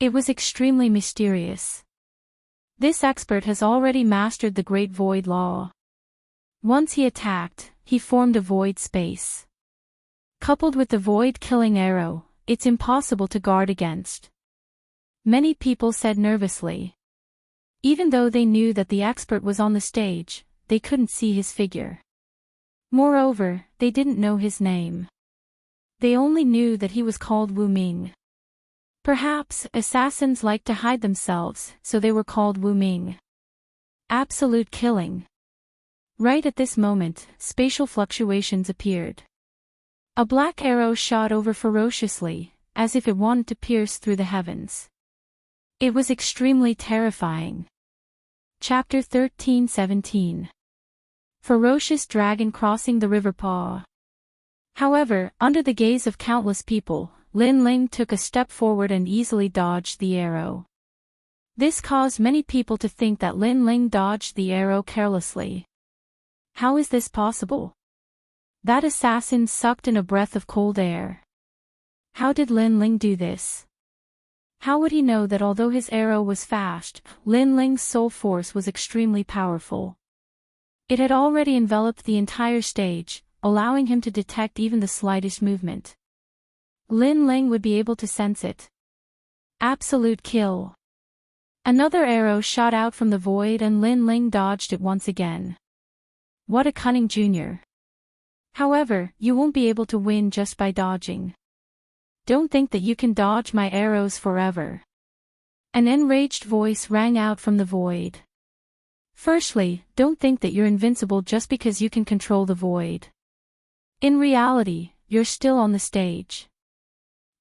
It was extremely mysterious. This expert has already mastered the Great Void Law. Once he attacked, he formed a void space. Coupled with the void killing arrow, it's impossible to guard against. Many people said nervously. Even though they knew that the expert was on the stage, they couldn't see his figure. Moreover, they didn't know his name. They only knew that he was called Wu Ming. Perhaps assassins like to hide themselves, so they were called Wu Ming. Absolute killing. Right at this moment, spatial fluctuations appeared. A black arrow shot over ferociously, as if it wanted to pierce through the heavens. It was extremely terrifying. Chapter 13:17. Ferocious dragon crossing the river paw. However, under the gaze of countless people, Lin Ling took a step forward and easily dodged the arrow. This caused many people to think that Lin Ling dodged the arrow carelessly. How is this possible? That assassin sucked in a breath of cold air. How did Lin Ling do this? How would he know that although his arrow was fast, Lin Ling's soul force was extremely powerful? It had already enveloped the entire stage, allowing him to detect even the slightest movement. Lin Ling would be able to sense it. Absolute kill. Another arrow shot out from the void and Lin Ling dodged it once again. What a cunning junior. However, you won't be able to win just by dodging. Don't think that you can dodge my arrows forever. An enraged voice rang out from the void. Firstly, don't think that you're invincible just because you can control the void. In reality, you're still on the stage.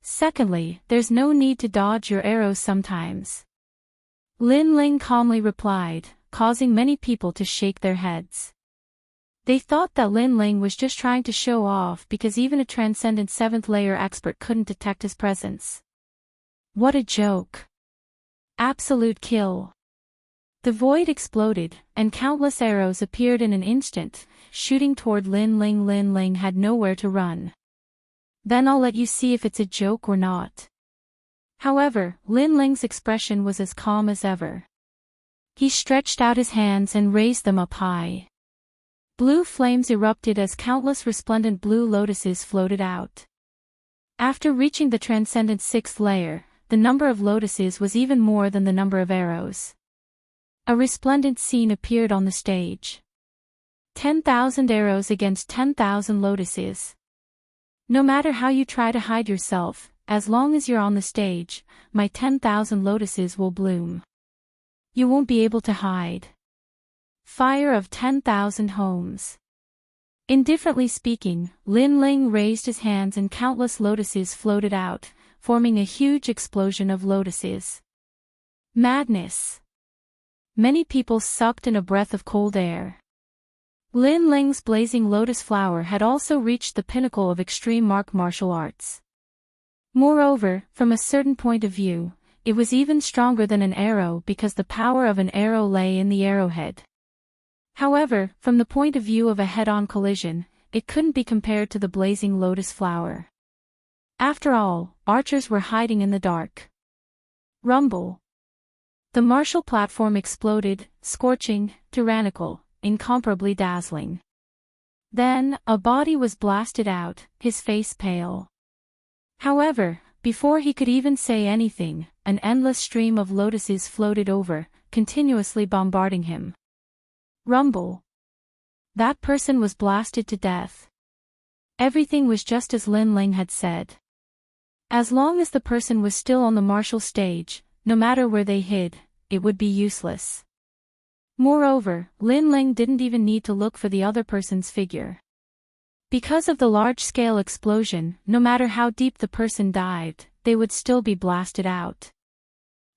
Secondly, there's no need to dodge your arrows sometimes. Lin Ling calmly replied, causing many people to shake their heads. They thought that Lin Ling was just trying to show off because even a transcendent 7th layer expert couldn't detect his presence. What a joke. Absolute kill. The void exploded, and countless arrows appeared in an instant, shooting toward Lin Ling. Lin Ling had nowhere to run. Then I'll let you see if it's a joke or not. However, Lin Ling's expression was as calm as ever. He stretched out his hands and raised them up high. Blue flames erupted as countless resplendent blue lotuses floated out. After reaching the transcendent sixth layer, the number of lotuses was even more than the number of arrows. A resplendent scene appeared on the stage. 10,000 arrows against 10,000 lotuses. No matter how you try to hide yourself, as long as you're on the stage, my 10,000 lotuses will bloom. You won't be able to hide. Fire of 10,000 homes. Indifferently speaking, Lin Ling raised his hands and countless lotuses floated out, forming a huge explosion of lotuses. Madness. Many people sucked in a breath of cold air. Lin Ling's blazing lotus flower had also reached the pinnacle of extreme martial arts. Moreover, from a certain point of view, it was even stronger than an arrow because the power of an arrow lay in the arrowhead. However, from the point of view of a head-on collision, it couldn't be compared to the blazing lotus flower. After all, archers were hiding in the dark. Rumble. The martial platform exploded, scorching, tyrannical, incomparably dazzling. Then, a body was blasted out, his face pale. However, before he could even say anything, an endless stream of lotuses floated over, continuously bombarding him. Rumble. That person was blasted to death. Everything was just as Lin Ling had said. As long as the person was still on the martial stage, no matter where they hid, it would be useless. Moreover, Lin Ling didn't even need to look for the other person's figure. Because of the large-scale explosion, no matter how deep the person dived, they would still be blasted out.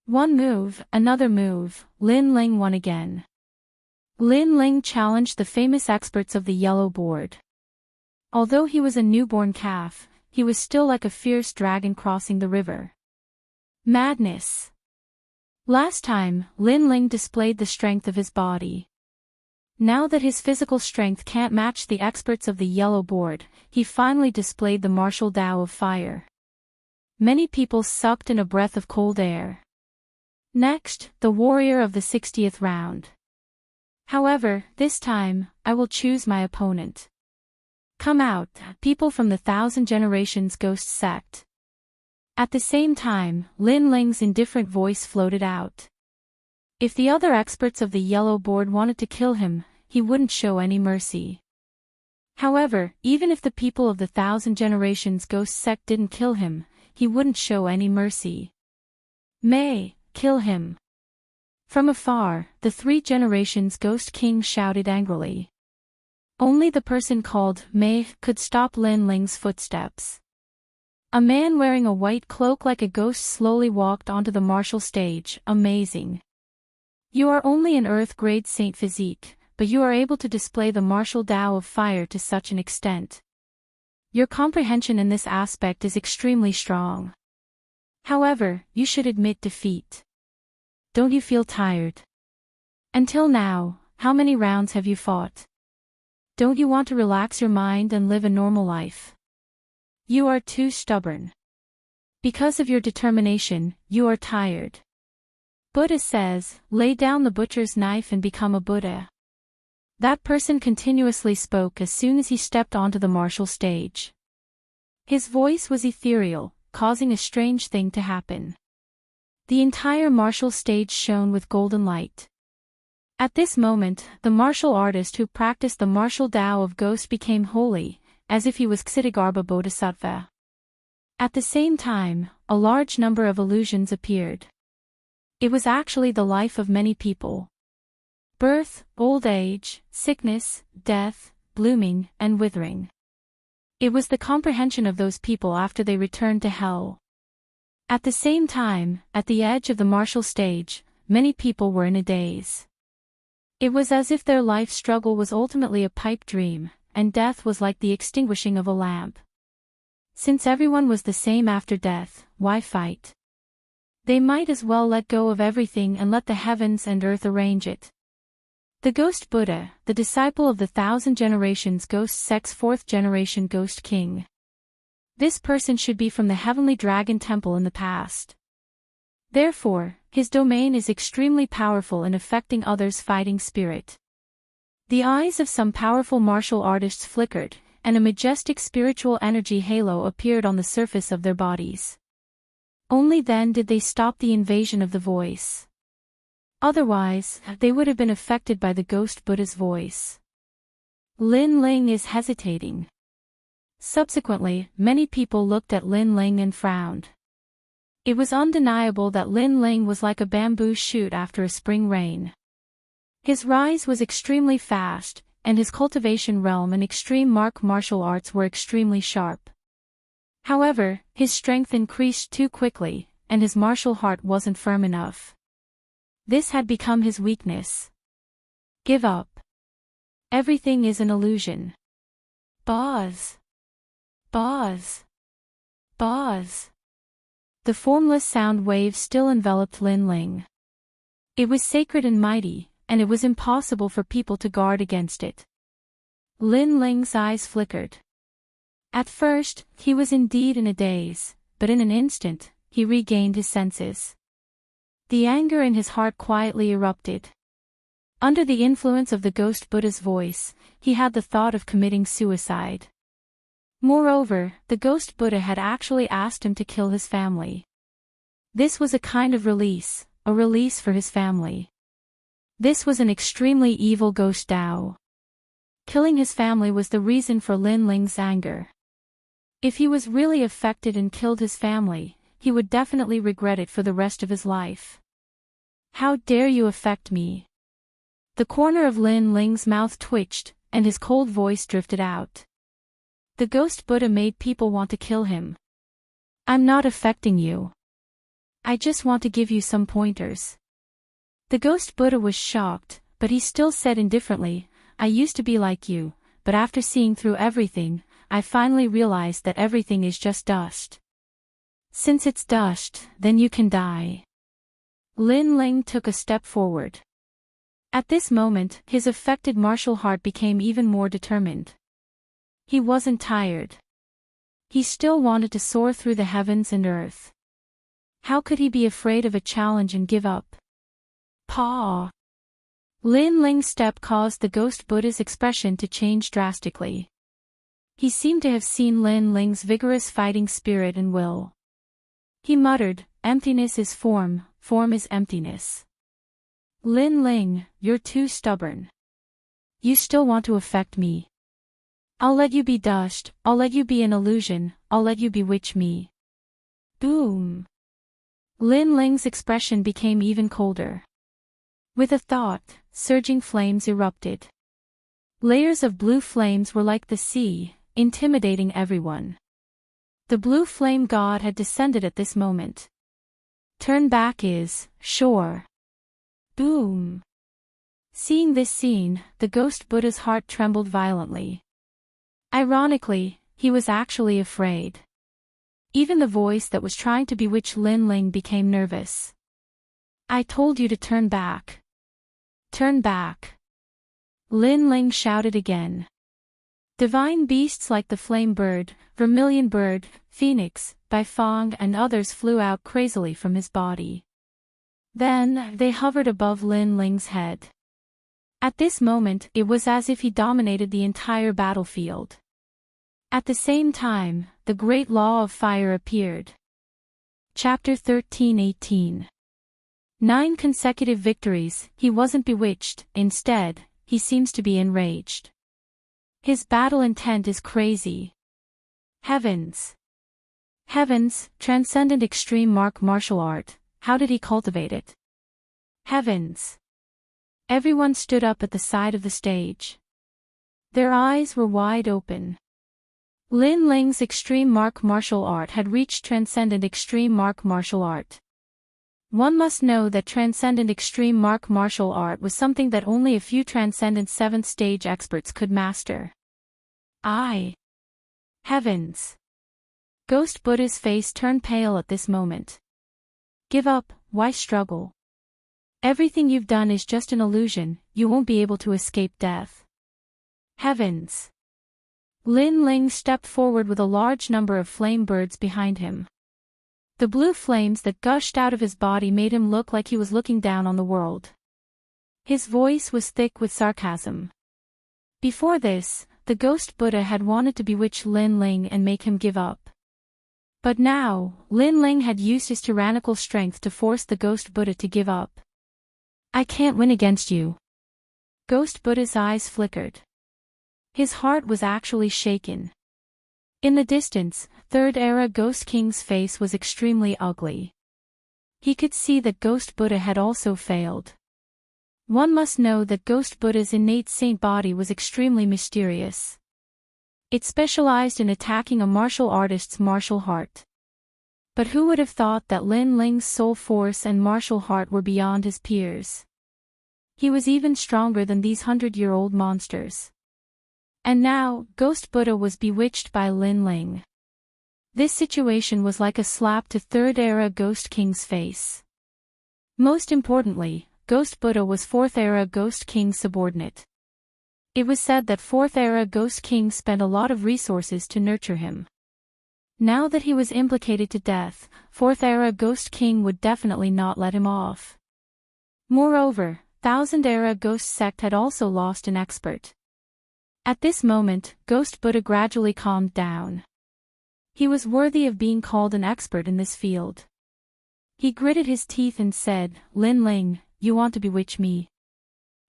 One move, another move, Lin Ling won again. Lin Ling challenged the famous experts of the yellow board. Although he was a newborn calf, he was still like a fierce dragon crossing the river. Madness. Last time, Lin Ling displayed the strength of his body. Now that his physical strength can't match the experts of the yellow board, he finally displayed the martial Tao of fire. Many people sucked in a breath of cold air. Next, the warrior of the 60th round. However, this time, I will choose my opponent. Come out, people from the Thousand Generations Ghost Sect. At the same time, Lin Ling's indifferent voice floated out. If the other experts of the yellow board wanted to kill him, he wouldn't show any mercy. However, even if the people of the Thousand Generations Ghost Sect didn't kill him, he wouldn't show any mercy. May, kill him. From afar, the Three Generations Ghost King shouted angrily. Only the person called May could stop Lin Ling's footsteps. A man wearing a white cloak like a ghost slowly walked onto the martial stage. Amazing. You are only an earth-grade saint physique, but you are able to display the martial Tao of fire to such an extent. Your comprehension in this aspect is extremely strong. However, you should admit defeat. Don't you feel tired? Until now, how many rounds have you fought? Don't you want to relax your mind and live a normal life? You are too stubborn. Because of your determination, you are tired. Buddha says, lay down the butcher's knife and become a Buddha. That person continuously spoke as soon as he stepped onto the martial stage. His voice was ethereal, causing a strange thing to happen. The entire martial stage shone with golden light. At this moment, the martial artist who practiced the martial Tao of Ghost became holy, as if he was Ksitigarbha Bodhisattva. At the same time, a large number of illusions appeared. It was actually the life of many people. Birth, old age, sickness, death, blooming, and withering. It was the comprehension of those people after they returned to hell. At the same time, at the edge of the martial stage, many people were in a daze. It was as if their life struggle was ultimately a pipe dream, and death was like the extinguishing of a lamp. Since everyone was the same after death, why fight? They might as well let go of everything and let the heavens and earth arrange it. The Ghost Buddha, the disciple of the 1,000 generations ghost sect's 4th generation ghost king. This person should be from the heavenly dragon temple in the past. Therefore, his domain is extremely powerful in affecting others' fighting spirit. The eyes of some powerful martial artists flickered, and a majestic spiritual energy halo appeared on the surface of their bodies. Only then did they stop the invasion of the voice. Otherwise, they would have been affected by the Ghost Buddha's voice. Lin Ling is hesitating. Subsequently, many people looked at Lin Ling and frowned. It was undeniable that Lin Ling was like a bamboo shoot after a spring rain. His rise was extremely fast, and his cultivation realm and extreme martial arts were extremely sharp. However, his strength increased too quickly, and his martial heart wasn't firm enough. This had become his weakness. Give up. Everything is an illusion. Buzz. Buzz. Buzz. The formless sound wave still enveloped Lin Ling. It was sacred and mighty, and it was impossible for people to guard against it. Lin Ling's eyes flickered. At first, he was indeed in a daze, but in an instant, he regained his senses. The anger in his heart quietly erupted. Under the influence of the Ghost Buddha's voice, he had the thought of committing suicide. Moreover, the Ghost Buddha had actually asked him to kill his family. This was a kind of release, a release for his family. This was an extremely evil ghost Tao. Killing his family was the reason for Lin Ling's anger. If he was really affected and killed his family, he would definitely regret it for the rest of his life. How dare you affect me? The corner of Lin Ling's mouth twitched, and his cold voice drifted out. The Ghost Buddha made people want to kill him. I'm not affecting you. I just want to give you some pointers. The Ghost Buddha was shocked, but he still said indifferently, I used to be like you, but after seeing through everything, I finally realized that everything is just dust. Since it's dust, then you can die. Lin Ling took a step forward. At this moment, his affected martial heart became even more determined. He wasn't tired. He still wanted to soar through the heavens and earth. How could he be afraid of a challenge and give up? Paw! Lin Ling's step caused the Ghost Buddha's expression to change drastically. He seemed to have seen Lin Ling's vigorous fighting spirit and will. He muttered, emptiness is form, form is emptiness. Lin Ling, you're too stubborn. You still want to affect me. I'll let you be dust, I'll let you be an illusion, I'll let you bewitch me. Boom! Lin Ling's expression became even colder. With a thought, surging flames erupted. Layers of blue flames were like the sea, intimidating everyone. The blue flame god had descended at this moment. Turn back is, sure. Boom! Seeing this scene, the Ghost Buddha's heart trembled violently. Ironically, he was actually afraid. Even the voice that was trying to bewitch Lin Ling became nervous. I told you to turn back. Turn back. Lin Ling shouted again. Divine beasts like the flame bird, vermilion bird, phoenix, bifong and others flew out crazily from his body. Then, they hovered above Lin Ling's head. At this moment, it was as if he dominated the entire battlefield. At the same time, the great law of fire appeared. Chapter 13:18. 9 consecutive victories. He wasn't bewitched, instead, he seems to be enraged. His battle intent is crazy. Heavens! Heavens, transcendent extreme martial art, how did he cultivate it? Heavens! Everyone stood up at the side of the stage. Their eyes were wide open. Lin Ling's extreme martial art had reached transcendent extreme martial art. One must know that transcendent extreme martial art was something that only a few transcendent 7th stage experts could master. Heavens! Ghost Buddha's face turned pale at this moment. Give up, why struggle? Everything you've done is just an illusion, you won't be able to escape death. Heavens! Lin Ling stepped forward with a large number of flame birds behind him. The blue flames that gushed out of his body made him look like he was looking down on the world. His voice was thick with sarcasm. Before this, the ghost Buddha had wanted to bewitch Lin Ling and make him give up. But now, Lin Ling had used his tyrannical strength to force the ghost Buddha to give up. I can't win against you. Ghost Buddha's eyes flickered. His heart was actually shaken. In the distance, Third Era Ghost King's face was extremely ugly. He could see that Ghost Buddha had also failed. One must know that Ghost Buddha's innate saint body was extremely mysterious. It specialized in attacking a martial artist's martial heart. But who would have thought that Lin Ling's soul force and martial heart were beyond his peers? He was even stronger than these 100-year-old monsters. And now, Ghost Buddha was bewitched by Lin Ling. This situation was like a slap to Third Era Ghost King's face. Most importantly, Ghost Buddha was Fourth Era Ghost King's subordinate. It was said that Fourth Era Ghost King spent a lot of resources to nurture him. Now that he was implicated to death, Fourth Era Ghost King would definitely not let him off. Moreover, Thousand Era Ghost Sect had also lost an expert. At this moment, Ghost Buddha gradually calmed down. He was worthy of being called an expert in this field. He gritted his teeth and said, Lin Ling, you want to bewitch me?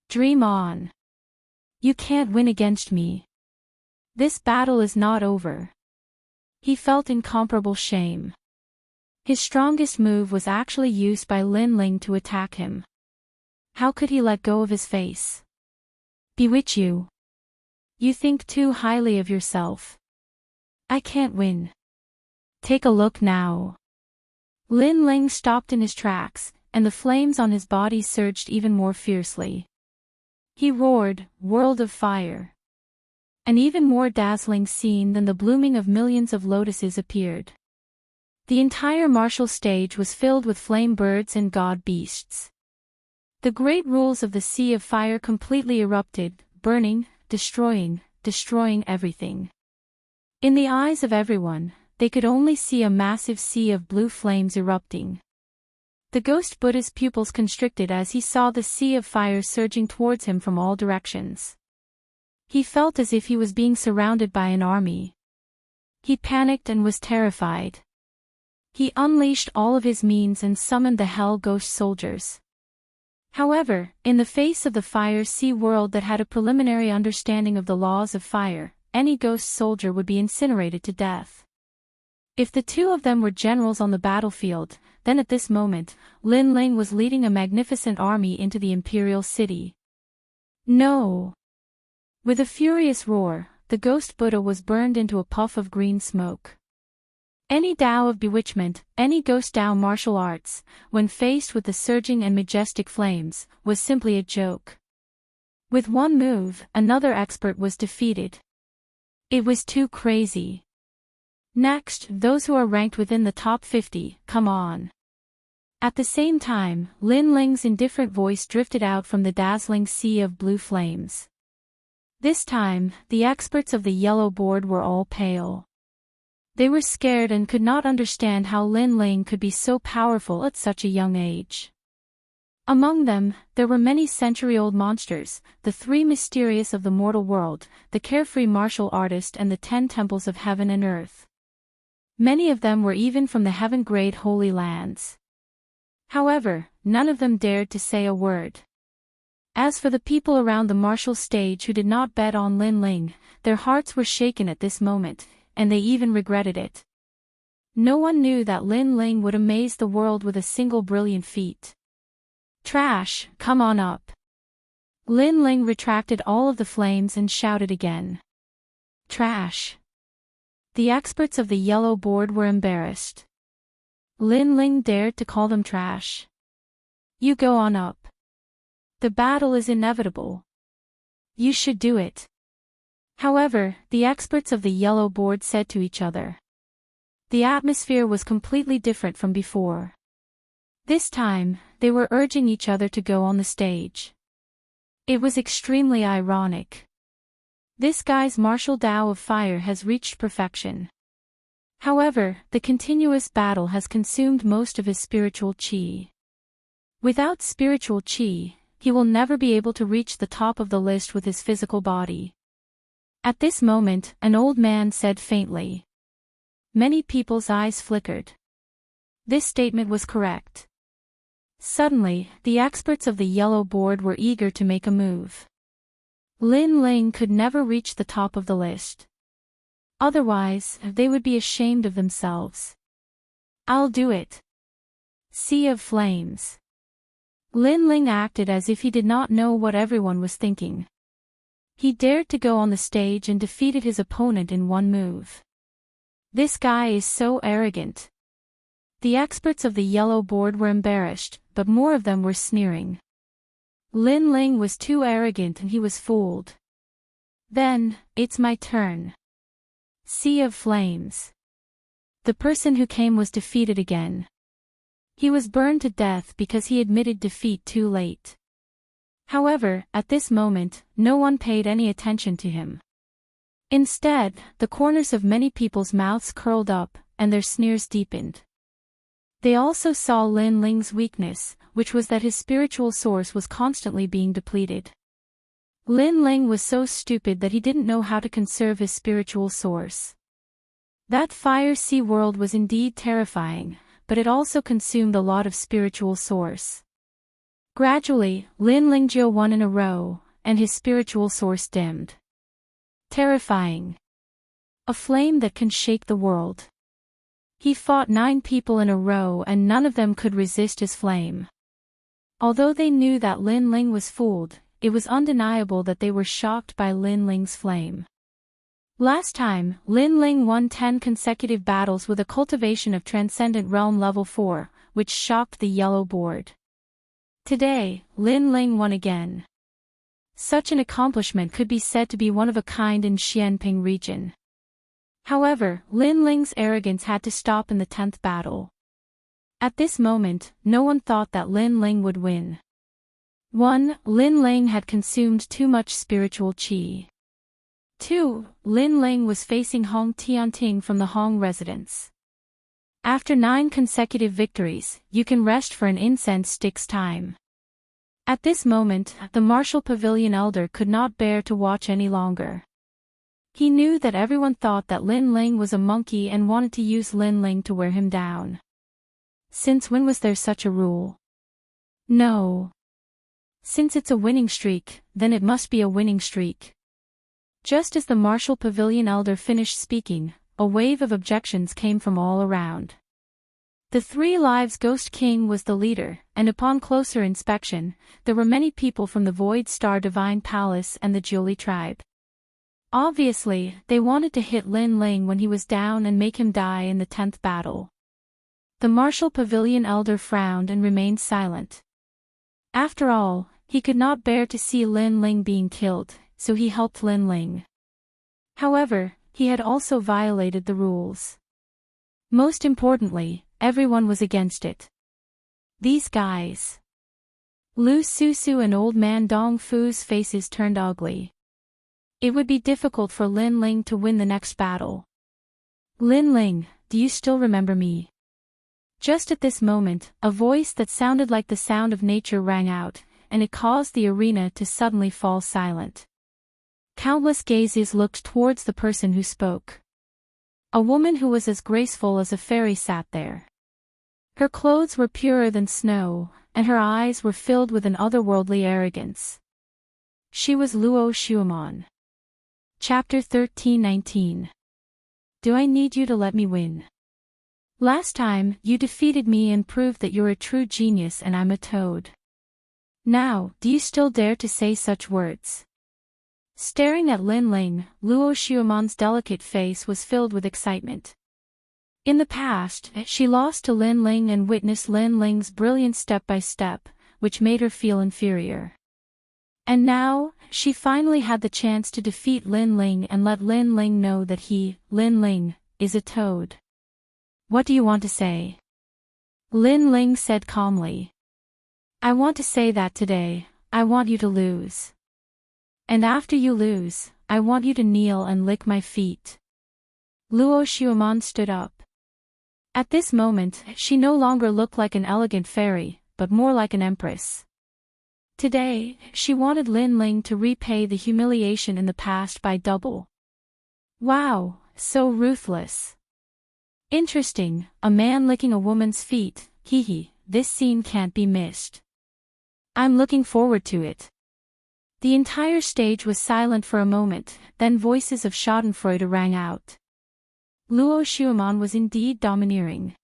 Dream on. You can't win against me. This battle is not over. He felt incomparable shame. His strongest move was actually used by Lin Ling to attack him. How could he let go of his face? Bewitch you? You think too highly of yourself. I can't win. Take a look now. Lin Ling stopped in his tracks, and the flames on his body surged even more fiercely. He roared, "World of fire!" An even more dazzling scene than the blooming of millions of lotuses appeared. The entire martial stage was filled with flame birds and god beasts. The great rules of the Sea of Fire completely erupted, burning, destroying everything. In the eyes of everyone, they could only see a massive sea of blue flames erupting. The ghost Buddha's pupils constricted as he saw the Sea of Fire surging towards him from all directions. He felt as if he was being surrounded by an army. He panicked and was terrified. He unleashed all of his means and summoned the Hell Ghost soldiers. However, in the face of the Fire Sea world that had a preliminary understanding of the laws of fire, any ghost soldier would be incinerated to death. If the two of them were generals on the battlefield, then at this moment, Lin Ling was leading a magnificent army into the imperial city. No! With a furious roar, the ghost Buddha was burned into a puff of green smoke. Any Tao of bewitchment, any ghost Tao martial arts, when faced with the surging and majestic flames, was simply a joke. With one move, another expert was defeated. It was too crazy. Next, those who are ranked within the top 50, come on. At the same time, Lin Ling's indifferent voice drifted out from the dazzling sea of blue flames. This time, the experts of the yellow board were all pale. They were scared and could not understand how Lin Ling could be so powerful at such a young age. Among them, there were many century-old monsters, the three mysterious of the mortal world, the carefree martial artist and the 10 temples of heaven and earth. Many of them were even from the heaven-grade holy lands. However, none of them dared to say a word. As for the people around the martial stage who did not bet on Lin Ling, their hearts were shaken at this moment, and they even regretted it. No one knew that Lin Ling would amaze the world with a single brilliant feat. Trash, come on up. Lin Ling retracted all of the flames and shouted again. Trash. The experts of the yellow board were embarrassed. Lin Ling dared to call them trash. You go on up. The battle is inevitable. You should do it. However, the experts of the yellow board said to each other. The atmosphere was completely different from before. This time, they were urging each other to go on the stage. It was extremely ironic. This guy's martial Tao of fire has reached perfection. However, the continuous battle has consumed most of his spiritual chi. Without spiritual chi, he will never be able to reach the top of the list with his physical body. At this moment, an old man said faintly. Many people's eyes flickered. This statement was correct. Suddenly, the experts of the yellow board were eager to make a move. Lin Ling could never reach the top of the list. Otherwise, they would be ashamed of themselves. I'll do it. Sea of Flames. Lin Ling acted as if he did not know what everyone was thinking. He dared to go on the stage and defeated his opponent in one move. This guy is so arrogant. The experts of the yellow board were embarrassed, but more of them were sneering. Lin Ling was too arrogant and he was fooled. Then, it's my turn. Sea of Flames. The person who came was defeated again. He was burned to death because he admitted defeat too late. However, at this moment, no one paid any attention to him. Instead, the corners of many people's mouths curled up, and their sneers deepened. They also saw Lin Ling's weakness, which was that his spiritual source was constantly being depleted. Lin Ling was so stupid that he didn't know how to conserve his spiritual source. That fire sea world was indeed terrifying, but it also consumed a lot of spiritual source. Gradually, Lin Lingjio won in a row, and his spiritual source dimmed. Terrifying. A flame that can shake the world. He fought 9 people in a row and none of them could resist his flame. Although they knew that Lin Ling was fooled, it was undeniable that they were shocked by Lin Ling's flame. Last time, Lin Ling won 10 consecutive battles with a cultivation of Transcendent Realm Level 4, which shocked the yellow board. Today, Lin Ling won again. Such an accomplishment could be said to be one of a kind in Xianping region. However, Lin Ling's arrogance had to stop in the 10th battle. At this moment, no one thought that Lin Ling would win. 1. Lin Ling had consumed too much spiritual qi. 2. Lin Ling was facing Hong Tianting from the Hong residence. After 9 consecutive victories, you can rest for an incense stick's time. At this moment, the Martial Pavilion Elder could not bear to watch any longer. He knew that everyone thought that Lin Ling was a monkey and wanted to use Lin Ling to wear him down. Since when was there such a rule? No. Since it's a winning streak, then it must be a winning streak. Just as the Martial Pavilion Elder finished speaking, a wave of objections came from all around. The 3 Lives Ghost King was the leader, and upon closer inspection, there were many people from the Void Star Divine Palace and the Jiuli tribe. Obviously, they wanted to hit Lin Ling when he was down and make him die in the 10th battle. The Martial Pavilion Elder frowned and remained silent. After all, he could not bear to see Lin Ling being killed, so he helped Lin Ling. However, he had also violated the rules. Most importantly, everyone was against it. These guys. Lu Susu and Old Man Dong Fu's faces turned ugly. It would be difficult for Lin Ling to win the next battle. Lin Ling, do you still remember me? Just at this moment, a voice that sounded like the sound of nature rang out, and it caused the arena to suddenly fall silent. Countless gazes looked towards the person who spoke. A woman who was as graceful as a fairy sat there. Her clothes were purer than snow, and her eyes were filled with an otherworldly arrogance. She was Luo Xuemon. Chapter 13:19. Do I need you to let me win? Last time, you defeated me and proved that you're a true genius and I'm a toad. Now, do you still dare to say such words? Staring at Lin Ling, Luo Xuemon's delicate face was filled with excitement. In the past, she lost to Lin Ling and witnessed Lin Ling's brilliant step-by-step, which made her feel inferior. And now, she finally had the chance to defeat Lin Ling and let Lin Ling know that he, Lin Ling, is a toad. What do you want to say? Lin Ling said calmly. I want to say that today, I want you to lose. And after you lose, I want you to kneel and lick my feet. Luo Xuemon stood up. At this moment, she no longer looked like an elegant fairy, but more like an empress. Today, she wanted Lin Ling to repay the humiliation in the past by double. Wow, so ruthless. Interesting, a man licking a woman's feet, this scene can't be missed. I'm looking forward to it. The entire stage was silent for a moment, then voices of schadenfreude rang out. Luo Xuemon was indeed domineering.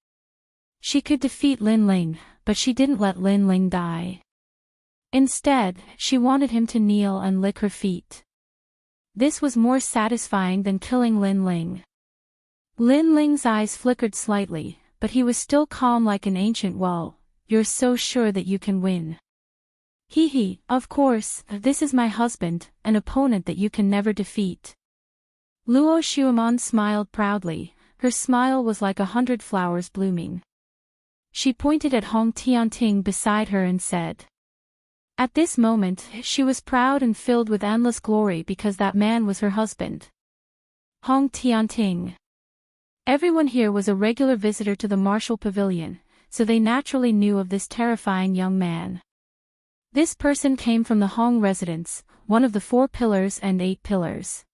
She could defeat Lin Ling, but she didn't let Lin Ling die. Instead, she wanted him to kneel and lick her feet. This was more satisfying than killing Lin Ling. Lin Ling's eyes flickered slightly, but he was still calm like an ancient well. You're so sure that you can win. Of course, this is my husband, an opponent that you can never defeat. Luo Xuemon smiled proudly, her smile was like 100 flowers blooming. She pointed at Hong Tianting beside her and said. At this moment, she was proud and filled with endless glory because that man was her husband. Hong Tianting. Everyone here was a regular visitor to the martial pavilion, so they naturally knew of this terrifying young man. This person came from the Hong residence, one of the 4 pillars and 8 pillars.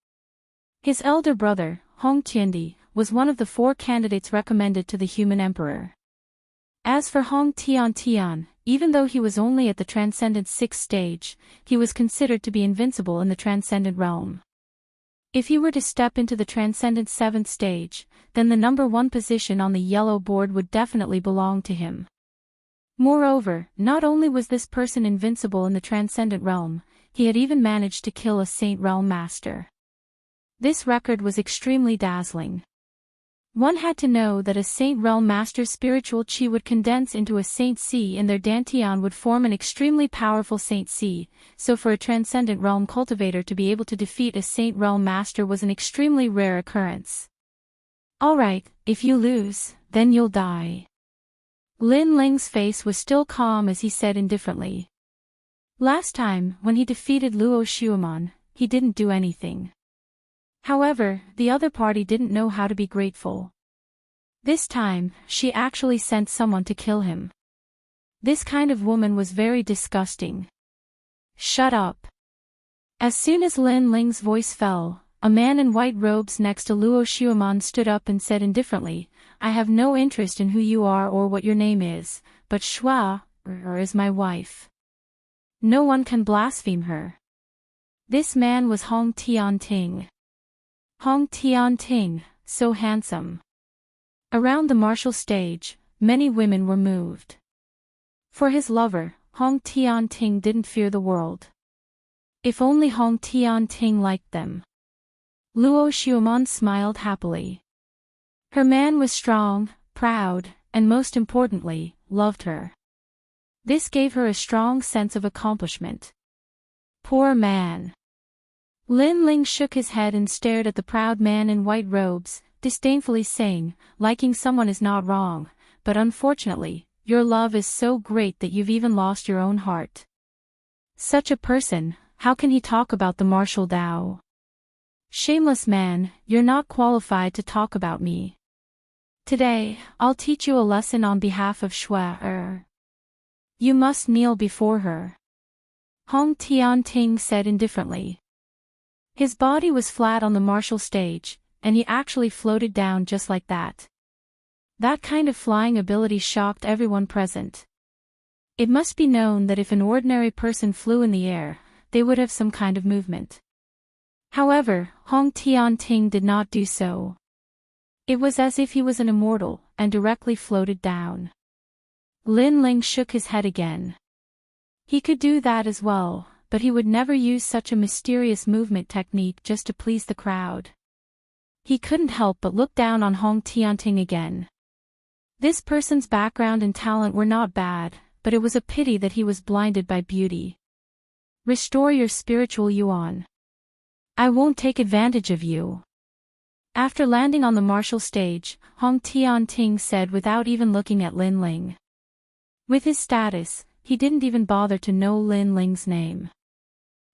His elder brother, Hong Tiandi, was one of the 4 candidates recommended to the human emperor. As for Hong Tian, even though he was only at the transcendent 6th stage, he was considered to be invincible in the transcendent realm. If he were to step into the transcendent 7th stage, then the number 1 position on the yellow board would definitely belong to him. Moreover, not only was this person invincible in the transcendent realm, he had even managed to kill a Saint Realm Master. This record was extremely dazzling. One had to know that a Saint Realm Master's spiritual chi would condense into a Saint Si and their Dantian would form an extremely powerful Saint Si, so for a transcendent realm cultivator to be able to defeat a Saint Realm Master was an extremely rare occurrence. Alright, if you lose, then you'll die. Lin Ling's face was still calm as he said indifferently. Last time, when he defeated Luo Xuemon, he didn't do anything. However, the other party didn't know how to be grateful. This time, she actually sent someone to kill him. This kind of woman was very disgusting. Shut up. As soon as Lin Ling's voice fell, a man in white robes next to Luo Xuemon stood up and said indifferently, I have no interest in who you are or what your name is, but Shua is my wife. No one can blaspheme her. This man was Hong Tianting. Hong Tianting, so handsome. Around the martial stage, many women were moved. For his lover, Hong Tianting didn't fear the world. If only Hong Tianting liked them. Luo Xuemon smiled happily. Her man was strong, proud, and most importantly, loved her. This gave her a strong sense of accomplishment. Poor man. Lin Ling shook his head and stared at the proud man in white robes, disdainfully saying, liking someone is not wrong, but unfortunately, your love is so great that you've even lost your own heart. Such a person, how can he talk about the martial Tao? Shameless man, you're not qualified to talk about me. Today, I'll teach you a lesson on behalf of Shua. You must kneel before her. Hong Tianting said indifferently. His body was flat on the martial stage, and he actually floated down just like that. That kind of flying ability shocked everyone present. It must be known that if an ordinary person flew in the air, they would have some kind of movement. However, Hong Tianting did not do so. It was as if he was an immortal, and directly floated down. Lin Ling shook his head again. He could do that as well, but he would never use such a mysterious movement technique just to please the crowd. He couldn't help but look down on Hong Tianting again. This person's background and talent were not bad, but it was a pity that he was blinded by beauty. Restore your spiritual yuan. I won't take advantage of you. After landing on the martial stage, Hong Tianting said without even looking at Lin Ling. With his status, he didn't even bother to know Lin Ling's name.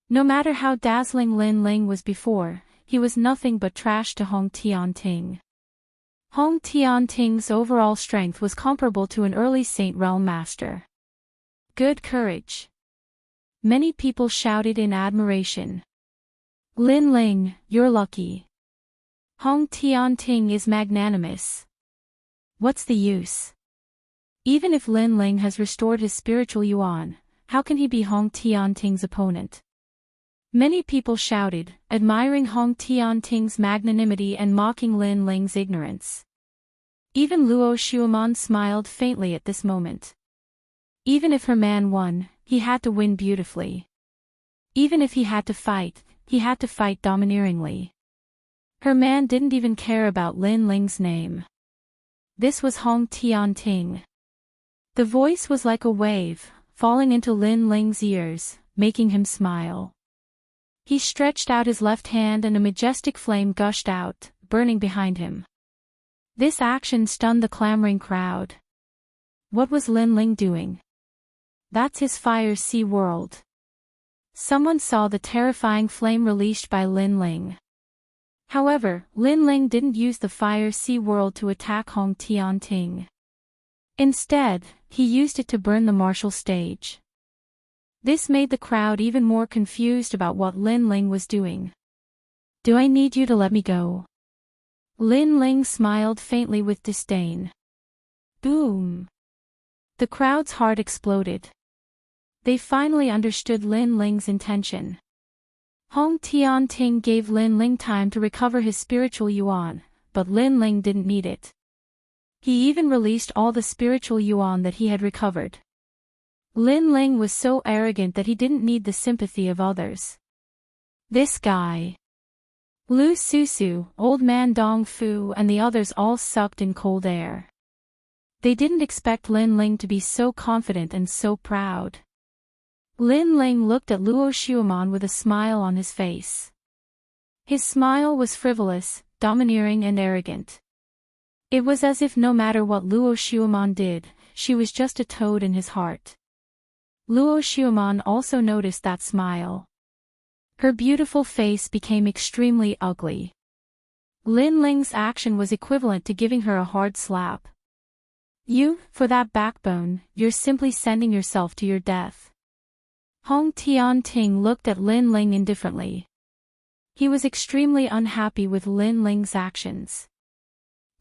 No matter how dazzling Lin Ling was before, he was nothing but trash to Hong Tianting. Hong Tianting's overall strength was comparable to an early Saint Realm master. Good courage. Many people shouted in admiration. Lin Ling, you're lucky. Hong Tianting is magnanimous. What's the use? Even if Lin Ling has restored his spiritual yuan, how can he be Hong Tianting's opponent? Many people shouted, admiring Hong Tianting's magnanimity and mocking Lin Ling's ignorance. Even Luo Xueman smiled faintly at this moment. Even if her man won, he had to win beautifully. Even if he had to fight domineeringly. Her man didn't even care about Lin Ling's name. This was Hong Tianting. The voice was like a wave, falling into Lin Ling's ears, making him smile. He stretched out his left hand and a majestic flame gushed out, burning behind him. This action stunned the clamoring crowd. What was Lin Ling doing? That's his fire sea world. Someone saw the terrifying flame released by Lin Ling. However, Lin Ling didn't use the fire sea world to attack Hong Tianting. Instead, he used it to burn the martial stage. This made the crowd even more confused about what Lin Ling was doing. Do I need you to let me go? Lin Ling smiled faintly with disdain. Boom! The crowd's heart exploded. They finally understood Lin Ling's intention. Hong Tianting gave Lin Ling time to recover his spiritual yuan, but Lin Ling didn't need it. He even released all the spiritual yuan that he had recovered. Lin Ling was so arrogant that he didn't need the sympathy of others. This guy. Lu Susu, Old Man Dong Fu and the others all sucked in cold air. They didn't expect Lin Ling to be so confident and so proud. Lin Ling looked at Luo Xueman with a smile on his face. His smile was frivolous, domineering and arrogant. It was as if no matter what Luo Xueman did, she was just a toad in his heart. Luo Xueman also noticed that smile. Her beautiful face became extremely ugly. Lin Ling's action was equivalent to giving her a hard slap. For that backbone, you're simply sending yourself to your death. Hong Tianting looked at Lin Ling indifferently. He was extremely unhappy with Lin Ling's actions.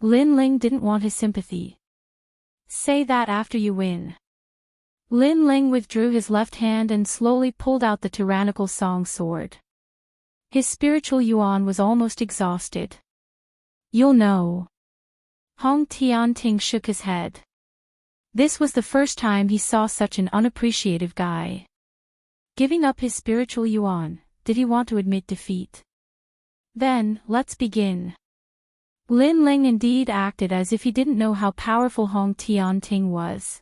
Lin Ling didn't want his sympathy. Say that after you win. Lin Ling withdrew his left hand and slowly pulled out the tyrannical song sword. His spiritual yuan was almost exhausted. You'll know. Hong Tianting shook his head. This was the first time he saw such an unappreciative guy. Giving up his spiritual yuan, did he want to admit defeat? Then, let's begin. Lin Ling indeed acted as if he didn't know how powerful Hong Tianting was.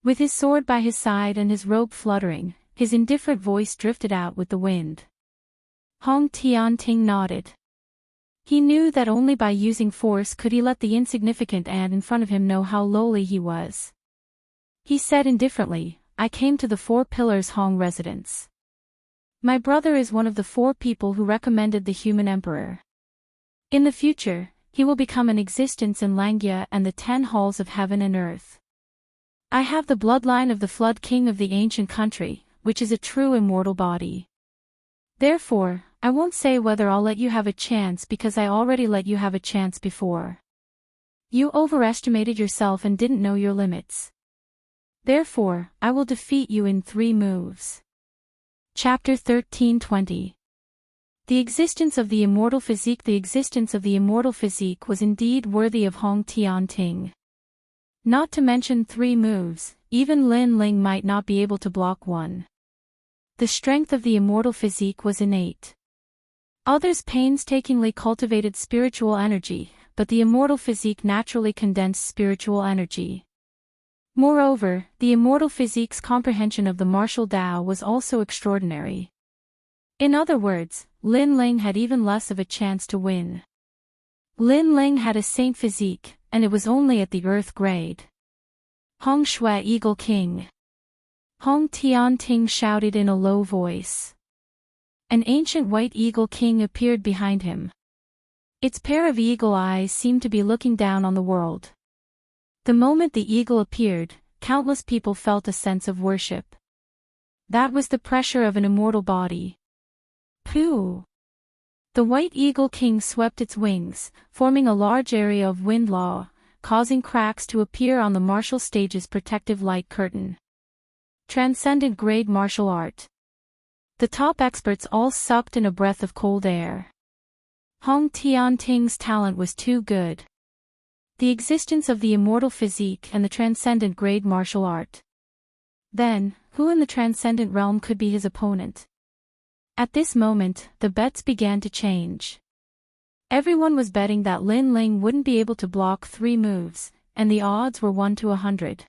With his sword by his side and his robe fluttering, his indifferent voice drifted out with the wind. Hong Tianting nodded. He knew that only by using force could he let the insignificant ant in front of him know how lowly he was. He said indifferently, I came to the Four Pillars Hong residence. My brother is one of the 4 people who recommended the human emperor. In the future, he will become an existence in Langya and the 10 halls of heaven and earth. I have the bloodline of the Flood King of the ancient country, which is a true immortal body. Therefore, I won't say whether I'll let you have a chance because I already let you have a chance before. You overestimated yourself and didn't know your limits. Therefore, I will defeat you in 3 moves. Chapter 13:20. The existence of the immortal physique. The existence of the immortal physique was indeed worthy of Hong Tianting. Not to mention 3 moves, even Lin Ling might not be able to block one. The strength of the immortal physique was innate. Others painstakingly cultivated spiritual energy, but the immortal physique naturally condensed spiritual energy. Moreover, the immortal physique's comprehension of the martial Tao was also extraordinary. In other words, Lin Ling had even less of a chance to win. Lin Ling had a saint physique, and it was only at the earth grade. Hong Shui Eagle King. Hong Tian Ting shouted in a low voice. An ancient white eagle king appeared behind him. Its pair of eagle eyes seemed to be looking down on the world. The moment the eagle appeared, countless people felt a sense of worship. That was the pressure of an immortal body. Pooh! The white eagle king swept its wings, forming a large area of wind law, causing cracks to appear on the martial stage's protective light curtain. Transcendent grade martial art. The top experts all sucked in a breath of cold air. Hong Tian Ting's talent was too good. The existence of the immortal physique and the transcendent grade martial art. Then, who in the transcendent realm could be his opponent? At this moment, the bets began to change. Everyone was betting that Lin Ling wouldn't be able to block 3 moves, and the odds were 1 to 100.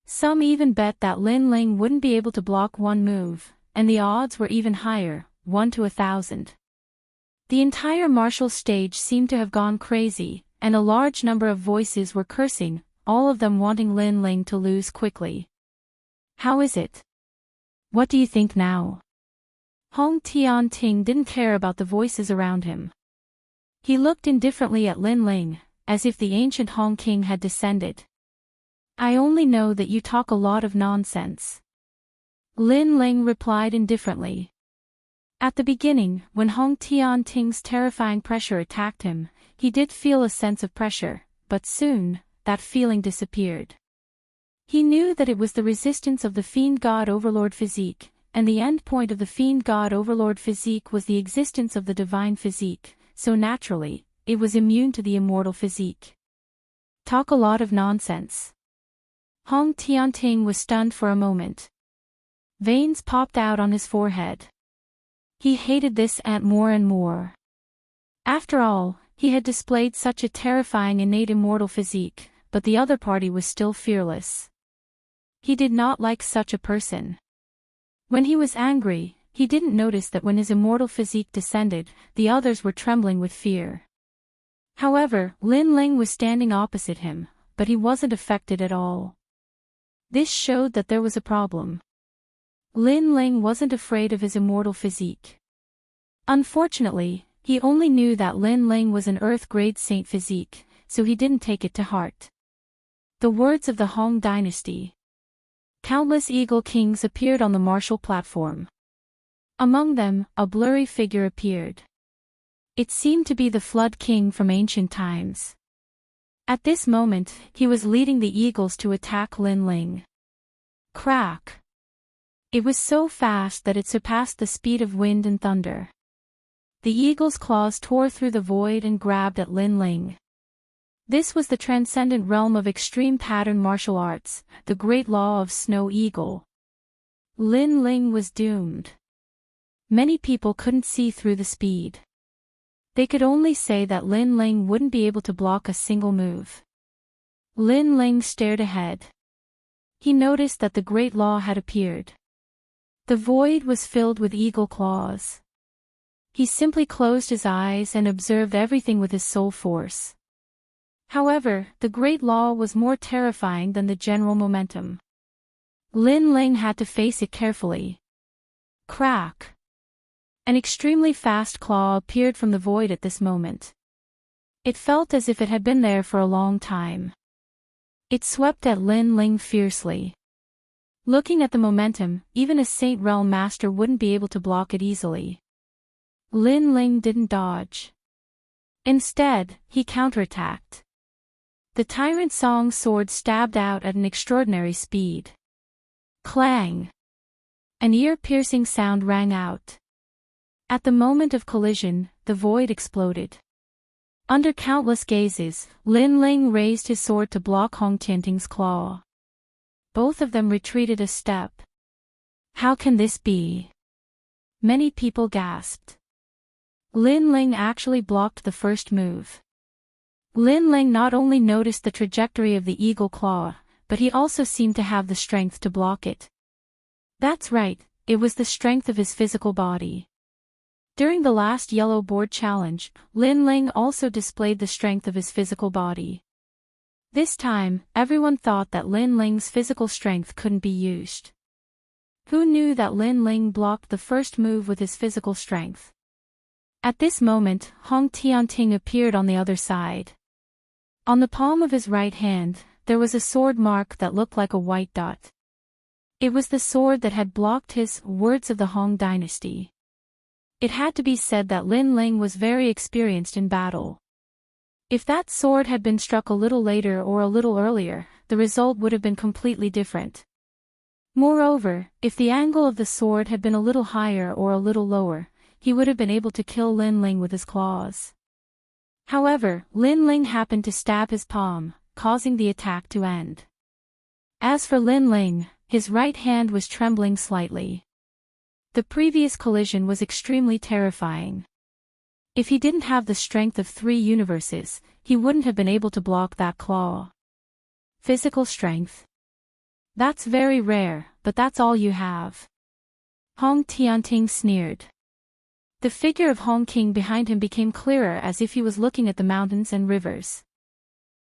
Some even bet that Lin Ling wouldn't be able to block 1 move, and the odds were even higher, 1 to 1,000. The entire martial stage seemed to have gone crazy, and a large number of voices were cursing, all of them wanting Lin Ling to lose quickly. How is it? What do you think now? Hong Tian Ting didn't care about the voices around him. He looked indifferently at Lin Ling, as if the ancient Hong King had descended. I only know that you talk a lot of nonsense. Lin Ling replied indifferently. At the beginning, when Hong Tian Ting's terrifying pressure attacked him, he did feel a sense of pressure, but soon, that feeling disappeared. He knew that it was the resistance of the Fiend God Overlord physique, and the end point of the Fiend God Overlord physique was the existence of the divine physique, so naturally, it was immune to the immortal physique. Talk a lot of nonsense. Hong Tianting was stunned for a moment. Veins popped out on his forehead. He hated this ant more and more. After all, he had displayed such a terrifying innate immortal physique, but the other party was still fearless. He did not like such a person. When he was angry, he didn't notice that when his immortal physique descended, the others were trembling with fear. However, Lin Ling was standing opposite him, but he wasn't affected at all. This showed that there was a problem. Lin Ling wasn't afraid of his immortal physique. Unfortunately, he only knew that Lin Ling was an Earth-grade saint physique, so he didn't take it to heart. The words of the Hong dynasty. Countless eagle kings appeared on the martial platform. Among them, a blurry figure appeared. It seemed to be the Flood King from ancient times. At this moment, he was leading the eagles to attack Lin Ling. Crack! It was so fast that it surpassed the speed of wind and thunder. The eagle's claws tore through the void and grabbed at Lin Ling. This was the transcendent realm of extreme pattern martial arts, the great law of Snow Eagle. Lin Ling was doomed. Many people couldn't see through the speed. They could only say that Lin Ling wouldn't be able to block a single move. Lin Ling stared ahead. He noticed that the great law had appeared. The void was filled with eagle claws. He simply closed his eyes and observed everything with his soul force. However, the great law was more terrifying than the general momentum. Lin Ling had to face it carefully. Crack! An extremely fast claw appeared from the void at this moment. It felt as if it had been there for a long time. It swept at Lin Ling fiercely. Looking at the momentum, even a Saint Realm Master wouldn't be able to block it easily. Lin Ling didn't dodge. Instead, he counterattacked. The Tyrant Song sword stabbed out at an extraordinary speed. Clang! An ear-piercing sound rang out. At the moment of collision, the void exploded. Under countless gazes, Lin Ling raised his sword to block Hong Tianting's claw. Both of them retreated a step. How can this be? Many people gasped. Lin Ling actually blocked the first move. Lin Ling not only noticed the trajectory of the eagle claw, but he also seemed to have the strength to block it. That's right, it was the strength of his physical body. During the last yellow board challenge, Lin Ling also displayed the strength of his physical body. This time, everyone thought that Lin Ling's physical strength couldn't be used. Who knew that Lin Ling blocked the first move with his physical strength? At this moment, Hong Tianting appeared on the other side. On the palm of his right hand, there was a sword mark that looked like a white dot. It was the sword that had blocked his words of the Hong dynasty. It had to be said that Lin Ling was very experienced in battle. If that sword had been struck a little later or a little earlier, the result would have been completely different. Moreover, if the angle of the sword had been a little higher or a little lower, he would have been able to kill Lin Ling with his claws. However, Lin Ling happened to stab his palm, causing the attack to end. As for Lin Ling, his right hand was trembling slightly. The previous collision was extremely terrifying. If he didn't have the strength of 3 universes, he wouldn't have been able to block that claw. Physical strength. That's very rare, but that's all you have. Hong Tianting sneered. The figure of Hong King behind him became clearer as if he was looking at the mountains and rivers.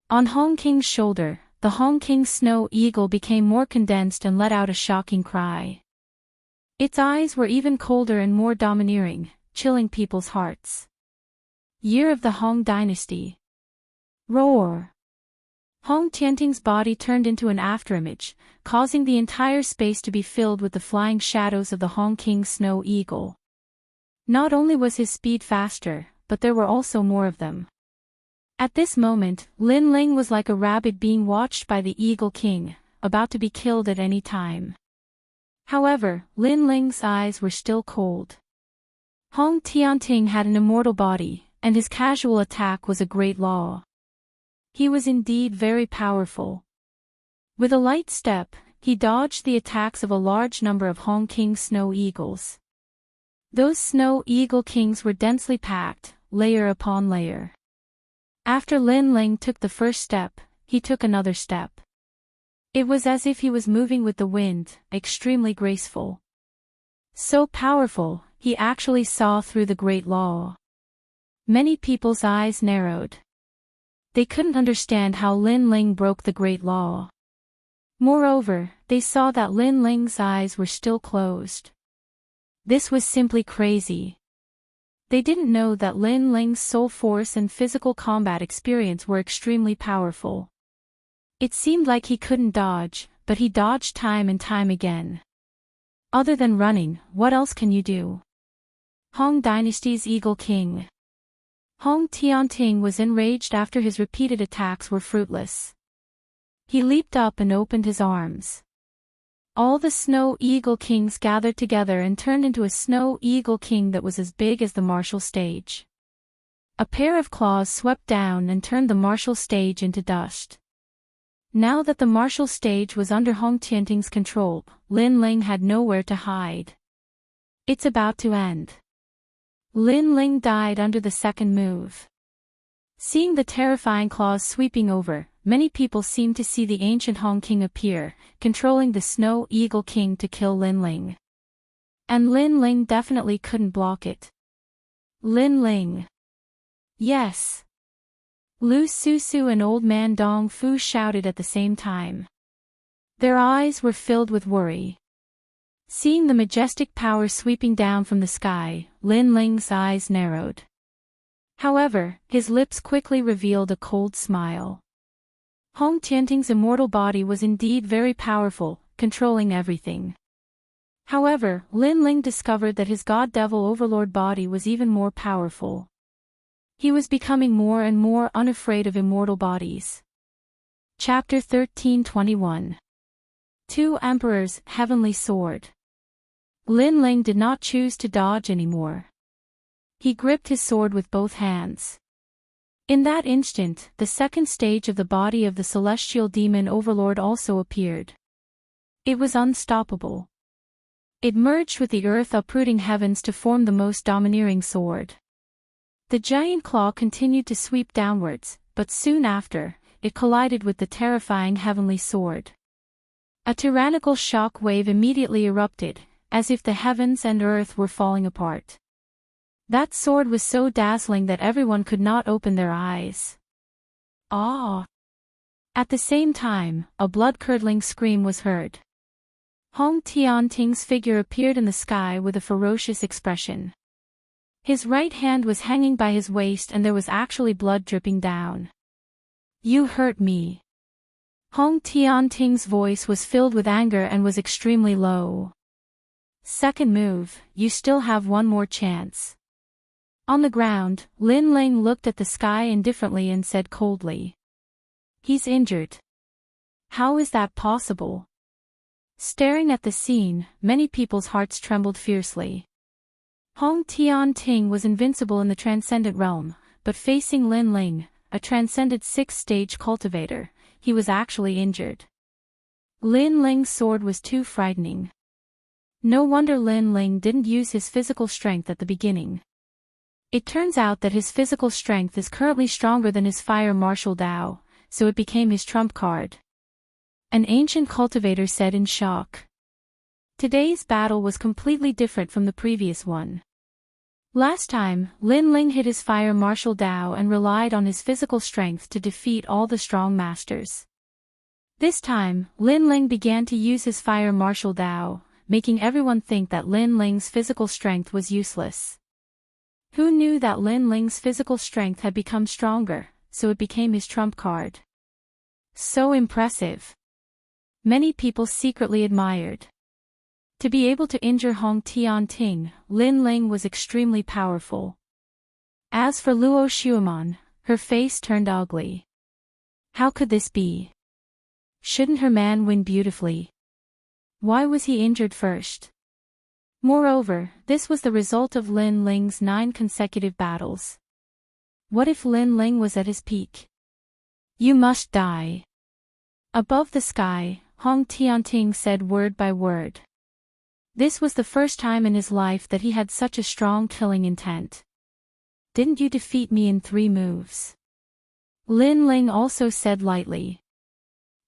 On Hong King's shoulder, the Hong King snow eagle became more condensed and let out a shocking cry. Its eyes were even colder and more domineering, chilling people's hearts. Year of the Hong dynasty. Roar. Hong Tianting's body turned into an afterimage, causing the entire space to be filled with the flying shadows of the Hong King snow eagle. Not only was his speed faster, but there were also more of them. At this moment, Lin Ling was like a rabbit being watched by the Eagle King, about to be killed at any time. However, Lin Ling's eyes were still cold. Hong Tianting had an immortal body, and his casual attack was a great law. He was indeed very powerful. With a light step, he dodged the attacks of a large number of Hong King snow eagles. Those snow eagle kings were densely packed, layer upon layer. After Lin Ling took the first step, he took another step. It was as if he was moving with the wind, extremely graceful. So powerful, he actually saw through the great law. Many people's eyes narrowed. They couldn't understand how Lin Ling broke the great law. Moreover, they saw that Lin Ling's eyes were still closed. This was simply crazy. They didn't know that Lin Ling's soul force and physical combat experience were extremely powerful. It seemed like he couldn't dodge, but he dodged time and time again. Other than running, what else can you do? Hong Dynasty's Eagle King. Hong Tianting was enraged after his repeated attacks were fruitless. He leaped up and opened his arms. All the snow eagle kings gathered together and turned into a snow eagle king that was as big as the martial stage. A pair of claws swept down and turned the martial stage into dust. Now that the martial stage was under Hong Tianting's control, Lin Ling had nowhere to hide. It's about to end. Lin Ling died under the second move. Seeing the terrifying claws sweeping over, many people seemed to see the ancient Hong King appear, controlling the Snow Eagle King to kill Lin Ling. And Lin Ling definitely couldn't block it. Lin Ling. Yes. Lu Susu and Old Man Dong Fu shouted at the same time. Their eyes were filled with worry. Seeing the majestic power sweeping down from the sky, Lin Ling's eyes narrowed. However, his lips quickly revealed a cold smile. Hong Tianting's immortal body was indeed very powerful, controlling everything. However, Lin Ling discovered that his God-Devil Overlord body was even more powerful. He was becoming more and more unafraid of immortal bodies. Chapter 13:21. Two Emperors, Heavenly Sword. Lin Ling did not choose to dodge anymore. He gripped his sword with both hands. In that instant, the second stage of the body of the celestial demon overlord also appeared. It was unstoppable. It merged with the earth, uprooting heavens to form the most domineering sword. The giant claw continued to sweep downwards, but soon after, it collided with the terrifying heavenly sword. A tyrannical shock wave immediately erupted, as if the heavens and earth were falling apart. That sword was so dazzling that everyone could not open their eyes. Awe! At the same time, a blood-curdling scream was heard. Hong Tianting's figure appeared in the sky with a ferocious expression. His right hand was hanging by his waist and there was actually blood dripping down. "You hurt me." Hong Tianting's voice was filled with anger and was extremely low. "Second move, you still have one more chance." On the ground, Lin Ling looked at the sky indifferently and said coldly, "He's injured. How is that possible?" Staring at the scene, many people's hearts trembled fiercely. Hong Tianting was invincible in the transcendent realm, but facing Lin Ling, a transcendent sixth-stage cultivator, he was actually injured. Lin Ling's sword was too frightening. No wonder Lin Ling didn't use his physical strength at the beginning. It turns out that his physical strength is currently stronger than his fire martial Dao, so it became his trump card. An ancient cultivator said in shock. Today's battle was completely different from the previous one. Last time, Lin Ling hid his fire martial Dao and relied on his physical strength to defeat all the strong masters. This time, Lin Ling began to use his fire martial Dao, making everyone think that Lin Ling's physical strength was useless. Who knew that Lin Ling's physical strength had become stronger, so it became his trump card? So impressive. Many people secretly admired. To be able to injure Hong Tianting, Lin Ling was extremely powerful. As for Luo Xueman, her face turned ugly. How could this be? Shouldn't her man win beautifully? Why was he injured first? Moreover, this was the result of Lin Ling's 9 consecutive battles. What if Lin Ling was at his peak? "You must die." Above the sky, Hong Tianting said word by word. This was the first time in his life that he had such a strong killing intent. "Didn't you defeat me in 3 moves?" Lin Ling also said lightly.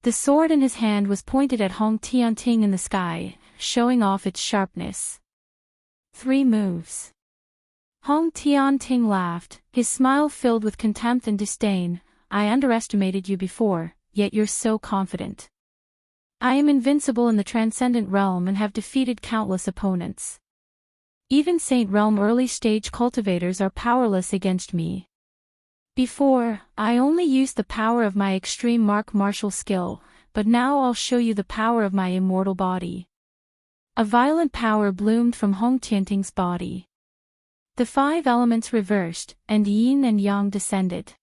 The sword in his hand was pointed at Hong Tianting in the sky, showing off its sharpness. 3 moves. Hong Tianting laughed, his smile filled with contempt and disdain. "I underestimated you before, yet you're so confident. I am invincible in the transcendent realm and have defeated countless opponents. Even Saint Realm early-stage cultivators are powerless against me. Before, I only used the power of my extreme martial skill, but now I'll show you the power of my immortal body." A violent power bloomed from Hong Tianting's body. The 5 elements reversed, and yin and yang descended.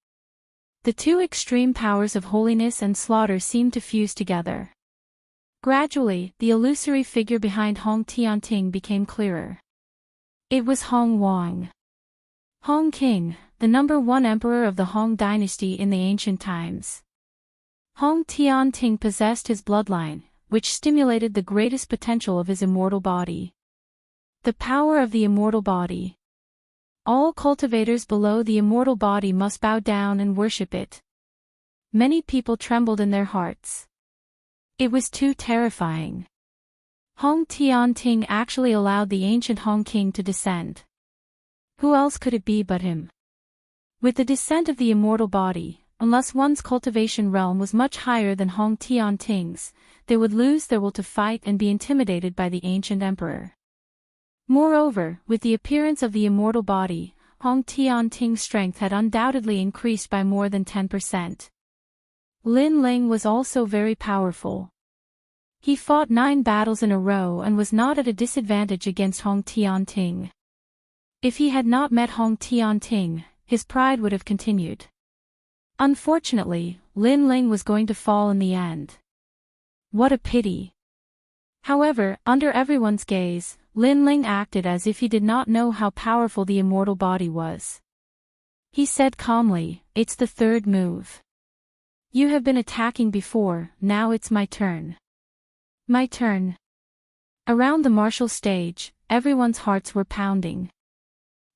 The 2 extreme powers of holiness and slaughter seemed to fuse together. Gradually, the illusory figure behind Hong Tianting became clearer. It was Hong Wang. Hong King, the #1 emperor of the Hong dynasty in the ancient times. Hong Tianting possessed his bloodline, which stimulated the greatest potential of his immortal body. The power of the immortal body. All cultivators below the immortal body must bow down and worship it. Many people trembled in their hearts. It was too terrifying. Hong Tianting actually allowed the ancient Hong King to descend. Who else could it be but him? With the descent of the immortal body, unless one's cultivation realm was much higher than Hong Tianting's, they would lose their will to fight and be intimidated by the ancient emperor. Moreover, with the appearance of the immortal body, Hong Tianting's strength had undoubtedly increased by more than 10%. Lin Ling was also very powerful. He fought 9 battles in a row and was not at a disadvantage against Hong Tianting. If he had not met Hong Tianting, his pride would have continued. Unfortunately, Lin Ling was going to fall in the end. What a pity. However, under everyone's gaze, Lin Ling acted as if he did not know how powerful the immortal body was. He said calmly, "It's the 3rd move. You have been attacking before, now it's my turn." My turn. Around the martial stage, everyone's hearts were pounding.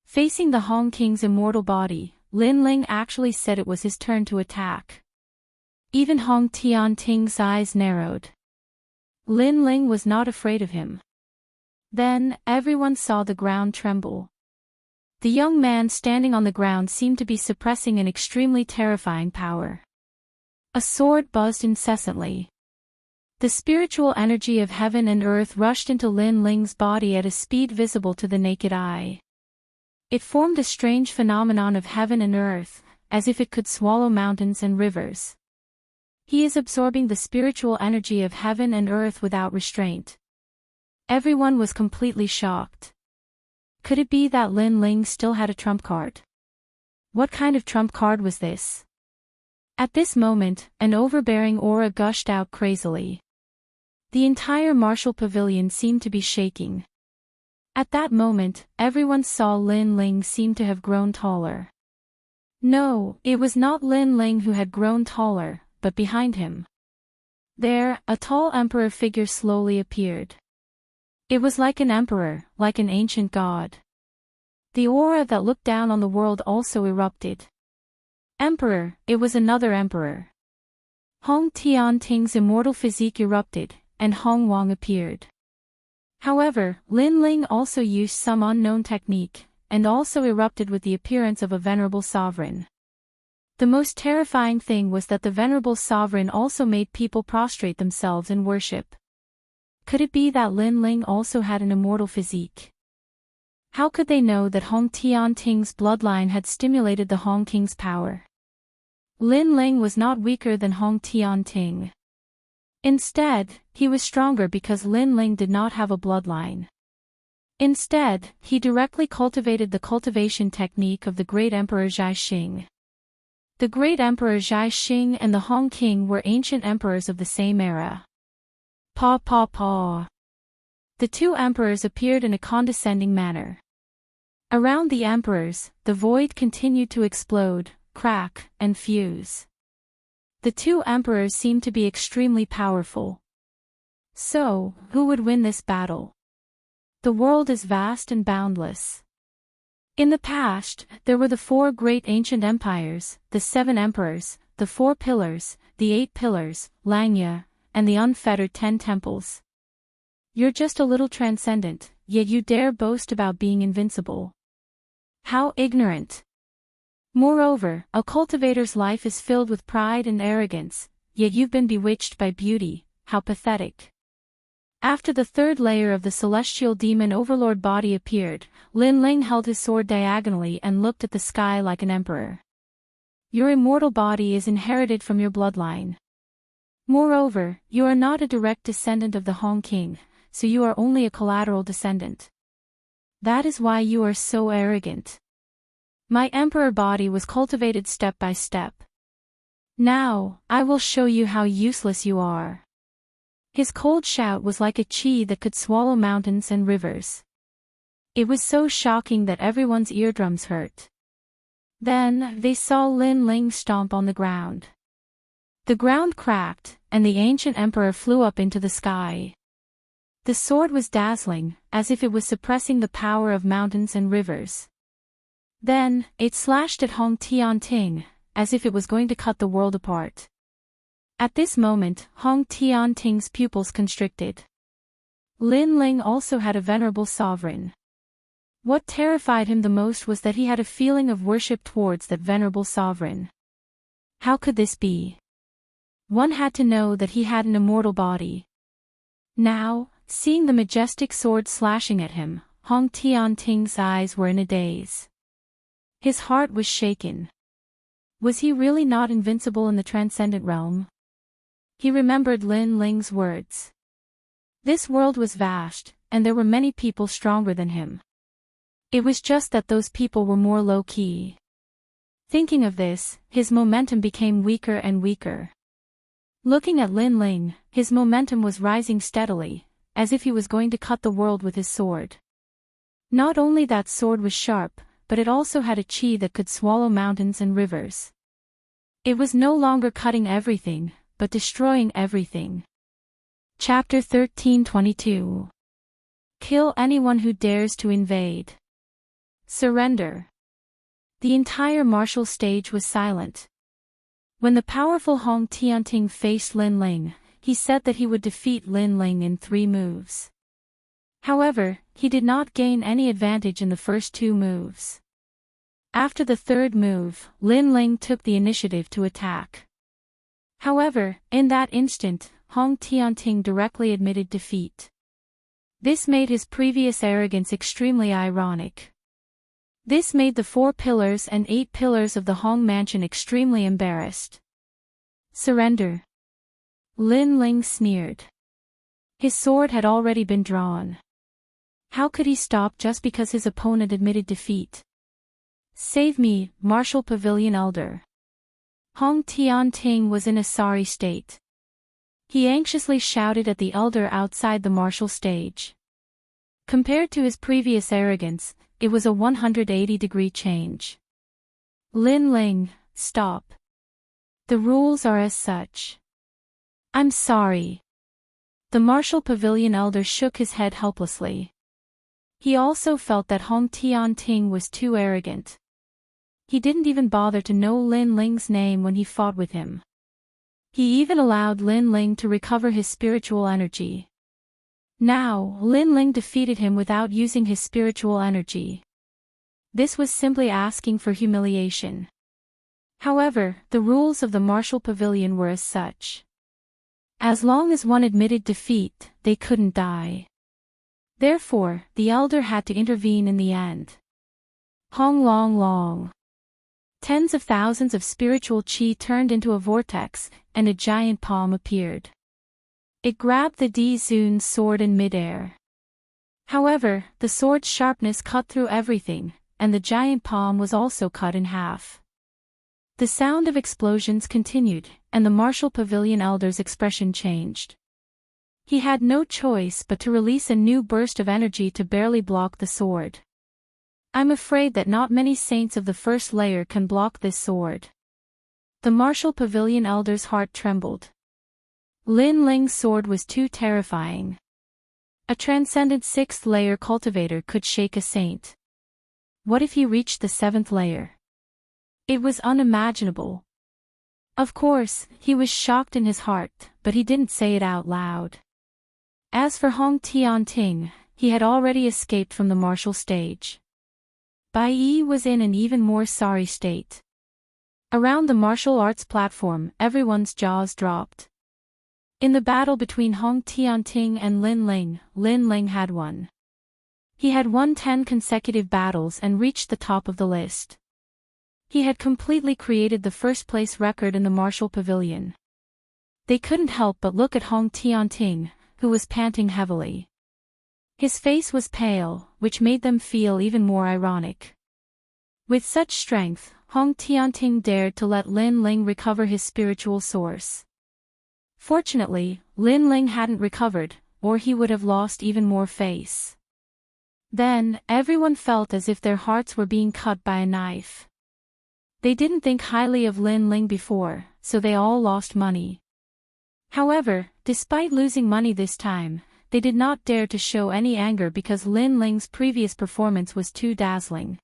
Facing the Hong King's immortal body, Lin Ling actually said it was his turn to attack. Even Hong Tianting's eyes narrowed. Lin Ling was not afraid of him. Then, everyone saw the ground tremble. The young man standing on the ground seemed to be suppressing an extremely terrifying power. A sword buzzed incessantly. The spiritual energy of heaven and earth rushed into Lin Ling's body at a speed visible to the naked eye. It formed a strange phenomenon of heaven and earth, as if it could swallow mountains and rivers. He is absorbing the spiritual energy of heaven and earth without restraint. Everyone was completely shocked. Could it be that Lin Ling still had a trump card? What kind of trump card was this? At this moment, an overbearing aura gushed out crazily. The entire martial pavilion seemed to be shaking. At that moment, everyone saw Lin Ling seem to have grown taller. No, it was not Lin Ling who had grown taller, but behind him. There, a tall emperor figure slowly appeared. It was like an emperor, like an ancient god. The aura that looked down on the world also erupted. Emperor, it was another emperor. Hong Tianting's immortal physique erupted, and Hong Wang appeared. However, Lin Ling also used some unknown technique, and also erupted with the appearance of a venerable sovereign. The most terrifying thing was that the venerable sovereign also made people prostrate themselves in worship. Could it be that Lin Ling also had an immortal physique? How could they know that Hong Tianting's bloodline had stimulated the Hong King's power? Lin Ling was not weaker than Hong Tianting. Instead, he was stronger because Lin Ling did not have a bloodline. Instead, he directly cultivated the cultivation technique of the great Emperor Zhai Xing. The great Emperor Zhai Xing and the Hong King were ancient emperors of the same era. Pa pa pa. The two emperors appeared in a condescending manner. Around the emperors, the void continued to explode, crack, and fuse. The two emperors seemed to be extremely powerful. So, who would win this battle? The world is vast and boundless. In the past, there were the four great ancient empires, the 7 emperors, the 4 pillars, the 8 pillars, Langya, and the unfettered 10 temples. You're just a little transcendent, yet you dare boast about being invincible. How ignorant! Moreover, a cultivator's life is filled with pride and arrogance, yet you've been bewitched by beauty, how pathetic. After the third layer of the celestial demon overlord body appeared, Lin Ling held his sword diagonally and looked at the sky like an emperor. Your immortal body is inherited from your bloodline. Moreover, you are not a direct descendant of the Hong King, so you are only a collateral descendant. That is why you are so arrogant. My emperor body was cultivated step by step. Now, I will show you how useless you are. His cold shout was like a chi that could swallow mountains and rivers. It was so shocking that everyone's eardrums hurt. Then, they saw Lin Ling stomp on the ground. The ground cracked, and the ancient emperor flew up into the sky. The sword was dazzling, as if it was suppressing the power of mountains and rivers. Then, it slashed at Hong Tianting, as if it was going to cut the world apart. At this moment, Hong Tianting's pupils constricted. Lin Ling also had a venerable sovereign. What terrified him the most was that he had a feeling of worship towards that venerable sovereign. How could this be? One had to know that he had an immortal body. Now, seeing the majestic sword slashing at him, Hong Tianting's eyes were in a daze. His heart was shaken. Was he really not invincible in the transcendent realm? He remembered Lin Ling's words. This world was vast, and there were many people stronger than him. It was just that those people were more low-key. Thinking of this, his momentum became weaker and weaker. Looking at Lin Ling, his momentum was rising steadily, as if he was going to cut the world with his sword. Not only that sword was sharp, but it also had a chi that could swallow mountains and rivers. It was no longer cutting everything, but destroying everything. Chapter 13:22. Kill anyone who dares to invade. Surrender. The entire martial stage was silent. When the powerful Hong Tianting faced Lin Ling, he said that he would defeat Lin Ling in 3 moves. However, he did not gain any advantage in the first 2 moves. After the 3rd move, Lin Ling took the initiative to attack. However, in that instant, Hong Tianting directly admitted defeat. This made his previous arrogance extremely ironic. This made the 4 pillars and 8 pillars of the Hong mansion extremely embarrassed. Surrender. Lin Ling sneered. His sword had already been drawn. How could he stop just because his opponent admitted defeat? Save me, Martial Pavilion Elder. Hong Tianting was in a sorry state. He anxiously shouted at the elder outside the martial stage. Compared to his previous arrogance, it was a 180-degree change. Lin Ling, stop. The rules are as such. I'm sorry. The Martial Pavilion Elder shook his head helplessly. He also felt that Hong Tianting was too arrogant. He didn't even bother to know Lin Ling's name when he fought with him. He even allowed Lin Ling to recover his spiritual energy. Now, Lin Ling defeated him without using his spiritual energy. This was simply asking for humiliation. However, the rules of the Martial Pavilion were as such. As long as one admitted defeat, they couldn't die. Therefore, the elder had to intervene in the end. Hong Long Long. Tens of thousands of spiritual qi turned into a vortex, and a giant palm appeared. It grabbed the Di-Zun's sword in midair. However, the sword's sharpness cut through everything, and the giant palm was also cut in half. The sound of explosions continued, and the Martial Pavilion Elder's expression changed. He had no choice but to release a new burst of energy to barely block the sword. I'm afraid that not many saints of the first layer can block this sword. The Martial Pavilion Elder's heart trembled. Lin Ling's sword was too terrifying. A transcendent 6th layer cultivator could shake a saint. What if he reached the 7th layer? It was unimaginable. Of course, he was shocked in his heart, but he didn't say it out loud. As for Hong Tianting, he had already escaped from the martial stage. Bai Yi was in an even more sorry state. Around the martial arts platform, everyone's jaws dropped. In the battle between Hong Tianting and Lin Ling had won. He had won 10 consecutive battles and reached the top of the list. He had completely created the first-place record in the martial pavilion. They couldn't help but look at Hong Tianting, who was panting heavily. His face was pale, which made them feel even more ironic. With such strength, Hong Tianting dared to let Lin Ling recover his spiritual source. Fortunately, Lin Ling hadn't recovered, or he would have lost even more face. Then, everyone felt as if their hearts were being cut by a knife. They didn't think highly of Lin Ling before, so they all lost money. However, despite losing money this time, they did not dare to show any anger because Lin Ling's previous performance was too dazzling.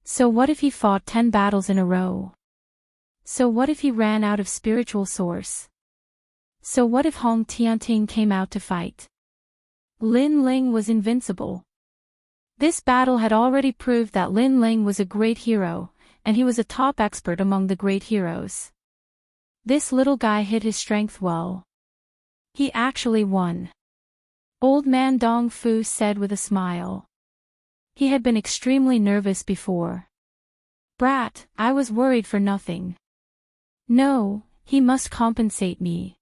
So what if he fought 10 battles in a row? So what if he ran out of spiritual source? So what if Hong Tianting came out to fight? Lin Ling was invincible. This battle had already proved that Lin Ling was a great hero, and he was a top expert among the great heroes. This little guy hid his strength well. He actually won. Old man Dong Fu said with a smile. He had been extremely nervous before. Brat, I was worried for nothing. No, he must compensate me.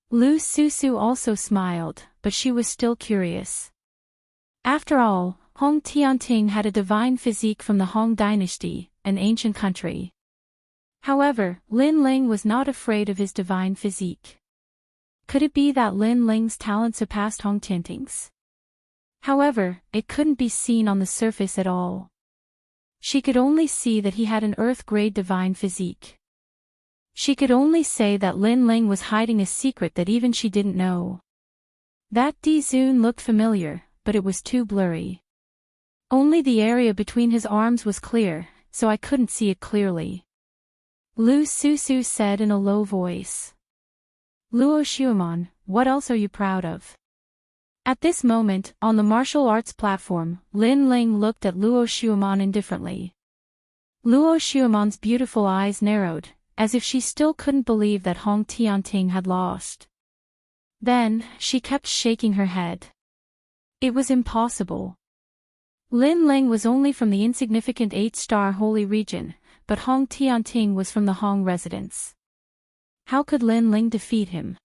Lu Susu also smiled, but she was still curious. After all, Hong Tianting had a divine physique from the Hong dynasty, an ancient country. However, Lin Ling was not afraid of his divine physique. Could it be that Lin Ling's talent surpassed Hong Tianting's? However, it couldn't be seen on the surface at all. She could only see that he had an earth-grade divine physique. She could only say that Lin Ling was hiding a secret that even she didn't know. That Di-Zun looked familiar, but it was too blurry. Only the area between his arms was clear, so I couldn't see it clearly. Lu Susu said in a low voice. Luo Xiuman, what else are you proud of? At this moment, on the martial arts platform, Lin Ling looked at Luo Xiuman indifferently. Luo Xiuman's beautiful eyes narrowed, as if she still couldn't believe that Hong Tianting had lost. Then, she kept shaking her head. It was impossible. Lin Ling was only from the insignificant 8-star holy region, but Hong Tianting was from the Hong residence. How could Lin Ling defeat him?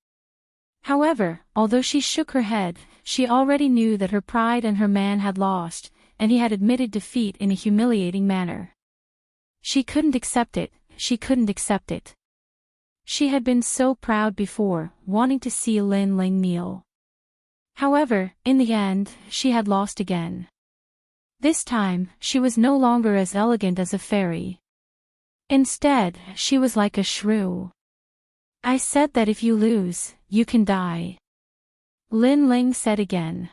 However, although she shook her head, she already knew that her pride and her man had lost, and he had admitted defeat in a humiliating manner. She couldn't accept it, she couldn't accept it. She had been so proud before, wanting to see Lin Ling kneel. However, in the end, she had lost again. This time, she was no longer as elegant as a fairy. Instead, she was like a shrew. I said that if you lose, you can die. Lin Ling said again.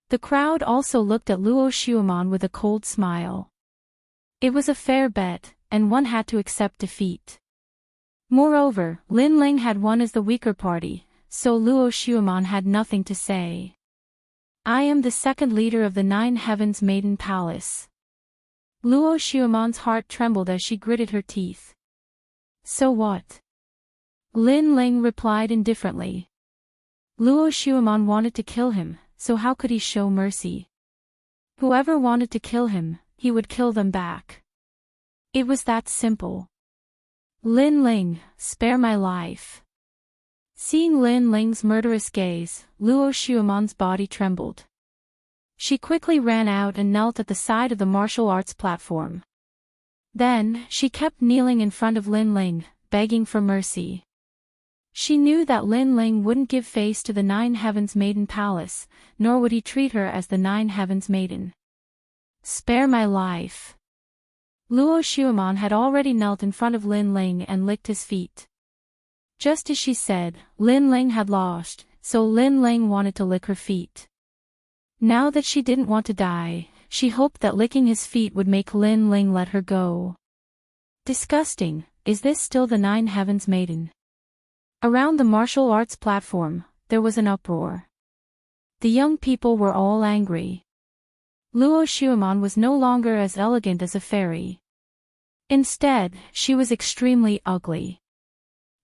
The crowd also looked at Luo Xuemon with a cold smile. It was a fair bet, and one had to accept defeat. Moreover, Lin Ling had won as the weaker party, so Luo Xuemon had nothing to say. I am the second leader of the Nine Heavens Maiden Palace. Luo Xuemon's heart trembled as she gritted her teeth. So what? Lin Ling replied indifferently. Luo Xuemon wanted to kill him, so how could he show mercy? Whoever wanted to kill him, he would kill them back. It was that simple. Lin Ling, spare my life. Seeing Lin Ling's murderous gaze, Luo Xuemon's body trembled. She quickly ran out and knelt at the side of the martial arts platform. Then, she kept kneeling in front of Lin Ling, begging for mercy. She knew that Lin Ling wouldn't give face to the Nine Heavens Maiden Palace, nor would he treat her as the Nine Heavens Maiden. Spare my life. Luo Xuemon had already knelt in front of Lin Ling and licked his feet. Just as she said, Lin Ling had lost, so Lin Ling wanted to lick her feet. Now that she didn't want to die, she hoped that licking his feet would make Lin Ling let her go. Disgusting, is this still the Nine Heavens Maiden? Around the martial arts platform, there was an uproar. The young people were all angry. Luo Xuemon was no longer as elegant as a fairy. Instead, she was extremely ugly.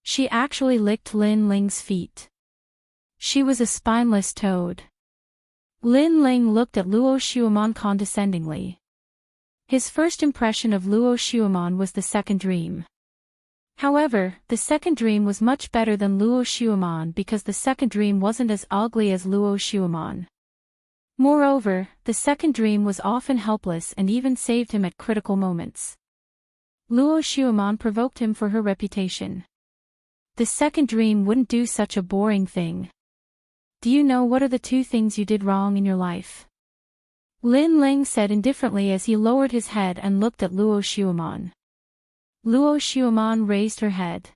She actually licked Lin Ling's feet. She was a spineless toad. Lin Ling looked at Luo Xuemon condescendingly. His first impression of Luo Xuemon was the second dream. However, the second dream was much better than Luo Xuemon because the second dream wasn't as ugly as Luo Xuemon. Moreover, the second dream was often helpless and even saved him at critical moments. Luo Xuemon provoked him for her reputation. The second dream wouldn't do such a boring thing. Do you know what are the two things you did wrong in your life? Lin Ling said indifferently as he lowered his head and looked at Luo Xuemon. Luo Xuemon raised her head.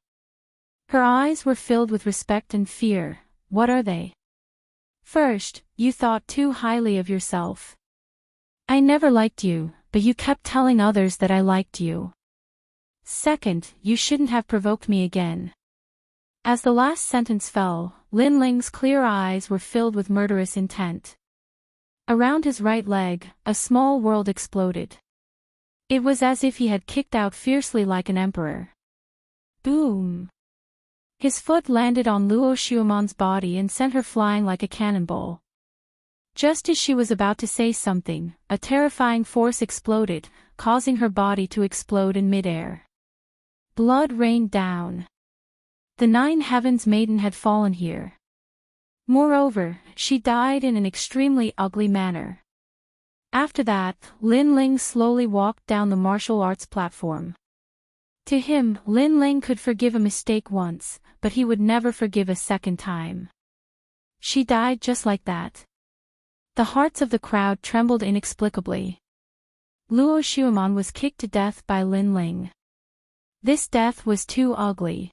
Her eyes were filled with respect and fear. What are they? First, you thought too highly of yourself. I never liked you, but you kept telling others that I liked you. Second, you shouldn't have provoked me again. As the last sentence fell, Lin Ling's clear eyes were filled with murderous intent. Around his right leg, a small world exploded. It was as if he had kicked out fiercely like an emperor. Boom! His foot landed on Luo Xuemon's body and sent her flying like a cannonball. Just as she was about to say something, a terrifying force exploded, causing her body to explode in midair. Blood rained down. The Nine Heavens Maiden had fallen here. Moreover, she died in an extremely ugly manner. After that, Lin Ling slowly walked down the martial arts platform. To him, Lin Ling could forgive a mistake once, but he would never forgive a second time. She died just like that. The hearts of the crowd trembled inexplicably. Luo Xuemon was kicked to death by Lin Ling. This death was too ugly.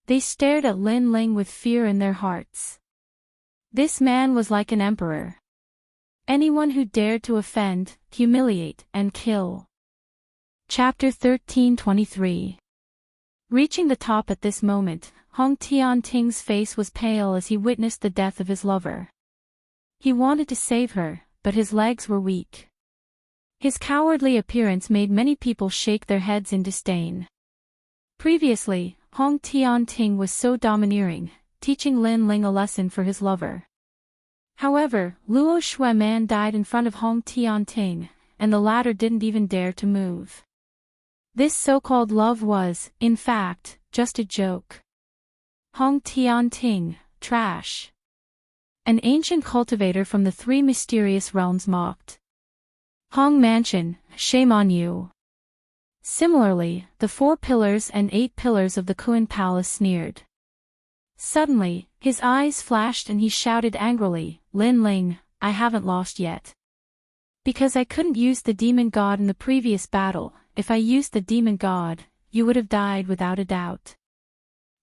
They stared at Lin Ling with fear in their hearts. This man was like an emperor. Anyone who dared to offend, humiliate, and kill. Chapter 1323. Reaching the top at this moment, Hong Tianting's face was pale as he witnessed the death of his lover. He wanted to save her, but his legs were weak. His cowardly appearance made many people shake their heads in disdain. Previously, Hong Tianting was so domineering, teaching Lin Ling a lesson for his lover. Luo Shueman died in front of Hong Tianting, and the latter didn't even dare to move. This so-called love was, in fact, just a joke. Hong Tianting, trash. An ancient cultivator from the three mysterious realms mocked. Hong Mansion, shame on you. Similarly, the 4 pillars and 8 pillars of the Kuan Palace sneered. Suddenly, his eyes flashed and he shouted angrily, Lin Ling, I haven't lost yet. Because I couldn't use the demon god in the previous battle, if I used the demon god, you would have died without a doubt.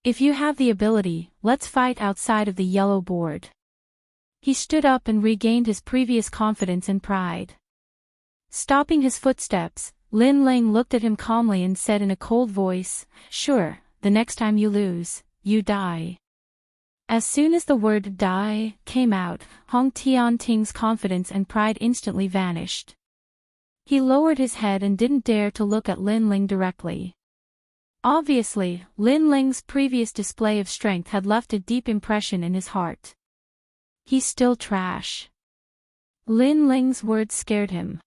If you have the ability, let's fight outside of the yellow board. He stood up and regained his previous confidence and pride. Stopping his footsteps, Lin Ling looked at him calmly and said in a cold voice, sure, the next time you lose, you die. As soon as the word die came out, Hong Tianting's confidence and pride instantly vanished. He lowered his head and didn't dare to look at Lin Ling directly. Obviously, Lin Ling's previous display of strength had left a deep impression in his heart. He's still trash. Lin Ling's words scared him.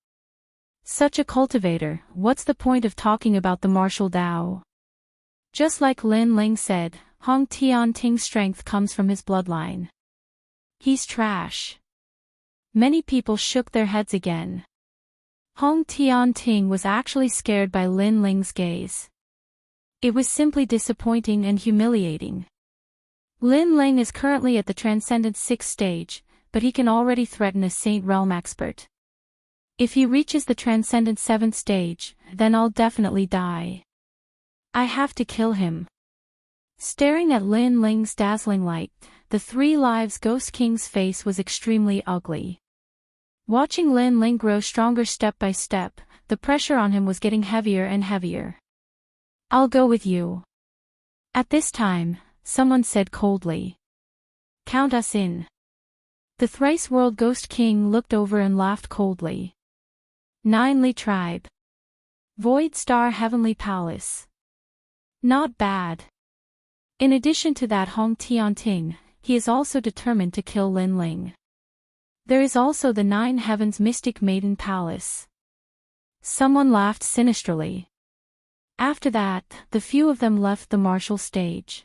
Such a cultivator, what's the point of talking about the martial Tao? Just like Lin Ling said, Hong Tianting's strength comes from his bloodline. He's trash. Many people shook their heads again. Hong Tianting was actually scared by Lin Ling's gaze. It was simply disappointing and humiliating. Lin Ling is currently at the Transcendent 6th stage, but he can already threaten a Saint Realm expert. If he reaches the Transcendent 7th stage, then I'll definitely die. I have to kill him. Staring at Lin Ling's dazzling light, the 3 Lives Ghost King's face was extremely ugly. Watching Lin Ling grow stronger step by step, the pressure on him was getting heavier and heavier. I'll go with you. At this time, someone said coldly. Count us in. The thrice world Ghost King looked over and laughed coldly. 9 Li Tribe. Void Star Heavenly Palace. Not bad. In addition to that Hong Tianting, he is also determined to kill Lin Ling. There is also the 9 Heavens Mystic Maiden Palace. Someone laughed sinisterly. After that, the few of them left the martial stage.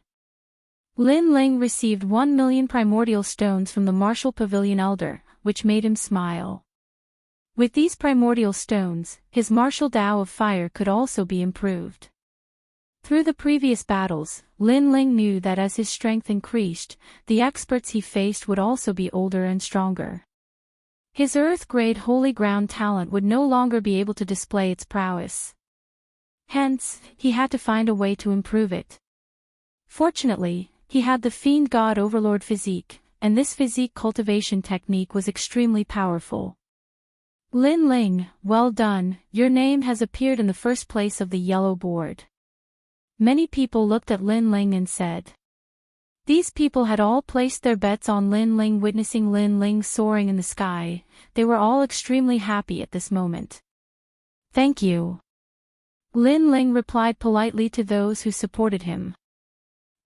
Lin Ling received 1 million primordial stones from the Martial Pavilion Elder, which made him smile. With these primordial stones, his martial Tao of fire could also be improved. Through the previous battles, Lin Ling knew that as his strength increased, the experts he faced would also be older and stronger. His Earth-grade Holy Ground talent would no longer be able to display its prowess. Hence, he had to find a way to improve it. Fortunately, he had the Fiend God Overlord physique, and this physique cultivation technique was extremely powerful. Lin Ling, well done, your name has appeared in the first place of the yellow board. Many people looked at Lin Ling and said. These people had all placed their bets on Lin Ling. Witnessing Lin Ling soaring in the sky, they were all extremely happy at this moment. Thank you. Lin Ling replied politely to those who supported him.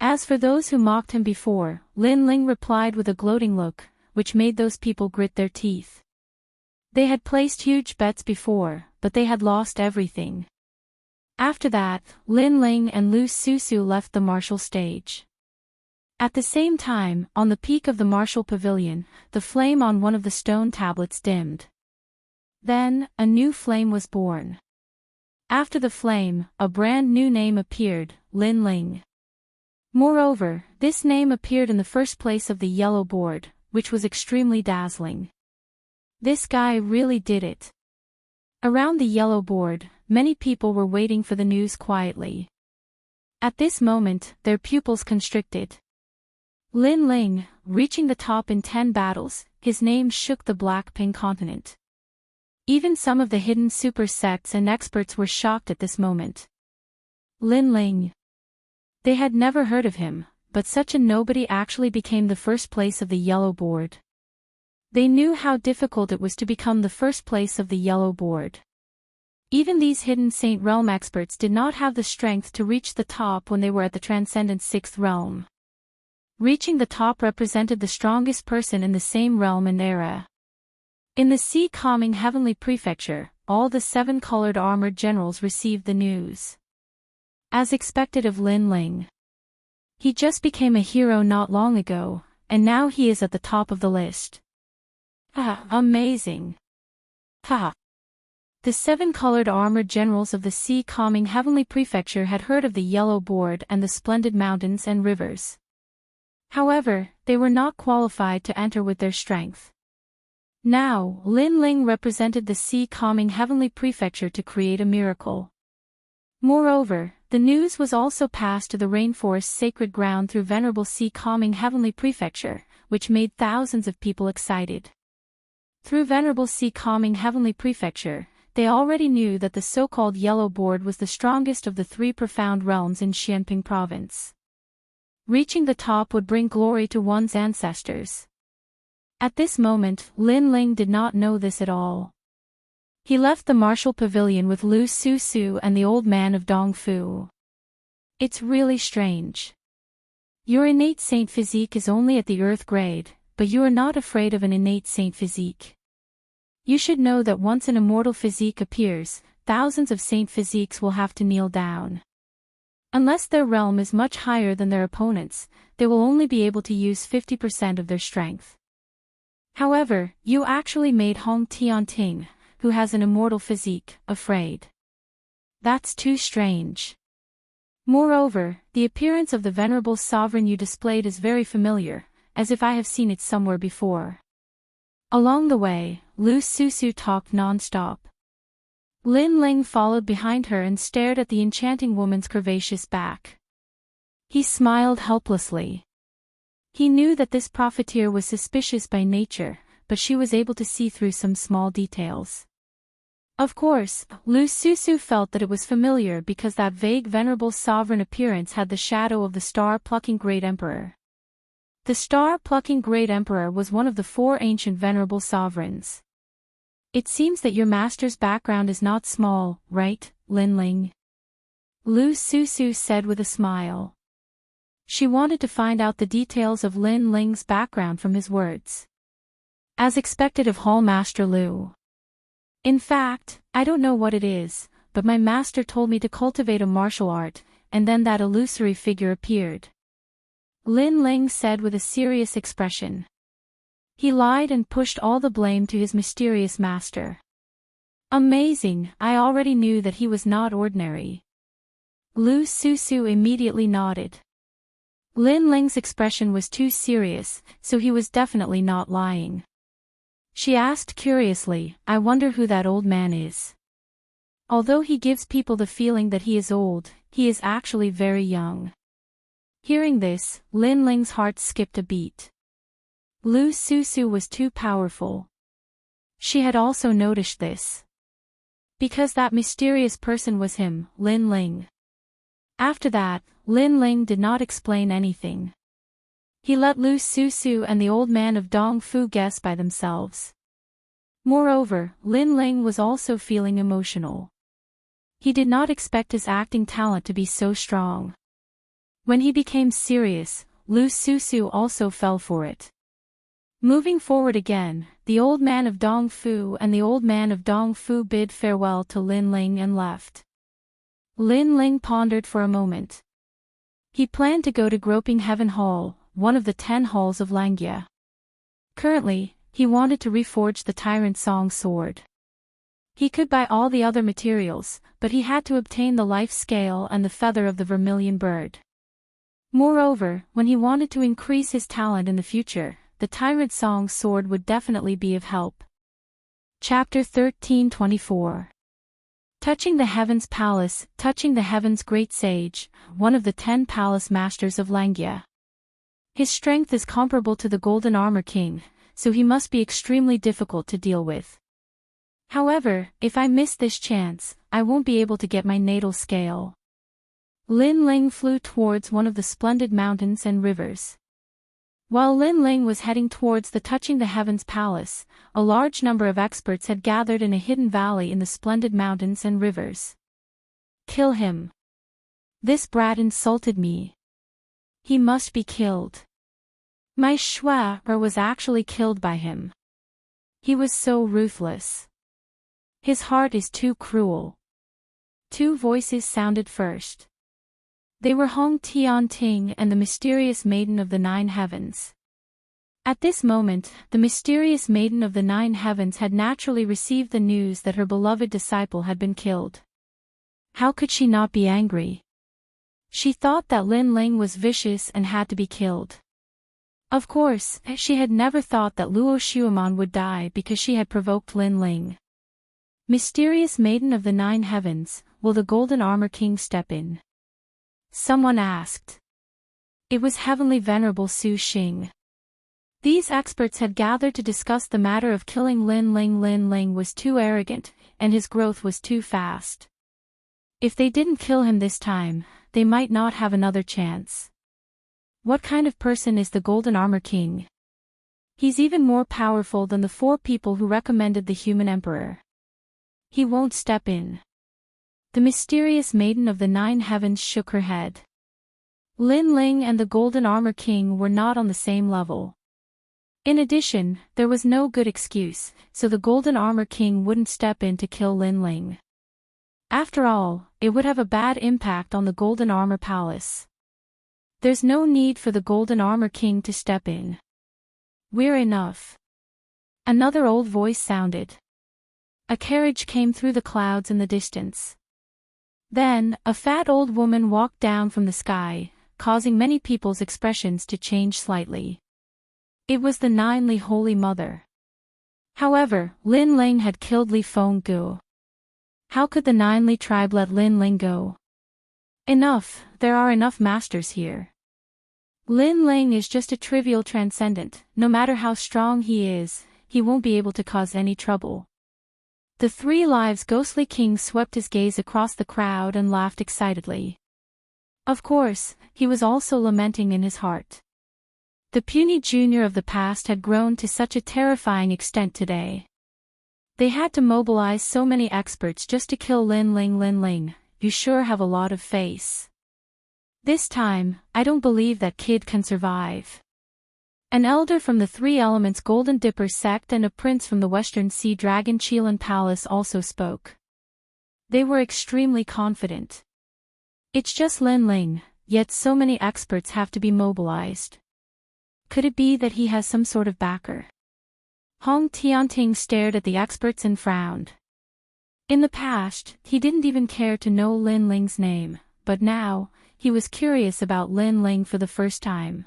As for those who mocked him before, Lin Ling replied with a gloating look, which made those people grit their teeth. They had placed huge bets before, but they had lost everything. After that, Lin Ling and Lu Susu left the martial stage. At the same time, on the peak of the martial pavilion, the flame on one of the stone tablets dimmed. Then, a new flame was born. After the flame, a brand new name appeared, Lin Ling. Moreover, this name appeared in the first place of the yellow board, which was extremely dazzling. This guy really did it. Around the yellow board, many people were waiting for the news quietly. At this moment, their pupils constricted. Lin Ling, reaching the top in 10 battles, his name shook the Blackpink continent. Even some of the hidden super sects and experts were shocked at this moment. Lin Ling. They had never heard of him, but such a nobody actually became the first place of the yellow board. They knew how difficult it was to become the first place of the yellow board. Even these hidden saint realm experts did not have the strength to reach the top when they were at the transcendent sixth realm. Reaching the top represented the strongest person in the same realm and era. In the sea calming heavenly prefecture, all the 7 colored armored generals received the news. As expected of Lin Ling. He just became a hero not long ago, and now he is at the top of the list. Amazing. The 7 colored armored generals of the sea calming heavenly prefecture had heard of the yellow board and the splendid mountains and rivers. However, they were not qualified to enter with their strength. Now, Lin Ling represented the sea calming heavenly prefecture to create a miracle. Moreover, the news was also passed to the rainforest's sacred ground through venerable sea calming heavenly prefecture, which made thousands of people excited. Through venerable sea calming heavenly prefecture, they already knew that the so-called yellow board was the strongest of the 3 profound realms in Xianping province. Reaching the top would bring glory to one's ancestors. At this moment, Lin Ling did not know this at all. He left the martial pavilion with Lu Su and the old man of Dongfu. It's really strange. Your innate saint physique is only at the earth grade, but you are not afraid of an innate saint physique. You should know that once an immortal physique appears, thousands of saint physiques will have to kneel down. Unless their realm is much higher than their opponents, they will only be able to use 50% of their strength. However, you actually made Hong Tianting, who has an immortal physique, afraid. That's too strange. Moreover, the appearance of the venerable sovereign you displayed is very familiar, as if I have seen it somewhere before. Along the way, Lu Su talked non-stop. Lin Ling followed behind her and stared at the enchanting woman's curvaceous back. He smiled helplessly. He knew that this profiteer was suspicious by nature, but she was able to see through some small details. Of course, Lu Su felt that it was familiar because that vague venerable sovereign appearance had the shadow of the star-plucking great emperor. The star-plucking great emperor was one of the 4 ancient venerable sovereigns. It seems that your master's background is not small, right, Lin Ling? Lu Su said with a smile. She wanted to find out the details of Lin Ling's background from his words. As expected of Hall Master Lu. In fact, I don't know what it is, but my master told me to cultivate a martial art, and then that illusory figure appeared. Lin Ling said with a serious expression. He lied and pushed all the blame to his mysterious master. Amazing, I already knew that he was not ordinary. Lu Su immediately nodded. Lin Ling's expression was too serious, so he was definitely not lying. She asked curiously, I wonder who that old man is. Although he gives people the feeling that he is old, he is actually very young. Hearing this, Lin Ling's heart skipped a beat. Lu Su was too powerful. She had also noticed this. Because that mysterious person was him, Lin Ling. After that, Lin Ling did not explain anything. He let Lu Su and the old man of Dongfu guess by themselves. Moreover, Lin Ling was also feeling emotional. He did not expect his acting talent to be so strong. When he became serious, Lu Su also fell for it. Moving forward again, the old man of Dongfu and the old man of Dongfu bid farewell to Lin Ling and left. Lin Ling pondered for a moment. He planned to go to Groping Heaven Hall, one of the 10 halls of Langia. Currently, he wanted to reforge the Tyrant Song sword. He could buy all the other materials, but he had to obtain the life scale and the feather of the vermilion bird. Moreover, when he wanted to increase his talent in the future, the Tyrant Song sword would definitely be of help. Chapter 13:24. Touching the Heavens Palace, touching the Heavens Great Sage, one of the 10 palace masters of Langia. His strength is comparable to the Golden Armor King, so he must be extremely difficult to deal with. However, if I miss this chance, I won't be able to get my natal scale. Lin Ling flew towards one of the splendid mountains and rivers. While Lin Ling was heading towards the Touching the Heavens palace, a large number of experts had gathered in a hidden valley in the splendid mountains and rivers. Kill him. This brat insulted me. He must be killed. My Shuai was actually killed by him. He was so ruthless. His heart is too cruel. Two voices sounded first. They were Hong Tianting and the mysterious Maiden of the Nine Heavens. At this moment, the mysterious Maiden of the Nine Heavens had naturally received the news that her beloved disciple had been killed. How could she not be angry? She thought that Lin Ling was vicious and had to be killed. Of course, she had never thought that Luo Xueman would die because she had provoked Lin Ling. Mysterious Maiden of the Nine Heavens, will the Golden Armor King step in? Someone asked. It was Heavenly Venerable Su Xing. These experts had gathered to discuss the matter of killing Lin Ling. Lin Ling was too arrogant, and his growth was too fast. If they didn't kill him this time, they might not have another chance. What kind of person is the Golden Armor King? He's even more powerful than the 4 people who recommended the human emperor. He won't step in. The mysterious Maiden of the Nine Heavens shook her head. Lin Ling and the Golden Armor King were not on the same level. In addition, there was no good excuse, so the Golden Armor King wouldn't step in to kill Lin Ling. After all, it would have a bad impact on the Golden Armor Palace. There's no need for the Golden Armor King to step in. We're enough. Another old voice sounded. A carriage came through the clouds in the distance. Then, a fat old woman walked down from the sky, causing many people's expressions to change slightly. It was the Ninely Holy Mother. However, Lin Ling had killed Li Fenggu. How could the Ninely tribe let Lin Ling go? Enough, there are enough masters here. Lin Ling is just a trivial transcendent, no matter how strong he is, he won't be able to cause any trouble. The 3 Lives Ghostly King swept his gaze across the crowd and laughed excitedly. Of course, he was also lamenting in his heart. The puny junior of the past had grown to such a terrifying extent today. They had to mobilize so many experts just to kill Lin Ling. Lin Ling, you sure have a lot of face. This time, I don't believe that kid can survive. An elder from the 3 Elements Golden Dipper sect and a prince from the Western Sea Dragon Qilan Palace also spoke. They were extremely confident. It's just Lin Ling, yet so many experts have to be mobilized. Could it be that he has some sort of backer? Hong Tianting stared at the experts and frowned. In the past, he didn't even care to know Lin Ling's name, but now, he was curious about Lin Ling for the first time.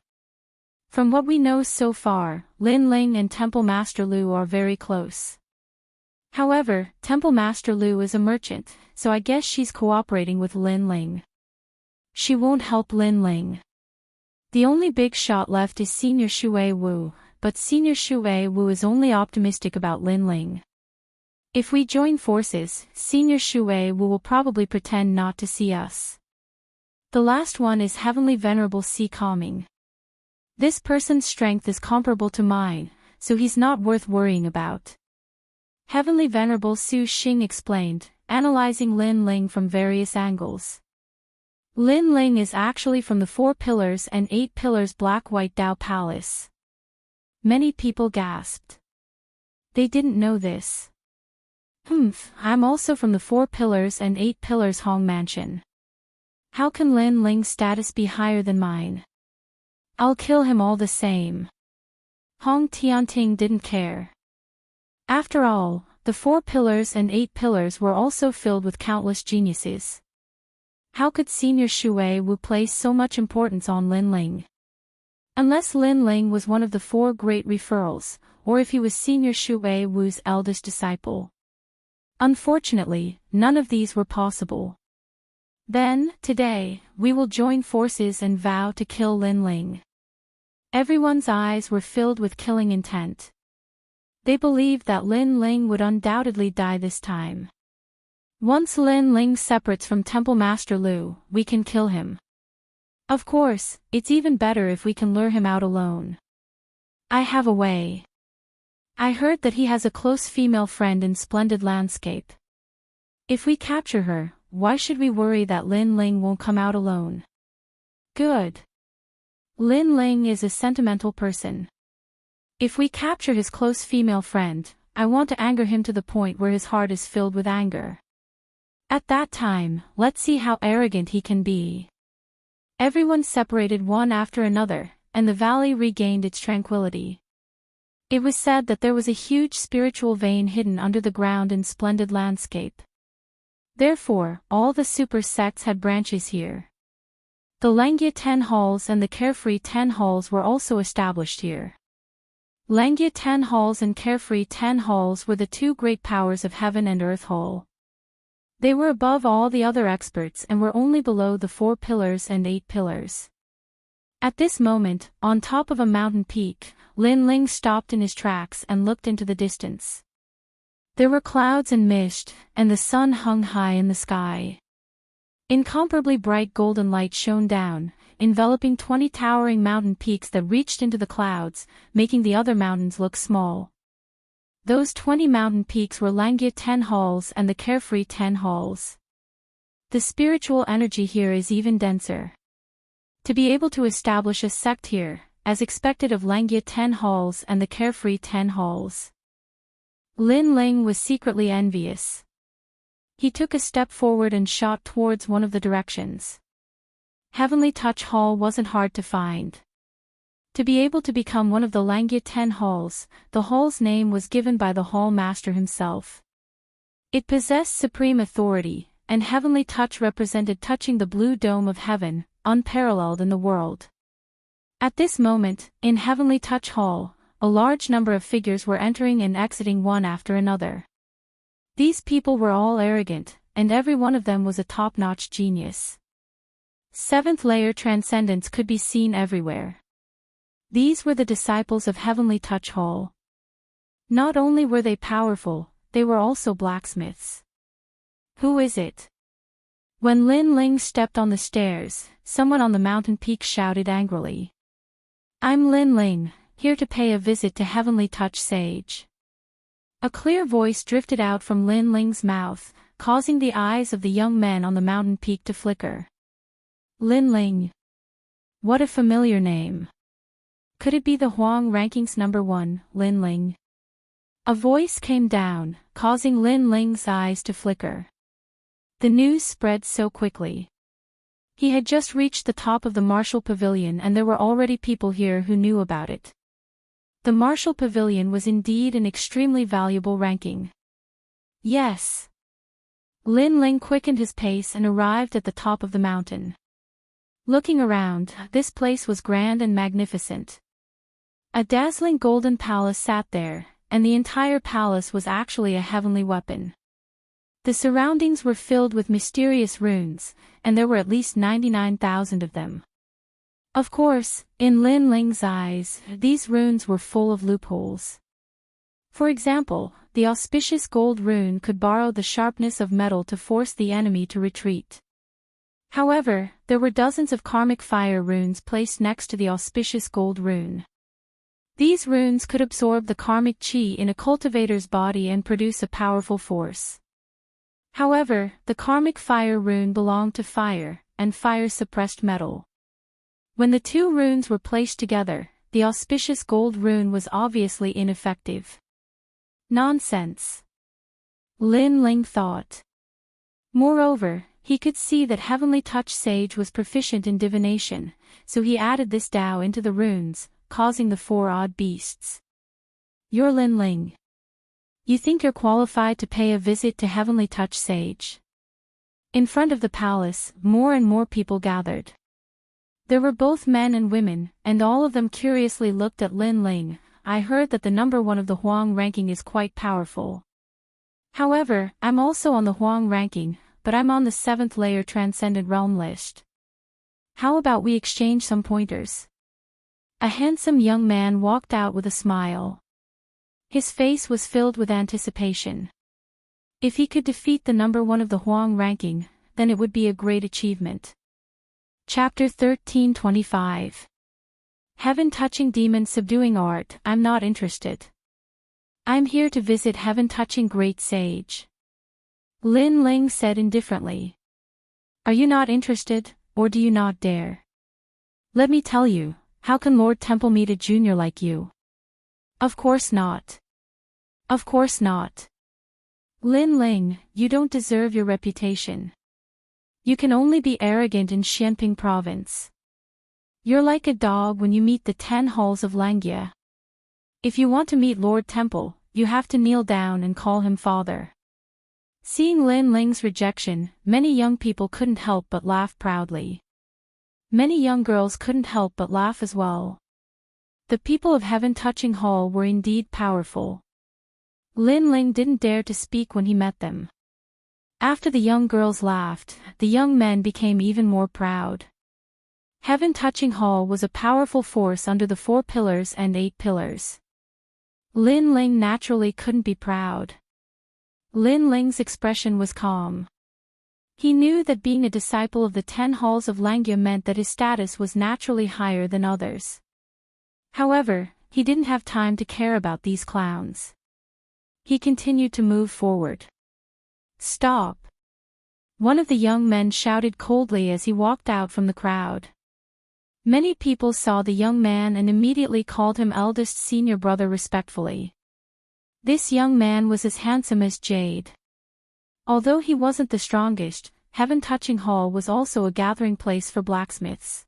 From what we know so far, Lin Ling and Temple Master Lu are very close. However, Temple Master Lu is a merchant, so I guess she's cooperating with Lin Ling. She won't help Lin Ling. The only big shot left is Senior Shui Wu, but Senior Shui Wu is only optimistic about Lin Ling. If we join forces, Senior Shui Wu will probably pretend not to see us. The last one is Heavenly Venerable Si Calming. This person's strength is comparable to mine, so he's not worth worrying about. Heavenly Venerable Su Xing explained, analyzing Lin Ling from various angles. Lin Ling is actually from the 4 Pillars and 8 Pillars Black-White Dao Palace. Many people gasped. They didn't know this. I'm also from the 4 Pillars and 8 Pillars Hong Mansion. How can Lin Ling's status be higher than mine? I'll kill him all the same. Hong Tianting didn't care. After all, the 4 Pillars and 8 Pillars were also filled with countless geniuses. How could Senior Shui Wu place so much importance on Lin Ling? Unless Lin Ling was one of the 4 great referrals, or if he was Senior Shui Wu's eldest disciple. Unfortunately, none of these were possible. Then, today, we will join forces and vow to kill Lin Ling. Everyone's eyes were filled with killing intent. They believed that Lin Ling would undoubtedly die this time. Once Lin Ling separates from Temple Master Lu, we can kill him. Of course, it's even better if we can lure him out alone. I have a way. I heard that he has a close female friend in splendid landscape. If we capture her, why should we worry that Lin Ling won't come out alone? Good. Lin Ling is a sentimental person. If we capture his close female friend, I want to anger him to the point where his heart is filled with anger. At that time, let's see how arrogant he can be. Everyone separated one after another, and the valley regained its tranquility. It was said that there was a huge spiritual vein hidden under the ground in splendid landscape. Therefore, all the super sects had branches here. The Langya 10 halls and the Carefree 10 halls were also established here. Langya 10 halls and Carefree 10 halls were the two great powers of heaven and earth hall. They were above all the other experts and were only below the 4 pillars and 8 pillars. At this moment, on top of a mountain peak, Lin Ling stopped in his tracks and looked into the distance. There were clouds and mist, and the sun hung high in the sky. Incomparably bright golden light shone down, enveloping 20 towering mountain peaks that reached into the clouds, making the other mountains look small. Those 20 mountain peaks were Langya 10 halls and the Carefree 10 halls. The spiritual energy here is even denser. To be able to establish a sect here, as expected of Langya 10 halls and the Carefree 10 halls. Lin Ling was secretly envious. He took a step forward and shot towards one of the directions. Heavenly Touch Hall wasn't hard to find. To be able to become one of the Langya 10 halls, the hall's name was given by the hall master himself. It possessed supreme authority, and heavenly touch represented touching the blue dome of heaven, unparalleled in the world. At this moment, in Heavenly Touch Hall, a large number of figures were entering and exiting one after another. These people were all arrogant, and every one of them was a top-notch genius. 7th layer transcendence could be seen everywhere. These were the disciples of Heavenly Touch Hall. Not only were they powerful, they were also blacksmiths. Who is it? When Lin Ling stepped on the stairs, someone on the mountain peak shouted angrily. I'm Lin Ling, here to pay a visit to Heavenly Touch Sage. A clear voice drifted out from Lin Ling's mouth, causing the eyes of the young men on the mountain peak to flicker. Lin Ling. What a familiar name. Could it be the Huang Rankings number 1, Lin Ling? A voice came down, causing Lin Ling's eyes to flicker. The news spread so quickly. He had just reached the top of the Martial Pavilion and there were already people here who knew about it. The Martial Pavilion was indeed an extremely valuable ranking. Yes. Lin Ling quickened his pace and arrived at the top of the mountain. Looking around, this place was grand and magnificent. A dazzling golden palace sat there, and the entire palace was actually a heavenly weapon. The surroundings were filled with mysterious runes, and there were at least 99,000 of them. Of course, in Lin Ling's eyes, these runes were full of loopholes. For example, the auspicious gold rune could borrow the sharpness of metal to force the enemy to retreat. However, there were dozens of karmic fire runes placed next to the auspicious gold rune. These runes could absorb the karmic chi in a cultivator's body and produce a powerful force. However, the karmic fire rune belonged to fire, and fire suppressed metal. When the two runes were placed together, the auspicious gold rune was obviously ineffective. Nonsense. Lin Ling thought. Moreover, he could see that Heavenly Touch Sage was proficient in divination, so he added this Tao into the runes, causing the 4 odd beasts. You're Lin Ling. You think you're qualified to pay a visit to Heavenly Touch Sage? In front of the palace, more and more people gathered. There were both men and women, and all of them curiously looked at Lin Ling. I heard that the number 1 of the Huang ranking is quite powerful. However, I'm also on the Huang ranking, but I'm on the 7th layer transcendent realm list. How about we exchange some pointers? A handsome young man walked out with a smile. His face was filled with anticipation. If he could defeat the number 1 of the Huang ranking, then it would be a great achievement. Chapter 1325. Heaven-touching demon-subduing art, I'm not interested. I'm here to visit heaven-touching great sage. Lin Ling said indifferently. Are you not interested, or do you not dare? Let me tell you, how can Lord Temple meet a junior like you? Of course not. Of course not. Lin Ling, you don't deserve your reputation. You can only be arrogant in Xianping province. You're like a dog when you meet the 10 halls of Langia. If you want to meet Lord Temple, you have to kneel down and call him father. Seeing Lin Ling's rejection, many young people couldn't help but laugh proudly. Many young girls couldn't help but laugh as well. The people of Heaven Touching Hall were indeed powerful. Lin Ling didn't dare to speak when he met them. After the young girls laughed, the young men became even more proud. Heaven Touching Hall was a powerful force under the 4 pillars and 8 pillars. Lin Ling naturally couldn't be proud. Lin Ling's expression was calm. He knew that being a disciple of the 10 halls of Langia meant that his status was naturally higher than others. However, he didn't have time to care about these clowns. He continued to move forward. Stop! One of the young men shouted coldly as he walked out from the crowd. Many people saw the young man and immediately called him eldest senior brother respectfully. This young man was as handsome as Jade. Although he wasn't the strongest, Heaven Touching Hall was also a gathering place for blacksmiths.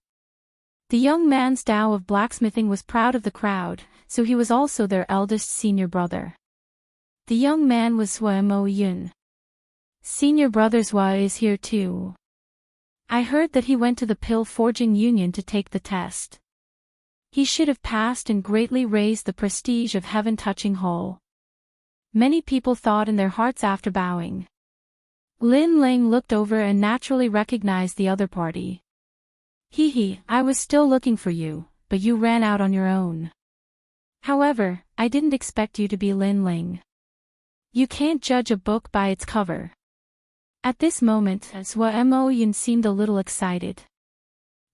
The young man's Tao of blacksmithing was proud of the crowd, so he was also their eldest senior brother. The young man was Sua Mo Yun. Senior brother Sua is here too. I heard that he went to the Pill Forging Union to take the test. He should have passed and greatly raised the prestige of Heaven Touching Hall. Many people thought in their hearts after bowing. Lin Ling looked over and naturally recognized the other party. I was still looking for you, but you ran out on your own. However, I didn't expect you to be Lin Ling. You can't judge a book by its cover. At this moment, Sua Mo Yun seemed a little excited.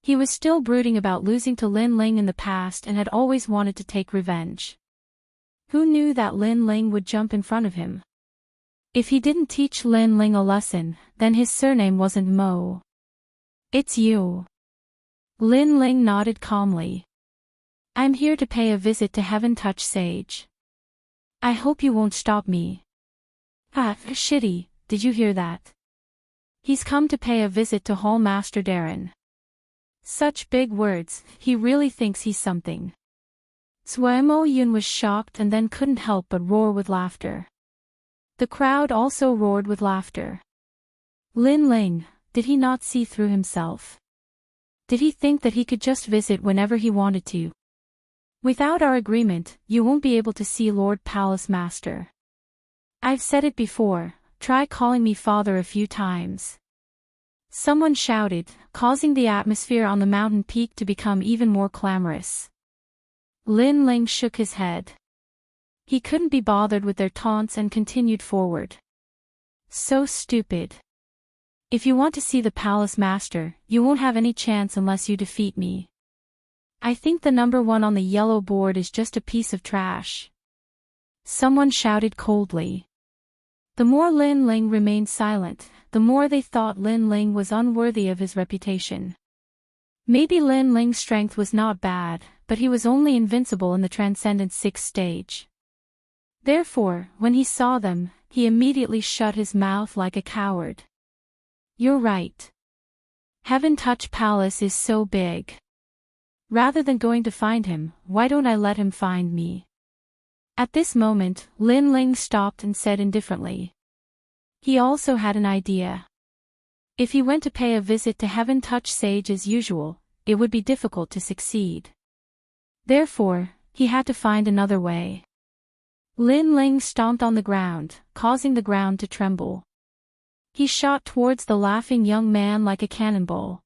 He was still brooding about losing to Lin Ling in the past and had always wanted to take revenge. Who knew that Lin Ling would jump in front of him? If he didn't teach Lin Ling a lesson, then his surname wasn't Mo. It's you. Lin Ling nodded calmly. I'm here to pay a visit to Heaven Touch Sage. I hope you won't stop me. Shitty, did you hear that? He's come to pay a visit to Hall Master Darren. Such big words, he really thinks he's something. Sua Mo Yun was shocked and then couldn't help but roar with laughter. The crowd also roared with laughter. Lin Ling, did he not see through himself? Did he think that he could just visit whenever he wanted to? Without our agreement, you won't be able to see Lord Palace Master. I've said it before, try calling me father a few times. Someone shouted, causing the atmosphere on the mountain peak to become even more clamorous. Lin Ling shook his head. He couldn't be bothered with their taunts and continued forward. So stupid. If you want to see the Palace Master, you won't have any chance unless you defeat me. I think the number 1 on the yellow board is just a piece of trash. Someone shouted coldly. The more Lin Ling remained silent, the more they thought Lin Ling was unworthy of his reputation. Maybe Lin Ling's strength was not bad, but he was only invincible in the Transcendent 6th stage. Therefore, when he saw them, he immediately shut his mouth like a coward. You're right. Heaven Touch Palace is so big. Rather than going to find him, why don't I let him find me? At this moment, Lin Ling stopped and said indifferently. He also had an idea. If he went to pay a visit to Heaven Touch Sage as usual, it would be difficult to succeed. Therefore, he had to find another way. Lin Ling stomped on the ground, causing the ground to tremble. He shot towards the laughing young man like a cannonball.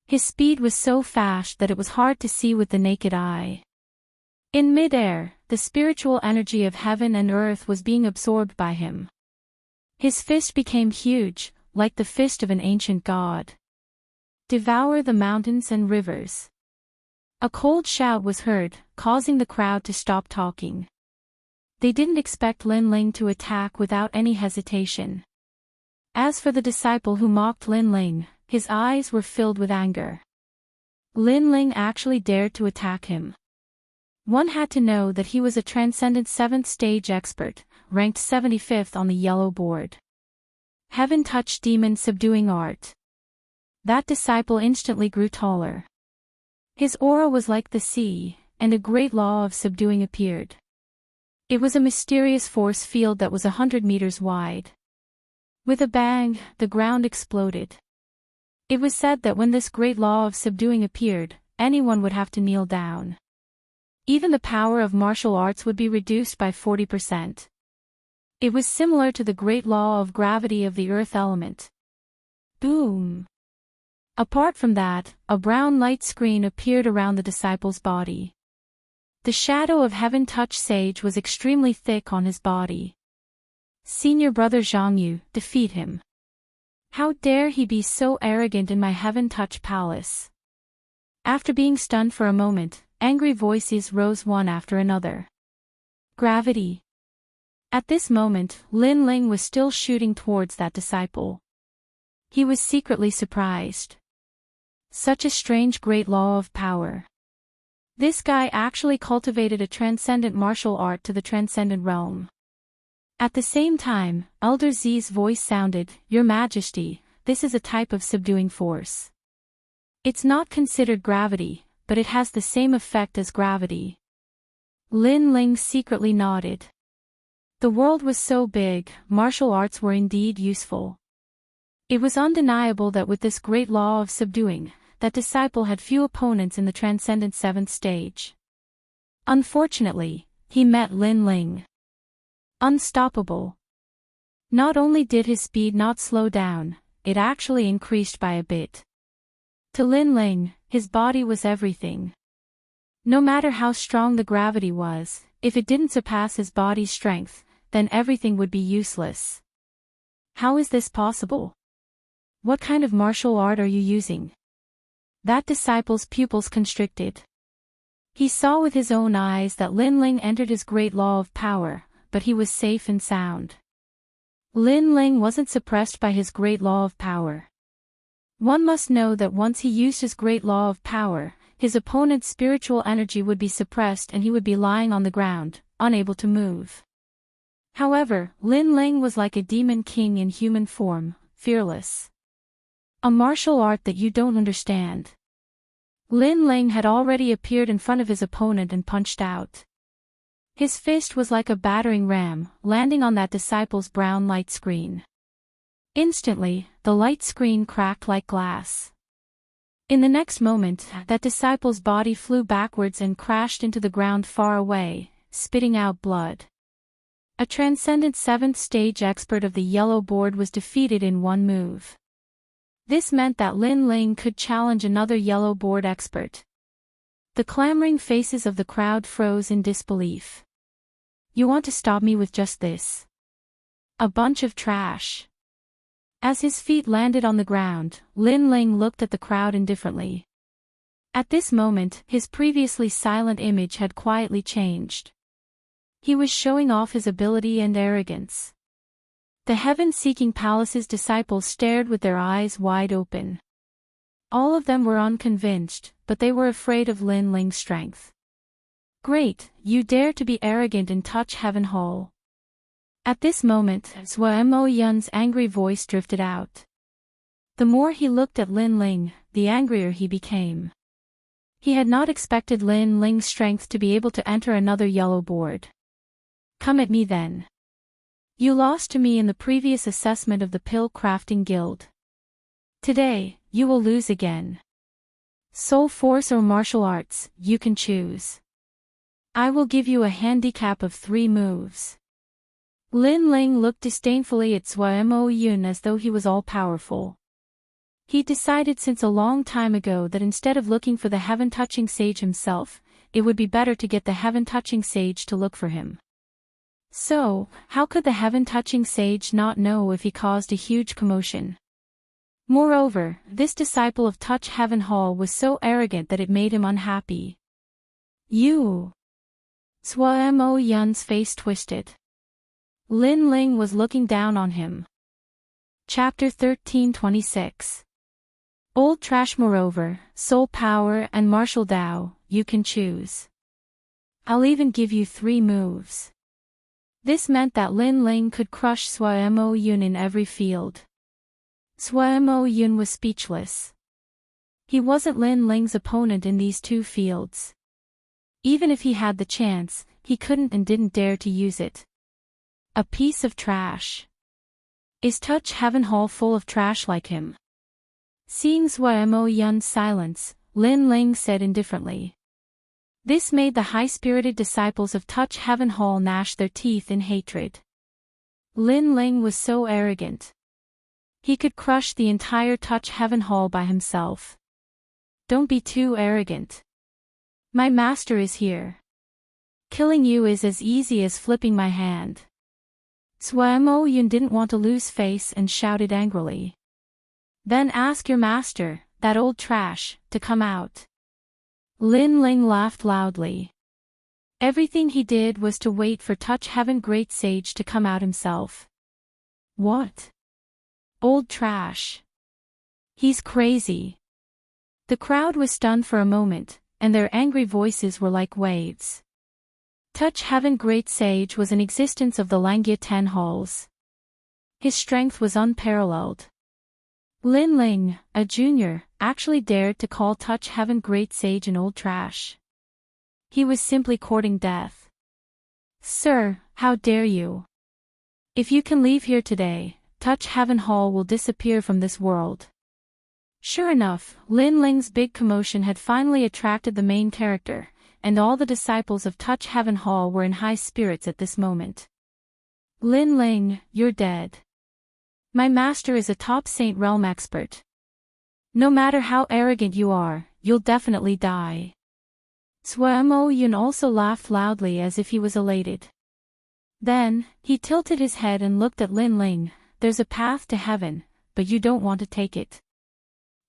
His speed was so fast that it was hard to see with the naked eye. In mid-air, the spiritual energy of heaven and earth was being absorbed by him. His fist became huge, like the fist of an ancient god. Devour the mountains and rivers. A cold shout was heard, causing the crowd to stop talking. They didn't expect Lin Ling to attack without any hesitation. As for the disciple who mocked Lin Ling, his eyes were filled with anger. Lin Ling actually dared to attack him. One had to know that he was a transcendent 7th stage expert, ranked 75th on the yellow board. Heaven touch demon subduing art. That disciple instantly grew taller. His aura was like the sea, and a great law of subduing appeared. It was a mysterious force field that was 100 meters wide. With a bang, the ground exploded. It was said that when this great law of subduing appeared, anyone would have to kneel down. Even the power of martial arts would be reduced by 40%. It was similar to the great law of gravity of the earth element. Boom! Apart from that, a brown light screen appeared around the disciple's body. The shadow of Heaven Touch Sage was extremely thick on his body. Senior brother Zhang Yu, defeat him. How dare he be so arrogant in my Heaven Touch Palace? After being stunned for a moment, angry voices rose one after another. Gravity. At this moment, Lin Ling was still shooting towards that disciple. He was secretly surprised. Such a strange great law of power. This guy actually cultivated a transcendent martial art to the transcendent realm. At the same time, Elder Z's voice sounded, Your Majesty, this is a type of subduing force. It's not considered gravity, but it has the same effect as gravity. Lin Ling secretly nodded. The world was so big, martial arts were indeed useful. It was undeniable that with this great law of subduing, that disciple had few opponents in the transcendent 7th stage. Unfortunately, he met Lin Ling. Unstoppable. Not only did his speed not slow down, it actually increased by a bit. To Lin Ling, his body was everything. No matter how strong the gravity was, if it didn't surpass his body's strength, then everything would be useless. How is this possible? What kind of martial art are you using? That disciple's pupils constricted. He saw with his own eyes that Lin Ling entered his great law of power, but he was safe and sound. Lin Ling wasn't suppressed by his great law of power. One must know that once he used his great law of power, his opponent's spiritual energy would be suppressed and he would be lying on the ground, unable to move. However, Lin Ling was like a demon king in human form, fearless. A martial art that you don't understand. Lin Ling had already appeared in front of his opponent and punched out. His fist was like a battering ram, landing on that disciple's brown light screen. Instantly, the light screen cracked like glass. In the next moment, that disciple's body flew backwards and crashed into the ground far away, spitting out blood. A transcendent 7th stage expert of the yellow board was defeated in one move. This meant that Lin Ling could challenge another yellow board expert. The clamoring faces of the crowd froze in disbelief. You want to stop me with just this? A bunch of trash. As his feet landed on the ground, Lin Ling looked at the crowd indifferently. At this moment, his previously silent image had quietly changed. He was showing off his ability and arrogance. The heaven-seeking palace's disciples stared with their eyes wide open. All of them were unconvinced, but they were afraid of Lin Ling's strength. Great, you dare to be arrogant and touch Heaven Hall. At this moment, Zhou Mo Yun's angry voice drifted out. The more he looked at Lin Ling, the angrier he became. He had not expected Lin Ling's strength to be able to enter another yellow board. Come at me then. You lost to me in the previous assessment of the Pill Crafting Guild. Today, you will lose again. Soul Force or martial arts, you can choose. I will give you a handicap of 3 moves. Lin Ling looked disdainfully at Zhou Mo Yun as though he was all-powerful. He decided since a long time ago that instead of looking for the heaven-touching sage himself, it would be better to get the heaven-touching sage to look for him. So, how could the heaven-touching sage not know if he caused a huge commotion? Moreover, this disciple of Touch Heaven Hall was so arrogant that it made him unhappy. You. Mo Yun's face twisted. Lin Ling was looking down on him. Chapter 13:26. Old Trash. Moreover, soul power and martial Tao, you can choose. I'll even give you 3 moves. This meant that Lin Ling could crush Mo Yun in every field. Mo Yun was speechless. He wasn't Lin Ling's opponent in these 2 fields. Even if he had the chance, he couldn't and didn't dare to use it. A piece of trash. Is Touch Heaven Hall full of trash like him? Seeing Mo Yun's silence, Lin Ling said indifferently. This made the high-spirited disciples of Touch Heaven Hall gnash their teeth in hatred. Lin Ling was so arrogant. He could crush the entire Touch Heaven Hall by himself. Don't be too arrogant. My master is here. Killing you is as easy as flipping my hand. Mo Yun didn't want to lose face and shouted angrily. Then ask your master, that old trash, to come out. Lin Ling laughed loudly. Everything he did was to wait for Touch Heaven Great Sage to come out himself. What? Old trash. He's crazy. The crowd was stunned for a moment, and their angry voices were like waves. Touch Heaven Great Sage was in existence of the Langya 10 halls. His strength was unparalleled. Lin Ling, a junior, actually dared to call Touch Heaven Great Sage an old trash. He was simply courting death. Sir, how dare you? If you can leave here today, Touch Heaven Hall will disappear from this world. Sure enough, Lin Ling's big commotion had finally attracted the main character, and all the disciples of Touch Heaven Hall were in high spirits at this moment. Lin Ling, you're dead. My master is a top Saint Realm expert. No matter how arrogant you are, you'll definitely die. Mo Yun also laughed loudly as if he was elated. Then, he tilted his head and looked at Lin Ling. There's a path to heaven, but you don't want to take it.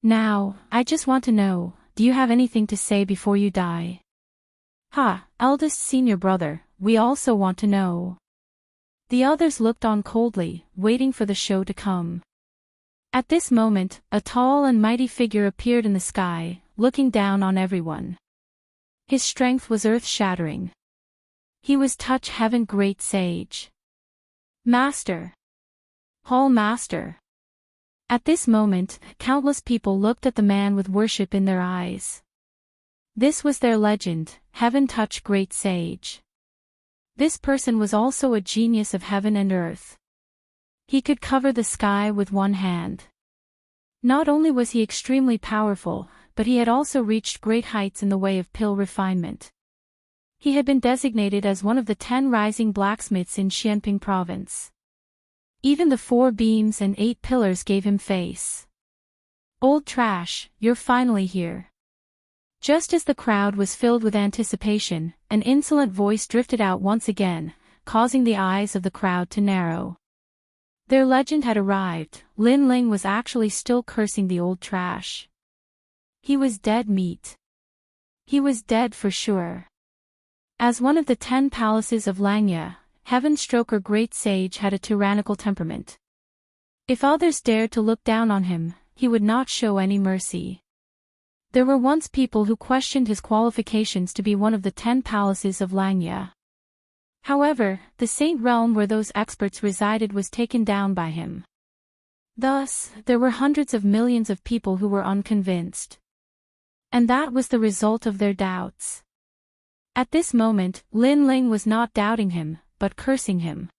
Now, I just want to know, do you have anything to say before you die? Ha, eldest senior brother, we also want to know. The others looked on coldly, waiting for the show to come. At this moment, a tall and mighty figure appeared in the sky, looking down on everyone. His strength was earth-shattering. He was Touch Heaven Great Sage. Master. Hall Master. At this moment, countless people looked at the man with worship in their eyes. This was their legend, Heaven Touch Great Sage. This person was also a genius of heaven and earth. He could cover the sky with one hand. Not only was he extremely powerful, but he had also reached great heights in the way of pill refinement. He had been designated as one of the 10 rising blacksmiths in Xianping province. Even the 4 beams and 8 pillars gave him face. Old trash, you're finally here. Just as the crowd was filled with anticipation, an insolent voice drifted out once again, causing the eyes of the crowd to narrow. Their legend had arrived. Lin Ling was actually still cursing the old trash. He was dead meat. He was dead for sure. As one of the 10 palaces of Langya, Heaven Stroker Great Sage had a tyrannical temperament. If others dared to look down on him, he would not show any mercy. There were once people who questioned his qualifications to be one of the 10 palaces of Langya. However, the Saint Realm where those experts resided was taken down by him. Thus, there were hundreds of millions of people who were unconvinced. And that was the result of their doubts. At this moment, Lin Ling was not doubting him, but cursing him.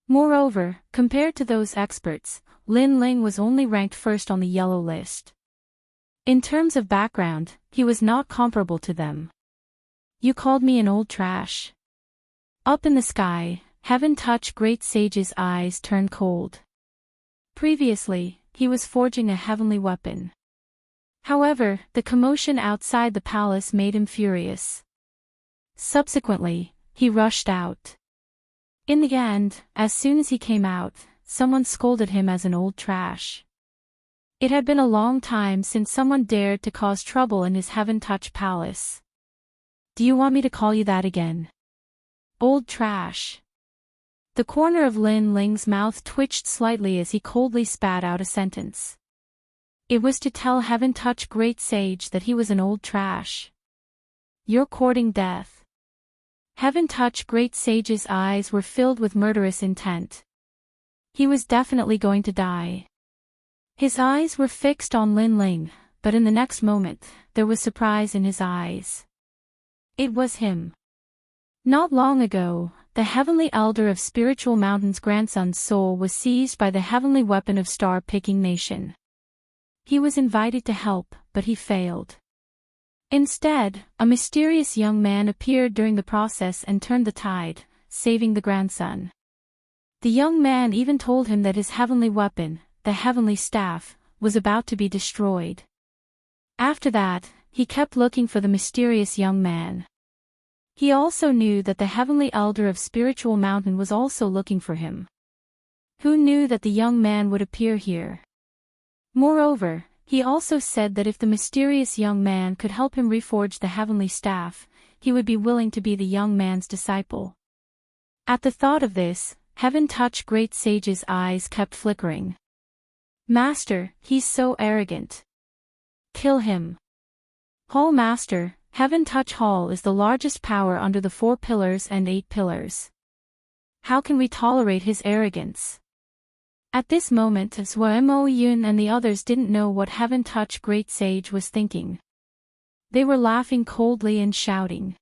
Moreover, compared to those experts, Lin Ling was only ranked first on the yellow list. In terms of background, he was not comparable to them. You called me an old trash. Up in the sky, Heaven Touch Great Sage's eyes turned cold. Previously, he was forging a heavenly weapon. However, the commotion outside the palace made him furious. Subsequently, he rushed out. In the end, as soon as he came out, someone scolded him as an old trash. It had been a long time since someone dared to cause trouble in his Heaven Touch palace. Do you want me to call you that again? Old trash. The corner of Lin Ling's mouth twitched slightly as he coldly spat out a sentence. It was to tell Heaven Touch Great Sage that he was an old trash. You're courting death. Heaven Touch Great Sage's eyes were filled with murderous intent. He was definitely going to die. His eyes were fixed on Lin Ling, but in the next moment, there was surprise in his eyes. It was him. Not long ago, the Heavenly Elder of Spiritual Mountain's grandson's soul was seized by the heavenly weapon of star-picking nation. He was invited to help, but he failed. Instead, a mysterious young man appeared during the process and turned the tide, saving the grandson. The young man even told him that his heavenly weapon, the heavenly staff, was about to be destroyed. After that, he kept looking for the mysterious young man. He also knew that the Heavenly Elder of Spiritual Mountain was also looking for him. Who knew that the young man would appear here? Moreover, he also said that if the mysterious young man could help him reforge the heavenly staff, he would be willing to be the young man's disciple. At the thought of this, Heaven Touch Great Sage's eyes kept flickering. Master, he's so arrogant. Kill him. Hall Master, Heaven Touch Hall is the largest power under the 4 pillars and 8 pillars. How can we tolerate his arrogance? At this moment, Mo Yun and the others didn't know what Heaven Touch Great Sage was thinking. They were laughing coldly and shouting.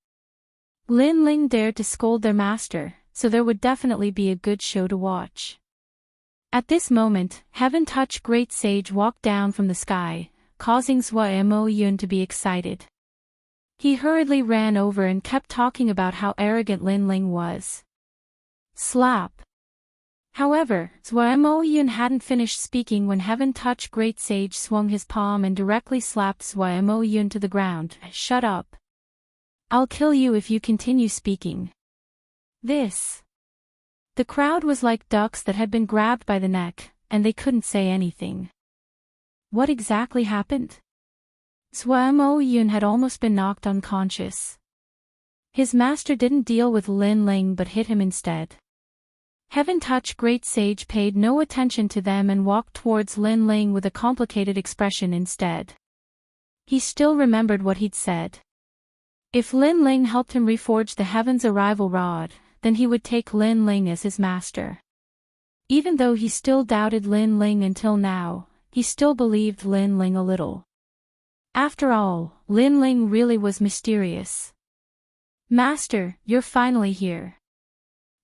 Lin Ling dared to scold their master, so there would definitely be a good show to watch. At this moment, Heaven Touch Great Sage walked down from the sky, causing Mo Yun to be excited. He hurriedly ran over and kept talking about how arrogant Lin Ling was. Slap. However, Mo Yun hadn't finished speaking when Heaven Touch Great Sage swung his palm and directly slapped Mo Yun to the ground. Shut up. I'll kill you if you continue speaking. This. The crowd was like ducks that had been grabbed by the neck, and they couldn't say anything. What exactly happened? Mo Yun had almost been knocked unconscious. His master didn't deal with Lin Ling but hit him instead. Heaven Touch Great Sage paid no attention to them and walked towards Lin Ling with a complicated expression instead. He still remembered what he'd said. If Lin Ling helped him reforge the Heaven's Arrival Rod, then he would take Lin Ling as his master. Even though he still doubted Lin Ling until now, he still believed Lin Ling a little. After all, Lin Ling really was mysterious. Master, you're finally here.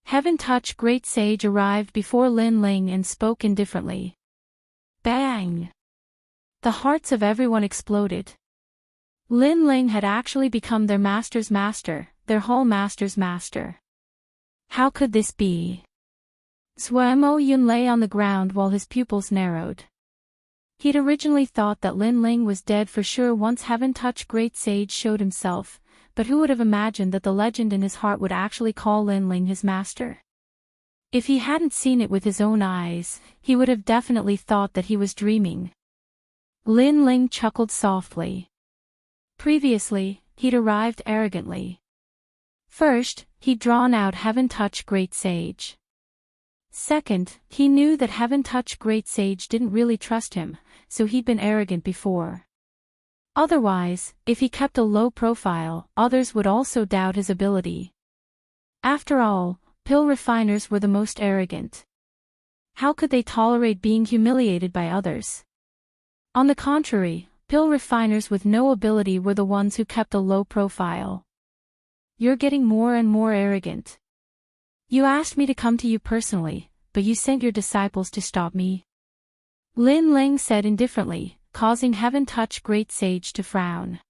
Heaven Touch Great Sage arrived before Lin Ling and spoke indifferently. Bang! The hearts of everyone exploded. Lin Ling had actually become their master's master, their whole master's master. How could this be? Mo Yun lay on the ground while his pupils narrowed. He'd originally thought that Lin Ling was dead for sure once Heaven Touch Great Sage showed himself, but who would have imagined that the legend in his heart would actually call Lin Ling his master? If he hadn't seen it with his own eyes, he would have definitely thought that he was dreaming. Lin Ling chuckled softly. Previously, he'd arrived arrogantly. First, he'd drawn out Heaven Touch Great Sage. Second, he knew that Heaven Touch Great Sage didn't really trust him, so he'd been arrogant before. Otherwise, if he kept a low profile, others would also doubt his ability. After all, pill refiners were the most arrogant. How could they tolerate being humiliated by others? On the contrary, pill refiners with no ability were the ones who kept a low profile. You're getting more and more arrogant. You asked me to come to you personally, but you sent your disciples to stop me. Lin Ling said indifferently, causing Heaven Touch Great Sage to frown.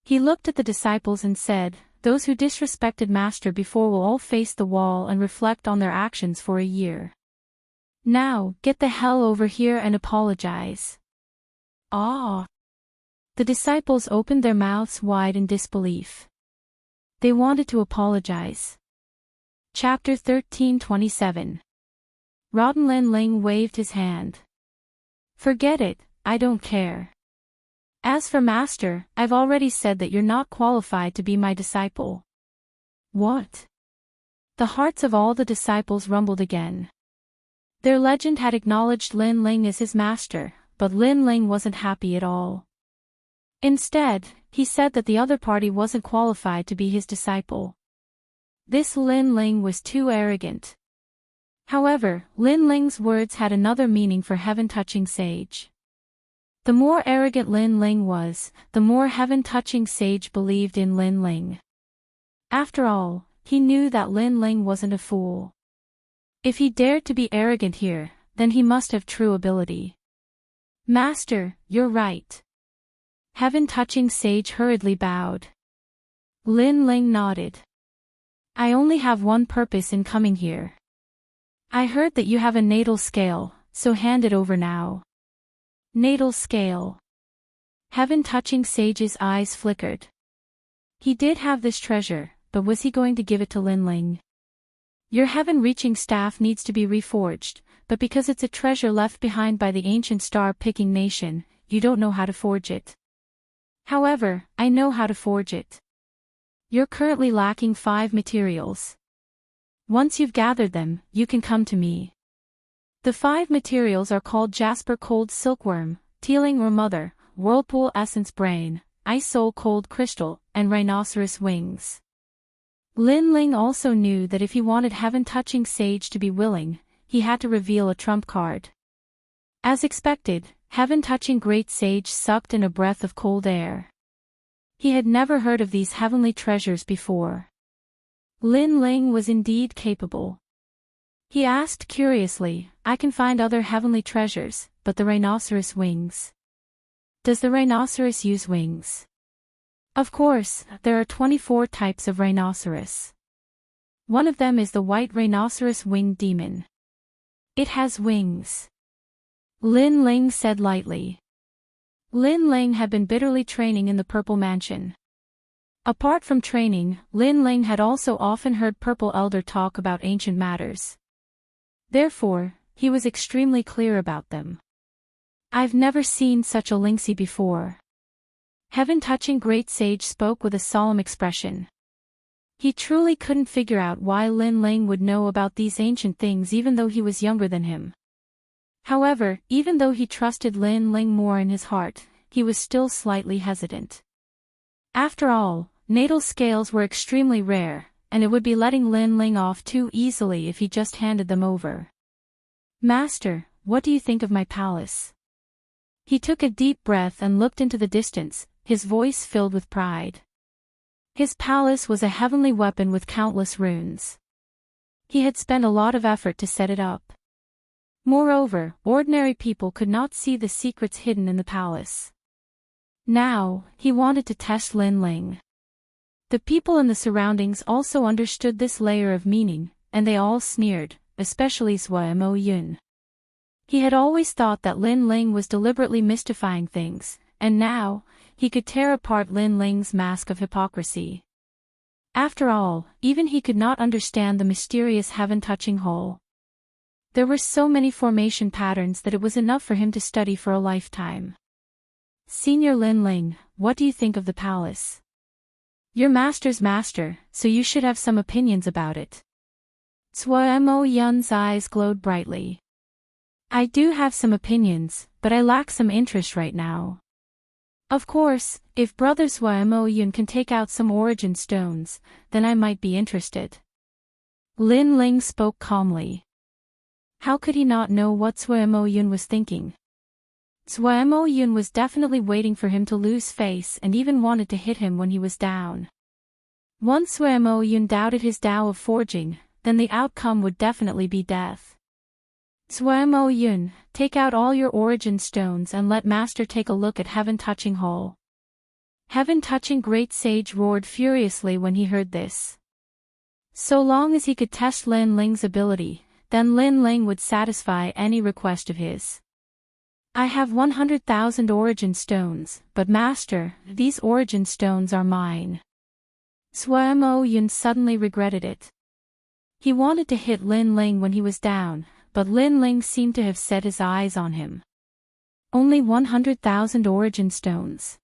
He looked at the disciples and said, "Those who disrespected Master before will all face the wall and reflect on their actions for a year. Now, get the hell over here and apologize." Ah! The disciples opened their mouths wide in disbelief. They wanted to apologize. Chapter 13:27. Rotten Lin Ling waved his hand. Forget it, I don't care. As for Master, I've already said that you're not qualified to be my disciple. What? The hearts of all the disciples rumbled again. Their legend had acknowledged Lin Ling as his master, but Lin Ling wasn't happy at all. Instead, he said that the other party wasn't qualified to be his disciple. This Lin Ling was too arrogant. However, Lin Ling's words had another meaning for heaven-touching sage. The more arrogant Lin Ling was, the more heaven-touching sage believed in Lin Ling. After all, he knew that Lin Ling wasn't a fool. If he dared to be arrogant here, then he must have true ability. Master, you're right. Heaven-touching sage hurriedly bowed. Lin Ling nodded. I only have one purpose in coming here. I heard that you have a natal scale, so hand it over now. Natal scale. Heaven-touching sage's eyes flickered. He did have this treasure, but was he going to give it to Lin Ling? Your heaven-reaching staff needs to be reforged, but because it's a treasure left behind by the ancient star-picking nation, you don't know how to forge it. However, I know how to forge it. You're currently lacking 5 materials. Once you've gathered them, you can come to me. The 5 materials are called Jasper Cold Silkworm, Teeling or Mother, Whirlpool Essence Brain, Ice Soul Cold Crystal, and Rhinoceros Wings. Lin Ling also knew that if he wanted heaven-touching sage to be willing, he had to reveal a trump card. As expected, heaven-touching great sage sucked in a breath of cold air. He had never heard of these heavenly treasures before. Lin Ling was indeed capable. He asked curiously, I can find other heavenly treasures, but the rhinoceros wings. Does the rhinoceros use wings? Of course, there are 24 types of rhinoceros. One of them is the white rhinoceros winged demon. It has wings. Lin Ling said lightly. Lin Ling had been bitterly training in the Purple Mansion. Apart from training, Lin Ling had also often heard Purple Elder talk about ancient matters. Therefore, he was extremely clear about them. I've never seen such a Lingxi before. Heaven-touching great sage spoke with a solemn expression. He truly couldn't figure out why Lin Ling would know about these ancient things even though he was younger than him. However, even though he trusted Lin Ling more in his heart, he was still slightly hesitant. After all, natal scales were extremely rare, and it would be letting Lin Ling off too easily if he just handed them over. Master, what do you think of my palace? He took a deep breath and looked into the distance, his voice filled with pride. His palace was a heavenly weapon with countless runes. He had spent a lot of effort to set it up. Moreover, ordinary people could not see the secrets hidden in the palace. Now, he wanted to test Lin Ling. The people in the surroundings also understood this layer of meaning, and they all sneered, especially Zhuo Mo Yun. He had always thought that Lin Ling was deliberately mystifying things, and now, he could tear apart Lin Ling's mask of hypocrisy. After all, even he could not understand the mysterious heaven-touching hole. There were so many formation patterns that it was enough for him to study for a lifetime. Senior Lin Ling, what do you think of the palace? Your master's master, so you should have some opinions about it. Zhuo Mo Yun's eyes glowed brightly. I do have some opinions, but I lack some interest right now. Of course, if Brother Zhuo Mo Yun can take out some origin stones, then I might be interested. Lin Ling spoke calmly. How could he not know what Zhuo Mo Yun was thinking? Zhuo Mo Yun was definitely waiting for him to lose face and even wanted to hit him when he was down. Once Zhuo Mo Yun doubted his Tao of forging, then the outcome would definitely be death. Zhuo Mo Yun, take out all your origin stones and let Master take a look at Heaven-touching Hole. Heaven-touching Great Sage roared furiously when he heard this. So long as he could test Lin Ling's ability, then Lin Ling would satisfy any request of his. I have 100,000 origin stones, but Master, these origin stones are mine. Zhuo Mo Yun suddenly regretted it. He wanted to hit Lin Ling when he was down, but Lin Ling seemed to have set his eyes on him. Only 100,000 origin stones.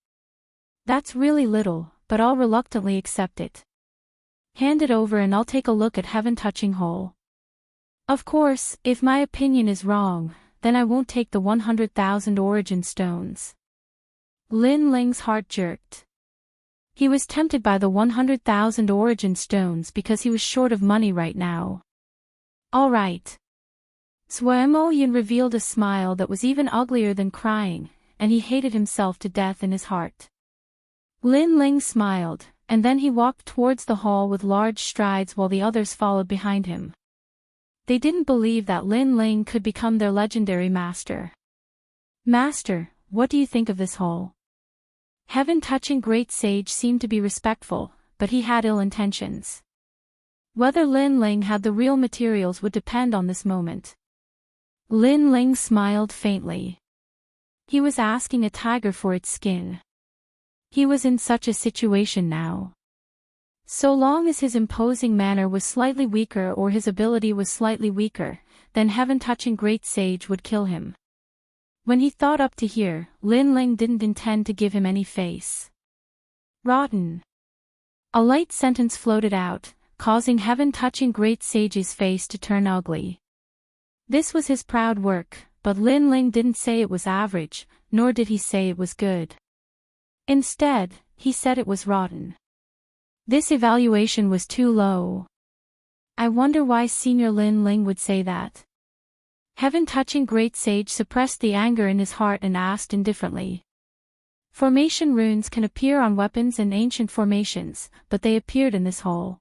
That's really little, but I'll reluctantly accept it. Hand it over and I'll take a look at heaven-touching hole. Of course, if my opinion is wrong, then I won't take the 100,000 origin stones. Lin Ling's heart jerked. He was tempted by the 100,000 origin stones because he was short of money right now. All right. Suemo Yin revealed a smile that was even uglier than crying, and he hated himself to death in his heart. Lin Ling smiled, and then he walked towards the hall with large strides while the others followed behind him. They didn't believe that Lin Ling could become their legendary master. Master, what do you think of this hall? Heaven-touching great sage seemed to be respectful, but he had ill intentions. Whether Lin Ling had the real materials would depend on this moment. Lin Ling smiled faintly. He was asking a tiger for its skin. He was in such a situation now. So long as his imposing manner was slightly weaker or his ability was slightly weaker, then heaven-touching great sage would kill him. When he thought up to here, Lin Ling didn't intend to give him any face. Rotten. A light sentence floated out, causing heaven-touching great sage's face to turn ugly. This was his proud work, but Lin Ling didn't say it was average, nor did he say it was good. Instead, he said it was rotten. This evaluation was too low. I wonder why Senior Lin Ling would say that. Heaven-touching great sage suppressed the anger in his heart and asked indifferently. Formation runes can appear on weapons and ancient formations, but they appeared in this hole.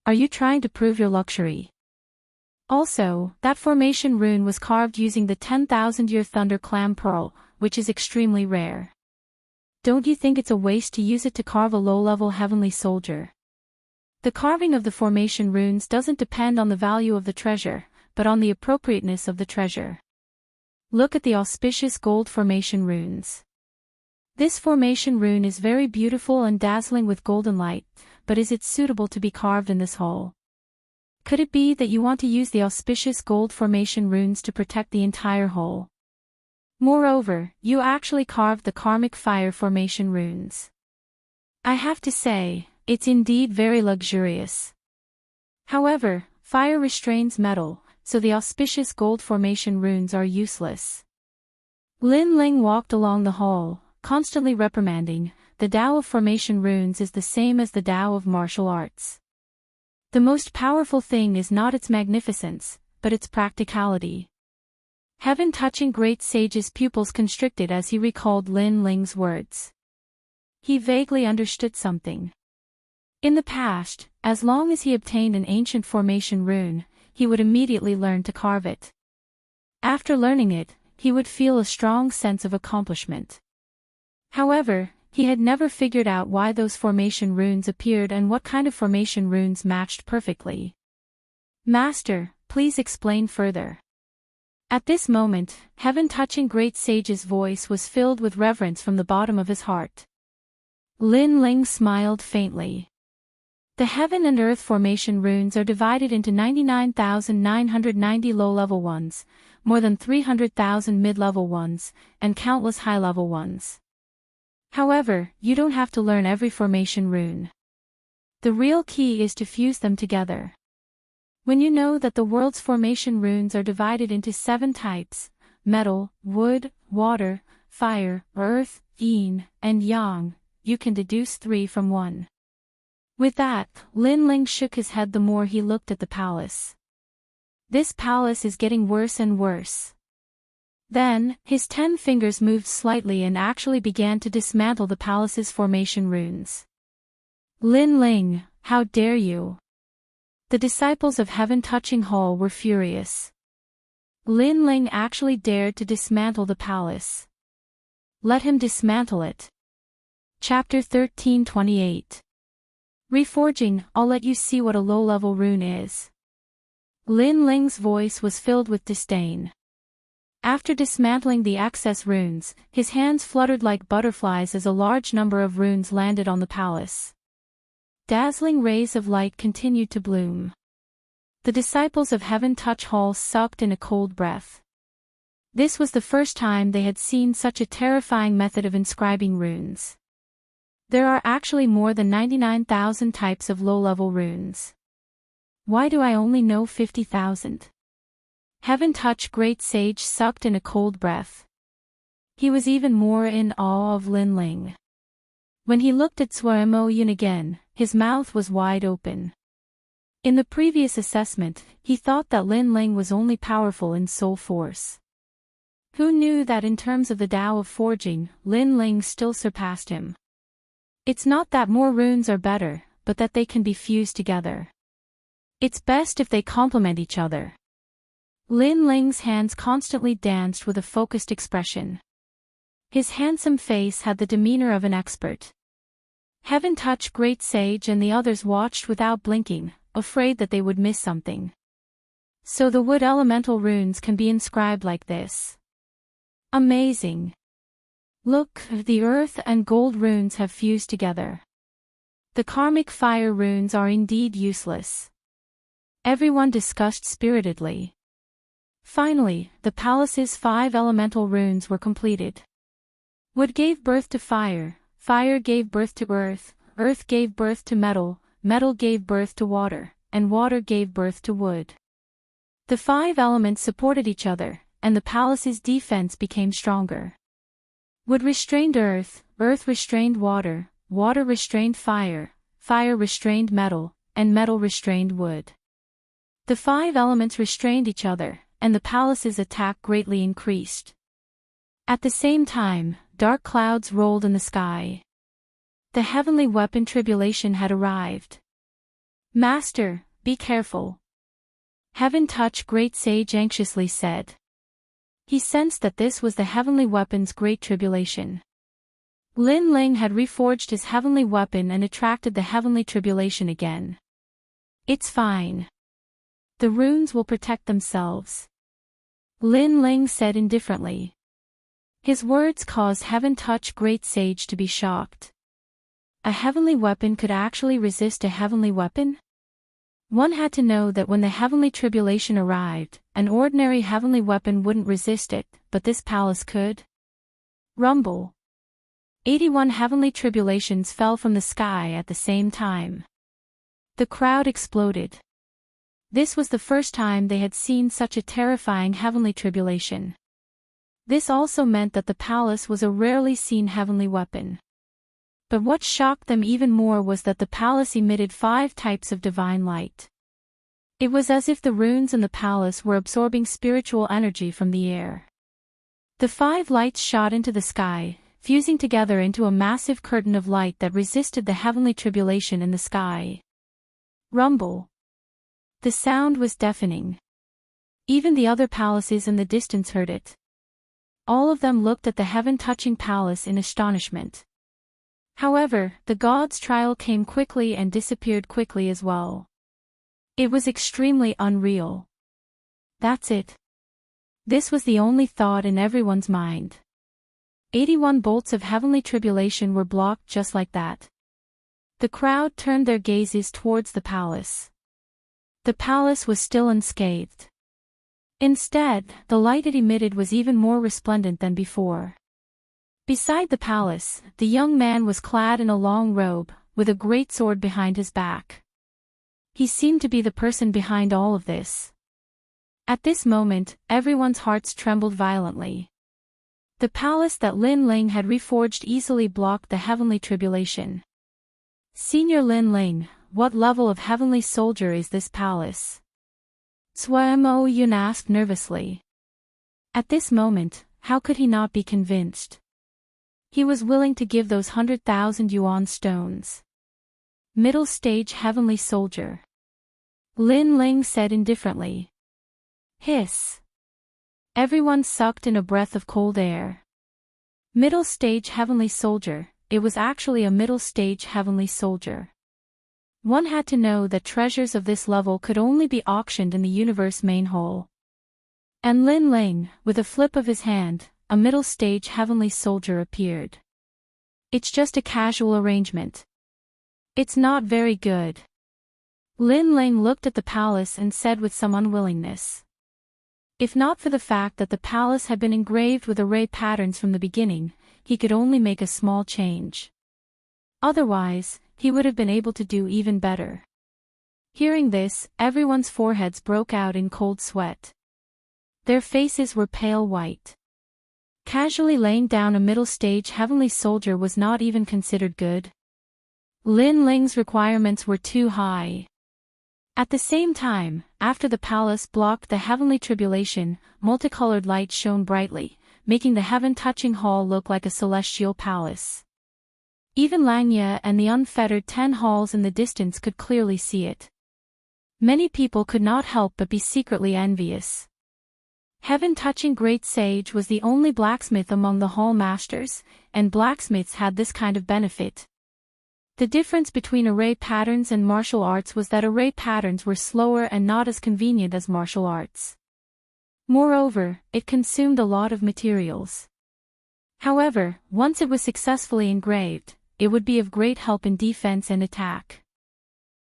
Are you trying to prove your luxury? Also, that formation rune was carved using the 10,000-year thunder clam pearl, which is extremely rare. Don't you think it's a waste to use it to carve a low-level heavenly soldier? The carving of the formation runes doesn't depend on the value of the treasure, but on the appropriateness of the treasure. Look at the auspicious gold formation runes. This formation rune is very beautiful and dazzling with golden light, but is it suitable to be carved in this hole? Could it be that you want to use the auspicious gold formation runes to protect the entire hole? Moreover, you actually carved the karmic fire formation runes. I have to say, it's indeed very luxurious. However, fire restrains metal, so the auspicious gold formation runes are useless. Lin Ling walked along the hall, constantly reprimanding, the Tao of formation runes is the same as the Tao of martial arts. The most powerful thing is not its magnificence, but its practicality. Heaven-touching great sage's pupils constricted as he recalled Lin Ling's words. He vaguely understood something. In the past, as long as he obtained an ancient formation rune, he would immediately learn to carve it. After learning it, he would feel a strong sense of accomplishment. However, he had never figured out why those formation runes appeared and what kind of formation runes matched perfectly. Master, please explain further. At this moment, heaven-touching great sage's voice was filled with reverence from the bottom of his heart. Lin Ling smiled faintly. The heaven and earth formation runes are divided into 99,990 low-level ones, more than 300,000 mid-level ones, and countless high-level ones. However, you don't have to learn every formation rune. The real key is to fuse them together. When you know that the world's formation runes are divided into 7 types, metal, wood, water, fire, earth, yin, and yang, you can deduce 3 from 1. With that, Lin Ling shook his head the more he looked at the palace. This palace is getting worse and worse. Then, his 10 fingers moved slightly and actually began to dismantle the palace's formation runes. Lin Ling, how dare you! The disciples of Heaven-touching Hall were furious. Lin Ling actually dared to dismantle the palace. Let him dismantle it. Chapter 1328. Reforging, I'll let you see what a low-level rune is. Lin Ling's voice was filled with disdain. After dismantling the excess runes, his hands fluttered like butterflies as a large number of runes landed on the palace. Dazzling rays of light continued to bloom. The disciples of Heaven-touch Hall sucked in a cold breath. This was the first time they had seen such a terrifying method of inscribing runes. There are actually more than 99,000 types of low-level runes. Why do I only know 50,000? Heaven Touch Great Sage sucked in a cold breath. He was even more in awe of Lin Ling. When he looked at Sui Mo Yun again, his mouth was wide open. In the previous assessment, he thought that Lin Ling was only powerful in soul force. Who knew that in terms of the Tao of forging, Lin Ling still surpassed him? It's not that more runes are better, but that they can be fused together. It's best if they complement each other. Lin Ling's hands constantly danced with a focused expression. His handsome face had the demeanor of an expert. Heaven Touch Great Sage and the others watched without blinking, afraid that they would miss something. So the wood elemental runes can be inscribed like this. Amazing! Look, the earth and gold runes have fused together. The karmic fire runes are indeed useless. Everyone discussed spiritedly. Finally, the palace's 5 elemental runes were completed. Wood gave birth to fire, fire gave birth to earth, earth gave birth to metal, metal gave birth to water, and water gave birth to wood. The 5 elements supported each other, and the palace's defense became stronger. Wood restrained earth, earth restrained water, water restrained fire, fire restrained metal, and metal restrained wood. The 5 elements restrained each other, and the palace's attack greatly increased. At the same time, dark clouds rolled in the sky. The heavenly weapon tribulation had arrived. Master, be careful. Heaven Touch Great Sage anxiously said. He sensed that this was the heavenly weapon's great tribulation. Lin Ling had reforged his heavenly weapon and attracted the heavenly tribulation again. It's fine. The runes will protect themselves. Lin Ling said indifferently. His words caused Heaven Touch Great Sage to be shocked. A heavenly weapon could actually resist a heavenly weapon? One had to know that when the heavenly tribulation arrived, an ordinary heavenly weapon wouldn't resist it, but this palace could. Rumble. 81 heavenly tribulations fell from the sky at the same time. The crowd exploded. This was the first time they had seen such a terrifying heavenly tribulation. This also meant that the palace was a rarely seen heavenly weapon. But what shocked them even more was that the palace emitted 5 types of divine light. It was as if the runes in the palace were absorbing spiritual energy from the air. The 5 lights shot into the sky, fusing together into a massive curtain of light that resisted the heavenly tribulation in the sky. Rumble. The sound was deafening. Even the other palaces in the distance heard it. All of them looked at the heaven-touching palace in astonishment. However, the god's trial came quickly and disappeared quickly as well. It was extremely unreal. That's it. This was the only thought in everyone's mind. 81 bolts of heavenly tribulation were blocked just like that. The crowd turned their gazes towards the palace. The palace was still unscathed. Instead, the light it emitted was even more resplendent than before. Beside the palace, the young man was clad in a long robe, with a great sword behind his back. He seemed to be the person behind all of this. At this moment, everyone's hearts trembled violently. The palace that Lin Ling had reforged easily blocked the heavenly tribulation. Senior Lin Ling, what level of heavenly soldier is this palace? Sui Mo Yun asked nervously. At this moment, how could he not be convinced? He was willing to give those 100,000 yuan stones. Middle stage heavenly soldier. Lin Ling said indifferently. Hiss. Everyone sucked in a breath of cold air. Middle stage heavenly soldier, it was actually a middle stage heavenly soldier. One had to know that treasures of this level could only be auctioned in the universe main hall. And Lin Ling, with a flip of his hand, a middle stage heavenly soldier appeared. It's just a casual arrangement. It's not very good. Lin Ling looked at the palace and said with some unwillingness. If not for the fact that the palace had been engraved with array patterns from the beginning, he could only make a small change. Otherwise, he would have been able to do even better. Hearing this, everyone's foreheads broke out in cold sweat. Their faces were pale white. Casually laying down a middle-stage heavenly soldier was not even considered good. Lin Ling's requirements were too high. At the same time, after the palace blocked the heavenly tribulation, multicolored light shone brightly, making the heaven-touching hall look like a celestial palace. Even Langya and the unfettered 10 halls in the distance could clearly see it. Many people could not help but be secretly envious. Heaven-touching great sage was the only blacksmith among the hall masters, and blacksmiths had this kind of benefit. The difference between array patterns and martial arts was that array patterns were slower and not as convenient as martial arts. Moreover, it consumed a lot of materials. However, once it was successfully engraved, it would be of great help in defense and attack.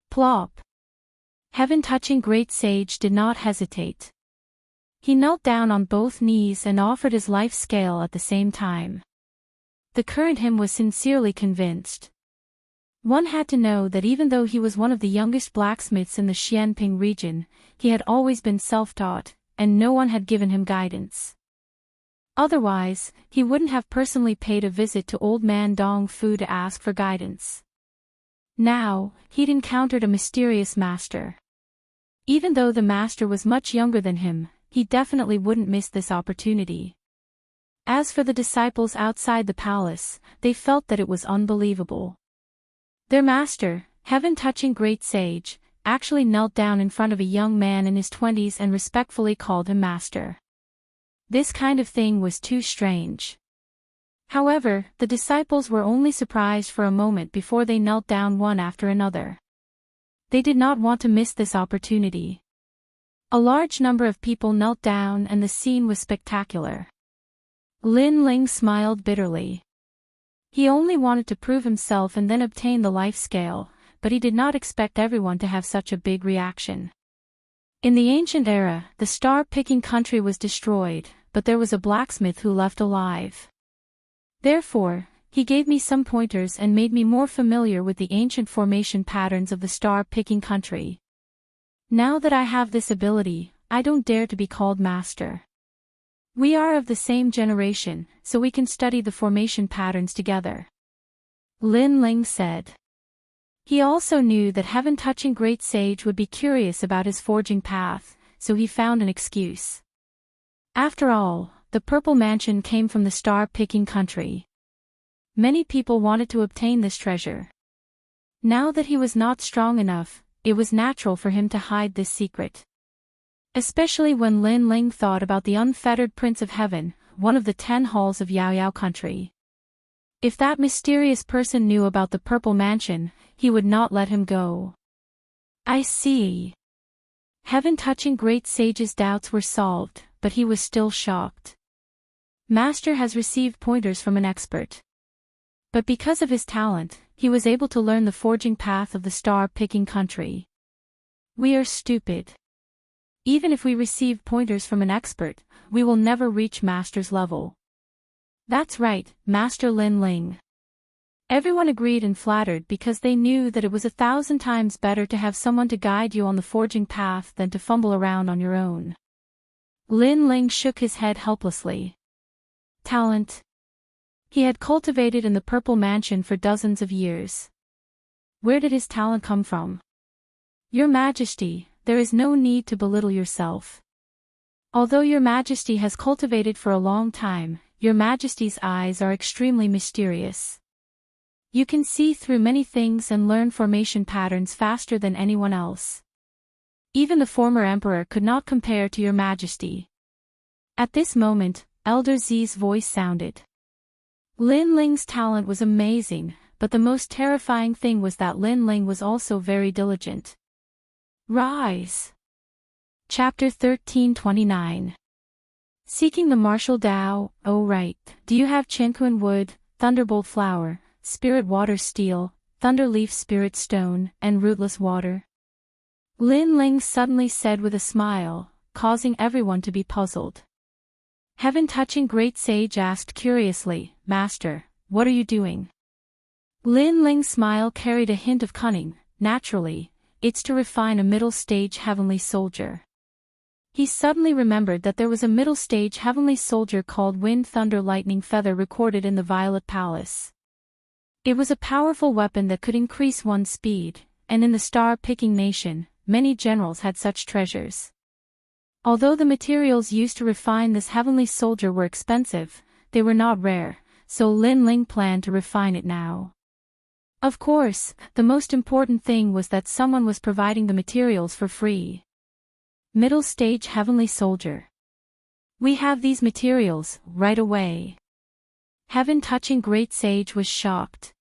Plop! Heaven-touching great sage did not hesitate. He knelt down on both knees and offered his life scale at the same time. The current him was sincerely convinced. One had to know that even though he was one of the youngest blacksmiths in the Xianping region, he had always been self-taught, and no one had given him guidance. Otherwise, he wouldn't have personally paid a visit to old man Dong Fu to ask for guidance. Now, he'd encountered a mysterious master. Even though the master was much younger than him, he definitely wouldn't miss this opportunity. As for the disciples outside the palace, they felt that it was unbelievable. Their master, heaven-touching great sage, actually knelt down in front of a young man in his 20s and respectfully called him master. This kind of thing was too strange. However, the disciples were only surprised for a moment before they knelt down one after another. They did not want to miss this opportunity. A large number of people knelt down and the scene was spectacular. Lin Ling smiled bitterly. He only wanted to prove himself and then obtain the life scale, but he did not expect everyone to have such a big reaction. In the ancient era, the star-picking country was destroyed, but there was a blacksmith who left alive. Therefore, he gave me some pointers and made me more familiar with the ancient formation patterns of the star-picking country. Now that I have this ability, I don't dare to be called master. We are of the same generation, so we can study the formation patterns together. Lin Ling said. He also knew that heaven-touching great sage would be curious about his forging path, so he found an excuse. After all, the purple mansion came from the star-picking country. Many people wanted to obtain this treasure. Now that he was not strong enough, it was natural for him to hide this secret. Especially when Lin Ling thought about the unfettered Prince of Heaven, one of the 10 halls of Yao Yao country. If that mysterious person knew about the purple mansion, he would not let him go. I see. Heaven-touching great sage's doubts were solved, but he was still shocked. Master has received pointers from an expert. But because of his talent, he was able to learn the forging path of the star-picking country. We are stupid. Even if we receive pointers from an expert, we will never reach Master's level. That's right, Master Lin Ling. Everyone agreed and flattered because they knew that it was 1,000 times better to have someone to guide you on the forging path than to fumble around on your own. Lin Ling shook his head helplessly. Talent. He had cultivated in the Purple Mansion for dozens of years. Where did his talent come from? Your Majesty, there is no need to belittle yourself. Although your Majesty has cultivated for a long time, your Majesty's eyes are extremely mysterious. You can see through many things and learn formation patterns faster than anyone else. Even the former emperor could not compare to your Majesty. At this moment, Elder Zi's voice sounded. Lin Ling's talent was amazing, but the most terrifying thing was that Lin Ling was also very diligent. Rise. Chapter 1329. Seeking the martial Tao. Oh right, do you have Chinquan wood, thunderbolt flower, spirit water steel, thunderleaf spirit stone, and rootless water? Lin Ling suddenly said with a smile, causing everyone to be puzzled. Heaven-touching great sage asked curiously, "Master, what are you doing?" Lin Ling's smile carried a hint of cunning. "Naturally, it's to refine a middle-stage heavenly soldier." He suddenly remembered that there was a middle-stage heavenly soldier called Wind Thunder Lightning Feather recorded in the Violet Palace. It was a powerful weapon that could increase one's speed, and in the star-picking nation, many generals had such treasures. Although the materials used to refine this heavenly soldier were expensive, they were not rare, so Lin Ling planned to refine it now. Of course, the most important thing was that someone was providing the materials for free. Middle stage heavenly soldier. "We have these materials, right away." Heaven-touching great sage was shocked.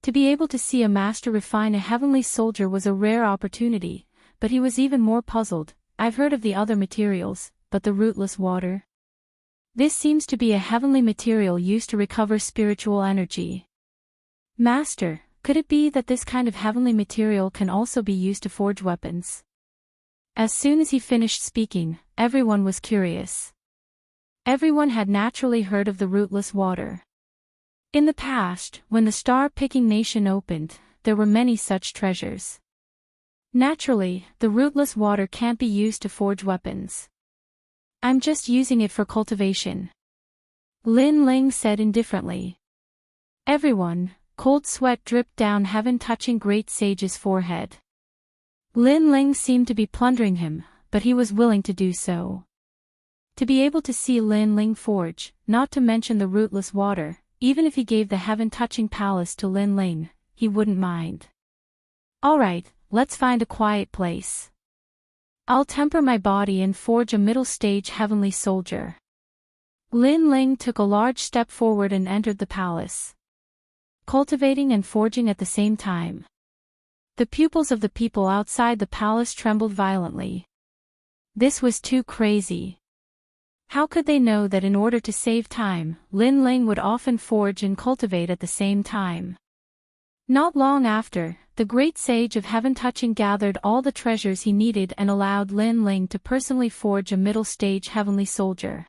To be able to see a master refine a heavenly soldier was a rare opportunity, but he was even more puzzled. "I've heard of the other materials, but the rootless water? This seems to be a heavenly material used to recover spiritual energy. Master, could it be that this kind of heavenly material can also be used to forge weapons?" As soon as he finished speaking, everyone was curious. Everyone had naturally heard of the rootless water. In the past, when the star-picking nation opened, there were many such treasures. Naturally, the rootless water can't be used to forge weapons. "I'm just using it for cultivation," Lin Ling said indifferently. Everyone, cold sweat dripped down heaven-touching great sage's forehead. Lin Ling seemed to be plundering him, but he was willing to do so. To be able to see Lin Ling forge, not to mention the rootless water, even if he gave the heaven-touching palace to Lin Ling, he wouldn't mind. "Alright, let's find a quiet place. I'll temper my body and forge a middle-stage heavenly soldier." Lin Ling took a large step forward and entered the palace. Cultivating and forging at the same time. The pupils of the people outside the palace trembled violently. This was too crazy. How could they know that in order to save time, Lin Ling would often forge and cultivate at the same time? Not long after, the great sage of heaven-touching gathered all the treasures he needed and allowed Lin Ling to personally forge a middle-stage heavenly soldier.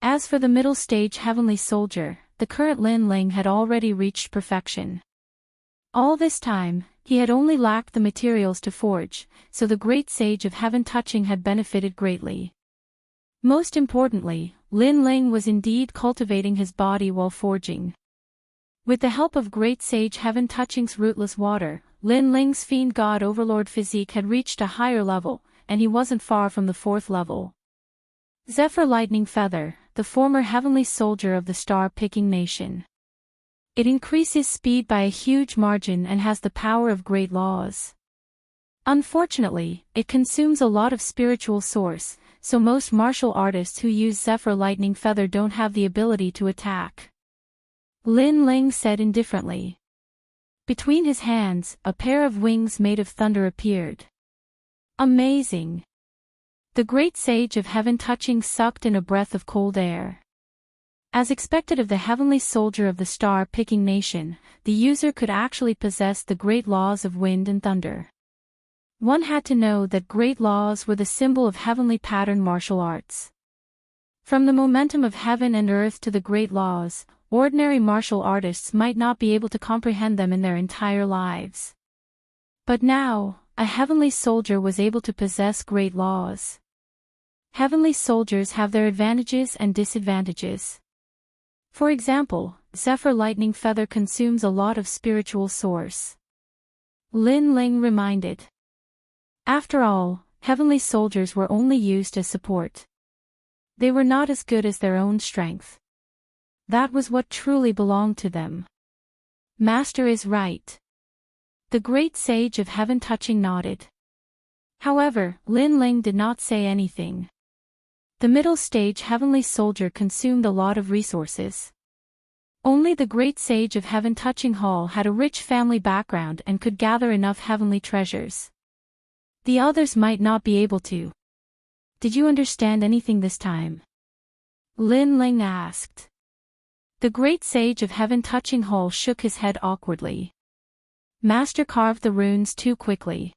As for the middle-stage heavenly soldier, the current Lin Ling had already reached perfection. All this time, he had only lacked the materials to forge, so the great sage of heaven-touching had benefited greatly. Most importantly, Lin Ling was indeed cultivating his body while forging. With the help of great sage heaven-touching's rootless water, Lin Ling's fiend god overlord physique had reached a higher level, and he wasn't far from the 4th level. Zephyr Lightning Feather, the former heavenly soldier of the star-picking nation. It increases speed by a huge margin and has the power of great laws. Unfortunately, it consumes a lot of spiritual source, so most martial artists who use Zephyr Lightning Feather don't have the ability to attack. Lin Ling said indifferently. Between his hands, a pair of wings made of thunder appeared. Amazing! The great sage of heaven-touching sucked in a breath of cold air. As expected of the heavenly soldier of the star-picking nation, the user could actually possess the great laws of wind and thunder. One had to know that great laws were the symbol of heavenly pattern martial arts. From the momentum of heaven and earth to the great laws, ordinary martial artists might not be able to comprehend them in their entire lives. But now, a heavenly soldier was able to possess great laws. Heavenly soldiers have their advantages and disadvantages. For example, Zephyr Lightning Feather consumes a lot of spiritual source. Lin Ling reminded. After all, heavenly soldiers were only used as support. They were not as good as their own strength. That was what truly belonged to them. Master is right. The great sage of heaven-touching nodded. However, Lin Ling did not say anything. The middle-stage heavenly soldier consumed a lot of resources. Only the great sage of heaven-touching hall had a rich family background and could gather enough heavenly treasures. The others might not be able to. Did you understand anything this time? Lin Ling asked. The great sage of heaven-touching hall shook his head awkwardly. Master carved the runes too quickly.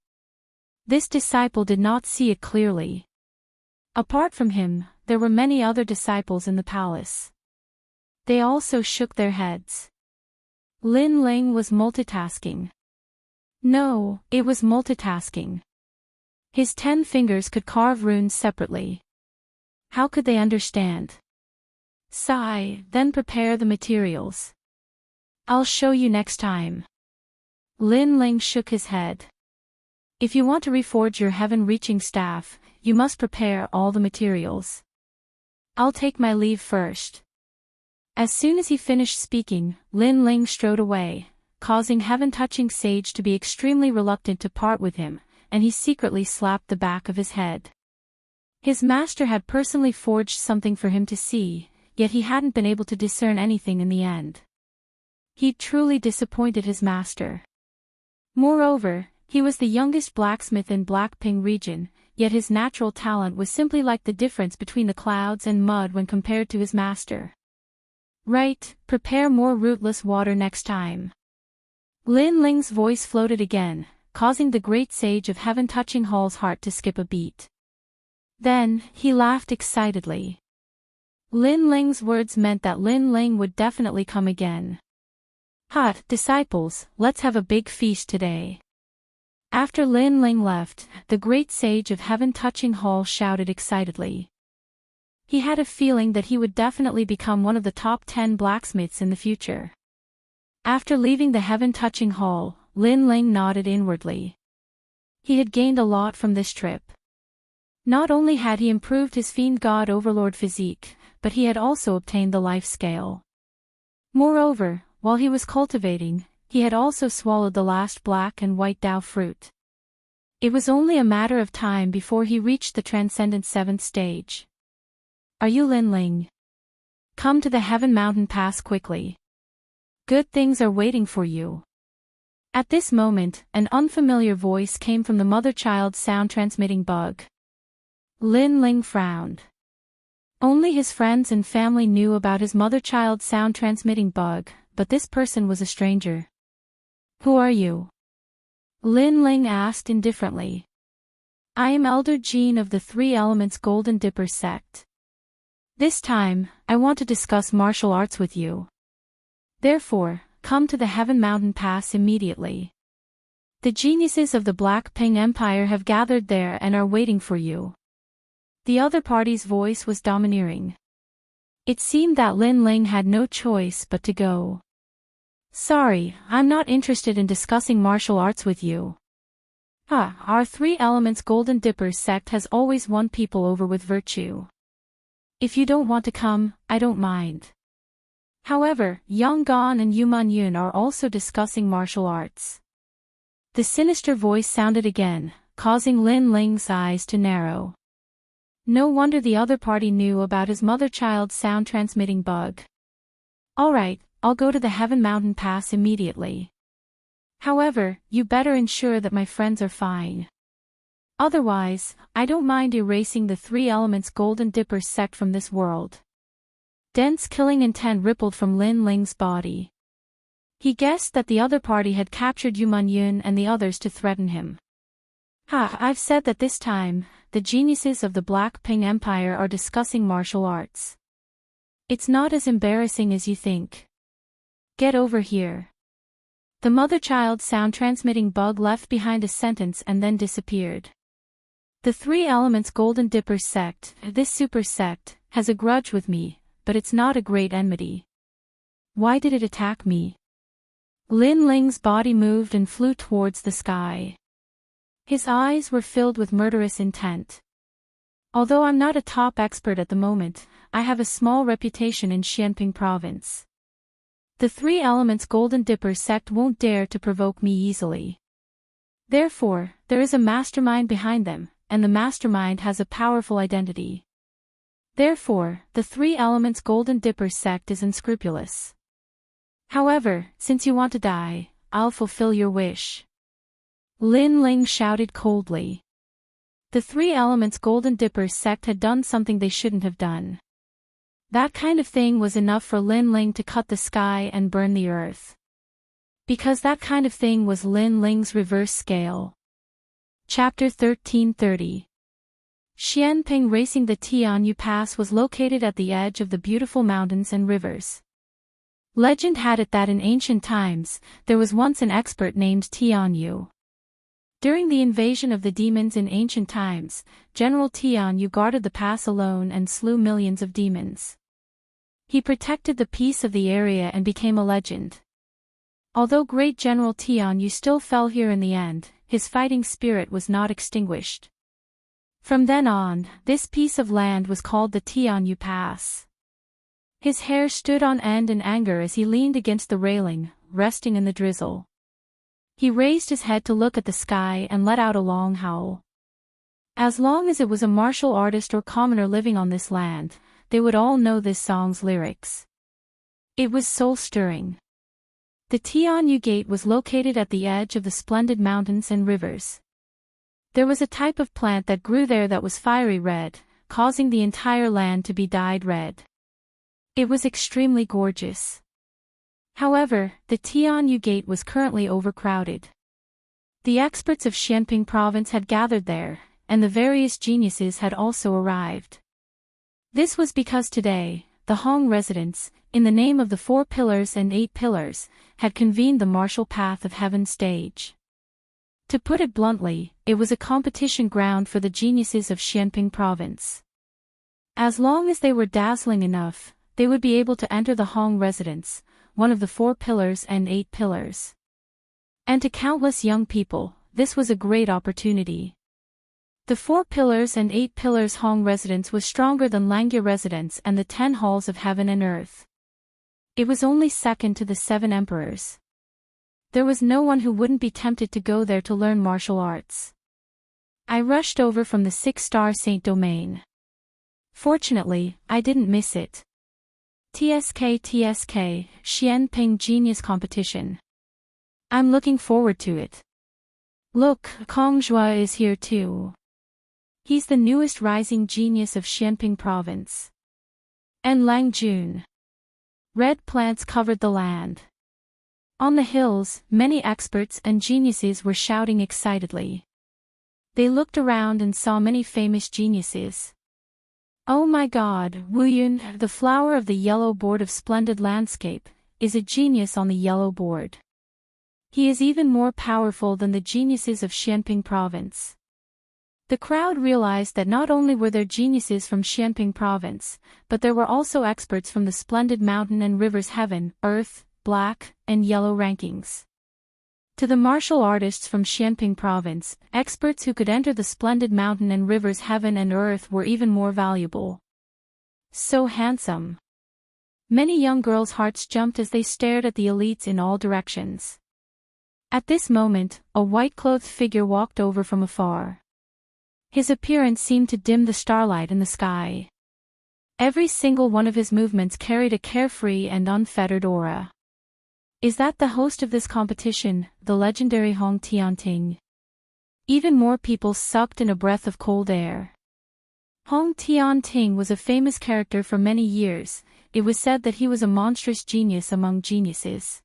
This disciple did not see it clearly. Apart from him, there were many other disciples in the palace. They also shook their heads. Lin Ling was multitasking. No, it was multitasking. His 10 fingers could carve runes separately. How could they understand? Sigh, then prepare the materials. I'll show you next time. Lin Ling shook his head. If you want to reforge your heaven-reaching staff, you must prepare all the materials. I'll take my leave first. As soon as he finished speaking, Lin Ling strode away, causing heaven-touching sage to be extremely reluctant to part with him, and he secretly slapped the back of his head. His master had personally forged something for him to see, yet he hadn't been able to discern anything in the end. He truly disappointed his master. Moreover, he was the youngest blacksmith in Blackping region, yet his natural talent was simply like the difference between the clouds and mud when compared to his master. Right, prepare more rootless water next time. Lin Ling's voice floated again, causing the great sage of heaven-touching Hall's heart to skip a beat. Then, he laughed excitedly. Lin Ling's words meant that Lin Ling would definitely come again. Hot, disciples, let's have a big feast today. After Lin Ling left, the great sage of heaven-touching Hall shouted excitedly. He had a feeling that he would definitely become one of the top 10 blacksmiths in the future. After leaving the heaven-touching Hall, Lin Ling nodded inwardly. He had gained a lot from this trip. Not only had he improved his fiend god overlord physique, but he had also obtained the life scale. Moreover, while he was cultivating, he had also swallowed the last black and white Dao fruit. It was only a matter of time before he reached the transcendent 7th stage. Are you Lin Ling? Come to the Heaven Mountain Pass quickly. Good things are waiting for you. At this moment, an unfamiliar voice came from the mother-child sound-transmitting bug. Lin Ling frowned. Only his friends and family knew about his mother-child sound-transmitting bug, but this person was a stranger. Who are you? Lin Ling asked indifferently. I am Elder Jean of the Three Elements Golden Dipper sect. This time, I want to discuss martial arts with you. Therefore, come to the Heaven Mountain Pass immediately. The geniuses of the Black Ping Empire have gathered there and are waiting for you. The other party's voice was domineering. It seemed that Lin Ling had no choice but to go. Sorry, I'm not interested in discussing martial arts with you. Our Three Elements Golden Dipper sect has always won people over with virtue. If you don't want to come, I don't mind. However, Yang Gan and Yuman Yun are also discussing martial arts. The sinister voice sounded again, causing Lin Ling's eyes to narrow. No wonder the other party knew about his mother-child sound-transmitting bug. Alright, I'll go to the Heaven Mountain Pass immediately. However, you better ensure that my friends are fine. Otherwise, I don't mind erasing the Three Elements Golden Dipper sect from this world. Dense killing intent rippled from Lin Ling's body. He guessed that the other party had captured Yuman Yun and the others to threaten him. I've said that this time, the geniuses of the Black Ping Empire are discussing martial arts. It's not as embarrassing as you think. Get over here. The mother-child sound-transmitting bug left behind a sentence and then disappeared. The Three Elements Golden Dipper sect, this super sect, has a grudge with me, but it's not a great enmity. Why did it attack me? Lin Ling's body moved and flew towards the sky. His eyes were filled with murderous intent. Although I'm not a top expert at the moment, I have a small reputation in Xianping province. The Three Elements Golden Dipper sect won't dare to provoke me easily. Therefore, there is a mastermind behind them, and the mastermind has a powerful identity. Therefore, the Three Elements Golden Dipper sect is unscrupulous. However, since you want to die, I'll fulfill your wish. Lin Ling shouted coldly. The Three Elements Golden Dipper sect had done something they shouldn't have done. That kind of thing was enough for Lin Ling to cut the sky and burn the earth. Because that kind of thing was Lin Ling's reverse scale. Chapter 1330. Xianping racing the Tianyu Pass was located at the edge of the beautiful mountains and rivers. Legend had it that in ancient times, there was once an expert named Tianyu. During the invasion of the demons in ancient times, General Tianyu guarded the pass alone and slew millions of demons. He protected the peace of the area and became a legend. Although great General Tianyu still fell here in the end, his fighting spirit was not extinguished. From then on, this piece of land was called the Tianyu Pass. His hair stood on end in anger as he leaned against the railing, resting in the drizzle. He raised his head to look at the sky and let out a long howl. As long as it was a martial artist or commoner living on this land, they would all know this song's lyrics. It was soul-stirring. The Tianyu Gate was located at the edge of the splendid mountains and rivers. There was a type of plant that grew there that was fiery red, causing the entire land to be dyed red. It was extremely gorgeous. However, the Tianyu Gate was currently overcrowded. The experts of Xianping province had gathered there, and the various geniuses had also arrived. This was because today, the Hong residents, in the name of the 4 pillars and 8 pillars, had convened the martial path of heaven stage. To put it bluntly, it was a competition ground for the geniuses of Xianping province. As long as they were dazzling enough, they would be able to enter the Hong residence, one of the 4 pillars and 8 pillars. And to countless young people, this was a great opportunity. The 4 pillars and 8 pillars Hong residence was stronger than Langya residence and the 10 halls of heaven and earth. It was only second to the 7 emperors. There was no one who wouldn't be tempted to go there to learn martial arts. I rushed over from the 6-star Saint Domain. Fortunately, I didn't miss it. TSK Xianping Genius Competition. I'm looking forward to it. Look, Kong Zhua is here too. He's the newest rising genius of Xianping province. And Lang Jun. Red plants covered the land. On the hills, many experts and geniuses were shouting excitedly. They looked around and saw many famous geniuses. Oh my God, Wu Yun, the flower of the yellow board of splendid landscape, is a genius on the yellow board. He is even more powerful than the geniuses of Xianping province. The crowd realized that not only were there geniuses from Xianping province, but there were also experts from the splendid mountain and rivers heaven, earth, black, and yellow rankings. To the martial artists from Xianping province, experts who could enter the splendid mountain and rivers heaven and earth were even more valuable. So handsome. Many young girls' hearts jumped as they stared at the elites in all directions. At this moment, a white-clothed figure walked over from afar. His appearance seemed to dim the starlight in the sky. Every single one of his movements carried a carefree and unfettered aura. Is that the host of this competition, the legendary Hong Tianting? Even more people sucked in a breath of cold air. Hong Tianting was a famous character for many years. It was said that he was a monstrous genius among geniuses.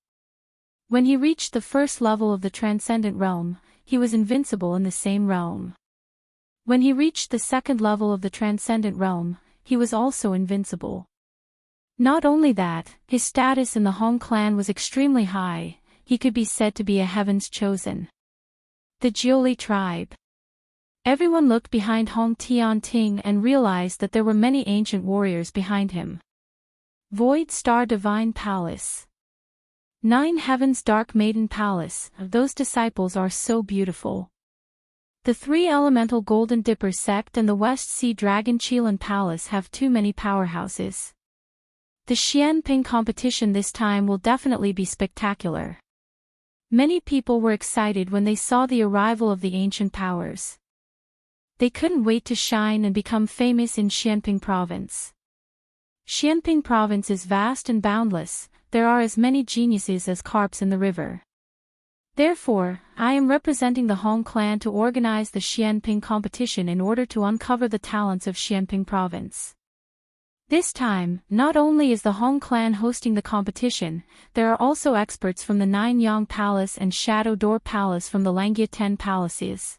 When he reached the first level of the transcendent realm, he was invincible in the same realm. When he reached the second level of the transcendent realm, he was also invincible. Not only that, his status in the Hong clan was extremely high, he could be said to be a heaven's chosen. The Jiuli tribe. Everyone looked behind Hong Tianting and realized that there were many ancient warriors behind him. Void Star Divine Palace. 9 Heavens Dark Maiden Palace, those disciples are so beautiful. The 3 Elemental Golden Dipper sect and the West Sea Dragon Qilan Palace have too many powerhouses. The Xianping competition this time will definitely be spectacular. Many people were excited when they saw the arrival of the ancient powers. They couldn't wait to shine and become famous in Xianping province. Xianping province is vast and boundless, there are as many geniuses as carps in the river. Therefore, I am representing the Hong clan to organize the Xianping competition in order to uncover the talents of Xianping province. This time, not only is the Hong clan hosting the competition, there are also experts from the 9 Yang Palace and Shadow Door Palace from the Langya 10 palaces.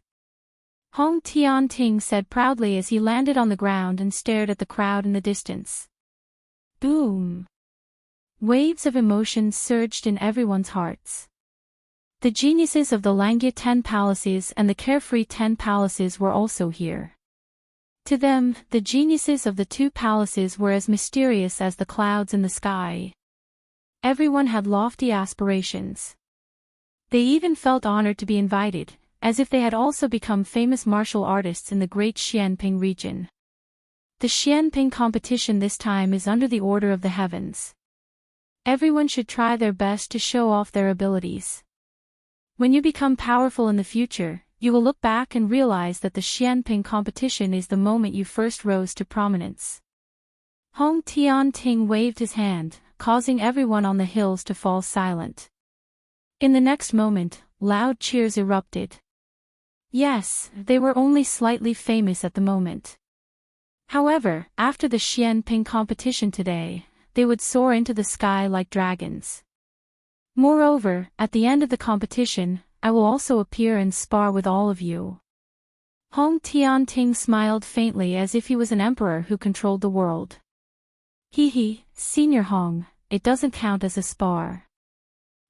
Hong Tianting said proudly as he landed on the ground and stared at the crowd in the distance. Boom! Waves of emotion surged in everyone's hearts. The geniuses of the Langya 10 palaces and the carefree 10 palaces were also here. To them, the geniuses of the 2 palaces were as mysterious as the clouds in the sky. Everyone had lofty aspirations. They even felt honored to be invited, as if they had also become famous martial artists in the great Xianping region. The Xianping competition this time is under the order of the heavens. Everyone should try their best to show off their abilities. When you become powerful in the future, you will look back and realize that the Xianping competition is the moment you first rose to prominence. Hong Tianting waved his hand, causing everyone on the hills to fall silent. In the next moment, loud cheers erupted. Yes, they were only slightly famous at the moment. However, after the Xianping competition today, they would soar into the sky like dragons. Moreover, at the end of the competition, I will also appear and spar with all of you. Hong Tianting smiled faintly as if he was an emperor who controlled the world. Hee, Senior Hong, it doesn't count as a spar.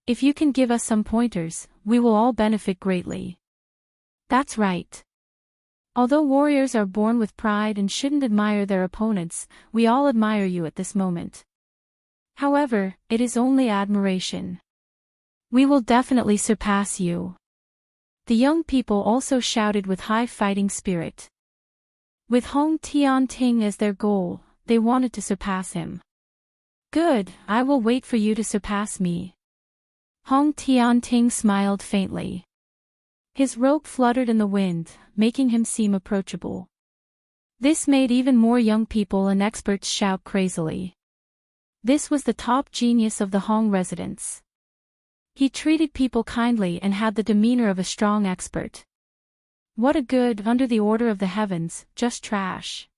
If you can give us some pointers, we will all benefit greatly. That's right. Although warriors are born with pride and shouldn't admire their opponents, we all admire you at this moment. However, it is only admiration. We will definitely surpass you. The young people also shouted with high fighting spirit. With Hong Tianting as their goal, they wanted to surpass him. Good, I will wait for you to surpass me. Hong Tianting smiled faintly. His robe fluttered in the wind, making him seem approachable. This made even more young people and experts shout crazily. This was the top genius of the Hong residence. He treated people kindly and had the demeanor of a strong expert. What a good, under the order of the heavens, just trash.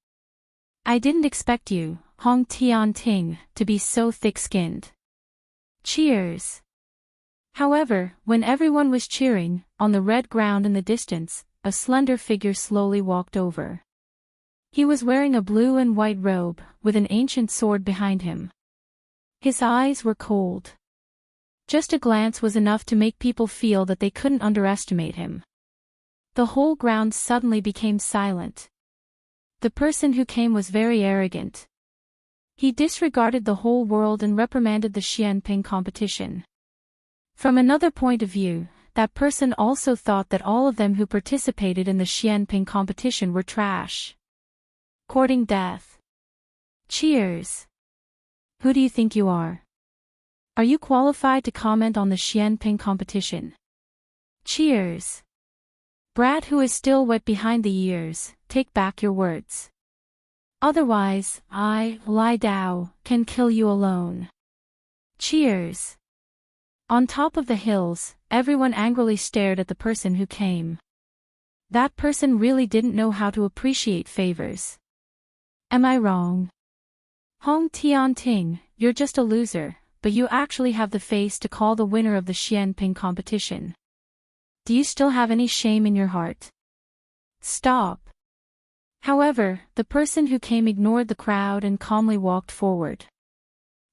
I didn't expect you, Hong Tianting, to be so thick-skinned. Cheers. However, when everyone was cheering, on the red ground in the distance, a slender figure slowly walked over. He was wearing a blue and white robe, with an ancient sword behind him. His eyes were cold. Just a glance was enough to make people feel that they couldn't underestimate him. The whole ground suddenly became silent. The person who came was very arrogant. He disregarded the whole world and reprimanded the Xianping competition. From another point of view, that person also thought that all of them who participated in the Xianping competition were trash. Courting death. Cheers. Who do you think you are? Are you qualified to comment on the Xianping competition? Cheers. Brat who is still wet behind the ears, take back your words. Otherwise, I, Lai Dao, can kill you alone. Cheers. On top of the hills, everyone angrily stared at the person who came. That person really didn't know how to appreciate favors. Am I wrong? Hong Tianting, you're just a loser, but you actually have the face to call the winner of the Xianping competition. Do you still have any shame in your heart? Stop. However, the person who came ignored the crowd and calmly walked forward.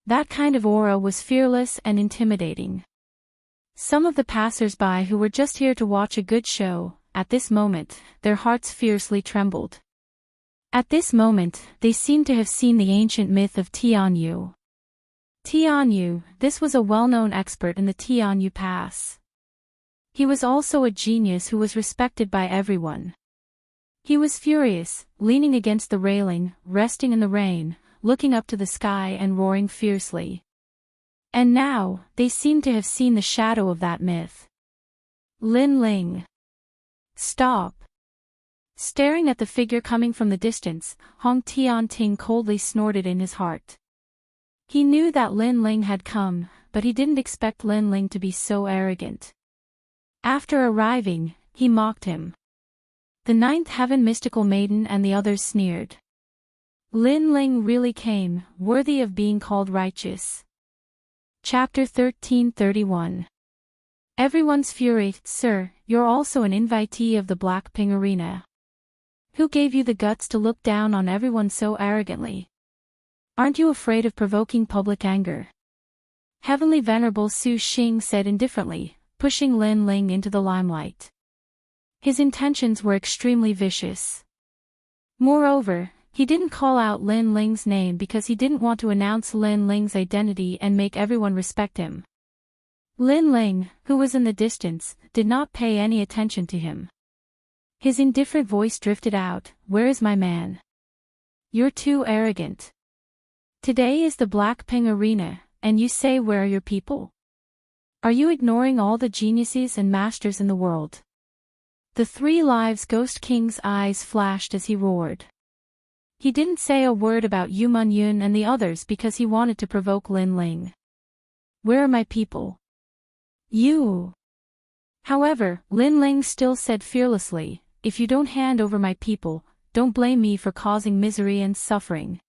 That kind of aura was fearless and intimidating. Some of the passers-by who were just here to watch a good show, at this moment, their hearts fiercely trembled. At this moment, they seemed to have seen the ancient myth of Tianyu. Tianyu, this was a well-known expert in the Tianyu Pass. He was also a genius who was respected by everyone. He was furious, leaning against the railing, resting in the rain, looking up to the sky and roaring fiercely. And now, they seemed to have seen the shadow of that myth. Lin Ling. Stop. Staring at the figure coming from the distance, Hong Tianting coldly snorted in his heart. He knew that Lin Ling had come, but he didn't expect Lin Ling to be so arrogant. After arriving, he mocked him. The ninth heaven mystical maiden and the others sneered. Lin Ling really came, worthy of being called righteous. Chapter 1331. Everyone's fury. Sir, you're also an invitee of the Blackpink arena. Who gave you the guts to look down on everyone so arrogantly? Aren't you afraid of provoking public anger? Heavenly Venerable Su Xing said indifferently, pushing Lin Ling into the limelight. His intentions were extremely vicious. Moreover, he didn't call out Lin Ling's name because he didn't want to announce Lin Ling's identity and make everyone respect him. Lin Ling, who was in the distance, did not pay any attention to him. His indifferent voice drifted out, "Where is my man? You're too arrogant. Today is the Blackpink arena, and you say where are your people? Are you ignoring all the geniuses and masters in the world?" The Three Lives Ghost King's eyes flashed as he roared. He didn't say a word about Yu Yun and the others because he wanted to provoke Lin Ling. "Where are my people? You." However, Lin Ling still said fearlessly, "If you don't hand over my people, don't blame me for causing misery and suffering."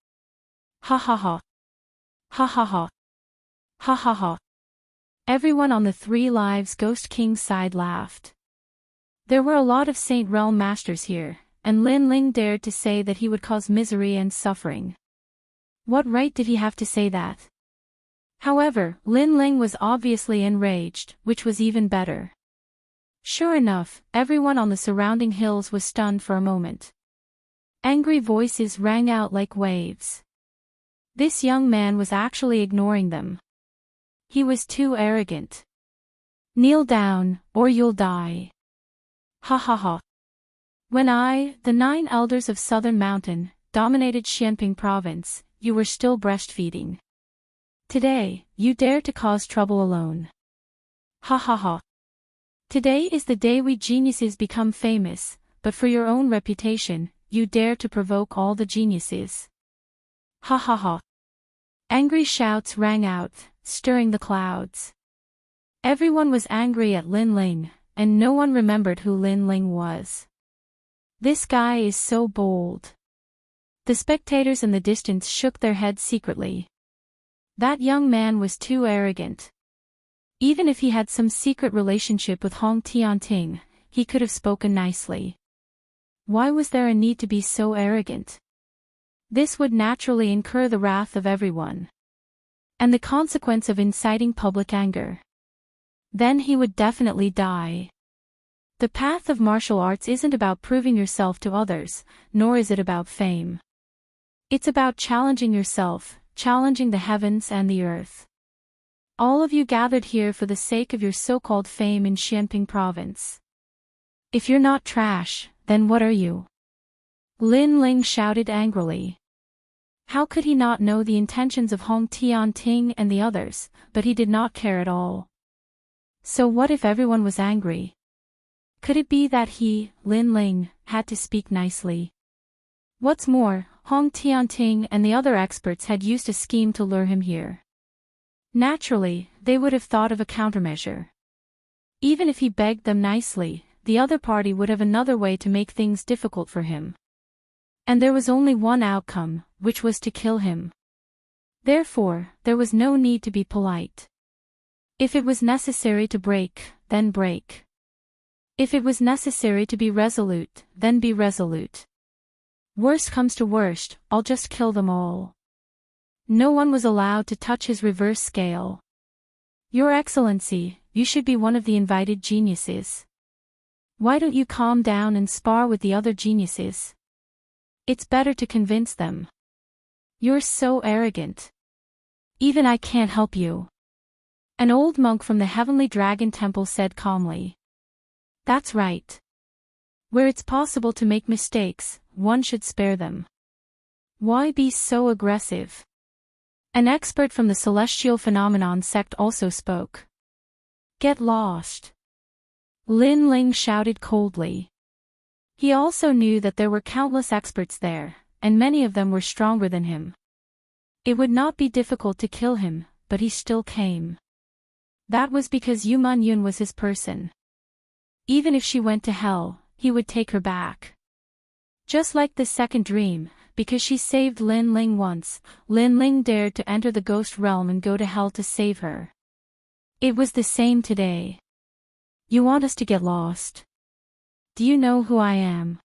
Ha ha ha. Ha ha ha. Ha ha ha. Everyone on the Three Lives Ghost King's side laughed. There were a lot of Saint Realm masters here, and Lin Ling dared to say that he would cause misery and suffering. What right did he have to say that? However, Lin Ling was obviously enraged, which was even better. Sure enough, everyone on the surrounding hills was stunned for a moment. Angry voices rang out like waves. This young man was actually ignoring them. He was too arrogant. "Kneel down, or you'll die." Ha ha ha. When I, the 9 elders of Southern Mountain, dominated Xianping province, you were still breastfeeding. Today, you dare to cause trouble alone. Ha ha ha. Today is the day we geniuses become famous, but for your own reputation, you dare to provoke all the geniuses. Ha ha ha. Angry shouts rang out, stirring the clouds. Everyone was angry at Lin Ling, and no one remembered who Lin Ling was. This guy is so bold. The spectators in the distance shook their heads secretly. That young man was too arrogant. Even if he had some secret relationship with Hong Tianting, he could have spoken nicely. Why was there a need to be so arrogant? This would naturally incur the wrath of everyone. And the consequence of inciting public anger. Then he would definitely die. The path of martial arts isn't about proving yourself to others, nor is it about fame. It's about challenging yourself, challenging the heavens and the earth. All of you gathered here for the sake of your so-called fame in Xianping province. If you're not trash, then what are you? Lin Ling shouted angrily. How could he not know the intentions of Hong Tianting and the others, but he did not care at all. So what if everyone was angry? Could it be that he, Lin Ling, had to speak nicely? What's more, Hong Tianting and the other experts had used a scheme to lure him here. Naturally, they would have thought of a countermeasure. Even if he begged them nicely, the other party would have another way to make things difficult for him. And there was only one outcome, which was to kill him. Therefore, there was no need to be polite. If it was necessary to break, then break. If it was necessary to be resolute, then be resolute. Worst comes to worst, I'll just kill them all. No one was allowed to touch his reverse scale. Your Excellency, you should be one of the invited geniuses. Why don't you calm down and spar with the other geniuses? It's better to convince them. You're so arrogant. Even I can't help you. An old monk from the Heavenly Dragon Temple said calmly. That's right. Where it's possible to make mistakes, one should spare them. Why be so aggressive? An expert from the Celestial Phenomenon sect also spoke. Get lost. Lin Ling shouted coldly. He also knew that there were countless experts there, and many of them were stronger than him. It would not be difficult to kill him, but he still came. That was because Yu Yun was his person. Even if she went to hell, he would take her back. Just like the second dream, because she saved Lin Ling once, Lin Ling dared to enter the ghost realm and go to hell to save her. It was the same today. You want us to get lost? Do you know who I am?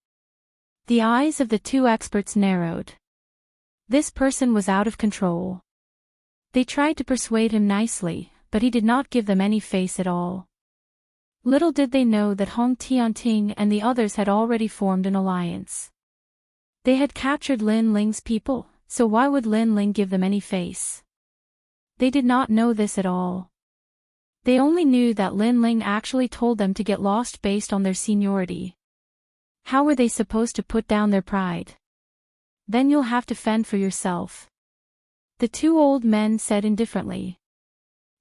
The eyes of the two experts narrowed. This person was out of control. They tried to persuade him nicely, but he did not give them any face at all. Little did they know that Hong Tianting and the others had already formed an alliance. They had captured Lin Ling's people, so why would Lin Ling give them any face? They did not know this at all. They only knew that Lin Ling actually told them to get lost based on their seniority. How were they supposed to put down their pride? Then you'll have to fend for yourself. The two old men said indifferently.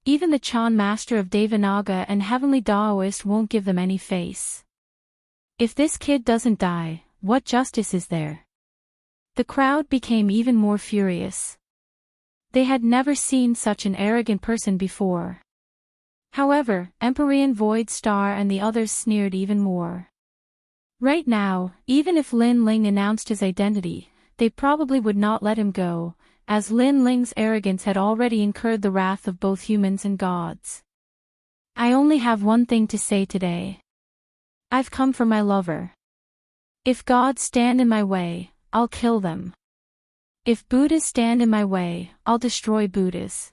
Even the Chan master of Devanaga and heavenly Taoist won't give them any face. If this kid doesn't die, what justice is there? The crowd became even more furious. They had never seen such an arrogant person before. However, Empyrean Void Star and the others sneered even more. Right now, even if Lin Ling announced his identity, they probably would not let him go, as Lin Ling's arrogance had already incurred the wrath of both humans and gods. I only have one thing to say today. I've come for my lover. If gods stand in my way, I'll kill them. If Buddhas stand in my way, I'll destroy Buddhas.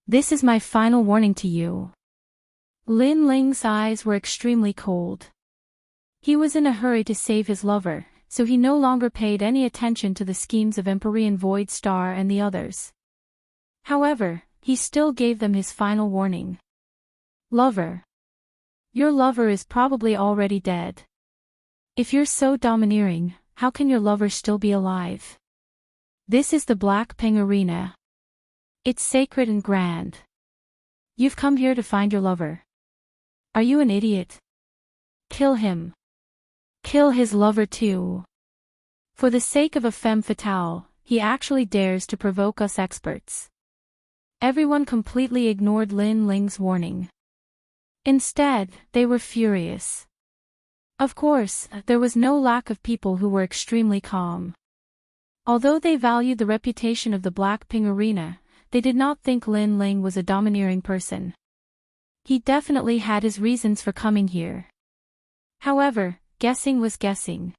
This is my final warning to you. Lin Ling's eyes were extremely cold. He was in a hurry to save his lover, so he no longer paid any attention to the schemes of Empyrean Void Star and the others. However, he still gave them his final warning. Lover. Your lover is probably already dead. If you're so domineering, how can your lover still be alive? This is the Black Ping Arena. It's sacred and grand. You've come here to find your lover. Are you an idiot? Kill him. Kill his lover too. For the sake of a femme fatale, he actually dares to provoke us experts. Everyone completely ignored Lin Ling's warning. Instead, they were furious. Of course, there was no lack of people who were extremely calm. Although they valued the reputation of the Black Ping Arena, they did not think Lin Ling was a domineering person. He definitely had his reasons for coming here. However, guessing was guessing.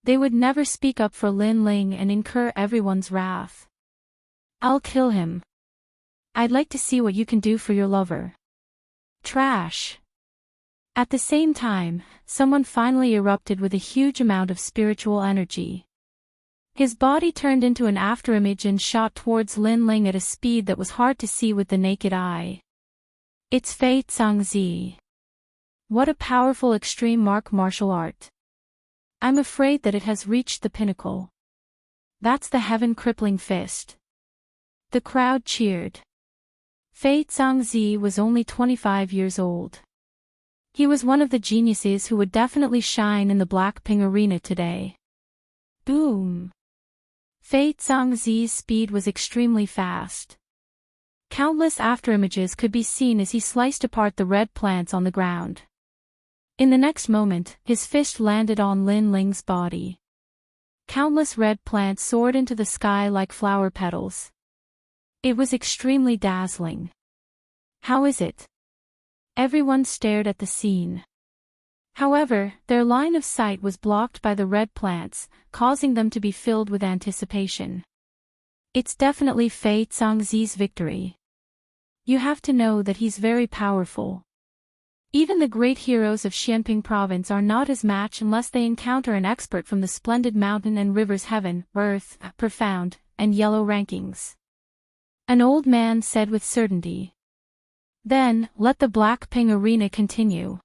They would never speak up for Lin Ling and incur everyone's wrath. I'll kill him. I'd like to see what you can do for your lover. Trash. At the same time, someone finally erupted with a huge amount of spiritual energy. His body turned into an afterimage and shot towards Lin Ling at a speed that was hard to see with the naked eye. It's Fei Zhangzi. What a powerful extreme martial art. I'm afraid that it has reached the pinnacle. That's the heaven-crippling fist. The crowd cheered. Fei Zhangzi was only 25 years old. He was one of the geniuses who would definitely shine in the Black Ping Arena today. Boom! Fei Zhangzi's speed was extremely fast. Countless afterimages could be seen as he sliced apart the red plants on the ground. In the next moment, his fist landed on Lin Ling's body. Countless red plants soared into the sky like flower petals. It was extremely dazzling. How is it? Everyone stared at the scene. However, their line of sight was blocked by the red plants, causing them to be filled with anticipation. It's definitely Fei Zhangzi's victory. You have to know that he's very powerful. Even the great heroes of Xianping province are not his match unless they encounter an expert from the splendid mountain and rivers heaven, earth, profound, and yellow rankings. An old man said with certainty. Then, let the Black Ping Arena continue.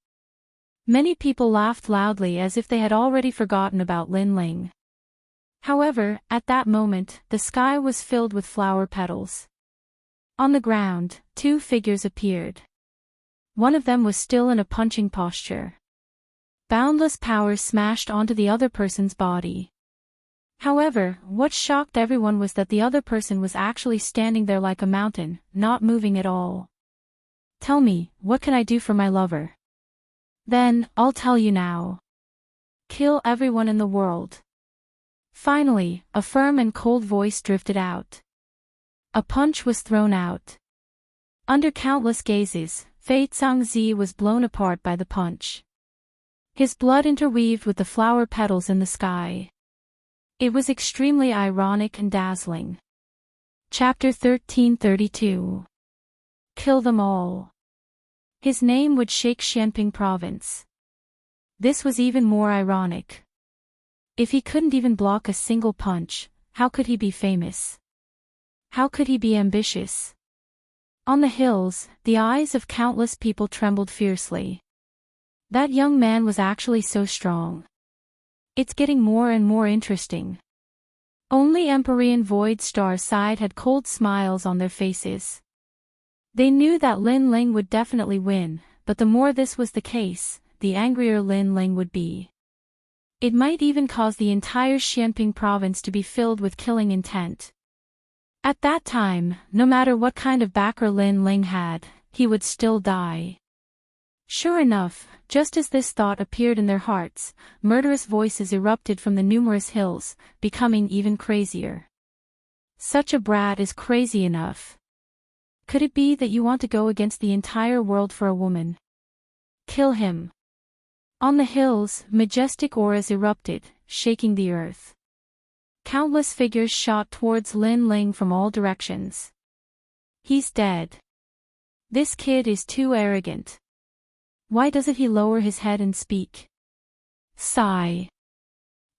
Many people laughed loudly as if they had already forgotten about Lin Ling. However, at that moment, the sky was filled with flower petals. On the ground, two figures appeared. One of them was still in a punching posture. Boundless power smashed onto the other person's body. However, what shocked everyone was that the other person was actually standing there like a mountain, not moving at all. Tell me, what can I do for my lover? Then, I'll tell you now. Kill everyone in the world. Finally, a firm and cold voice drifted out. A punch was thrown out. Under countless gazes, Fei Zhangzi was blown apart by the punch. His blood interweaved with the flower petals in the sky. It was extremely ironic and dazzling. Chapter 1332. Kill them all. His name would shake Xianping province. This was even more ironic. If he couldn't even block a single punch, how could he be famous? How could he be ambitious? On the hills, the eyes of countless people trembled fiercely. That young man was actually so strong. It's getting more and more interesting. Only Empyrean Void Star's side had cold smiles on their faces. They knew that Lin Ling would definitely win, but the more this was the case, the angrier Lin Ling would be. It might even cause the entire Xianping province to be filled with killing intent. At that time, no matter what kind of backer Lin Ling had, he would still die. Sure enough, just as this thought appeared in their hearts, murderous voices erupted from the numerous hills, becoming even crazier. Such a brat is crazy enough. Could it be that you want to go against the entire world for a woman? Kill him. On the hills, majestic auras erupted, shaking the earth. Countless figures shot towards Lin Ling from all directions. He's dead. This kid is too arrogant. Why doesn't he lower his head and speak? Sigh.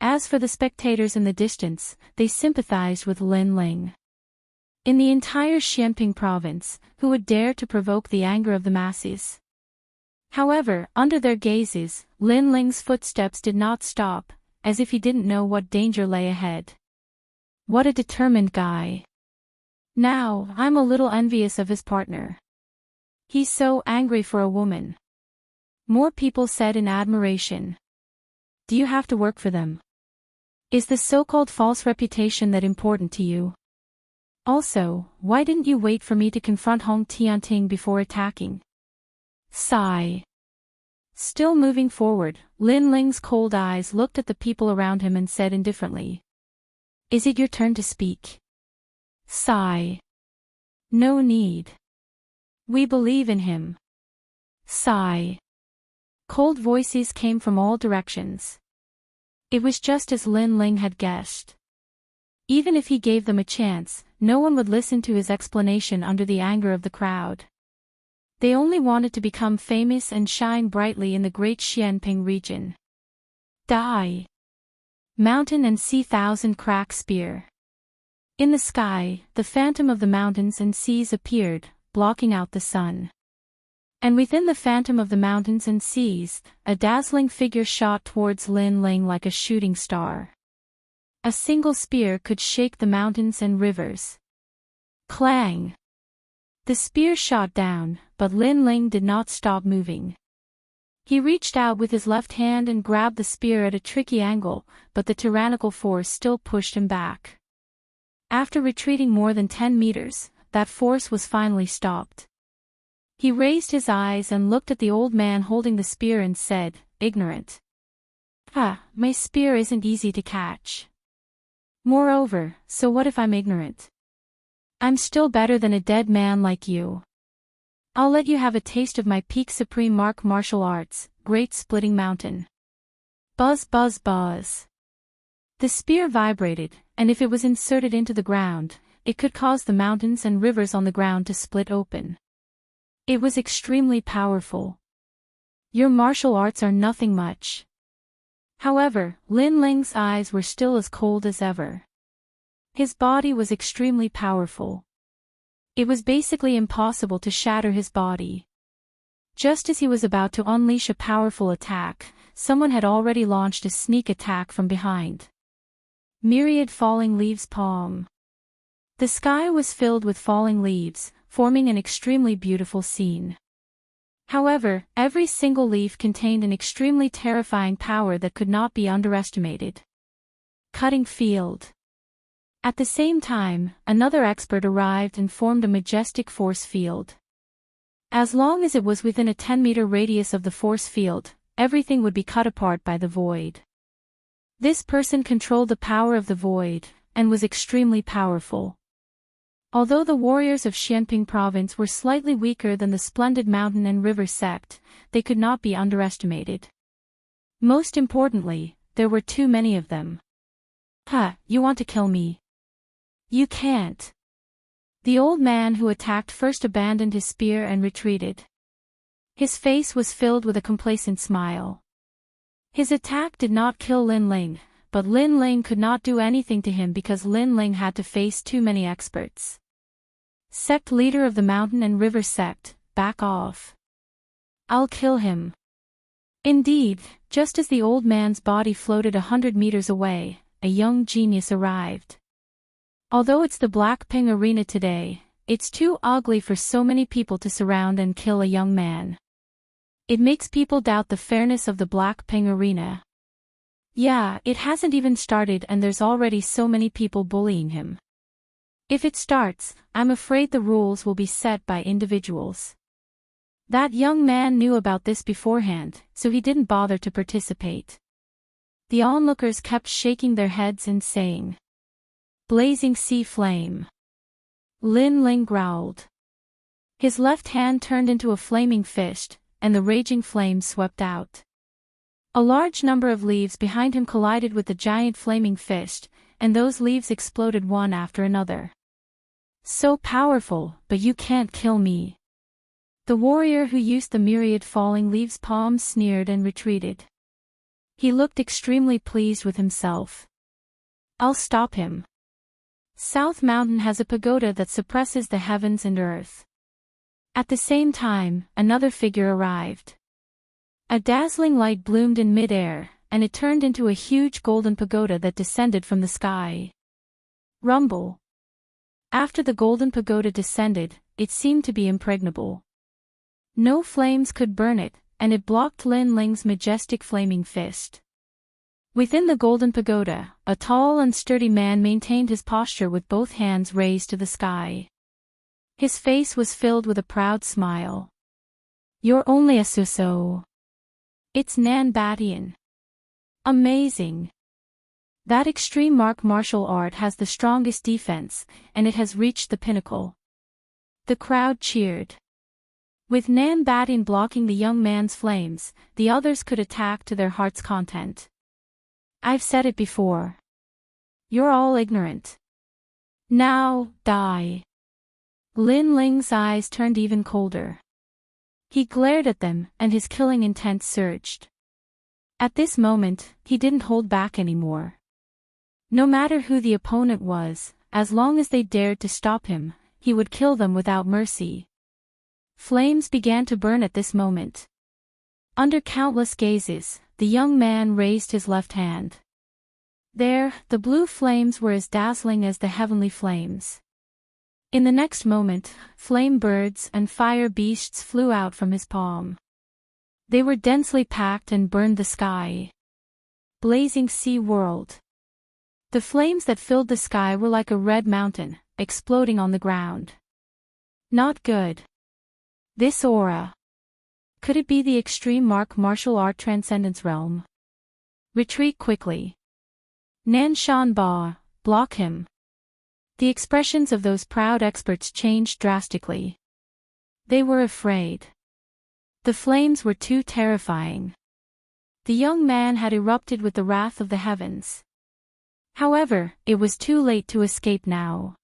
As for the spectators in the distance, they sympathized with Lin Ling. In the entire Xianping province, who would dare to provoke the anger of the masses? However, under their gazes, Lin Ling's footsteps did not stop, as if he didn't know what danger lay ahead. What a determined guy. Now, I'm a little envious of his partner. He's so angry for a woman. More people said in admiration. Do you have to work for them? Is the so-called false reputation that important to you? Also, why didn't you wait for me to confront Hong Tianting before attacking? Sigh. Still moving forward, Lin Ling's cold eyes looked at the people around him and said indifferently. Is it your turn to speak? Sigh. No need. We believe in him. Sigh. Cold voices came from all directions. It was just as Lin Ling had guessed. Even if he gave them a chance, no one would listen to his explanation under the anger of the crowd. They only wanted to become famous and shine brightly in the great Xianping region. Die. Mountain and Sea Thousand Crack Spear. In the sky, the phantom of the mountains and seas appeared, blocking out the sun. And within the phantom of the mountains and seas, a dazzling figure shot towards Lin Ling like a shooting star. A single spear could shake the mountains and rivers. Clang! The spear shot down, but Lin Ling did not stop moving. He reached out with his left hand and grabbed the spear at a tricky angle, but the tyrannical force still pushed him back. After retreating more than 10 meters, that force was finally stopped. He raised his eyes and looked at the old man holding the spear and said, ignorant. My spear isn't easy to catch. Moreover, so what if I'm ignorant? I'm still better than a dead man like you. I'll let you have a taste of my peak supreme martial arts, Great Splitting Mountain. Buzz buzz buzz. The spear vibrated, and if it was inserted into the ground, it could cause the mountains and rivers on the ground to split open. It was extremely powerful. Your martial arts are nothing much. However, Lin Ling's eyes were still as cold as ever. His body was extremely powerful. It was basically impossible to shatter his body. Just as he was about to unleash a powerful attack, someone had already launched a sneak attack from behind. Myriad falling leaves palm. The sky was filled with falling leaves, forming an extremely beautiful scene. However, every single leaf contained an extremely terrifying power that could not be underestimated. Cutting field. At the same time, another expert arrived and formed a majestic force field. As long as it was within a 10-meter radius of the force field, everything would be cut apart by the void. This person controlled the power of the void, and was extremely powerful. Although the warriors of Xianping province were slightly weaker than the splendid mountain and river sect, they could not be underestimated. Most importantly, there were too many of them. You want to kill me? You can't. The old man who attacked first abandoned his spear and retreated. His face was filled with a complacent smile. His attack did not kill Lin Ling, but Lin Ling could not do anything to him because Lin Ling had to face too many experts. Sect leader of the mountain and river sect, back off. I'll kill him. Indeed, just as the old man's body floated 100 meters away, a young genius arrived. Although it's the Blackping arena today, it's too ugly for so many people to surround and kill a young man. It makes people doubt the fairness of the Blackping arena. Yeah, it hasn't even started and there's already so many people bullying him. If it starts, I'm afraid the rules will be set by individuals. That young man knew about this beforehand, so he didn't bother to participate. The onlookers kept shaking their heads and saying, "Blazing sea flame." Lin Ling growled. His left hand turned into a flaming fist, and the raging flame swept out. A large number of leaves behind him collided with the giant flaming fist, and those leaves exploded one after another. So powerful, but you can't kill me. The warrior who used the myriad falling leaves' palms sneered and retreated. He looked extremely pleased with himself. I'll stop him. South Mountain has a pagoda that suppresses the heavens and earth. At the same time, another figure arrived. A dazzling light bloomed in mid-air, and it turned into a huge golden pagoda that descended from the sky. Rumble. After the golden pagoda descended, it seemed to be impregnable. No flames could burn it, and it blocked Lin Ling's majestic flaming fist. Within the golden pagoda, a tall and sturdy man maintained his posture with both hands raised to the sky. His face was filled with a proud smile. You're only a Suso. It's Nan Batian. Amazing. That extreme martial art has the strongest defense, and it has reached the pinnacle. The crowd cheered. With Nan Batian blocking the young man's flames, the others could attack to their heart's content. I've said it before. You're all ignorant. Now, die. Lin Ling's eyes turned even colder. He glared at them, and his killing intent surged. At this moment, he didn't hold back anymore. No matter who the opponent was, as long as they dared to stop him, he would kill them without mercy. Flames began to burn at this moment. Under countless gazes, the young man raised his left hand. There, the blue flames were as dazzling as the heavenly flames. In the next moment, flame birds and fire beasts flew out from his palm. They were densely packed and burned the sky. Blazing sea world. The flames that filled the sky were like a red mountain, exploding on the ground. Not good. This aura. Could it be the extreme martial art transcendence realm? Retreat quickly. Nan Shan Ba, block him. The expressions of those proud experts changed drastically. They were afraid. The flames were too terrifying. The young man had erupted with the wrath of the heavens. However, it was too late to escape now.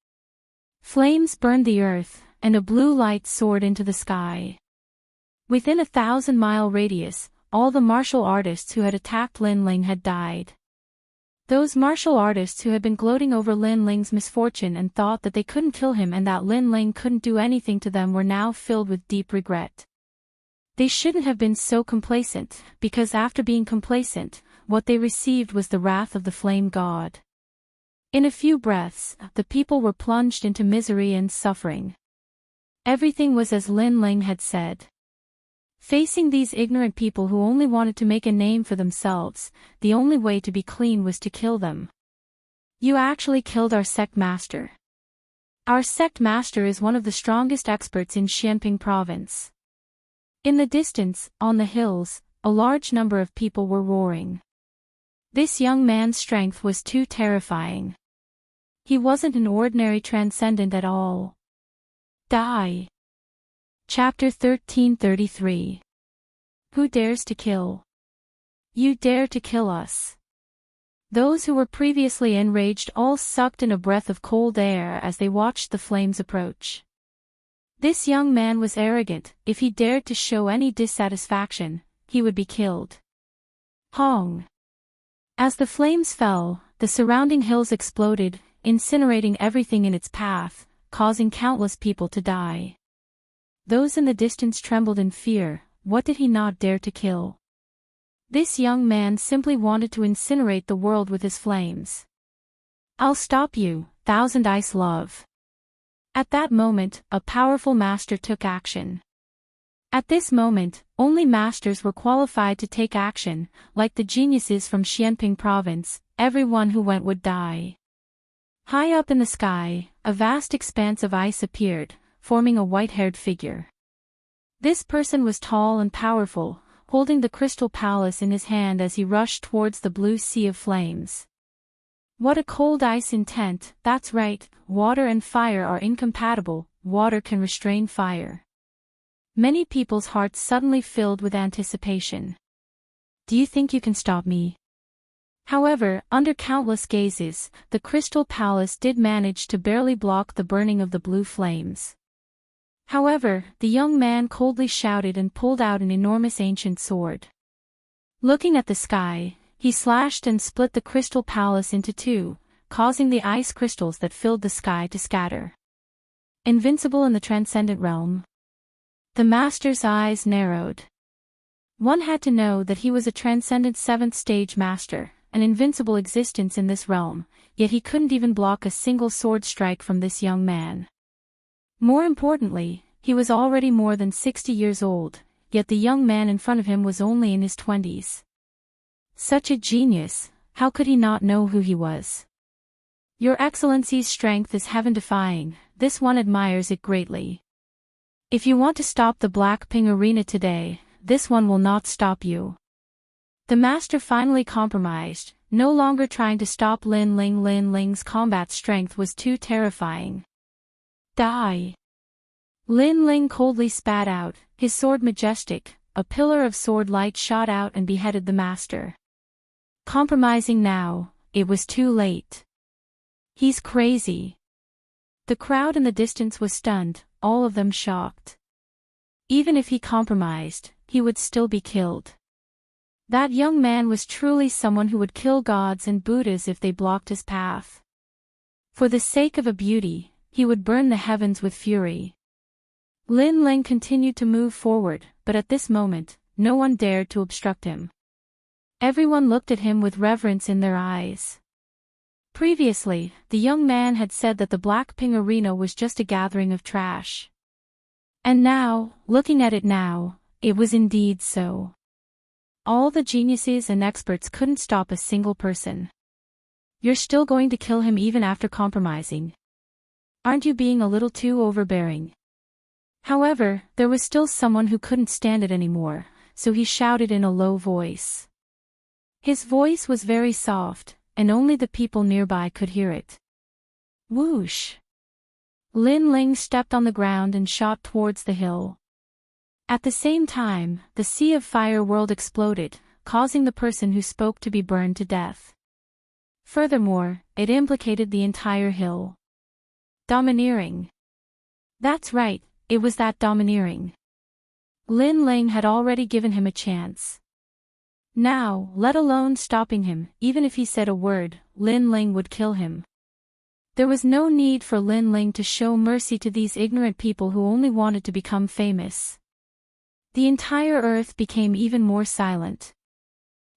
Flames burned the earth, and a blue light soared into the sky. Within a 1,000-mile radius, all the martial artists who had attacked Lin Ling had died. Those martial artists who had been gloating over Lin Ling's misfortune and thought that they couldn't kill him and that Lin Ling couldn't do anything to them were now filled with deep regret. They shouldn't have been so complacent, because after being complacent, what they received was the wrath of the flame god. In a few breaths, the people were plunged into misery and suffering. Everything was as Lin Ling had said. Facing these ignorant people who only wanted to make a name for themselves, the only way to be clean was to kill them. You actually killed our sect master. Our sect master is one of the strongest experts in Xianping province. In the distance, on the hills, a large number of people were roaring. This young man's strength was too terrifying. He wasn't an ordinary transcendent at all. Die. Chapter 1333. Who dares to kill? You dare to kill us. Those who were previously enraged all sucked in a breath of cold air as they watched the flames approach. This young man was arrogant. If he dared to show any dissatisfaction, he would be killed. Hong. As the flames fell, the surrounding hills exploded, incinerating everything in its path, causing countless people to die. Those in the distance trembled in fear. What did he not dare to kill? This young man simply wanted to incinerate the world with his flames. I'll stop you, Thousand Ice Love. At that moment, a powerful master took action. At this moment, only masters were qualified to take action. Like the geniuses from Xianping province, everyone who went would die. High up in the sky, a vast expanse of ice appeared, forming a white-haired figure. This person was tall and powerful, holding the crystal palace in his hand as he rushed towards the blue sea of flames. What a cold ice intent, that's right, water and fire are incompatible, water can restrain fire. Many people's hearts suddenly filled with anticipation. Do you think you can stop me? However, under countless gazes, the crystal palace did manage to barely block the burning of the blue flames. However, the young man coldly shouted and pulled out an enormous ancient sword. Looking at the sky, he slashed and split the crystal palace into two, causing the ice crystals that filled the sky to scatter. Invincible in the transcendent realm. The master's eyes narrowed. One had to know that he was a transcendent 7th stage master, an invincible existence in this realm, yet he couldn't even block a single sword strike from this young man. More importantly, he was already more than 60 years old, yet the young man in front of him was only in his 20s. Such a genius, how could he not know who he was? Your Excellency's strength is heaven-defying, this one admires it greatly. If you want to stop the Blackping Arena today, this one will not stop you. The master finally compromised, no longer trying to stop Lin Ling. Lin Ling's combat strength was too terrifying. Die. Lin Ling coldly spat out, his sword majestic, a pillar of sword light shot out and beheaded the master. Compromising now, it was too late. He's crazy. The crowd in the distance was stunned, all of them shocked. Even if he compromised, he would still be killed. That young man was truly someone who would kill gods and Buddhas if they blocked his path. For the sake of a beauty, he would burn the heavens with fury. Lin Ling continued to move forward, but at this moment, no one dared to obstruct him. Everyone looked at him with reverence in their eyes. Previously, the young man had said that the Blackping Arena was just a gathering of trash. And now, looking at it now, it was indeed so. All the geniuses and experts couldn't stop a single person. You're still going to kill him even after compromising. Aren't you being a little too overbearing? However, there was still someone who couldn't stand it anymore, so he shouted in a low voice. His voice was very soft, and only the people nearby could hear it. Whoosh! Lin Ling stepped on the ground and shot towards the hill. At the same time, the Sea of Fire world exploded, causing the person who spoke to be burned to death. Furthermore, it implicated the entire hill. Domineering. That's right, it was that domineering. Lin Ling had already given him a chance. Now, let alone stopping him, even if he said a word, Lin Ling would kill him. There was no need for Lin Ling to show mercy to these ignorant people who only wanted to become famous. The entire earth became even more silent.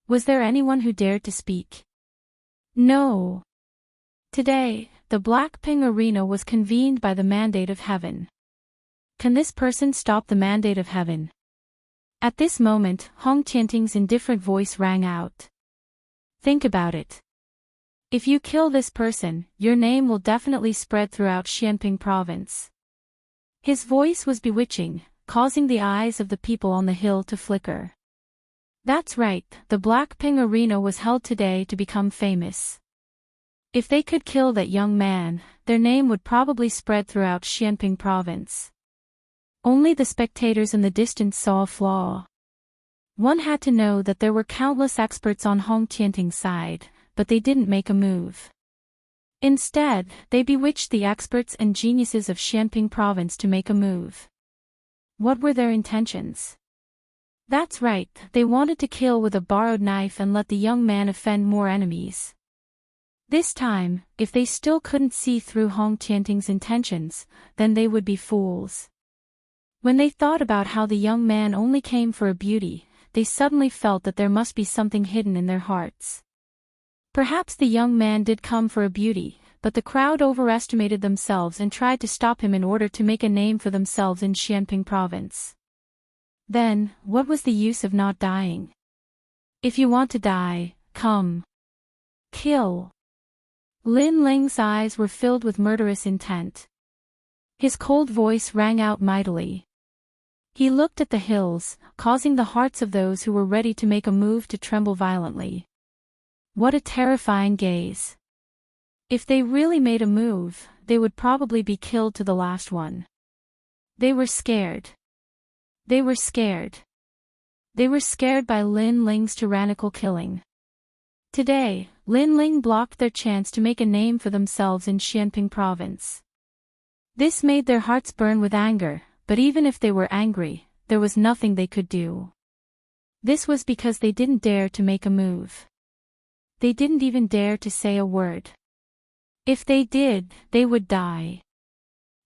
Was there anyone who dared to speak? No. Today, the Blackping Arena was convened by the mandate of heaven. Can this person stop the mandate of heaven? At this moment, Hong Tianting's indifferent voice rang out. Think about it. If you kill this person, your name will definitely spread throughout Xianping province. His voice was bewitching, causing the eyes of the people on the hill to flicker. That's right, the Blackping Arena was held today to become famous. If they could kill that young man, their name would probably spread throughout Xianping province. Only the spectators in the distance saw a flaw. One had to know that there were countless experts on Hong Tianting's side, but they didn't make a move. Instead, they bewitched the experts and geniuses of Xianping province to make a move. What were their intentions? That's right, they wanted to kill with a borrowed knife and let the young man offend more enemies. This time, if they still couldn't see through Hong Tianting's intentions, then they would be fools. When they thought about how the young man only came for a beauty, they suddenly felt that there must be something hidden in their hearts. Perhaps the young man did come for a beauty, but the crowd overestimated themselves and tried to stop him in order to make a name for themselves in Xianping province. Then, what was the use of not dying? If you want to die, come. Kill. Lin Ling's eyes were filled with murderous intent. His cold voice rang out mightily. He looked at the hills, causing the hearts of those who were ready to make a move to tremble violently. What a terrifying gaze. If they really made a move, they would probably be killed to the last one. They were scared. They were scared. They were scared by Lin Ling's tyrannical killing. Today, Lin Ling blocked their chance to make a name for themselves in Xianping province. This made their hearts burn with anger, but even if they were angry, there was nothing they could do. This was because they didn't dare to make a move. They didn't even dare to say a word. If they did, they would die.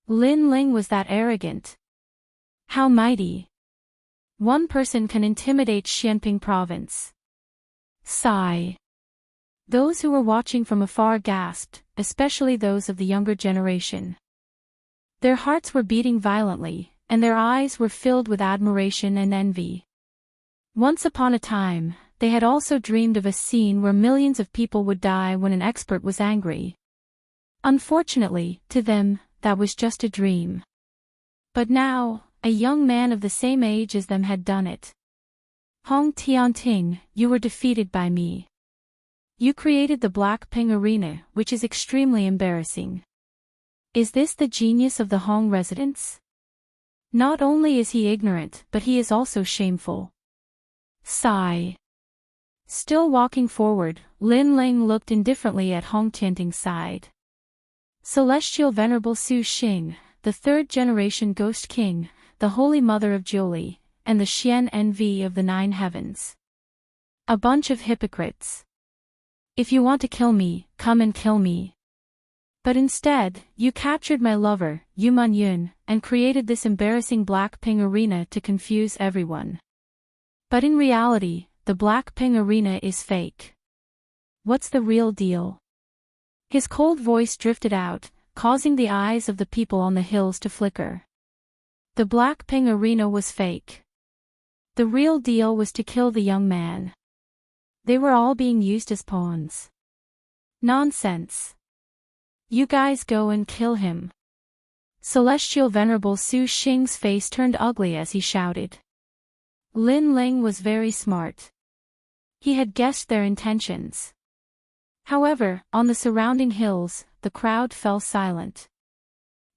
Lin Ling was that arrogant. How mighty. One person can intimidate Xianping province. Sigh. Those who were watching from afar gasped, especially those of the younger generation. Their hearts were beating violently, and their eyes were filled with admiration and envy. Once upon a time, they had also dreamed of a scene where millions of people would die when an expert was angry. Unfortunately, to them, that was just a dream. But now, a young man of the same age as them had done it. Hong Tianting, you were defeated by me. You created the Black Ping Arena, which is extremely embarrassing. Is this the genius of the Hong residents? Not only is he ignorant, but he is also shameful. Sigh. Still walking forward, Lin Ling looked indifferently at Hong Tianting's side. Celestial Venerable Su Xing, the third-generation Ghost King, the Holy Mother of Jiuli, and the Xian Envy of the Nine Heavens. A bunch of hypocrites. If you want to kill me, come and kill me. But instead, you captured my lover, Yu Man Yun, and created this embarrassing Black Ping Arena to confuse everyone. But in reality, the Black Ping Arena is fake. What's the real deal? His cold voice drifted out, causing the eyes of the people on the hills to flicker. The Black Ping Arena was fake. The real deal was to kill the young man. They were all being used as pawns. Nonsense. You guys go and kill him. Celestial Venerable Su Xing's face turned ugly as he shouted. Lin Ling was very smart. He had guessed their intentions. However, on the surrounding hills, the crowd fell silent.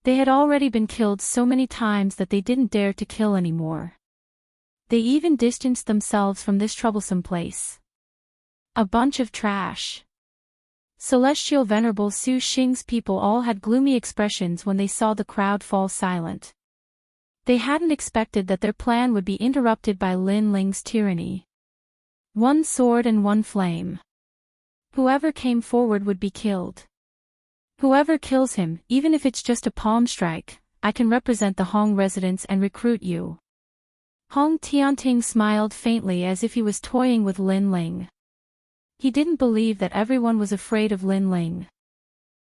They had already been killed so many times that they didn't dare to kill anymore. They even distanced themselves from this troublesome place. A bunch of trash. Celestial Venerable Su Xing's people all had gloomy expressions when they saw the crowd fall silent. They hadn't expected that their plan would be interrupted by Lin Ling's tyranny. One sword and one flame. Whoever came forward would be killed. Whoever kills him, even if it's just a palm strike, I can represent the Hong residents and recruit you. Hong Tianting smiled faintly as if he was toying with Lin Ling. He didn't believe that everyone was afraid of Lin Ling.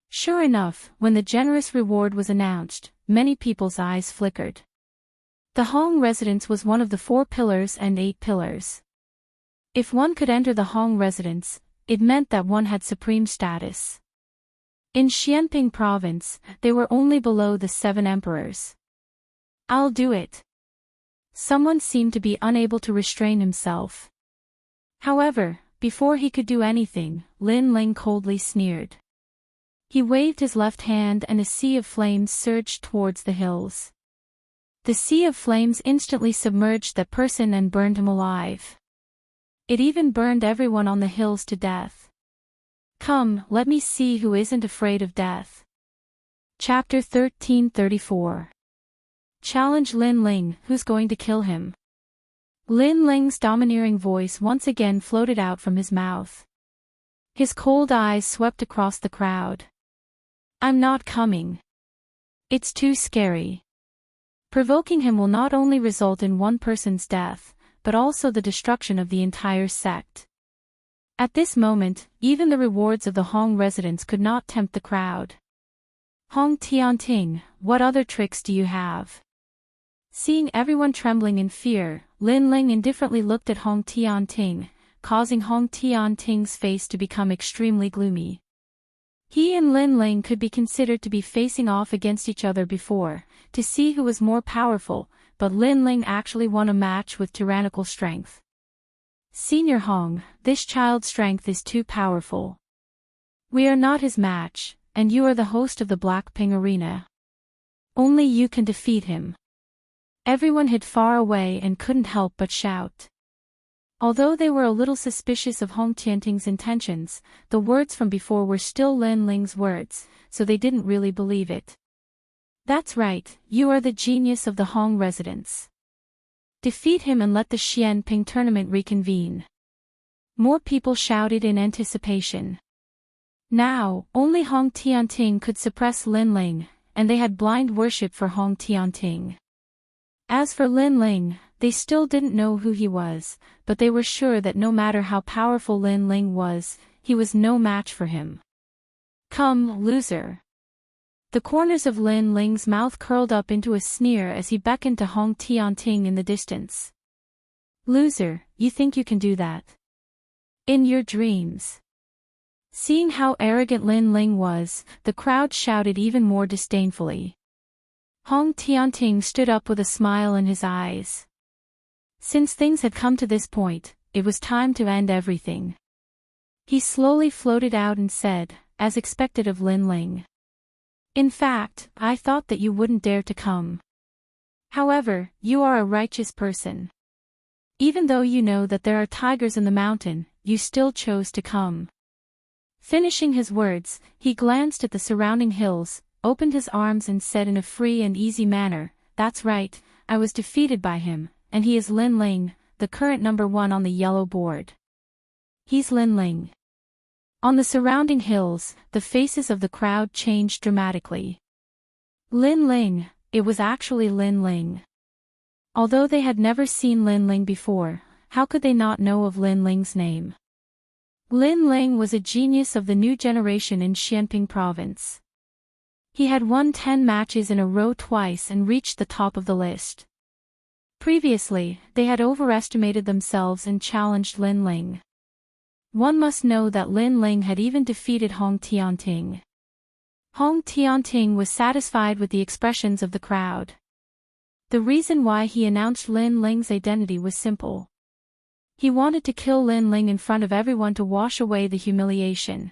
Sure enough, when the generous reward was announced, many people's eyes flickered. The Hong residence was one of the 4 pillars and 8 pillars. If one could enter the Hong residence, it meant that one had supreme status. In Xianping province, they were only below the 7 emperors. I'll do it. Someone seemed to be unable to restrain himself. However, before he could do anything, Lin Ling coldly sneered. He waved his left hand and a sea of flames surged towards the hills. The sea of flames instantly submerged that person and burned him alive. It even burned everyone on the hills to death. Come, let me see who isn't afraid of death. Chapter 1334. Challenge Lin Ling, who's going to kill him? Lin Ling's domineering voice once again floated out from his mouth. His cold eyes swept across the crowd. I'm not coming. It's too scary. Provoking him will not only result in one person's death, but also the destruction of the entire sect. At this moment, even the rewards of the Hong residents could not tempt the crowd. Hong Tianting, what other tricks do you have? Seeing everyone trembling in fear, Lin Ling indifferently looked at Hong Tianting, causing Hong Tianting's face to become extremely gloomy. He and Lin Ling could be considered to be facing off against each other before, to see who was more powerful, but Lin Ling actually won a match with tyrannical strength. Senior Hong, this child's strength is too powerful. We are not his match, and you are the host of the Blackping Arena. Only you can defeat him. Everyone hid far away and couldn't help but shout. Although they were a little suspicious of Hong Tianting's intentions, the words from before were still Lin Ling's words, so they didn't really believe it. That's right, you are the genius of the Hong residents. Defeat him and let the Xianping tournament reconvene. More people shouted in anticipation. Now, only Hong Tianting could suppress Lin Ling, and they had blind worship for Hong Tianting. As for Lin Ling, they still didn't know who he was, but they were sure that no matter how powerful Lin Ling was, he was no match for him. Come, loser. The corners of Lin Ling's mouth curled up into a sneer as he beckoned to Hong Tianting in the distance. Loser, you think you can do that? In your dreams. Seeing how arrogant Lin Ling was, the crowd shouted even more disdainfully. Hong Tianting stood up with a smile in his eyes. Since things had come to this point, it was time to end everything. He slowly floated out and said, as expected of Lin Ling. In fact, I thought that you wouldn't dare to come. However, you are a righteous person. Even though you know that there are tigers in the mountain, you still chose to come. Finishing his words, he glanced at the surrounding hills, opened his arms and said in a free and easy manner, that's right, I was defeated by him, and he is Lin Ling, the current number 1 on the yellow board. He's Lin Ling. On the surrounding hills, the faces of the crowd changed dramatically. Lin Ling, it was actually Lin Ling. Although they had never seen Lin Ling before, how could they not know of Lin Ling's name? Lin Ling was a genius of the new generation in Xianping province. He had won 10 matches in a row twice and reached the top of the list. Previously, they had overestimated themselves and challenged Lin Ling. One must know that Lin Ling had even defeated Hong Tianting. Hong Tianting was satisfied with the expressions of the crowd. The reason why he announced Lin Ling's identity was simple. He wanted to kill Lin Ling in front of everyone to wash away the humiliation.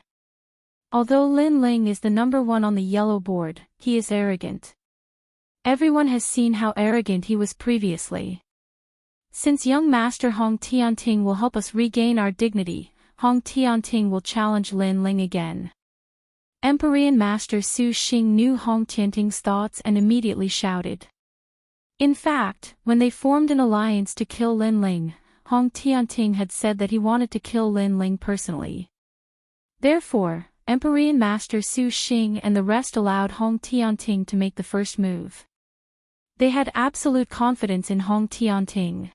Although Lin Ling is the number 1 on the yellow board, he is arrogant. Everyone has seen how arrogant he was previously. Since young master Hong Tianting will help us regain our dignity, Hong Tianting will challenge Lin Ling again. Empyrean Master Su Xing knew Hong Tianting's thoughts and immediately shouted. In fact, when they formed an alliance to kill Lin Ling, Hong Tianting had said that he wanted to kill Lin Ling personally. Therefore, Empyrean Master Su Xing and the rest allowed Hong Tianting to make the first move. They had absolute confidence in Hong Tianting.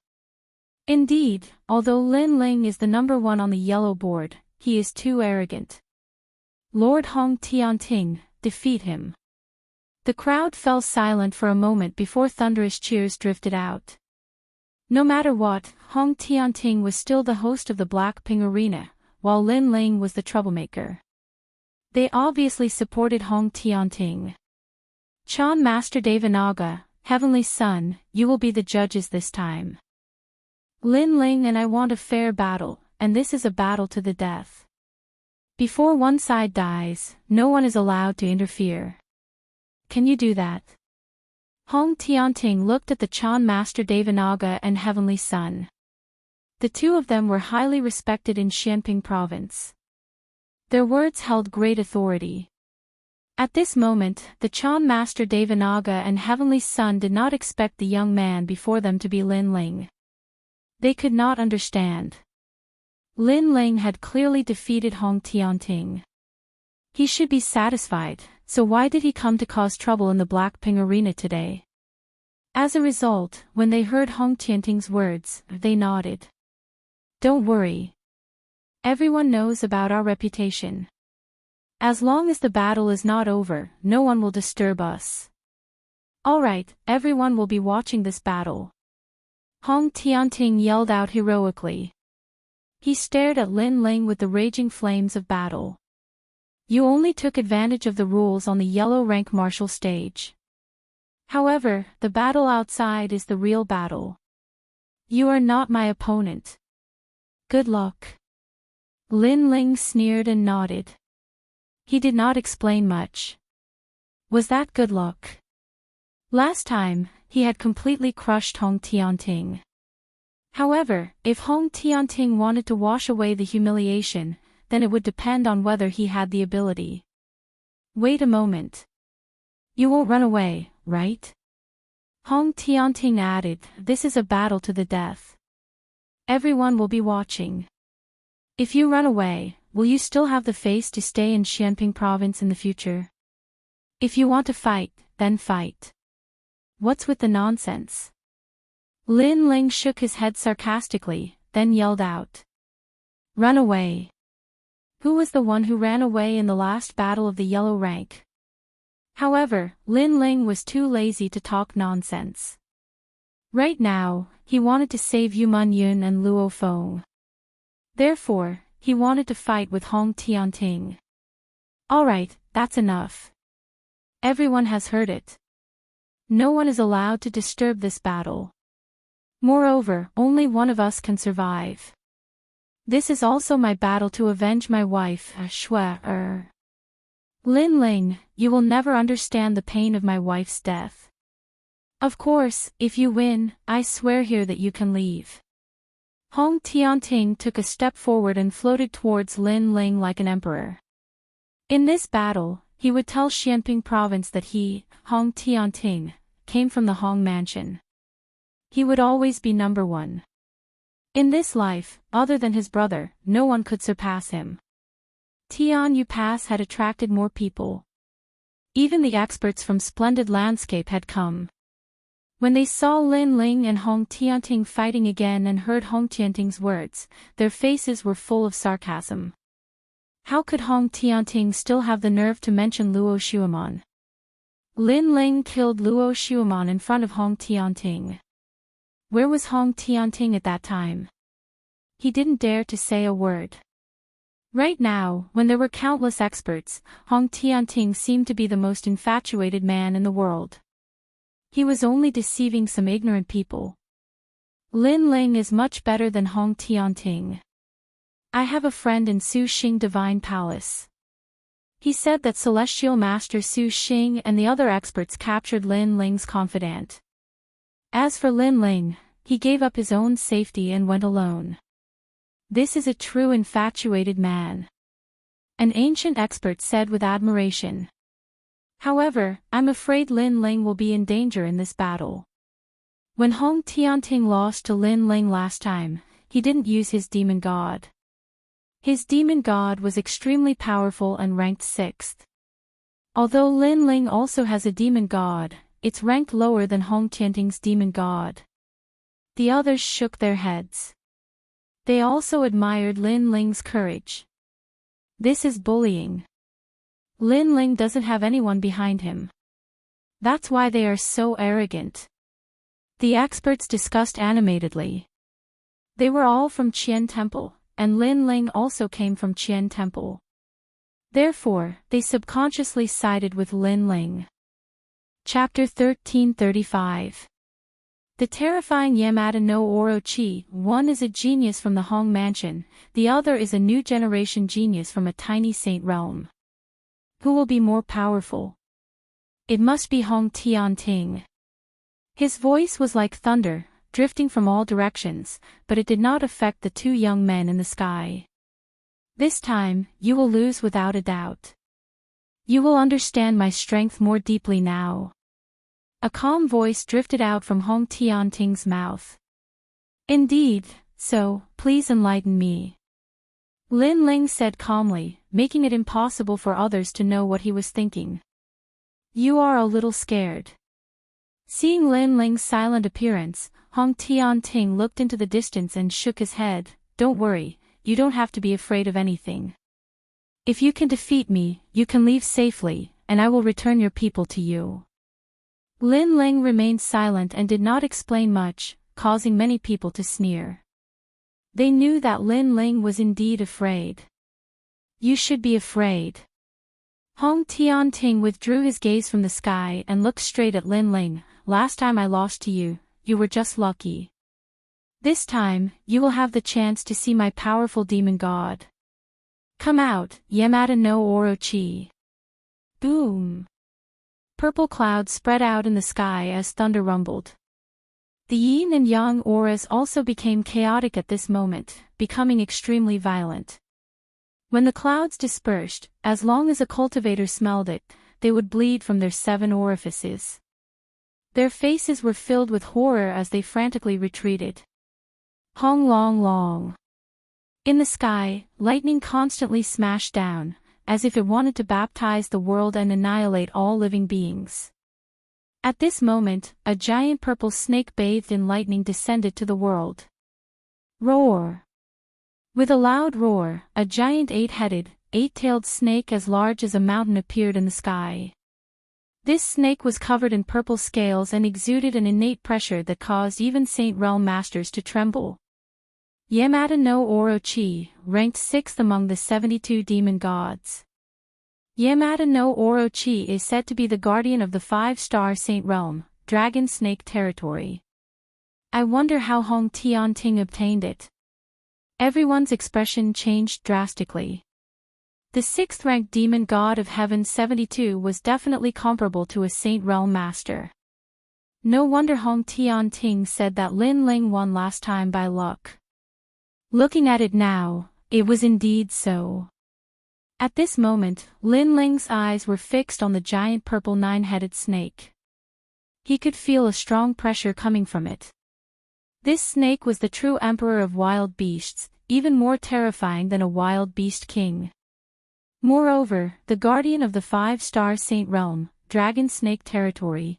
Indeed, although Lin Ling is the number 1 on the yellow board, he is too arrogant. Lord Hong Tianting, defeat him. The crowd fell silent for a moment before thunderous cheers drifted out. No matter what, Hong Tianting was still the host of the Blackping Arena, while Lin Ling was the troublemaker. They obviously supported Hong Tianting. Chan Master Devanaga, Heavenly Son, you will be the judges this time. Lin Ling and I want a fair battle, and this is a battle to the death. Before one side dies, no one is allowed to interfere. Can you do that? Hong Tianting looked at the Chan Master Devanaga and Heavenly Son. The two of them were highly respected in Xianping province. Their words held great authority. At this moment, the Chan Master Devanaga and Heavenly Son did not expect the young man before them to be Lin Ling. They could not understand. Lin Ling had clearly defeated Hong Tianting. He should be satisfied, so why did he come to cause trouble in the Blackping arena today? As a result, when they heard Hong Tianting's words, they nodded. Don't worry. Everyone knows about our reputation. As long as the battle is not over, no one will disturb us. Alright, everyone will be watching this battle. Hong Tianting yelled out heroically. He stared at Lin Ling with the raging flames of battle. You only took advantage of the rules on the yellow rank martial stage. However, the battle outside is the real battle. You are not my opponent. Good luck. Lin Ling sneered and nodded. He did not explain much. Was that good luck? Last time, he had completely crushed Hong Tianting. However, if Hong Tianting wanted to wash away the humiliation, then it would depend on whether he had the ability. Wait a moment. You won't run away, right? Hong Tianting added, this is a battle to the death. Everyone will be watching. If you run away, will you still have the face to stay in Xianping province in the future? If you want to fight, then fight. What's with the nonsense? Lin Ling shook his head sarcastically, then yelled out. Run away. Who was the one who ran away in the last battle of the yellow rank? However, Lin Ling was too lazy to talk nonsense. Right now, he wanted to save Yu Man Yun and Luo Feng. Therefore, he wanted to fight with Hong Tianting. Alright, that's enough. Everyone has heard it. No one is allowed to disturb this battle. Moreover, only one of us can survive. This is also my battle to avenge my wife, Shui. Lin Ling, you will never understand the pain of my wife's death. Of course, if you win, I swear here that you can leave. Hong Tianting took a step forward and floated towards Lin Ling like an emperor. In this battle, he would tell Xianping province that he, Hong Tianting, came from the Hong mansion. He would always be number one. In this life, other than his brother, no one could surpass him. Tian Yu Pass had attracted more people. Even the experts from Splendid Landscape had come. When they saw Lin Ling and Hong Tianting fighting again and heard Hong Tianting's words, their faces were full of sarcasm. How could Hong Tianting still have the nerve to mention Luo Shuiman? Lin Ling killed Luo Shuiman in front of Hong Tianting. Where was Hong Tianting at that time? He didn't dare to say a word. Right now, when there were countless experts, Hong Tianting seemed to be the most infatuated man in the world. He was only deceiving some ignorant people. Lin Ling is much better than Hong Tianting. I have a friend in Su Xing Divine Palace. He said that Celestial Master Su Xing and the other experts captured Lin Ling's confidant. As for Lin Ling, he gave up his own safety and went alone. This is a true infatuated man. An ancient expert said with admiration. However, I'm afraid Lin Ling will be in danger in this battle. When Hong Tianting lost to Lin Ling last time, he didn't use his demon god. His demon god was extremely powerful and ranked 6th. Although Lin Ling also has a demon god, it's ranked lower than Hong Tianting's demon god. The others shook their heads. They also admired Lin Ling's courage. This is bullying. Lin Ling doesn't have anyone behind him. That's why they are so arrogant. The experts discussed animatedly. They were all from Qian Temple, and Lin Ling also came from Qian Temple. Therefore, they subconsciously sided with Lin Ling. Chapter 1335. The terrifying Yamada no Orochi, one is a genius from the Hong Mansion, the other is a new generation genius from a tiny saint realm. Who will be more powerful? It must be Hong Tianting. His voice was like thunder, drifting from all directions, but it did not affect the two young men in the sky. This time, you will lose without a doubt. You will understand my strength more deeply now. A calm voice drifted out from Hong Tianting's mouth. Indeed, so, please enlighten me. Lin Ling said calmly, making it impossible for others to know what he was thinking. You are a little scared. Seeing Lin Ling's silent appearance, Hong Tianting looked into the distance and shook his head. Don't worry, you don't have to be afraid of anything. If you can defeat me, you can leave safely, and I will return your people to you. Lin Ling remained silent and did not explain much, causing many people to sneer. They knew that Lin Ling was indeed afraid. You should be afraid. Hong Tianting withdrew his gaze from the sky and looked straight at Lin Ling. Last time I lost to you, you were just lucky. This time, you will have the chance to see my powerful demon god. Come out, Yamada no Orochi. Boom. Purple clouds spread out in the sky as thunder rumbled. The yin and yang auras also became chaotic at this moment, becoming extremely violent. When the clouds dispersed, as long as a cultivator smelled it, they would bleed from their 7 orifices. Their faces were filled with horror as they frantically retreated. Hong long long. In the sky, lightning constantly smashed down, as if it wanted to baptize the world and annihilate all living beings. At this moment, a giant purple snake bathed in lightning descended to the world. Roar! With a loud roar, a giant 8-headed, 8-tailed snake as large as a mountain appeared in the sky. This snake was covered in purple scales and exuded an innate pressure that caused even Saint Realm Masters to tremble. Yamada no Orochi, ranked 6th among the 72 demon gods. Yamada no Orochi is said to be the guardian of the 5-star Saint Realm, Dragon Snake territory. I wonder how Hong Tianting obtained it. Everyone's expression changed drastically. The 6th-ranked demon god of heaven 72 was definitely comparable to a Saint Realm Master. No wonder Hong Tianting said that Lin Ling won last time by luck. Looking at it now, it was indeed so. At this moment, Lin Ling's eyes were fixed on the giant purple 9-headed snake. He could feel a strong pressure coming from it. This snake was the true emperor of wild beasts, even more terrifying than a wild beast king. Moreover, the guardian of the 5-star Saint Realm, Dragon Snake territory.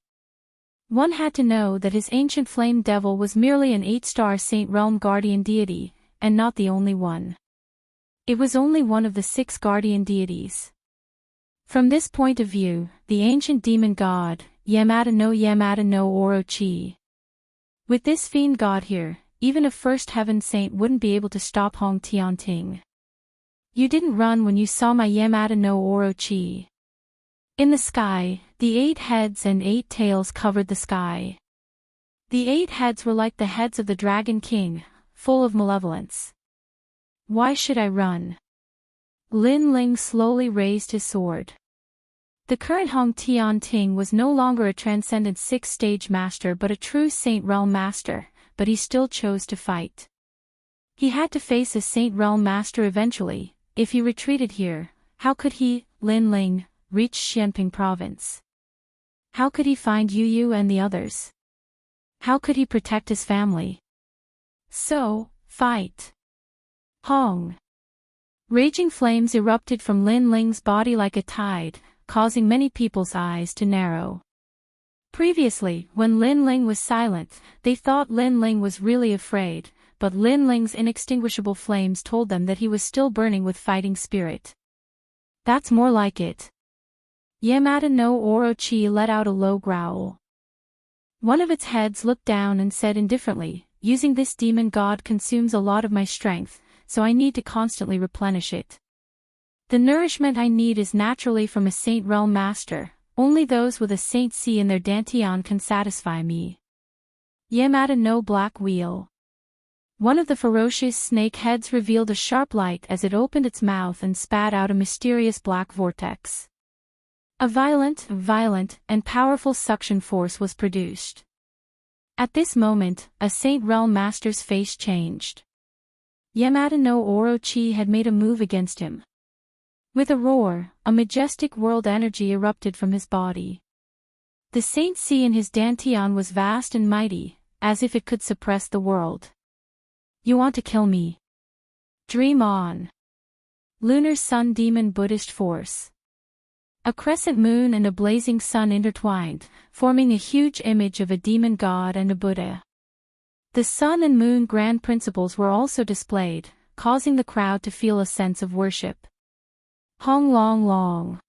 One had to know that his ancient flame devil was merely an 8-star Saint Realm guardian deity, and not the only one. It was only one of the 6 guardian deities. From this point of view, the ancient demon god, Yamada no Orochi. With this fiend god here, even a first heaven saint wouldn't be able to stop Hong Tianting. You didn't run when you saw my Yamada no Orochi. In the sky, the 8 heads and 8 tails covered the sky. The 8 heads were like the heads of the Dragon King, full of malevolence. Why should I run? Lin Ling slowly raised his sword. The current Hong Tianting was no longer a transcendent 6th-stage master but a true Saint Realm Master, but he still chose to fight. He had to face a Saint Realm Master eventually. If he retreated here, how could he, Lin Ling, reach Xianping province? How could he find Yu Yu and the others? How could he protect his family? So, fight. Hong. Raging flames erupted from Lin Ling's body like a tide, causing many people's eyes to narrow. Previously, when Lin Ling was silent, they thought Lin Ling was really afraid, but Lin Ling's inextinguishable flames told them that he was still burning with fighting spirit. That's more like it. Yamada no Orochi let out a low growl. One of its heads looked down and said indifferently, using this demon god consumes a lot of my strength, so I need to constantly replenish it. The nourishment I need is naturally from a Saint Realm Master, only those with a Saint C in their dantian can satisfy me. Yamada no black wheel. One of the ferocious snake heads revealed a sharp light as it opened its mouth and spat out a mysterious black vortex. A violent, and powerful suction force was produced. At this moment, a Saint Realm Master's face changed. Yamada no Orochi had made a move against him. With a roar, a majestic world energy erupted from his body. The Saint Sea in his dantian was vast and mighty, as if it could suppress the world. You want to kill me? Dream on. Lunar Sun Demon Buddhist Force. A crescent moon and a blazing sun intertwined, forming a huge image of a demon god and a Buddha. The sun and moon grand principles were also displayed, causing the crowd to feel a sense of worship. Hong long long.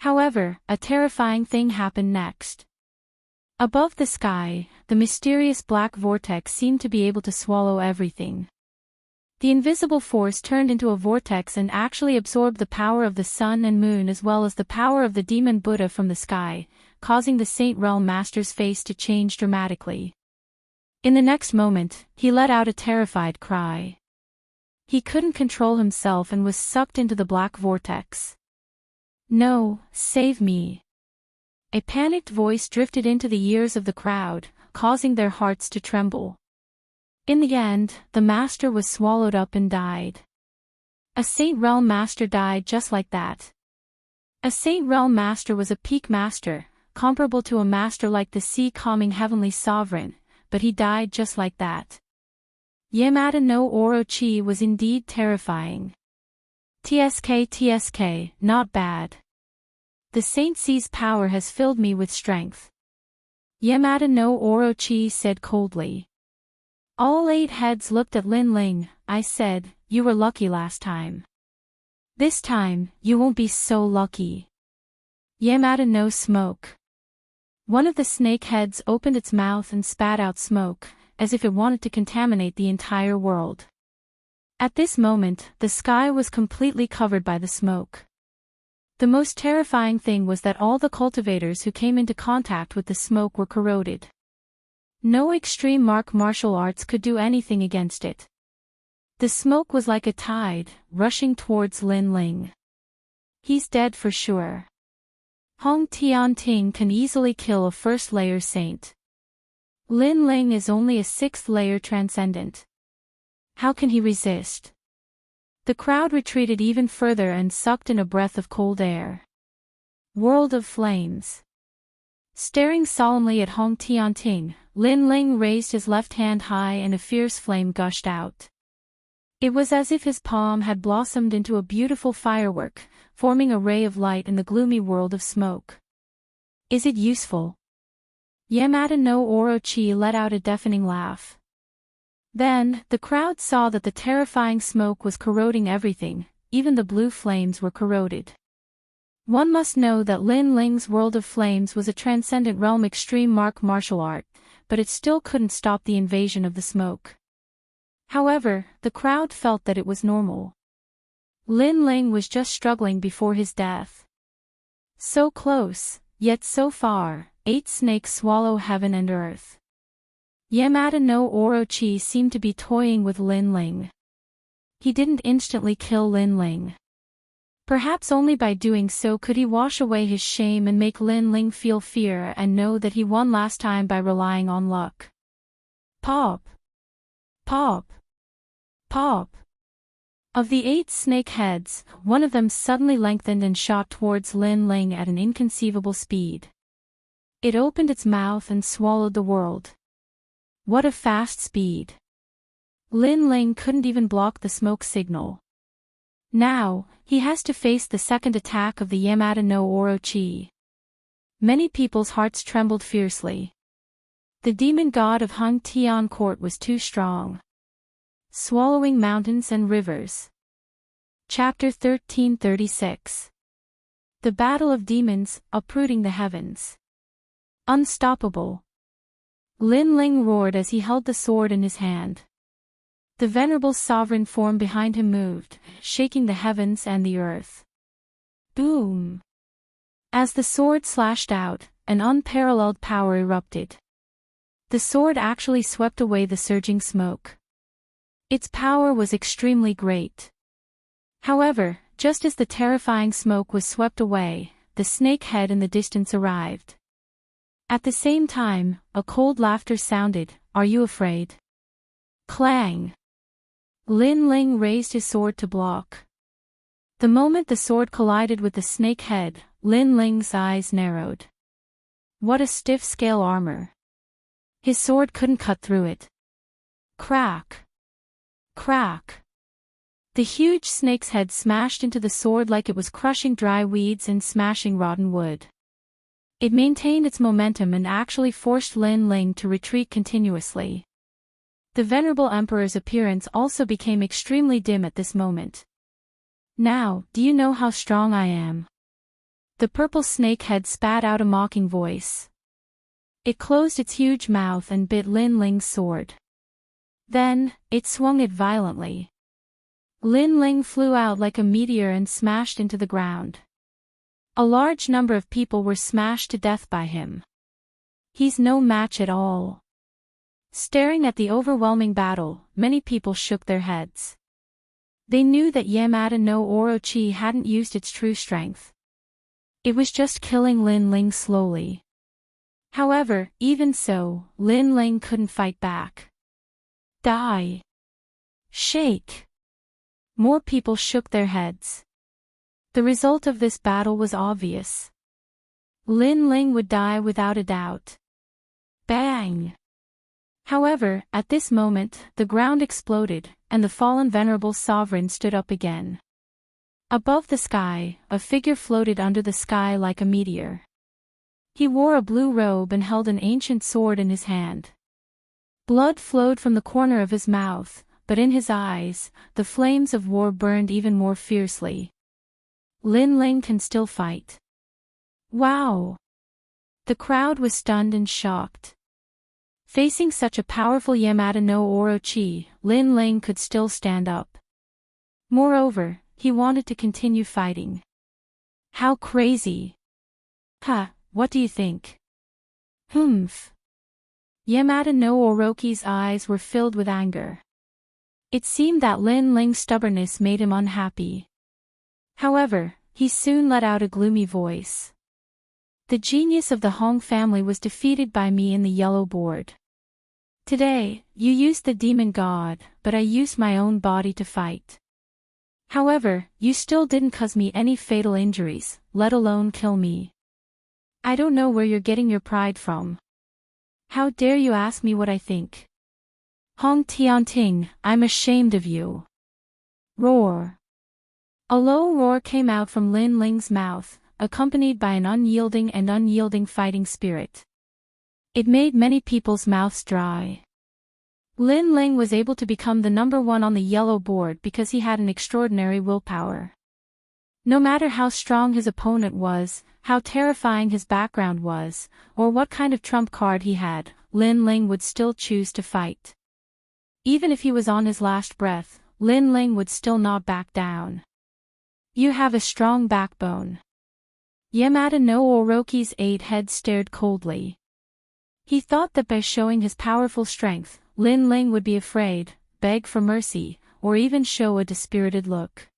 However, a terrifying thing happened next. Above the sky, the mysterious black vortex seemed to be able to swallow everything. The invisible force turned into a vortex and actually absorbed the power of the sun and moon as well as the power of the demon Buddha from the sky, causing the Saint Realm Master's face to change dramatically. In the next moment, he let out a terrified cry. He couldn't control himself and was sucked into the black vortex. No, save me. A panicked voice drifted into the ears of the crowd, causing their hearts to tremble. In the end, the master was swallowed up and died. A Saint Realm Master died just like that. A Saint Realm Master was a peak master, comparable to a master like the sea calming heavenly sovereign, but he died just like that. Yamada no Orochi was indeed terrifying. TSK, not bad. The Saint Sea's power has filled me with strength. Yamada no Orochi said coldly. All 8 heads looked at Lin Ling. I said, you were lucky last time. This time, you won't be so lucky. Yamada no smoke. One of the snake heads opened its mouth and spat out smoke, as if it wanted to contaminate the entire world. At this moment, the sky was completely covered by the smoke. The most terrifying thing was that all the cultivators who came into contact with the smoke were corroded. No extreme martial arts could do anything against it. The smoke was like a tide, rushing towards Lin Ling. He's dead for sure. Hong Tian Ting can easily kill a first-layer saint. Lin Ling is only a 6th-layer transcendent. How can he resist? The crowd retreated even further and sucked in a breath of cold air. World of Flames. Staring solemnly at Hong Tianting, Lin Ling raised his left hand high and a fierce flame gushed out. It was as if his palm had blossomed into a beautiful firework, forming a ray of light in the gloomy world of smoke. Is it useful? Yamada no Orochi let out a deafening laugh. Then, the crowd saw that the terrifying smoke was corroding everything, even the blue flames were corroded. One must know that Lin Ling's World of Flames was a transcendent realm extreme martial art, but it still couldn't stop the invasion of the smoke. However, the crowd felt that it was normal. Lin Ling was just struggling before his death. So close, yet so far, 8 snakes swallow heaven and earth. Yamada no Orochi seemed to be toying with Lin Ling. He didn't instantly kill Lin Ling. Perhaps only by doing so could he wash away his shame and make Lin Ling feel fear and know that he won last time by relying on luck. Pop! Pop! Pop! Of the 8 snake heads, one of them suddenly lengthened and shot towards Lin Ling at an inconceivable speed. It opened its mouth and swallowed the world. What a fast speed! Lin Ling couldn't even block the smoke signal. Now, he has to face the second attack of the Yamada no Orochi. Many people's hearts trembled fiercely. The demon god of Hung Tian Court was too strong. Swallowing mountains and rivers. Chapter 1336. The Battle of Demons, Uprooting the Heavens. Unstoppable. Lin Ling roared as he held the sword in his hand. The venerable sovereign form behind him moved, shaking the heavens and the earth. Boom! As the sword slashed out, an unparalleled power erupted. The sword actually swept away the surging smoke. Its power was extremely great. However, just as the terrifying smoke was swept away, the snake head in the distance arrived. At the same time, a cold laughter sounded. "Are you afraid?" Clang! Lin Ling raised his sword to block. The moment the sword collided with the snake head, Lin Ling's eyes narrowed. What a stiff scale armor! His sword couldn't cut through it. Crack! Crack! The huge snake's head smashed into the sword like it was crushing dry weeds and smashing rotten wood. It maintained its momentum and actually forced Lin Ling to retreat continuously. The venerable emperor's appearance also became extremely dim at this moment. "Now, do you know how strong I am?" The purple snake head spat out a mocking voice. It closed its huge mouth and bit Lin Ling's sword. Then, it swung it violently. Lin Ling flew out like a meteor and smashed into the ground. A large number of people were smashed to death by him. He's no match at all. Staring at the overwhelming battle, many people shook their heads. They knew that Yamada no Orochi hadn't used its true strength. It was just killing Lin Ling slowly. However, even so, Lin Ling couldn't fight back. Die! Shake! More people shook their heads. The result of this battle was obvious. Lin Ling would die without a doubt. Bang! However, at this moment, the ground exploded, and the fallen venerable sovereign stood up again. Above the sky, a figure floated under the sky like a meteor. He wore a blue robe and held an ancient sword in his hand. Blood flowed from the corner of his mouth, but in his eyes, the flames of war burned even more fiercely. Lin Ling can still fight. Wow! The crowd was stunned and shocked. Facing such a powerful Yamada no Orochi, Lin Ling could still stand up. Moreover, he wanted to continue fighting. How crazy! What do you think? Humph! Yamada no Orochi's eyes were filled with anger. It seemed that Lin Ling's stubbornness made him unhappy. However, he soon let out a gloomy voice. The genius of the Hong family was defeated by me in the yellow board. Today, you used the demon god, but I used my own body to fight. However, you still didn't cause me any fatal injuries, let alone kill me. I don't know where you're getting your pride from. How dare you ask me what I think? Hong Tianting, I'm ashamed of you. Roar. A low roar came out from Lin Ling's mouth, accompanied by an unyielding fighting spirit. It made many people's mouths dry. Lin Ling was able to become the number one on the yellow board because he had an extraordinary willpower. No matter how strong his opponent was, how terrifying his background was, or what kind of trump card he had, Lin Ling would still choose to fight. Even if he was on his last breath, Lin Ling would still not back down. You have a strong backbone. Yamada no Orochi's 8 head stared coldly. He thought that by showing his powerful strength, Lin Ling would be afraid, beg for mercy, or even show a dispirited look.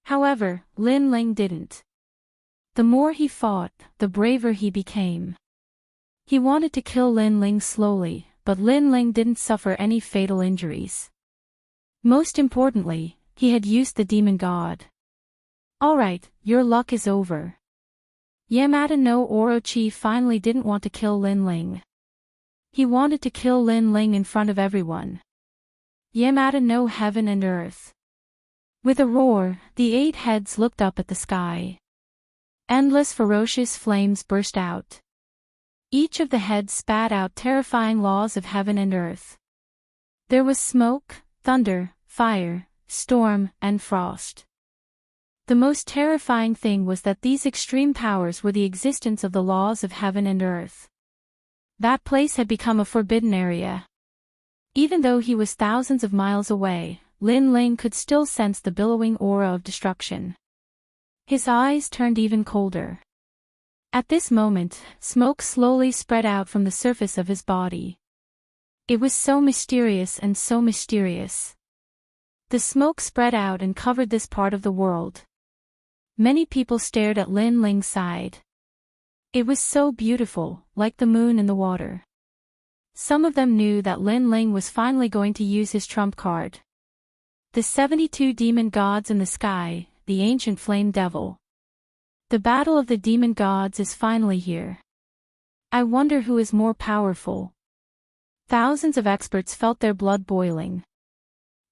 However, Lin Ling didn't. The more he fought, the braver he became. He wanted to kill Lin Ling slowly, but Lin Ling didn't suffer any fatal injuries. Most importantly, he had used the demon god. Alright, your luck is over. Yamada no Orochi finally didn't want to kill Lin Ling. He wanted to kill Lin Ling in front of everyone. Yamada no heaven and earth. With a roar, the 8 heads looked up at the sky. Endless ferocious flames burst out. Each of the heads spat out terrifying laws of heaven and earth. There was smoke, thunder, fire, storm, and frost. The most terrifying thing was that these extreme powers were the existence of the laws of heaven and earth. That place had become a forbidden area. Even though he was thousands of miles away, Lin Ling could still sense the billowing aura of destruction. His eyes turned even colder. At this moment, smoke slowly spread out from the surface of his body. It was so mysterious and so mysterious. The smoke spread out and covered this part of the world. Many people stared at Lin Ling's side. It was so beautiful, like the moon in the water. Some of them knew that Lin Ling was finally going to use his trump card. The 72 demon gods in the sky, the ancient flame devil. The battle of the demon gods is finally here. I wonder who is more powerful. Thousands of experts felt their blood boiling.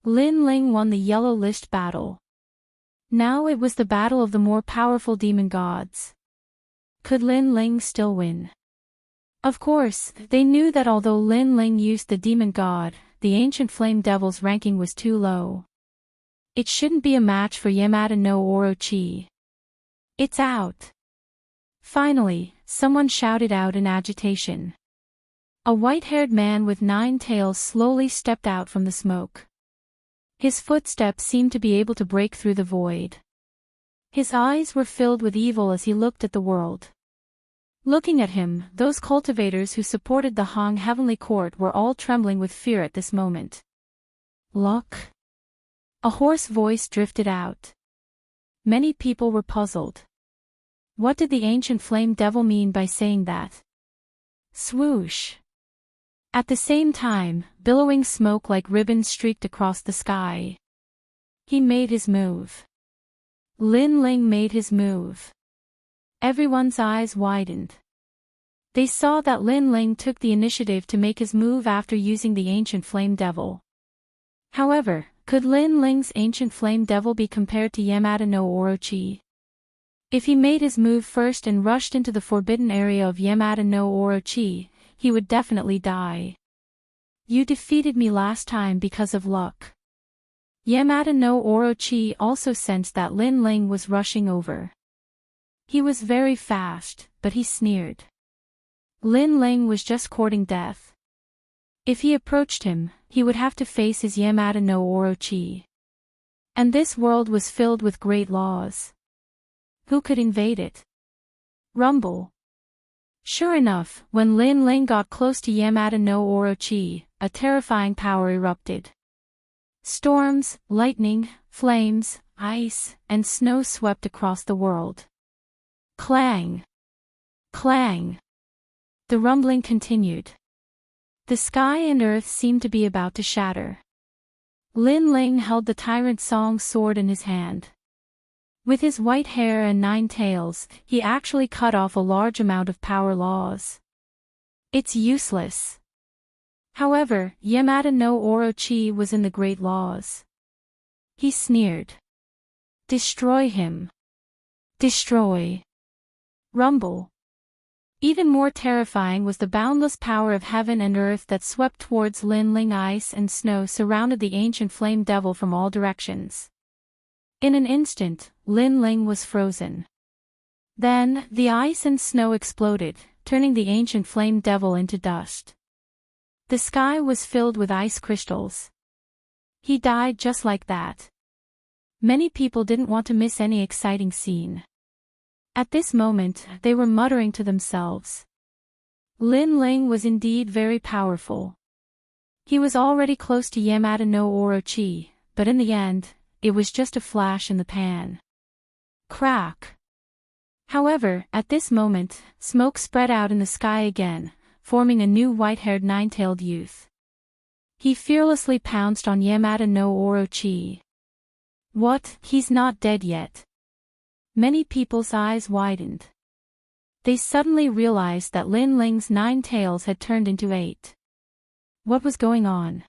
Lin Ling won the yellow list battle. Now it was the battle of the more powerful demon gods. Could Lin Ling still win? Of course, they knew that although Lin Ling used the demon god, the ancient flame devil's ranking was too low. It shouldn't be a match for Yamada no Orochi. It's out. Finally, someone shouted out in agitation. A white-haired man with 9 tails slowly stepped out from the smoke. His footsteps seemed to be able to break through the void. His eyes were filled with evil as he looked at the world. Looking at him, those cultivators who supported the Hong Heavenly Court were all trembling with fear at this moment. Luck? A hoarse voice drifted out. Many people were puzzled. What did the ancient flame devil mean by saying that? Swoosh! At the same time, billowing smoke like ribbons streaked across the sky. He made his move. Lin Ling made his move. Everyone's eyes widened. They saw that Lin Ling took the initiative to make his move after using the ancient flame devil. However, could Lin Ling's ancient flame devil be compared to Yamada no Orochi? If he made his move first and rushed into the forbidden area of Yamada no Orochi, he would definitely die. You defeated me last time because of luck. Yamada no Orochi also sensed that Lin Ling was rushing over. He was very fast, but he sneered. Lin Ling was just courting death. If he approached him, he would have to face his Yamada no Orochi. And this world was filled with great laws. Who could invade it? Rumble. Sure enough, when Lin Ling got close to Yamada no Orochi, a terrifying power erupted. Storms, lightning, flames, ice, and snow swept across the world. Clang! Clang! The rumbling continued. The sky and earth seemed to be about to shatter. Lin Ling held the Tyrant Song's sword in his hand. With his white hair and 9 tails, he actually cut off a large amount of power laws. It's useless. However, Yamada no Orochi was in the great laws. He sneered. Destroy him. Destroy. Rumble. Even more terrifying was the boundless power of heaven and earth that swept towards Lin Ling. Ice and snow surrounded the ancient flame devil from all directions. In an instant, Lin Ling was frozen. Then, the ice and snow exploded, turning the ancient flame devil into dust. The sky was filled with ice crystals. He died just like that. Many people didn't want to miss any exciting scene. At this moment, they were muttering to themselves. Lin Ling was indeed very powerful. He was already close to Yamada no Orochi, but in the end, it was just a flash in the pan. Crack! However, at this moment, smoke spread out in the sky again, forming a new white-haired 9-tailed youth. He fearlessly pounced on Yamada no Orochi. What? He's not dead yet. Many people's eyes widened. They suddenly realized that Lin Ling's 9 tails had turned into 8. What was going on?